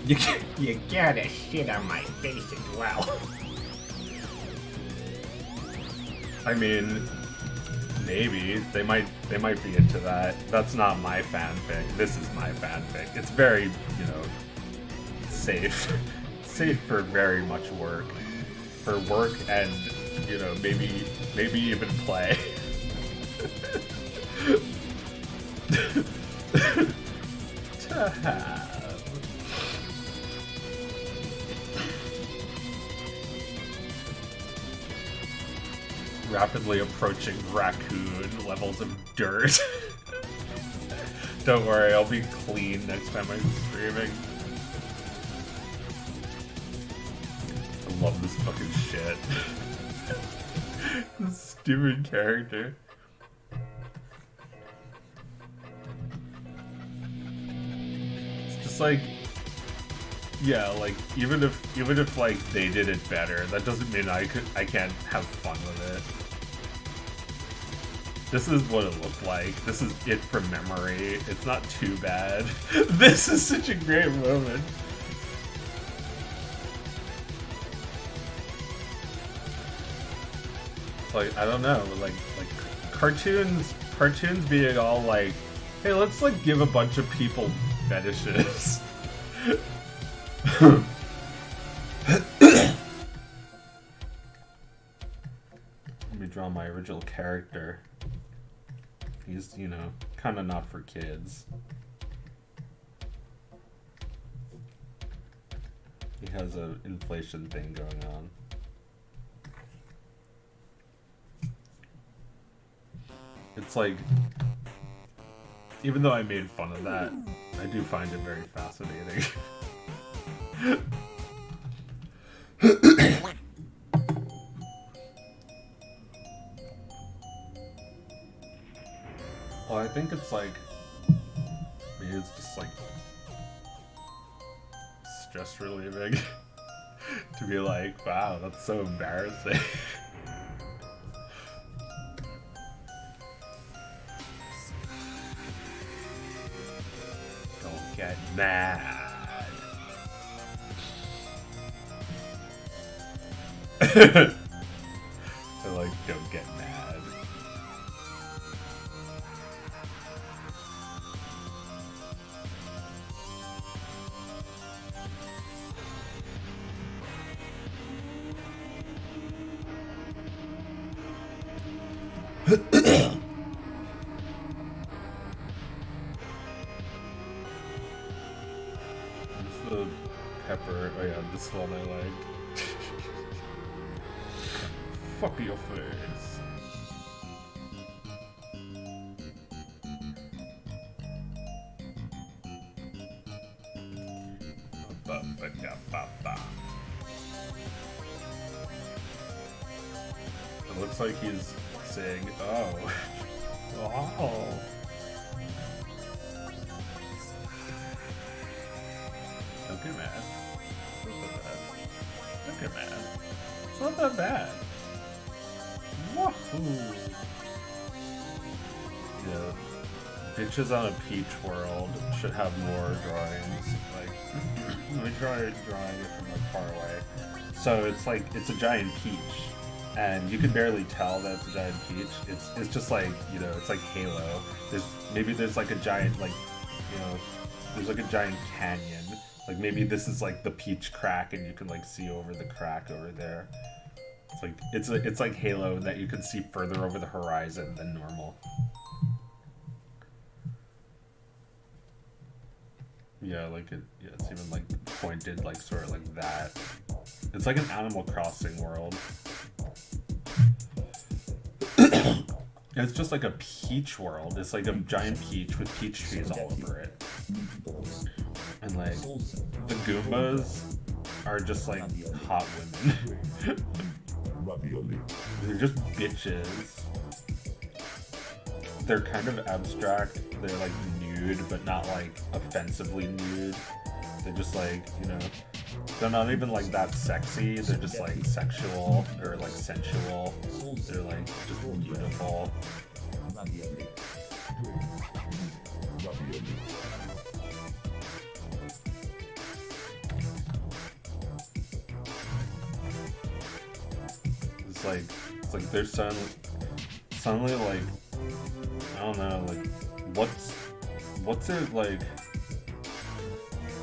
You gotta shit on my face as well. I mean, maybe they might be into that. That's not my fanfic. This is my fanfic. It's very, safe. Safe for very much work. For work and, maybe even play. To have. Rapidly approaching raccoon levels of dirt. Don't worry, I'll be clean next time I'm streaming. I love this fucking shit. This stupid character. It's just like, yeah, like even if like they did it better, that doesn't mean I can't have fun with it. This is what it looked like. This is it from memory. It's not too bad. This is such a great moment. Like, I don't know, like cartoons being all like, hey, let's like give a bunch of people fetishes. Let me draw my original character. He's, kind of not for kids. He has an inflation thing going on. it's like, even though I made fun of that, I do find it very fascinating. Well, I think it's like, maybe it's just like stress relieving to be like, wow, that's so embarrassing. Don't get mad. I like, don't get mad. What's the pepper? Oh yeah, this one I like. Fuck your face. It looks like he's saying, oh. Oh. Don't get mad. It's not that bad. Don't get mad. It's not that bad. Wahoo! Yeah. Bitches on a Peach World should have more drawings. Like, let me try drawing it from like far away. So it's like, it's a giant peach. And you can barely tell that it's a giant peach. It's just like, you know, it's like Halo. There's like a giant, like, you know, there's like a giant canyon. Like maybe this is like the peach crack and you can like see over the crack over there. It's like, it's like Halo that you can see further over the horizon than normal. Yeah, like it's even like pointed like sort of like that. It's like an Animal Crossing world. It's just like a peach world. It's like a giant peach with peach trees all over it. And like the Goombas are just like hot women. They're just bitches. They're kind of abstract. They're like nude, but not like offensively nude. They're just like, you know, they're not even like that sexy. They're just like sexual or like sensual. They're like just beautiful. It's like they're suddenly like, I don't know, like what's it like,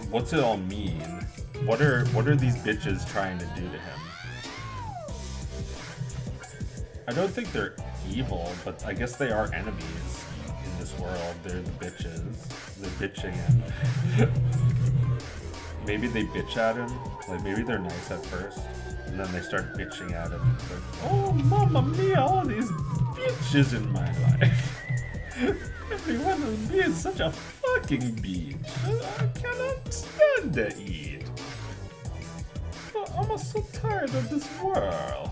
what's it all mean? What are these bitches trying to do to him? I don't think they're evil, but I guess they are enemies in this world. They're the bitches. They're bitching him. Maybe they bitch at him. Like maybe they're nice at first, and then they start bitching at him. Like, oh, mamma mia! All these bitches in my life. Every one of me is such a fucking bitch. I cannot stand to eat. But I'm so tired of this world.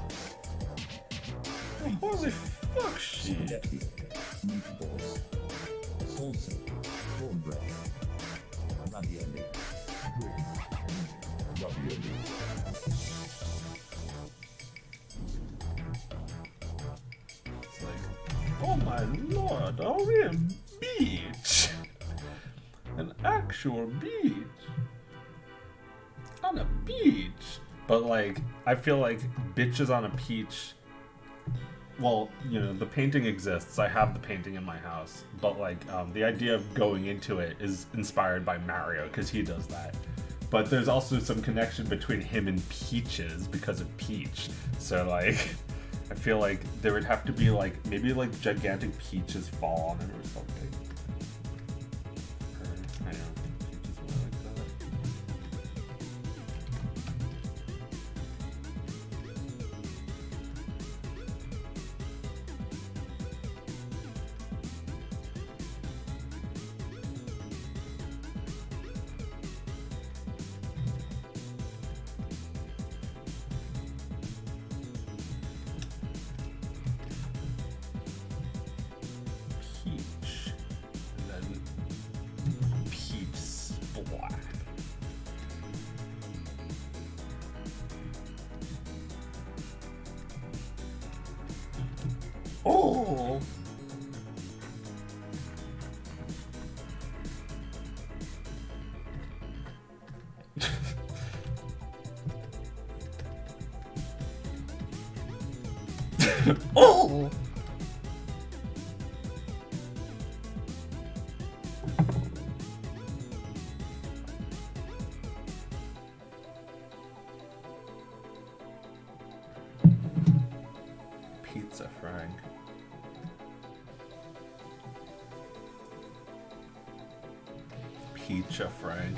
Holy fuck shit. Meatballs, salsa, cornbread, ravioli, ravioli. It's like, oh my lord, are we a beach? An actual beach? On a beach? But like, I feel like bitches on a peach. Well, you know, the painting exists. I have the painting in my house. But like, the idea of going into it is inspired by Mario, because he does that. But there's also some connection between him and peaches because of Peach. So like, I feel like there would have to be like, maybe like gigantic peaches fall on him or something. Or, I know, peaches more like that. Oh. Oh. Pizza Frank. Pizza Frank.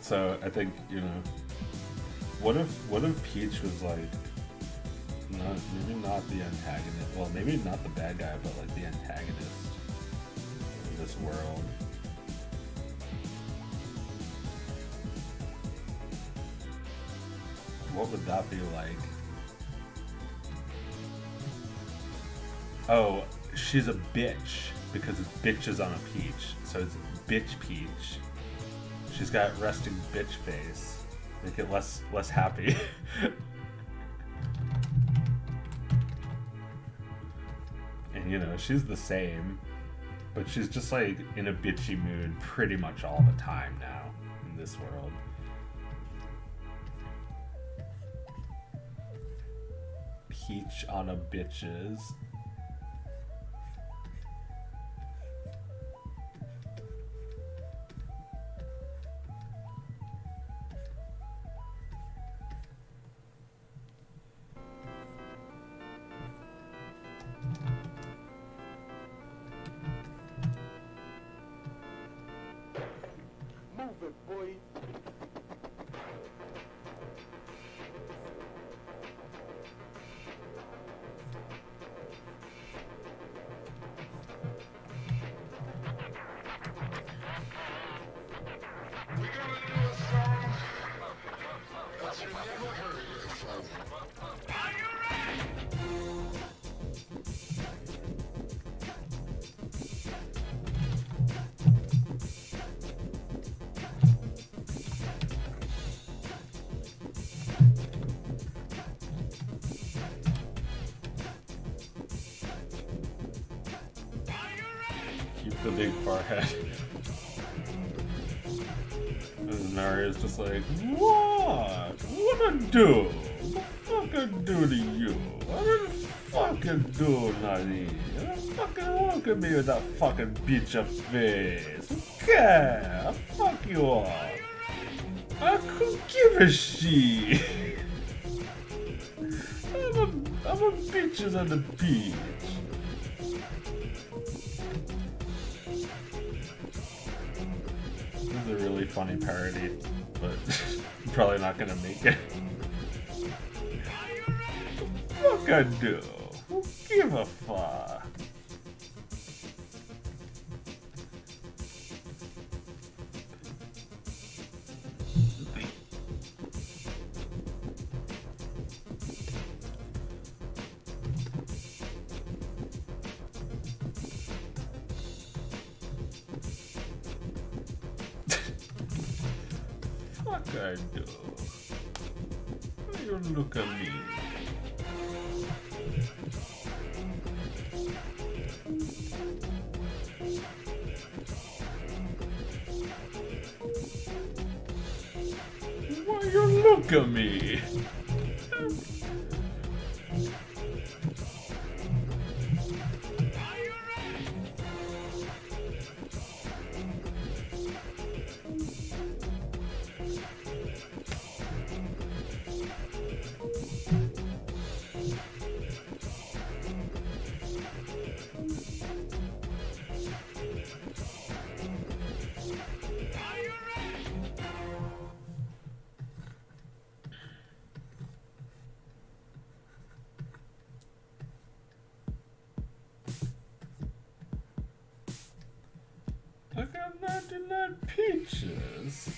So I think, you know, what if Peach was like maybe not the antagonist, well maybe not the bad guy, but like the antagonist in this world. What would that be like? Oh, she's a bitch because it's bitches on a peach. So it's bitch Peach. She's got resting bitch face. Make it less happy. And you know, she's the same, but she's just like in a bitchy mood pretty much all the time now in this world. Peach on a bitches. Move it, boy. Keep the big forehead. And Mario's just like, what? What I do? What the fuck I do to you? What did I fucking do, Nani? You fucking look at me with that fucking bitch of face. Okay, I'll fuck you up. I could give a shit. I'm a bitches on the beach. This is a really funny parody, but I'm probably not gonna make it. What the fuck I do? Who give a fuck? Fuck I do? Why you look at me? Why you look at me? I got 99 peaches.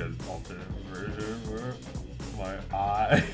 an alternate version where my eye.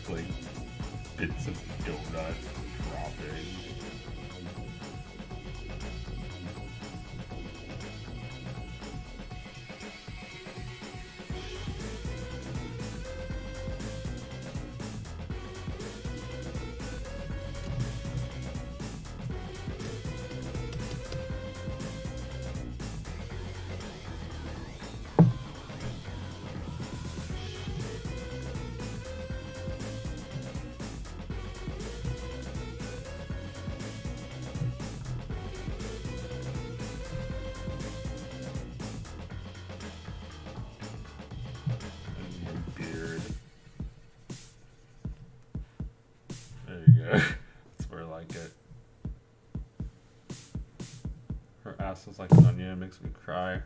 Like bits of donut dropping. Beard. There you go. That's where I like it. Her ass is like an onion, it makes me cry.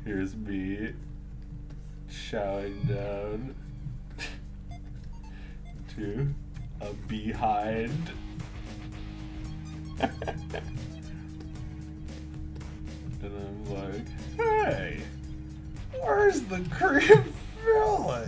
Here's me showing down to a behind. And I'm like, hey, where's the cream filling?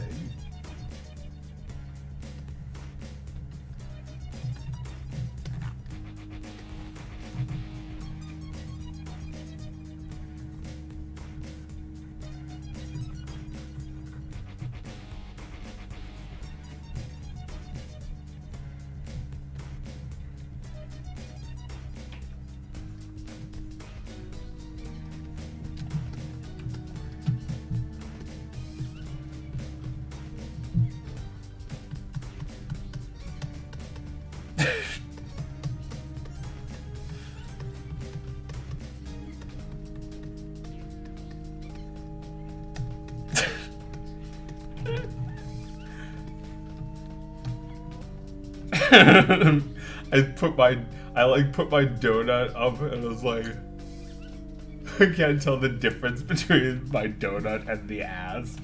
I put my donut up and I was like, I can't tell the difference between my donut and the ass.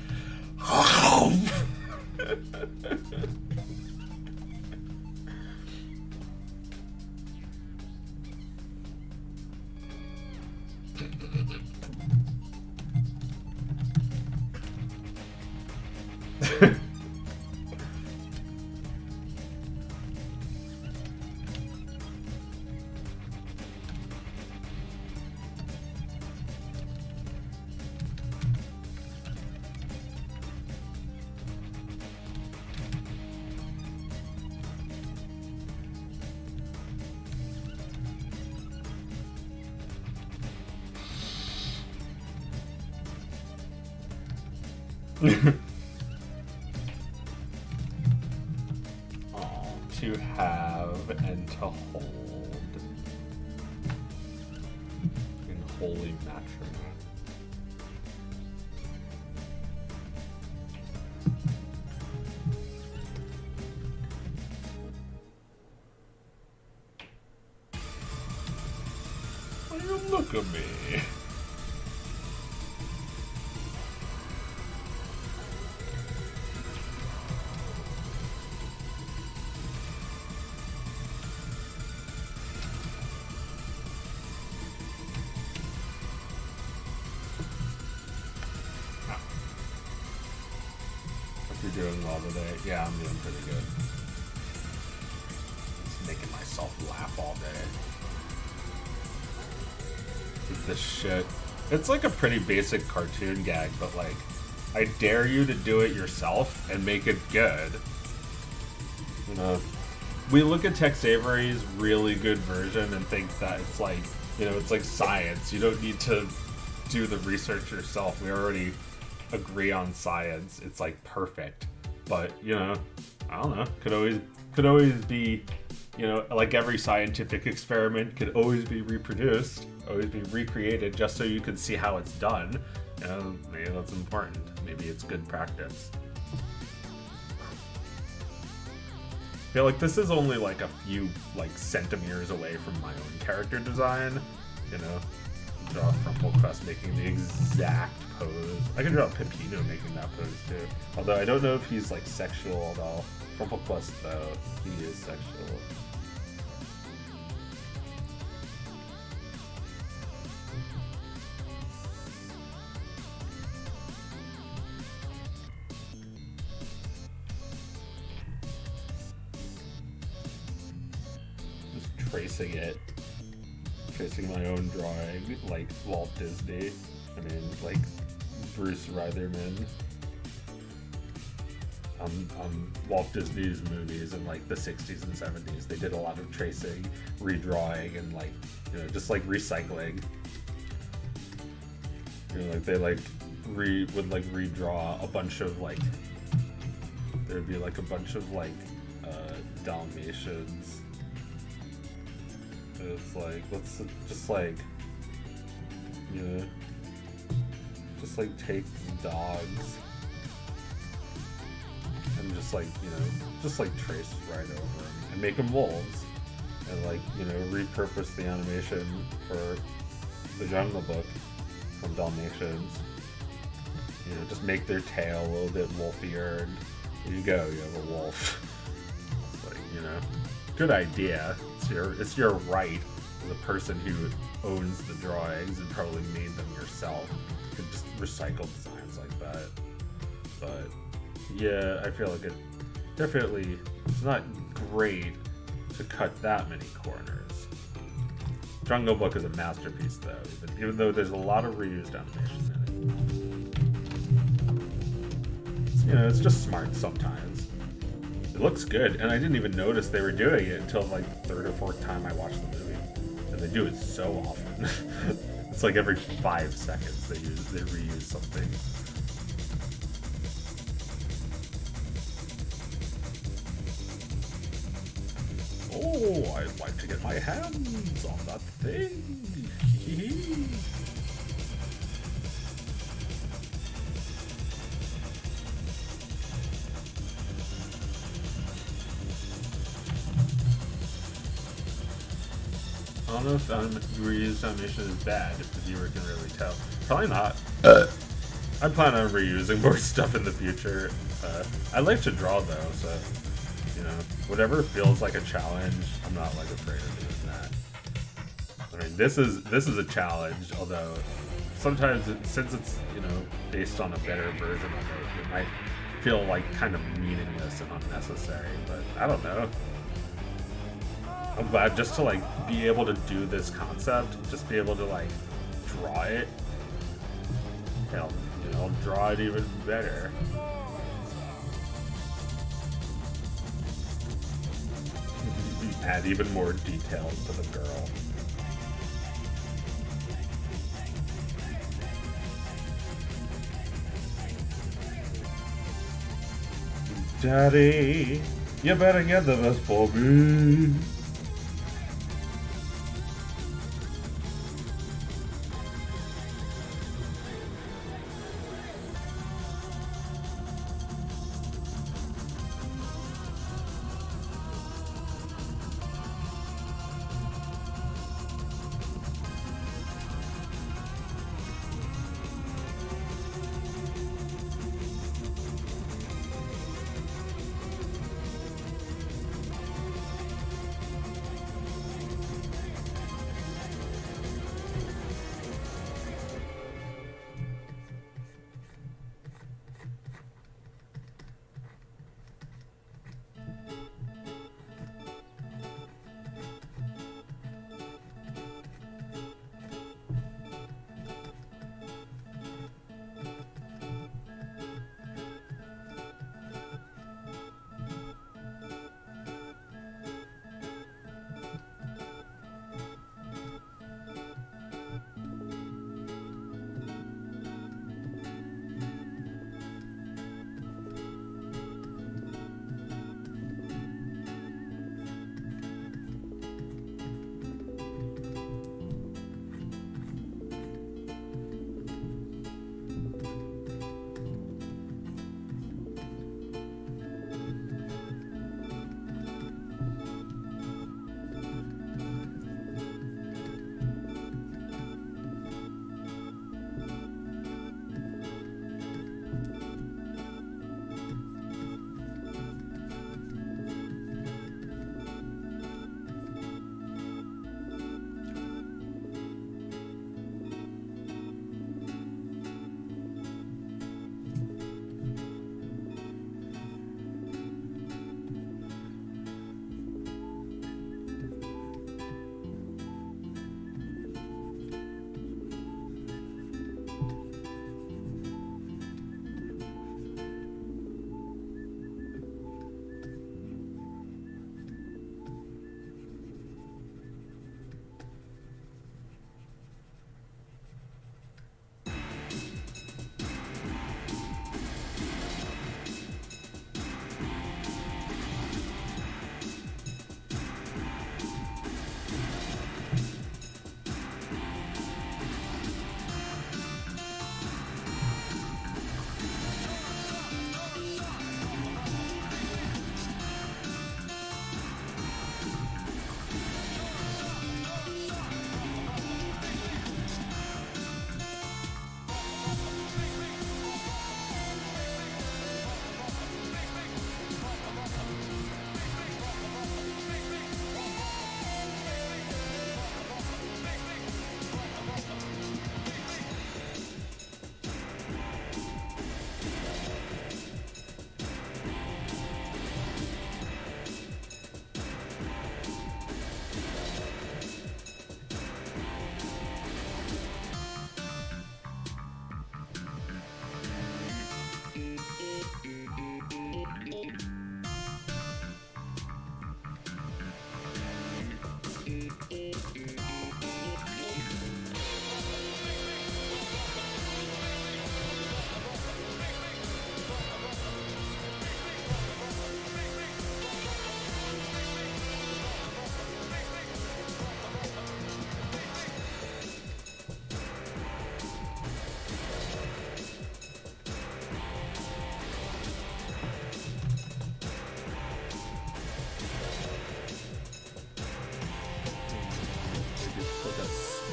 To have and to hold in holy matrimony. Look at me. you're doing well today. Yeah, I'm doing pretty good. Just making myself laugh all day. It's this shit. It's like a pretty basic cartoon gag, but like, I dare you to do it yourself and make it good. You know, we look at Tex Avery's really good version and think that it's like, you know, it's like science. You don't need to do the research yourself. We already agree on science. It's like perfect. But, you know, I don't know. Could always be, you know, like every scientific experiment could always be reproduced, always be recreated just so you can see how it's done. You know, maybe that's important. Maybe it's good practice. I feel like this is only like a few like centimeters away from my own character design. You know, draw FrumpleQuest making the exact pose. I could draw Peppino making that pose too. Although I don't know if he's like sexual at all. FrumpleQuest though, he is sexual. Just tracing my own drawing like Walt Disney. I mean, like Bruce Reitherman on Walt Disney's movies in like the 60s and 70s. They did a lot of tracing, redrawing, and like, you know, just like recycling. You know, like they like would like redraw a bunch of like, there'd be like a bunch of like Dalmatians. It's like, let's just like, you know, just like take dogs and just like, you know, just like trace right over them and make them wolves and like, you know, repurpose the animation for the Jungle Book from Dalmatians. You know, just make their tail a little bit wolfier and there you go, you have a wolf. It's like, you know, good idea. It's your right as a person who owns the drawings and probably made them yourself. You could just recycle designs like that. But yeah, I feel like it definitely, it's not great to cut that many corners. Jungle Book is a masterpiece though, even though there's a lot of reused animation in it. You know, it's just smart sometimes. It looks good, and I didn't even notice they were doing it until like the third or fourth time I watched the movie. And they do it so often. It's like every 5 seconds they reuse something. Oh, I'd like to get my hands on that thing. I don't know if reused animation is bad, if the viewer can really tell. Probably not. I plan on reusing more stuff in the future. I like to draw though, so, you know, whatever feels like a challenge, I'm not like afraid of doing that. I mean, this is a challenge, although sometimes since it's, you know, based on a better version of it, it might feel like kind of meaningless and unnecessary, but I don't know. I'm glad just to like be able to do this concept, just be able to like draw it. Hell, you know, I'll draw it even better. Add even more details to the girl. Daddy, you better get the best for me.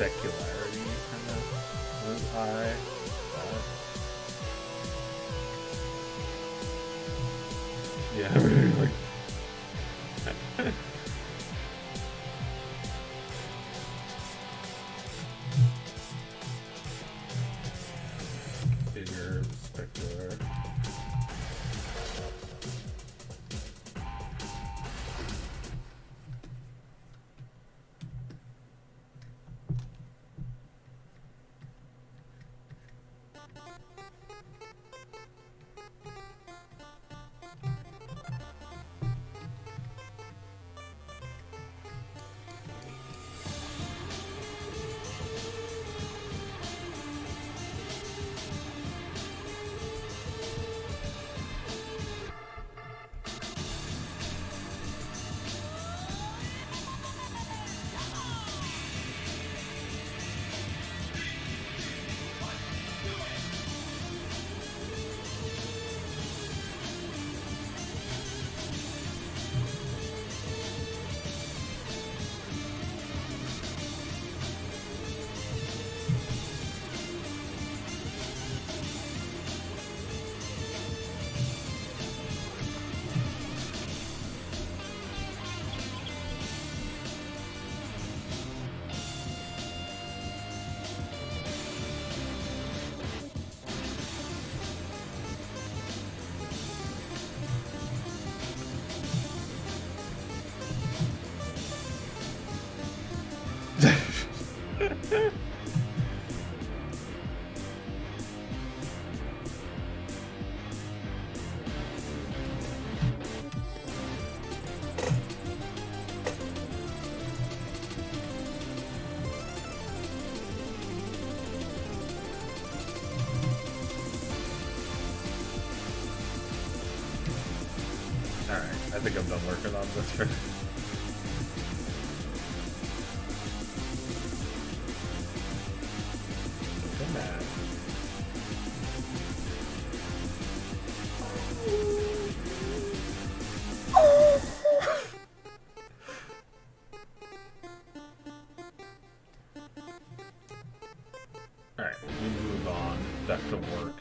specularity kind of in his eye. Yeah, really like. Bigger, specular. Alright, I think I'm done working on this for Come on. Alright, we move on. Back to work.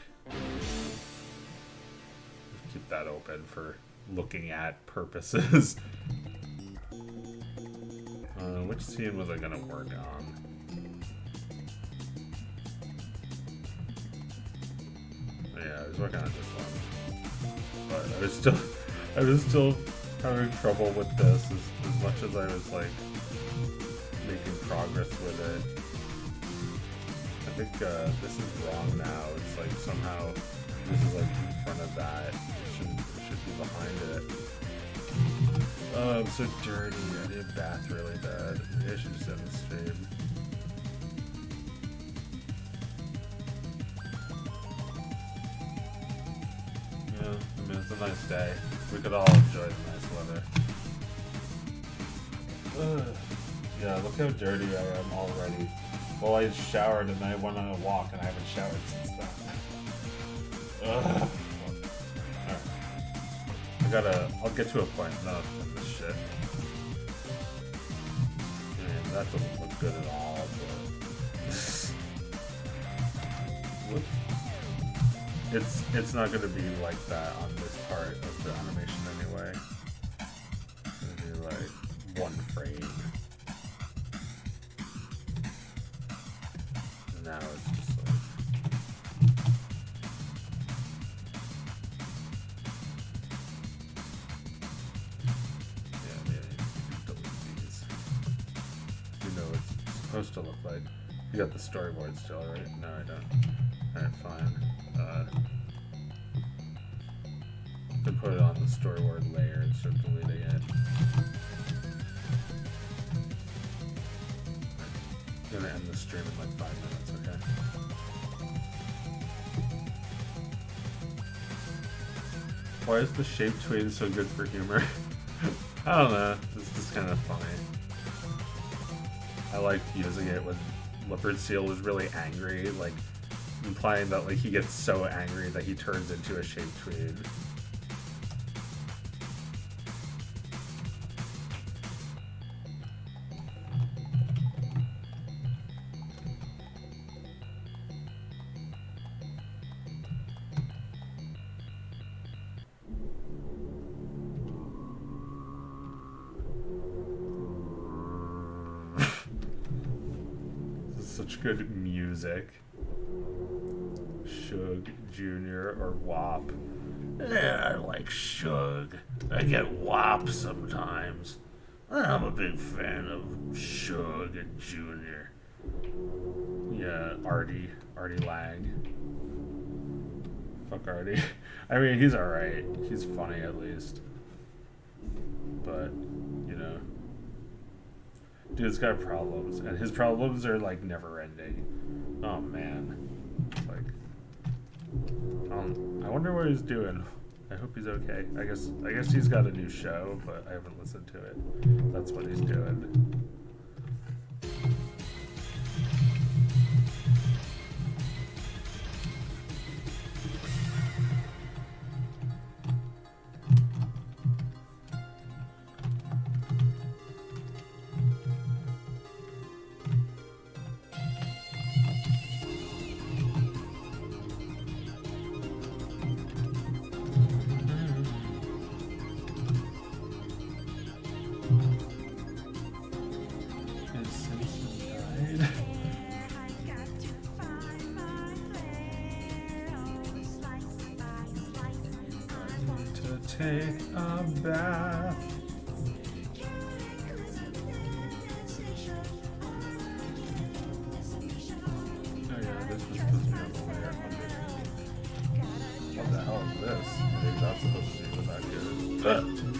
Keep that open for looking at purposes. Which scene was I gonna work on? Yeah, I was working on this one, but I was still having trouble with this as much as I was like making progress with it. I think this is wrong now. It's like somehow this is like in front of that. It should be behind it. Oh, I'm so dirty. I need a bath really bad. Maybe I should just end the stream. Yeah, I mean, it's a nice day. We could all enjoy the nice weather. Ugh. Yeah, look how dirty I am already. Well, I showered and then I went on a walk and I haven't showered since then. Ugh. I'll get to a point enough in this shit. I mean, that doesn't look good at all, but it's not gonna be like that on this part of the animation anyway. It's gonna be like one frame. Now it's just like supposed to look like. You got the storyboard still, right? No, I don't. Alright, fine. To put it on the storyboard layer instead of deleting it. I'm gonna end the stream in like 5 minutes, okay? Why is the shape tween so good for humor? I don't know. This is kind of funny. I liked using it when Leopard Seal was really angry, like implying that like he gets so angry that he turns into a shape tween. such good music. Suge Jr. or WAP. Yeah, I like Suge. I get WAP sometimes. I'm a big fan of Suge and Jr. Yeah, Artie Lang. Fuck Artie. I mean, he's alright. He's funny at least. But, you know. Dude's got problems. And his problems are, like, never ending. Oh, man. It's like... I wonder what he's doing. I hope he's okay. I guess he's got a new show, but I haven't listened to it. That's what he's doing. Take a bath. Oh yeah, this was supposed to be on the way air conditioning. What the hell is this? I think that's supposed to be what that is.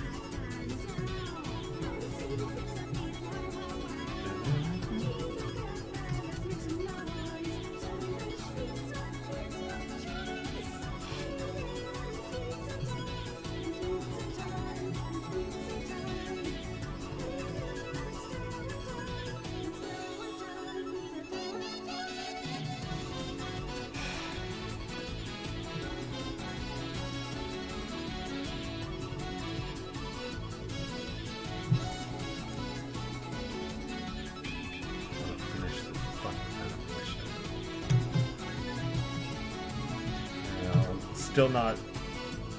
Still not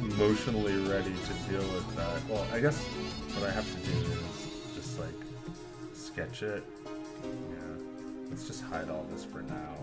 emotionally ready to deal with that. Well, I guess what I have to do is just like sketch it. Yeah, let's just hide all this for now.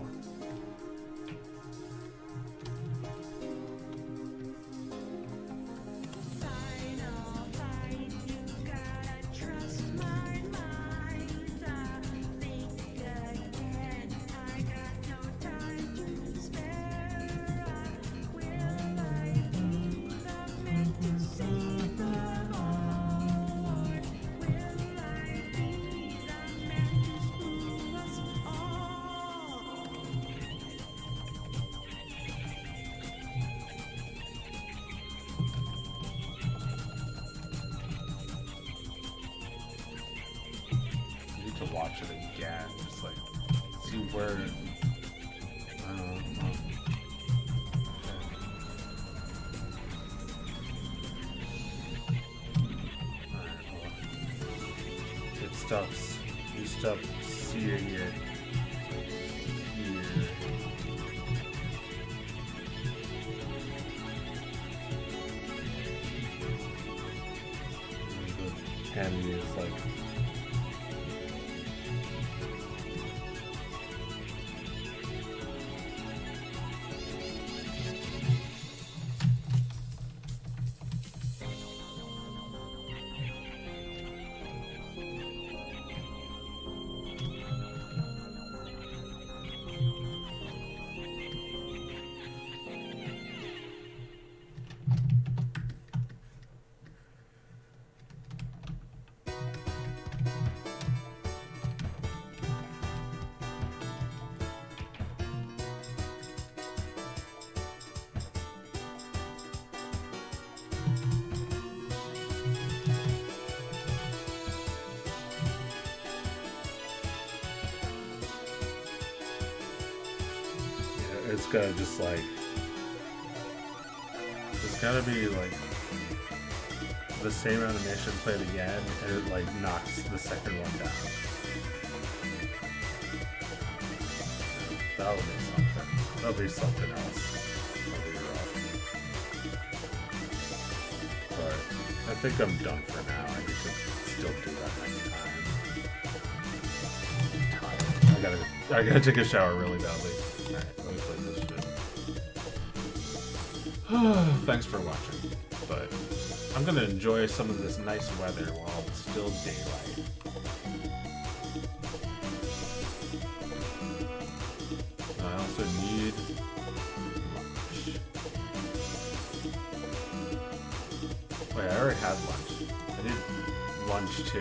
Watch it again, just like see where. It stops. You stop seeing it here. Candy is like. It's gotta just like, it's gotta be like the same animation played again, and it like knocks the second one down. That'll be something. That'll be something else. That'll be rough. But I think I'm done for now. I need to still do that next time. I'm tired. I gotta I gotta take a shower really badly. Alright, let me play this shit. Thanks for watching. But I'm gonna enjoy some of this nice weather while it's still daylight. I also need lunch. Wait, I already had lunch. I did lunch too.